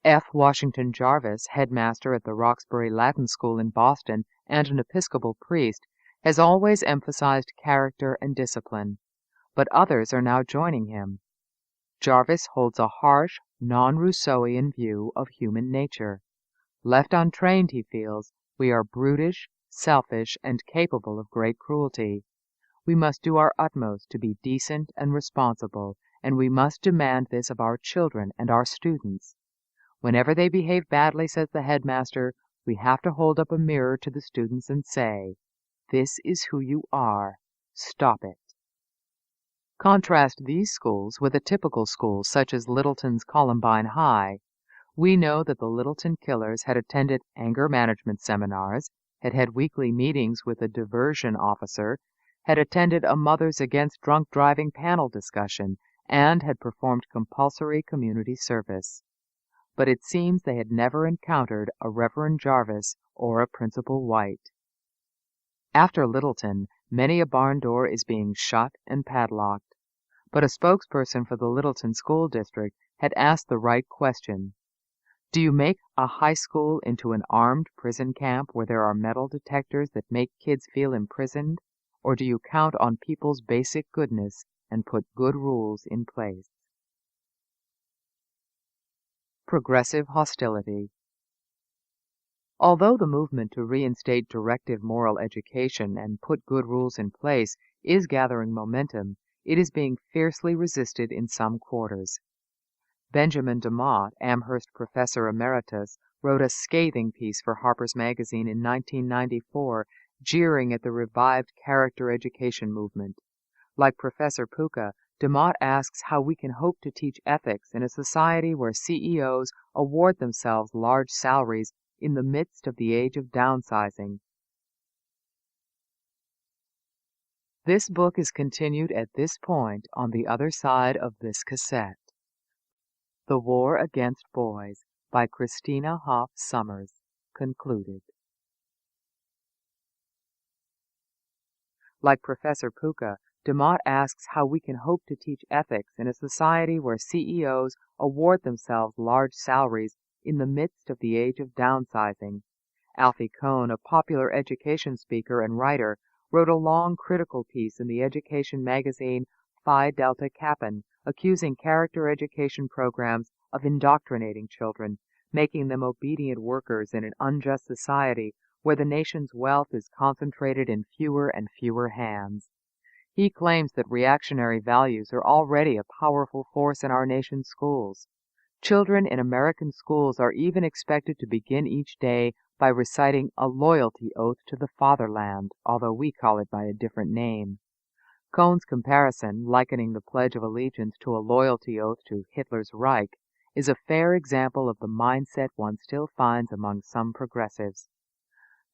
A: F. Washington Jarvis, headmaster at the Roxbury Latin School in Boston and an Episcopal priest, has always emphasized character and discipline, but others are now joining him. Jarvis holds a harsh, non-Rousseauian view of human nature. Left untrained, he feels, we are brutish, selfish, and capable of great cruelty. We must do our utmost to be decent and responsible, and we must demand this of our children and our students. Whenever they behave badly, says the headmaster, we have to hold up a mirror to the students and say, "This is who you are. Stop it." Contrast these schools with a typical school such as Littleton's Columbine High. We know that the Littleton killers had attended anger management seminars, had had weekly meetings with a diversion officer, had attended a Mothers Against Drunk Driving panel discussion, and had performed compulsory community service. But it seems they had never encountered a Reverend Jarvis or a Principal White. After Littleton, many a barn door is being shut and padlocked. But a spokesperson for the Littleton School District had asked the right question. Do you make a high school into an armed prison camp where there are metal detectors that make kids feel imprisoned? Or do you count on people's basic goodness and put good rules in place? Progressive hostility. Although the movement to reinstate directive moral education and put good rules in place is gathering momentum, it is being fiercely resisted in some quarters. Benjamin DeMott, Amherst Professor Emeritus, wrote a scathing piece for Harper's Magazine in 1994, jeering at the revived character education movement. Like Professor Puka, DeMott asks how we can hope to teach ethics in a society where CEOs award themselves large salaries in the midst of the age of downsizing. This book is continued at this point on the other side of this cassette. The War Against Boys by Christina Hoff Sommers. Concluded. Like Professor Puka, DeMott asks how we can hope to teach ethics in a society where CEOs award themselves large salaries in the midst of the age of downsizing. Alfie Kohn, a popular education speaker and writer, wrote a long critical piece in the education magazine Phi Delta Kappan, accusing character education programs of indoctrinating children, making them obedient workers in an unjust society where the nation's wealth is concentrated in fewer and fewer hands. He claims that reactionary values are already a powerful force in our nation's schools. Children in American schools are even expected to begin each day by reciting a loyalty oath to the fatherland, although we call it by a different name. Cohn's comparison, likening the Pledge of Allegiance to a loyalty oath to Hitler's Reich, is a fair example of the mindset one still finds among some progressives.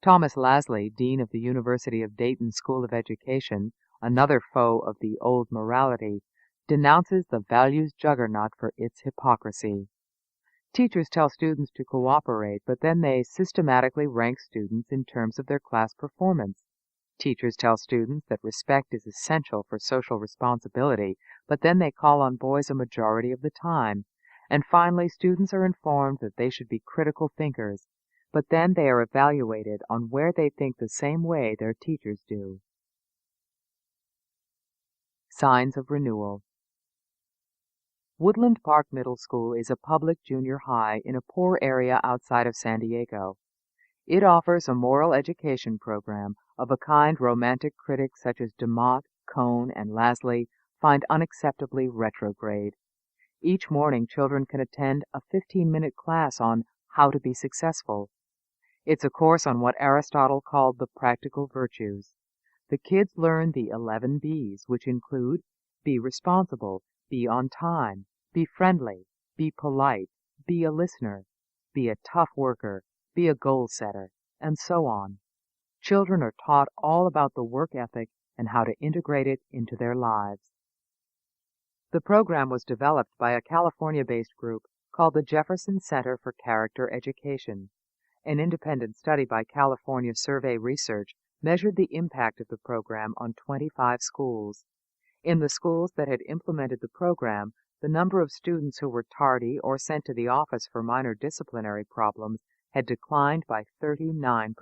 A: Thomas Lasley, dean of the University of Dayton School of Education, another foe of the old morality, denounces the values juggernaut for its hypocrisy. Teachers tell students to cooperate, but then they systematically rank students in terms of their class performance. Teachers tell students that respect is essential for social responsibility, but then they call on boys a majority of the time. And finally, students are informed that they should be critical thinkers, but then they are evaluated on where they think the same way their teachers do. Signs of Renewal. Woodland Park Middle School is a public junior high in a poor area outside of San Diego. It offers a moral education program of a kind romantic critics such as DeMott, Kohn, and Lasley find unacceptably retrograde. Each morning, children can attend a 15-minute class on how to be successful. It's a course on what Aristotle called the practical virtues. The kids learn the 11 B's, which include be responsible, be on time, be friendly, be polite, be a listener, be a tough worker, be a goal setter, and so on. Children are taught all about the work ethic and how to integrate it into their lives. The program was developed by a California-based group called the Jefferson Center for Character Education. An independent study by California Survey Research measured the impact of the program on 25 schools. In the schools that had implemented the program, the number of students who were tardy or sent to the office for minor disciplinary problems had declined by 39%.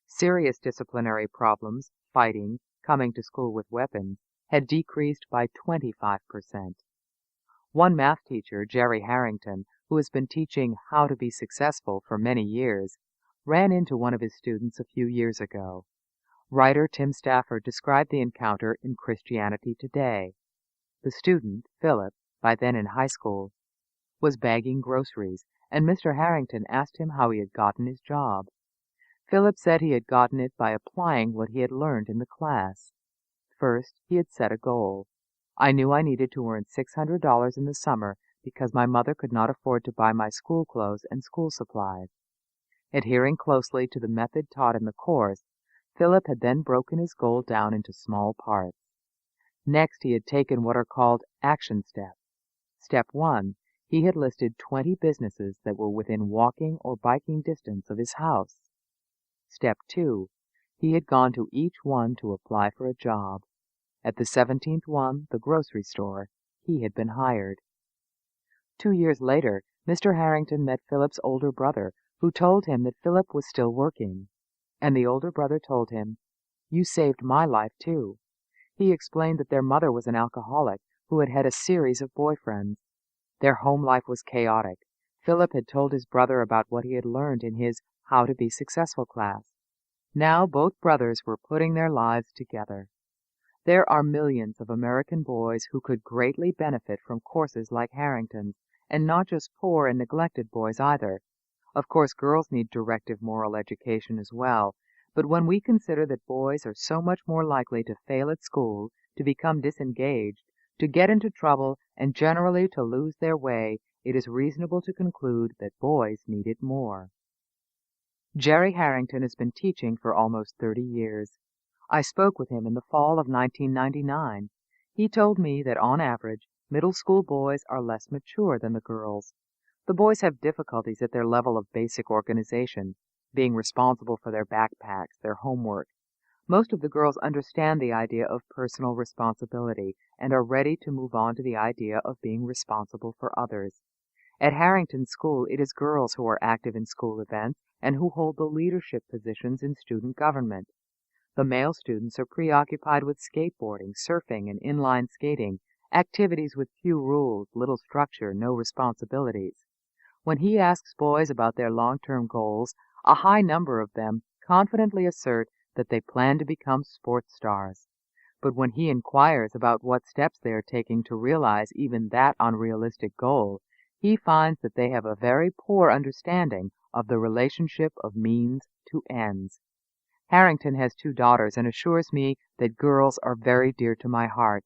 A: Serious disciplinary problems, fighting, coming to school with weapons, had decreased by 25%. One math teacher, Jerry Harrington, who has been teaching how to be successful for many years, ran into one of his students a few years ago. Writer Tim Stafford described the encounter in Christianity Today. The student, Philip, by then in high school, was bagging groceries, and Mr. Harrington asked him how he had gotten his job. Philip said he had gotten it by applying what he had learned in the class. First, he had set a goal. I knew I needed to earn $600 in the summer because my mother could not afford to buy my school clothes and school supplies. Adhering closely to the method taught in the course, Philip had then broken his goal down into small parts. Next, he had taken what are called action steps. Step 1, he had listed 20 businesses that were within walking or biking distance of his house. Step 2, he had gone to each one to apply for a job. At the 17th one, the grocery store, he had been hired. 2 years later, Mr. Harrington met Philip's older brother, who told him that Philip was still working. And the older brother told him, "You saved my life, too." He explained that their mother was an alcoholic who had had a series of boyfriends. Their home life was chaotic. Philip had told his brother about what he had learned in his How to Be Successful class. Now both brothers were putting their lives together. There are millions of American boys who could greatly benefit from courses like Harrington's, and not just poor and neglected boys either. Of course, girls need directive moral education as well, but when we consider that boys are so much more likely to fail at school, to become disengaged, to get into trouble, and generally to lose their way, it is reasonable to conclude that boys need it more. Jerry Harrington has been teaching for almost 30 years. I spoke with him in the fall of 1999. He told me that on average, middle school boys are less mature than the girls. The boys have difficulties at their level of basic organization, being responsible for their backpacks, their homework. Most of the girls understand the idea of personal responsibility and are ready to move on to the idea of being responsible for others. At Harrington School, it is girls who are active in school events and who hold the leadership positions in student government. The male students are preoccupied with skateboarding, surfing, and inline skating, activities with few rules, little structure, no responsibilities. When he asks boys about their long-term goals, a high number of them confidently assert that they plan to become sports stars. But when he inquires about what steps they are taking to realize even that unrealistic goal, he finds that they have a very poor understanding of the relationship of means to ends. Harrington has 2 daughters and assures me that girls are very dear to my heart.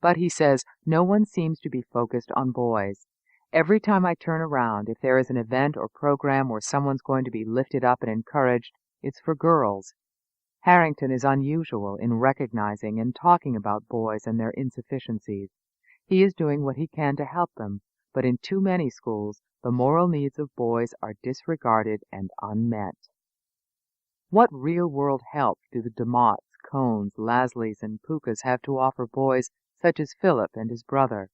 A: But he says no one seems to be focused on boys. Every time I turn around, if there is an event or program where someone's going to be lifted up and encouraged, it's for girls. Harrington is unusual in recognizing and talking about boys and their insufficiencies. He is doing what he can to help them, but in too many schools, the moral needs of boys are disregarded and unmet. What real-world help do the DeMotts, Cohns, Lasleys, and Pukas have to offer boys such as Philip and his brother?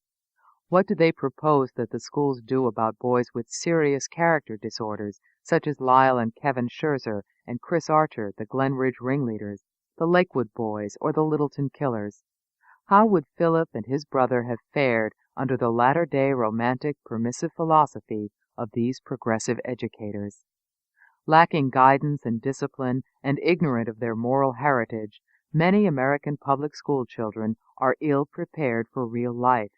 A: What do they propose that the schools do about boys with serious character disorders, such as Lyle and Kevin Scherzer and Chris Archer, the Glen Ridge ringleaders, the Lakewood boys, or the Littleton killers? How would Philip and his brother have fared under the latter-day romantic, permissive philosophy of these progressive educators? Lacking guidance and discipline and ignorant of their moral heritage, many American public school children are ill-prepared for real life,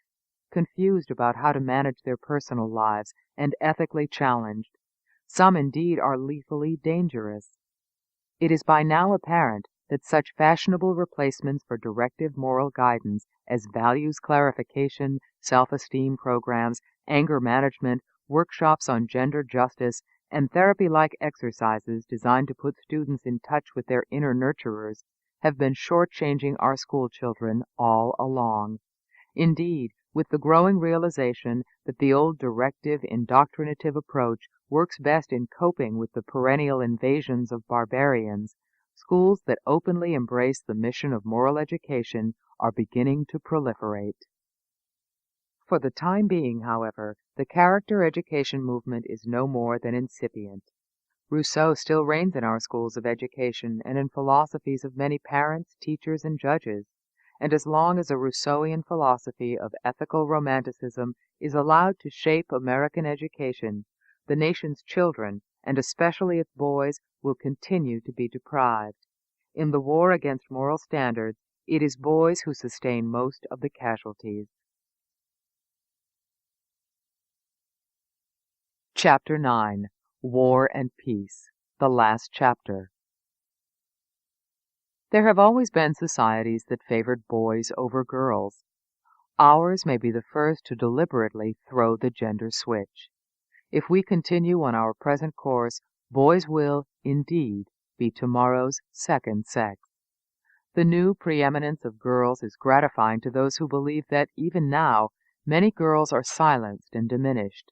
A: confused about how to manage their personal lives, and ethically challenged. Some indeed are lethally dangerous. It is by now apparent that such fashionable replacements for directive moral guidance as values clarification, self-esteem programs, anger management, workshops on gender justice, and therapy-like exercises designed to put students in touch with their inner nurturers have been shortchanging our school children all along. Indeed, with the growing realization that the old directive, indoctrinative approach works best in coping with the perennial invasions of barbarians, schools that openly embrace the mission of moral education are beginning to proliferate. For the time being, however, the character education movement is no more than incipient. Rousseau still reigns in our schools of education and in philosophies of many parents, teachers, and judges. And as long as a Rousseauian philosophy of ethical romanticism is allowed to shape American education, the nation's children, and especially its boys, will continue to be deprived. In the war against moral standards, it is boys who sustain most of the casualties. Chapter 9. War and Peace. The Last Chapter. There have always been societies that favored boys over girls. Ours may be the first to deliberately throw the gender switch. If we continue on our present course, boys will, indeed, be tomorrow's second sex. The new preeminence of girls is gratifying to those who believe that, even now, many girls are silenced and diminished.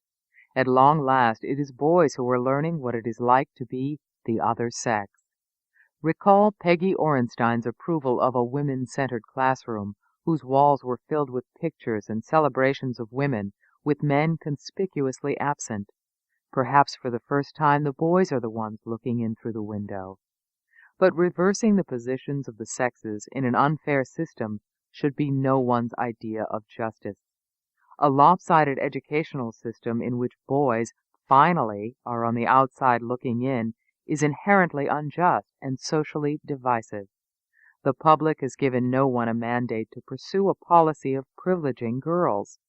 A: At long last, it is boys who are learning what it is like to be the other sex. Recall Peggy Orenstein's approval of a women-centered classroom, whose walls were filled with pictures and celebrations of women, with men conspicuously absent. Perhaps for the first time the boys are the ones looking in through the window. But reversing the positions of the sexes in an unfair system should be no one's idea of justice. A lopsided educational system in which boys, finally, are on the outside looking in is inherently unjust and socially divisive. The public has given no one a mandate to pursue a policy of privileging girls.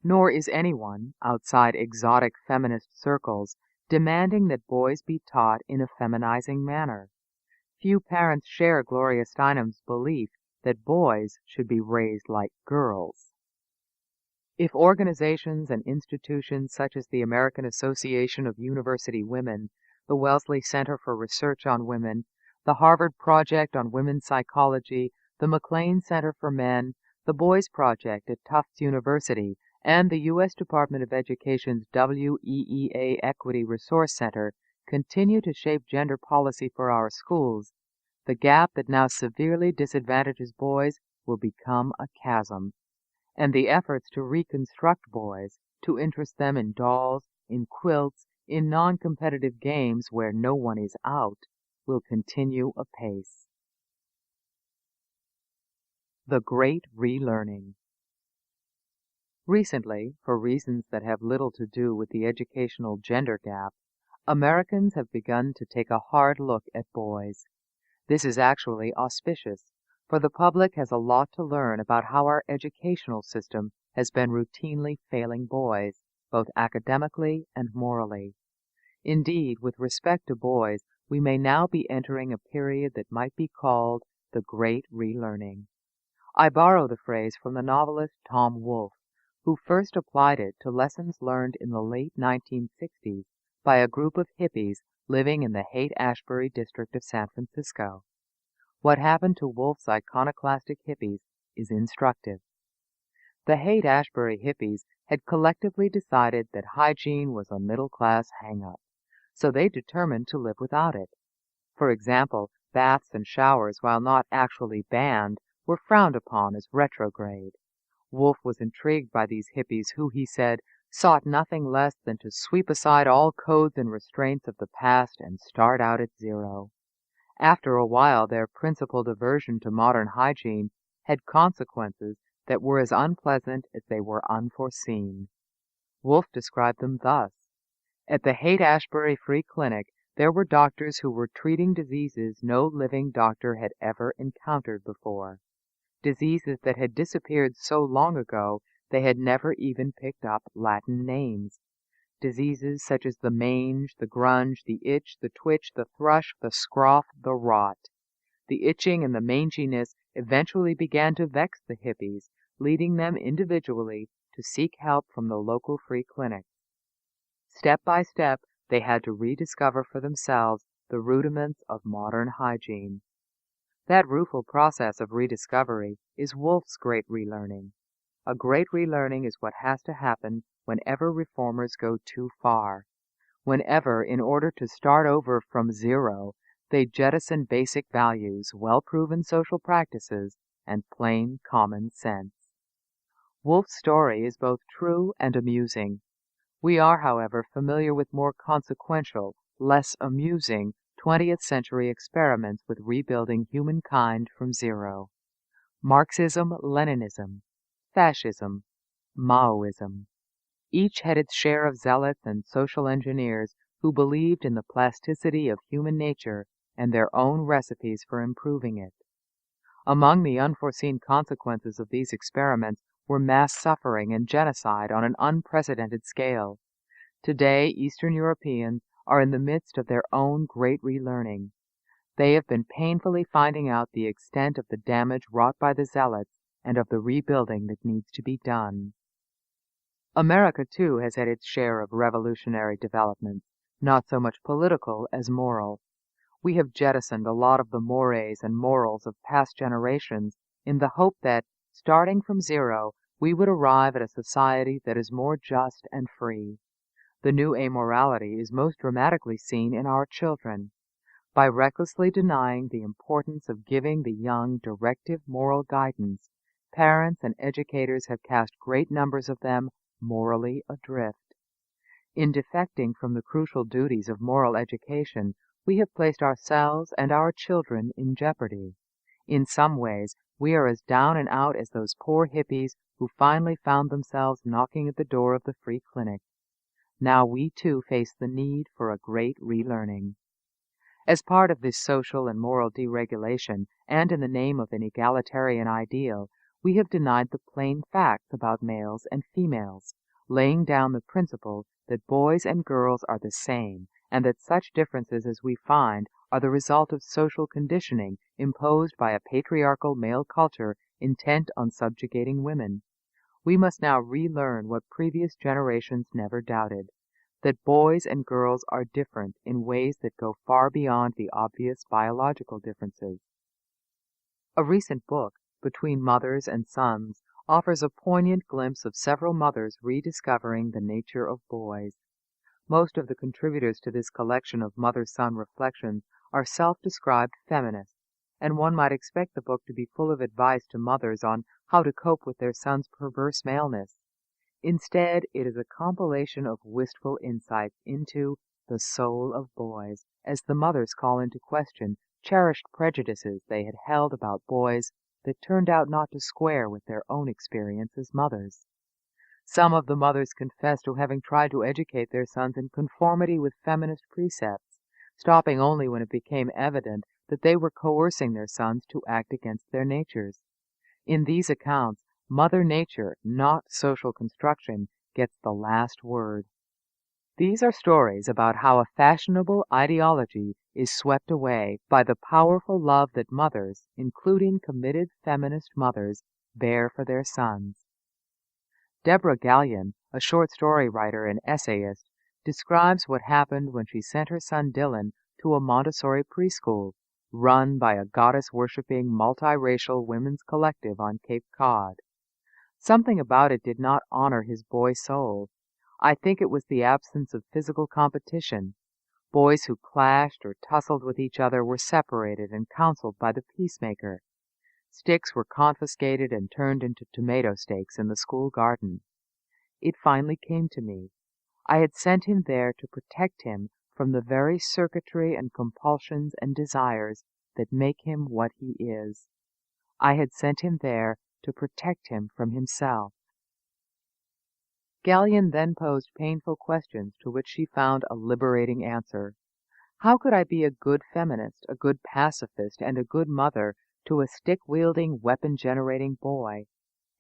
A: Nor is anyone, outside exotic feminist circles, demanding that boys be taught in a feminizing manner. Few parents share Gloria Steinem's belief that boys should be raised like girls. If organizations and institutions such as the American Association of University Women, the Wellesley Center for Research on Women, the Harvard Project on Women's Psychology, the McLean Center for Men, the Boys Project at Tufts University, and the U.S. Department of Education's WEEA Equity Resource Center continue to shape gender policy for our schools, the gap that now severely disadvantages boys will become a chasm, and the efforts to reconstruct boys, to interest them in dolls, in quilts, in non-competitive games where no one is out, will continue apace. The Great Relearning. Recently, for reasons that have little to do with the educational gender gap, Americans have begun to take a hard look at boys. This is actually auspicious, for the public has a lot to learn about how our educational system has been routinely failing boys, both academically and morally. Indeed, with respect to boys, we may now be entering a period that might be called the Great Relearning. I borrow the phrase from the novelist Tom Wolfe, who first applied it to lessons learned in the late 1960s by a group of hippies living in the Haight-Ashbury district of San Francisco. What happened to Wolfe's iconoclastic hippies is instructive. The Haight-Ashbury hippies had collectively decided that hygiene was a middle-class hang-up, so they determined to live without it. For example, baths and showers, while not actually banned, were frowned upon as retrograde. Wolfe was intrigued by these hippies who, he said, sought nothing less than to sweep aside all codes and restraints of the past and start out at zero. After a while, their principal diversion to modern hygiene had consequences that were as unpleasant as they were unforeseen. Wolfe described them thus. At the Haight-Ashbury Free Clinic, there were doctors who were treating diseases no living doctor had ever encountered before. Diseases that had disappeared so long ago they had never even picked up Latin names. Diseases such as the mange, the grunge, the itch, the twitch, the thrush, the scroff, the rot. The itching and the manginess eventually began to vex the hippies, leading them individually to seek help from the local free clinics. Step by step, they had to rediscover for themselves the rudiments of modern hygiene. That rueful process of rediscovery is Wolfe's great relearning. A great relearning is what has to happen whenever reformers go too far, whenever, in order to start over from zero, they jettison basic values, well-proven social practices, and plain common sense. Wolfe's story is both true and amusing. We are, however, familiar with more consequential, less amusing 20th century experiments with rebuilding humankind from zero. Marxism, Leninism, Fascism, Maoism. Each had its share of zealots and social engineers who believed in the plasticity of human nature and their own recipes for improving it. Among the unforeseen consequences of these experiments were mass suffering and genocide on an unprecedented scale. Today, Eastern Europeans are in the midst of their own great relearning. They have been painfully finding out the extent of the damage wrought by the zealots and of the rebuilding that needs to be done. America, too, has had its share of revolutionary developments, not so much political as moral. We have jettisoned a lot of the mores and morals of past generations in the hope that, starting from zero, we would arrive at a society that is more just and free. The new amorality is most dramatically seen in our children. By recklessly denying the importance of giving the young directive moral guidance, parents and educators have cast great numbers of them morally adrift. In defecting from the crucial duties of moral education, we have placed ourselves and our children in jeopardy. In some ways, we are as down and out as those poor hippies who finally found themselves knocking at the door of the free clinic. Now we too face the need for a great relearning. As part of this social and moral deregulation, and in the name of an egalitarian ideal, we have denied the plain facts about males and females, laying down the principle that boys and girls are the same, and that such differences as we find are the result of social conditioning imposed by a patriarchal male culture intent on subjugating women. We must now relearn what previous generations never doubted, that boys and girls are different in ways that go far beyond the obvious biological differences. A recent book, Between Mothers and Sons, offers a poignant glimpse of several mothers rediscovering the nature of boys. Most of the contributors to this collection of mother-son reflections are self-described feminists, and one might expect the book to be full of advice to mothers on how to cope with their son's perverse maleness. Instead, it is a compilation of wistful insights into the soul of boys, as the mothers call into question cherished prejudices they had held about boys that turned out not to square with their own experience as mothers. Some of the mothers confess to having tried to educate their sons in conformity with feminist precepts, stopping only when it became evident that they were coercing their sons to act against their natures. In these accounts, Mother Nature, not social construction, gets the last word. These are stories about how a fashionable ideology is swept away by the powerful love that mothers, including committed feminist mothers, bear for their sons. Deborah Gallion, a short story writer and essayist, describes what happened when she sent her son Dylan to a Montessori preschool, run by a goddess-worshipping multiracial women's collective on Cape Cod. Something about it did not honor his boy soul. I think it was the absence of physical competition. Boys who clashed or tussled with each other were separated and counseled by the peacemaker. Sticks were confiscated and turned into tomato stakes in the school garden. It finally came to me. I had sent him there to protect him from the very circuitry and compulsions and desires that make him what he is. I had sent him there to protect him from himself. Gallion then posed painful questions to which she found a liberating answer. How could I be a good feminist, a good pacifist, and a good mother to a stick-wielding, weapon-generating boy?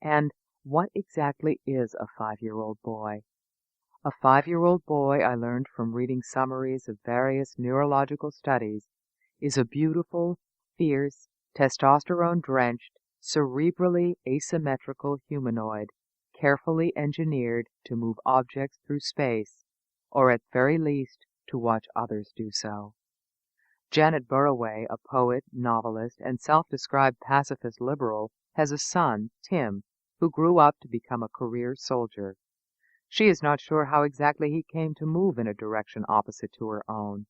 A: And what exactly is a 5-year-old boy? A 5-year-old boy, I learned from reading summaries of various neurological studies, is a beautiful, fierce, testosterone-drenched, cerebrally asymmetrical humanoid, carefully engineered to move objects through space, or at very least to watch others do so. Janet Burroway, a poet, novelist, and self-described pacifist liberal, has a son, Tim, who grew up to become a career soldier. She is not sure how exactly he came to move in a direction opposite to her own.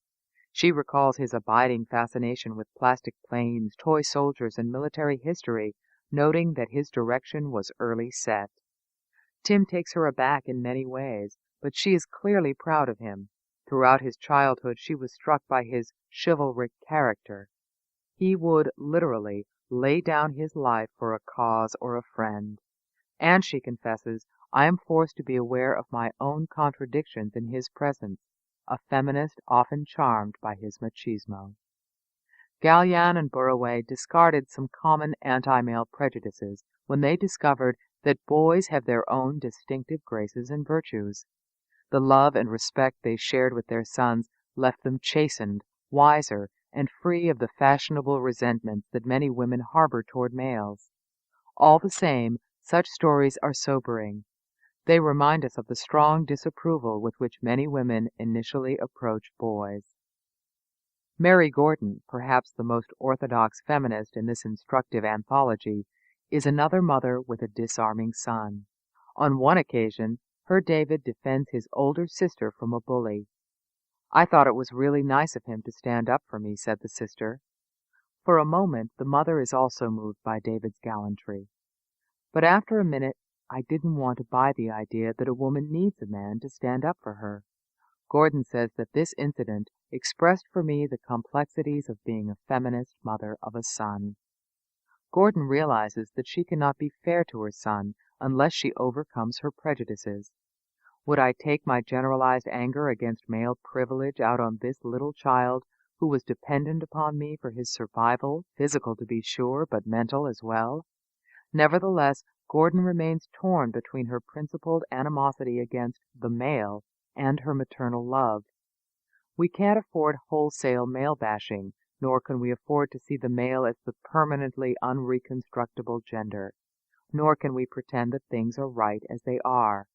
A: She recalls his abiding fascination with plastic planes, toy soldiers, and military history, noting that his direction was early set. Tim takes her aback in many ways, but she is clearly proud of him. Throughout his childhood, she was struck by his chivalric character. He would, literally, lay down his life for a cause or a friend. And, she confesses, I am forced to be aware of my own contradictions in his presence, a feminist often charmed by his machismo. Gallion and Burroway discarded some common anti-male prejudices when they discovered that boys have their own distinctive graces and virtues. The love and respect they shared with their sons left them chastened, wiser, and free of the fashionable resentments that many women harbor toward males. All the same, such stories are sobering. They remind us of the strong disapproval with which many women initially approach boys. Mary Gordon, perhaps the most orthodox feminist in this instructive anthology, is another mother with a disarming son. On one occasion, her David defends his older sister from a bully. I thought it was really nice of him to stand up for me, said the sister. For a moment, the mother is also moved by David's gallantry. But after a minute, I didn't want to buy the idea that a woman needs a man to stand up for her. Gordon says that this incident expressed for me the complexities of being a feminist mother of a son. Gordon realizes that she cannot be fair to her son unless she overcomes her prejudices. Would I take my generalized anger against male privilege out on this little child who was dependent upon me for his survival, physical to be sure, but mental as well? Nevertheless, Gordon remains torn between her principled animosity against the male and her maternal love. We can't afford wholesale male bashing, nor can we afford to see the male as the permanently unreconstructible gender. Nor can we pretend that things are right as they are.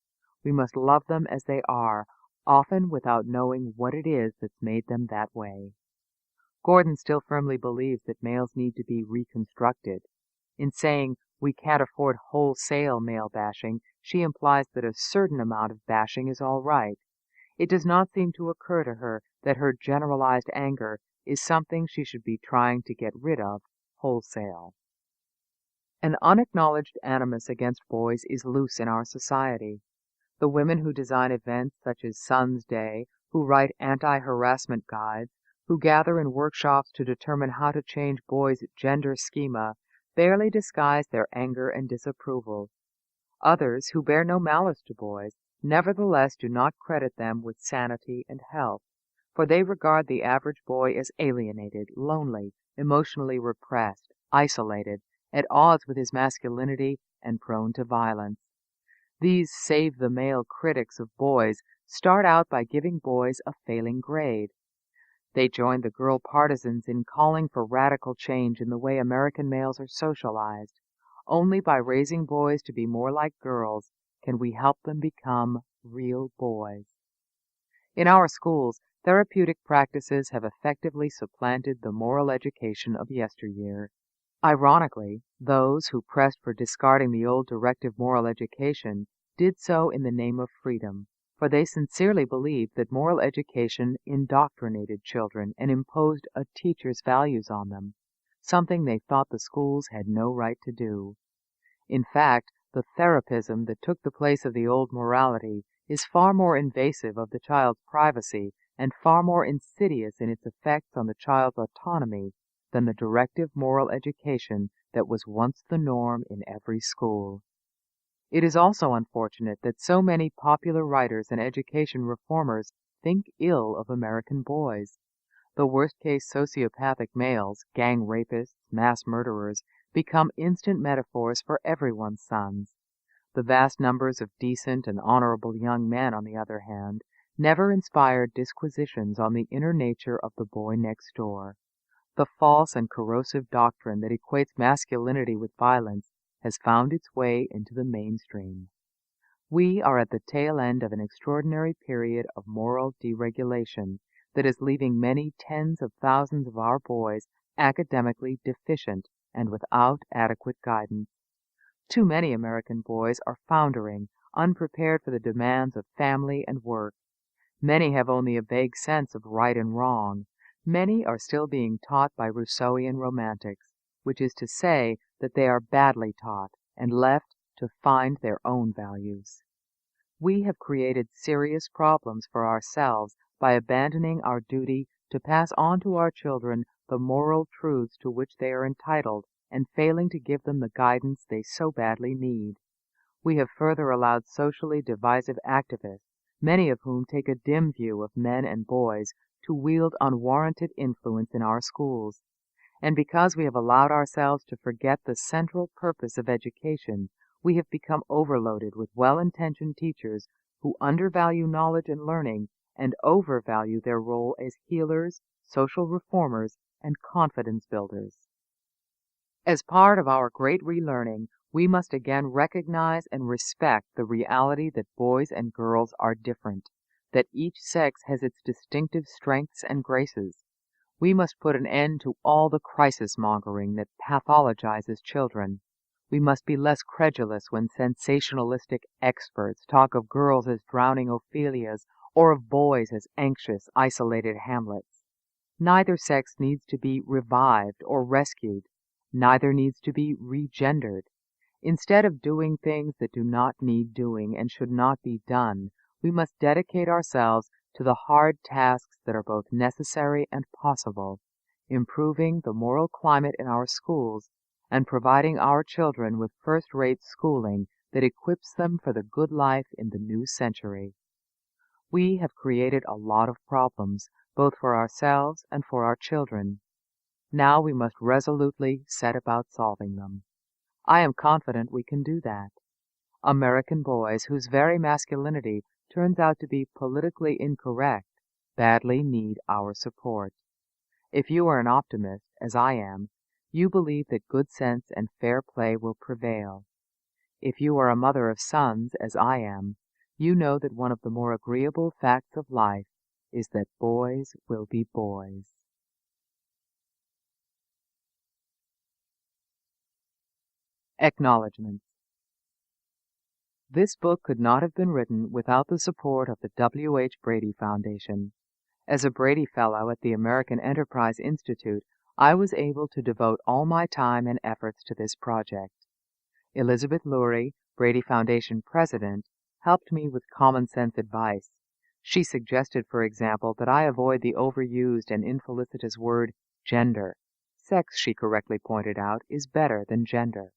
A: We must love them as they are, often without knowing what it is that's made them that way. Gordon still firmly believes that males need to be reconstructed. In saying we can't afford wholesale male bashing, she implies that a certain amount of bashing is all right. It does not seem to occur to her that her generalized anger is something she should be trying to get rid of wholesale. An unacknowledged animus against boys is loose in our society. The women who design events such as Sun's Day, who write anti-harassment guides, who gather in workshops to determine how to change boys' gender schema, barely disguise their anger and disapproval. Others, who bear no malice to boys, nevertheless do not credit them with sanity and health, for they regard the average boy as alienated, lonely, emotionally repressed, isolated, at odds with his masculinity, and prone to violence. These save the male critics of boys start out by giving boys a failing grade. They join the girl partisans in calling for radical change in the way American males are socialized. Only by raising boys to be more like girls can we help them become real boys. In our schools, therapeutic practices have effectively supplanted the moral education of yesteryear. Ironically, those who pressed for discarding the old directive moral education did so in the name of freedom, for they sincerely believed that moral education indoctrinated children and imposed a teacher's values on them, something they thought the schools had no right to do. In fact, the therapism that took the place of the old morality is far more invasive of the child's privacy and far more insidious in its effects on the child's autonomy than the directive moral education that was once the norm in every school. It is also unfortunate that so many popular writers and education reformers think ill of American boys. The worst-case sociopathic males, gang rapists, mass murderers, become instant metaphors for everyone's sons. The vast numbers of decent and honorable young men, on the other hand, never inspired disquisitions on the inner nature of the boy next door. The false and corrosive doctrine that equates masculinity with violence has found its way into the mainstream. We are at the tail end of an extraordinary period of moral deregulation that is leaving many tens of thousands of our boys academically deficient and without adequate guidance. Too many American boys are foundering, unprepared for the demands of family and work. Many have only a vague sense of right and wrong. Many are still being taught by Rousseauian romantics, which is to say that they are badly taught and left to find their own values. We have created serious problems for ourselves by abandoning our duty to pass on to our children the moral truths to which they are entitled and failing to give them the guidance they so badly need. We have further allowed socially divisive activists, many of whom take a dim view of men and boys, to wield unwarranted influence in our schools. And because we have allowed ourselves to forget the central purpose of education, we have become overloaded with well-intentioned teachers who undervalue knowledge and learning and overvalue their role as healers, social reformers, and confidence builders. As part of our great relearning, we must again recognize and respect the reality that boys and girls are different, that each sex has its distinctive strengths and graces. We must put an end to all the crisis-mongering that pathologizes children. We must be less credulous when sensationalistic experts talk of girls as drowning Ophelias or of boys as anxious, isolated Hamlets. Neither sex needs to be revived or rescued. Neither needs to be regendered. Instead of doing things that do not need doing and should not be done, we must dedicate ourselves to the hard tasks that are both necessary and possible, improving the moral climate in our schools and providing our children with first-rate schooling that equips them for the good life in the new century. We have created a lot of problems, both for ourselves and for our children. Now we must resolutely set about solving them. I am confident we can do that. American boys, whose very masculinity turns out to be politically incorrect badly need our support. If you are an optimist, as I am, you believe that good sense and fair play will prevail. If you are a mother of sons, as I am, you know that one of the more agreeable facts of life is that boys will be boys. Acknowledgements. This book could not have been written without the support of the W. H. Brady Foundation. As a Brady Fellow at the American Enterprise Institute, I was able to devote all my time and efforts to this project. Elizabeth Lurie, Brady Foundation President, helped me with common sense advice. She suggested, for example, that I avoid the overused and infelicitous word gender. Sex, she correctly pointed out, is better than gender.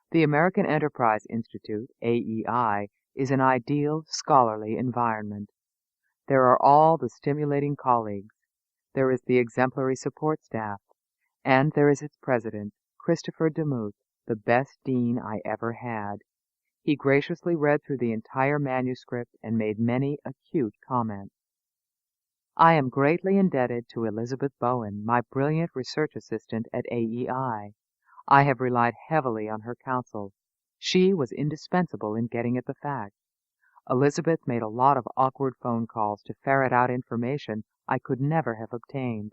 A: The American Enterprise Institute, AEI, is an ideal scholarly environment. There are all the stimulating colleagues. There is the exemplary support staff. And there is its president, Christopher DeMuth, the best dean I ever had. He graciously read through the entire manuscript and made many acute comments. I am greatly indebted to Elizabeth Bowen, my brilliant research assistant at AEI. I have relied heavily on her counsel. She was indispensable in getting at the facts. Elizabeth made a lot of awkward phone calls to ferret out information I could never have obtained.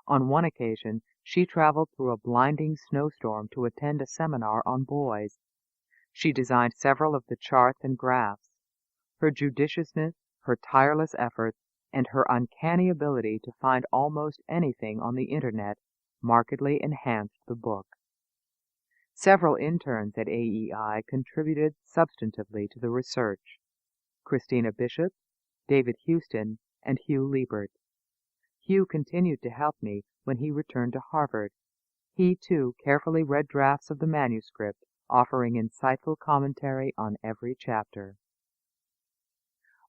A: On one occasion, she traveled through a blinding snowstorm to attend a seminar on boys. She designed several of the charts and graphs. Her judiciousness, her tireless efforts, and her uncanny ability to find almost anything on the Internet markedly enhanced the book. Several interns at AEI contributed substantively to the research. Christina Bishop, David Houston, and Hugh Liebert. Hugh continued to help me when he returned to Harvard. He, too, carefully read drafts of the manuscript, offering insightful commentary on every chapter.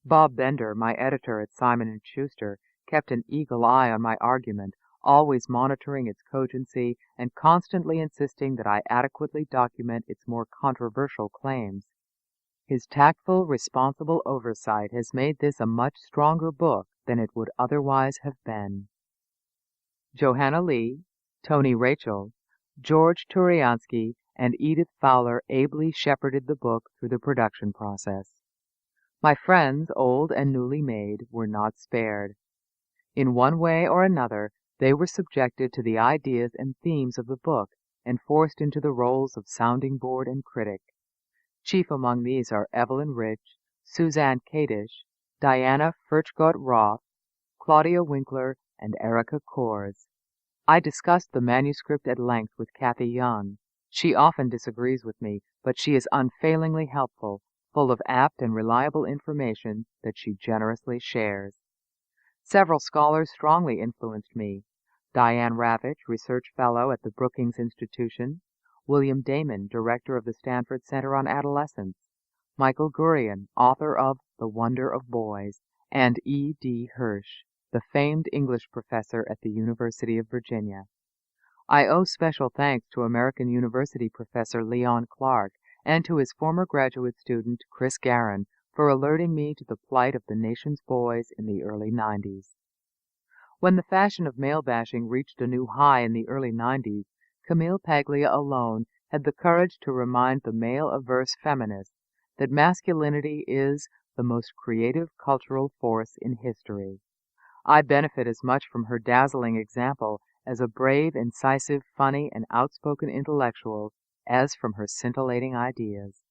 A: Bob Bender, my editor at Simon & Schuster, kept an eagle eye on my argument, always monitoring its cogency and constantly insisting that I adequately document its more controversial claims. His tactful, responsible oversight has made this a much stronger book than it would otherwise have been. Johanna Lee, Tony Rachel, George Turiansky, and Edith Fowler ably shepherded the book through the production process. My friends, old and newly made, were not spared. In one way or another, they were subjected to the ideas and themes of the book and forced into the roles of sounding board and critic. Chief among these are Evelyn Rich, Suzanne Kadish, Diana Furchtgott-Roth, Claudia Winkler, and Erica Kors. I discussed the manuscript at length with Kathy Young. She often disagrees with me, but she is unfailingly helpful, full of apt and reliable information that she generously shares. Several scholars strongly influenced me. Diane Ravitch, Research Fellow at the Brookings Institution, William Damon, Director of the Stanford Center on Adolescence, Michael Gurian, author of The Wonder of Boys, and E. D. Hirsch, the famed English professor at the University of Virginia. I owe special thanks to American University professor Leon Clark and to his former graduate student Chris Garin for alerting me to the plight of the nation's boys in the early 90s. When the fashion of male bashing reached a new high in the early 90s, Camille Paglia alone had the courage to remind the male-averse feminists that masculinity is the most creative cultural force in history. I benefit as much from her dazzling example as a brave, incisive, funny, and outspoken intellectual as from her scintillating ideas.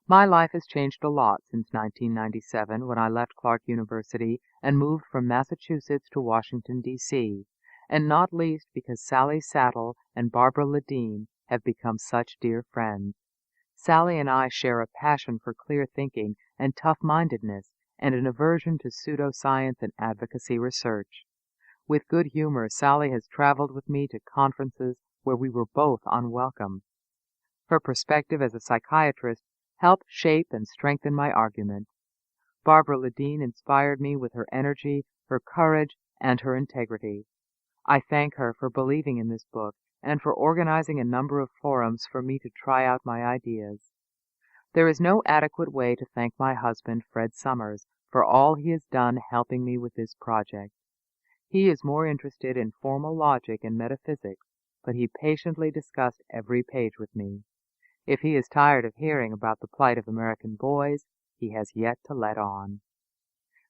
A: My life has changed a lot since 1997, when I left Clark University and moved from Massachusetts to Washington, D.C., and not least because Sally Saddle and Barbara Ladine have become such dear friends. Sally and I share a passion for clear thinking and tough-mindedness, and an aversion to pseudoscience and advocacy research. With good humor, Sally has traveled with me to conferences where we were both unwelcome. Her perspective as a psychiatrist helped shape and strengthen my argument. Barbara Ladine inspired me with her energy, her courage, and her integrity. I thank her for believing in this book and for organizing a number of forums for me to try out my ideas. There is no adequate way to thank my husband, Fred Summers, for all he has done helping me with this project. He is more interested in formal logic and metaphysics, but he patiently discussed every page with me. If he is tired of hearing about the plight of American boys, he has yet to let on.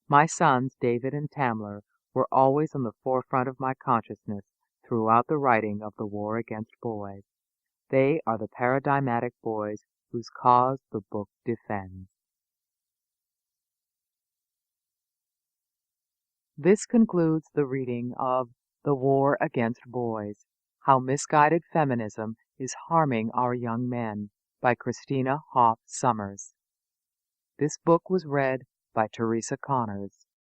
A: My sons, David and Tamler, were always on the forefront of my consciousness throughout the writing of the War Against Boys. They are the paradigmatic boys whose cause the book defends. This concludes the reading of The War Against Boys: How Misguided Feminism is Harming Our Young Men by Christina Hoff Sommers. This book was read by Teresa Connors.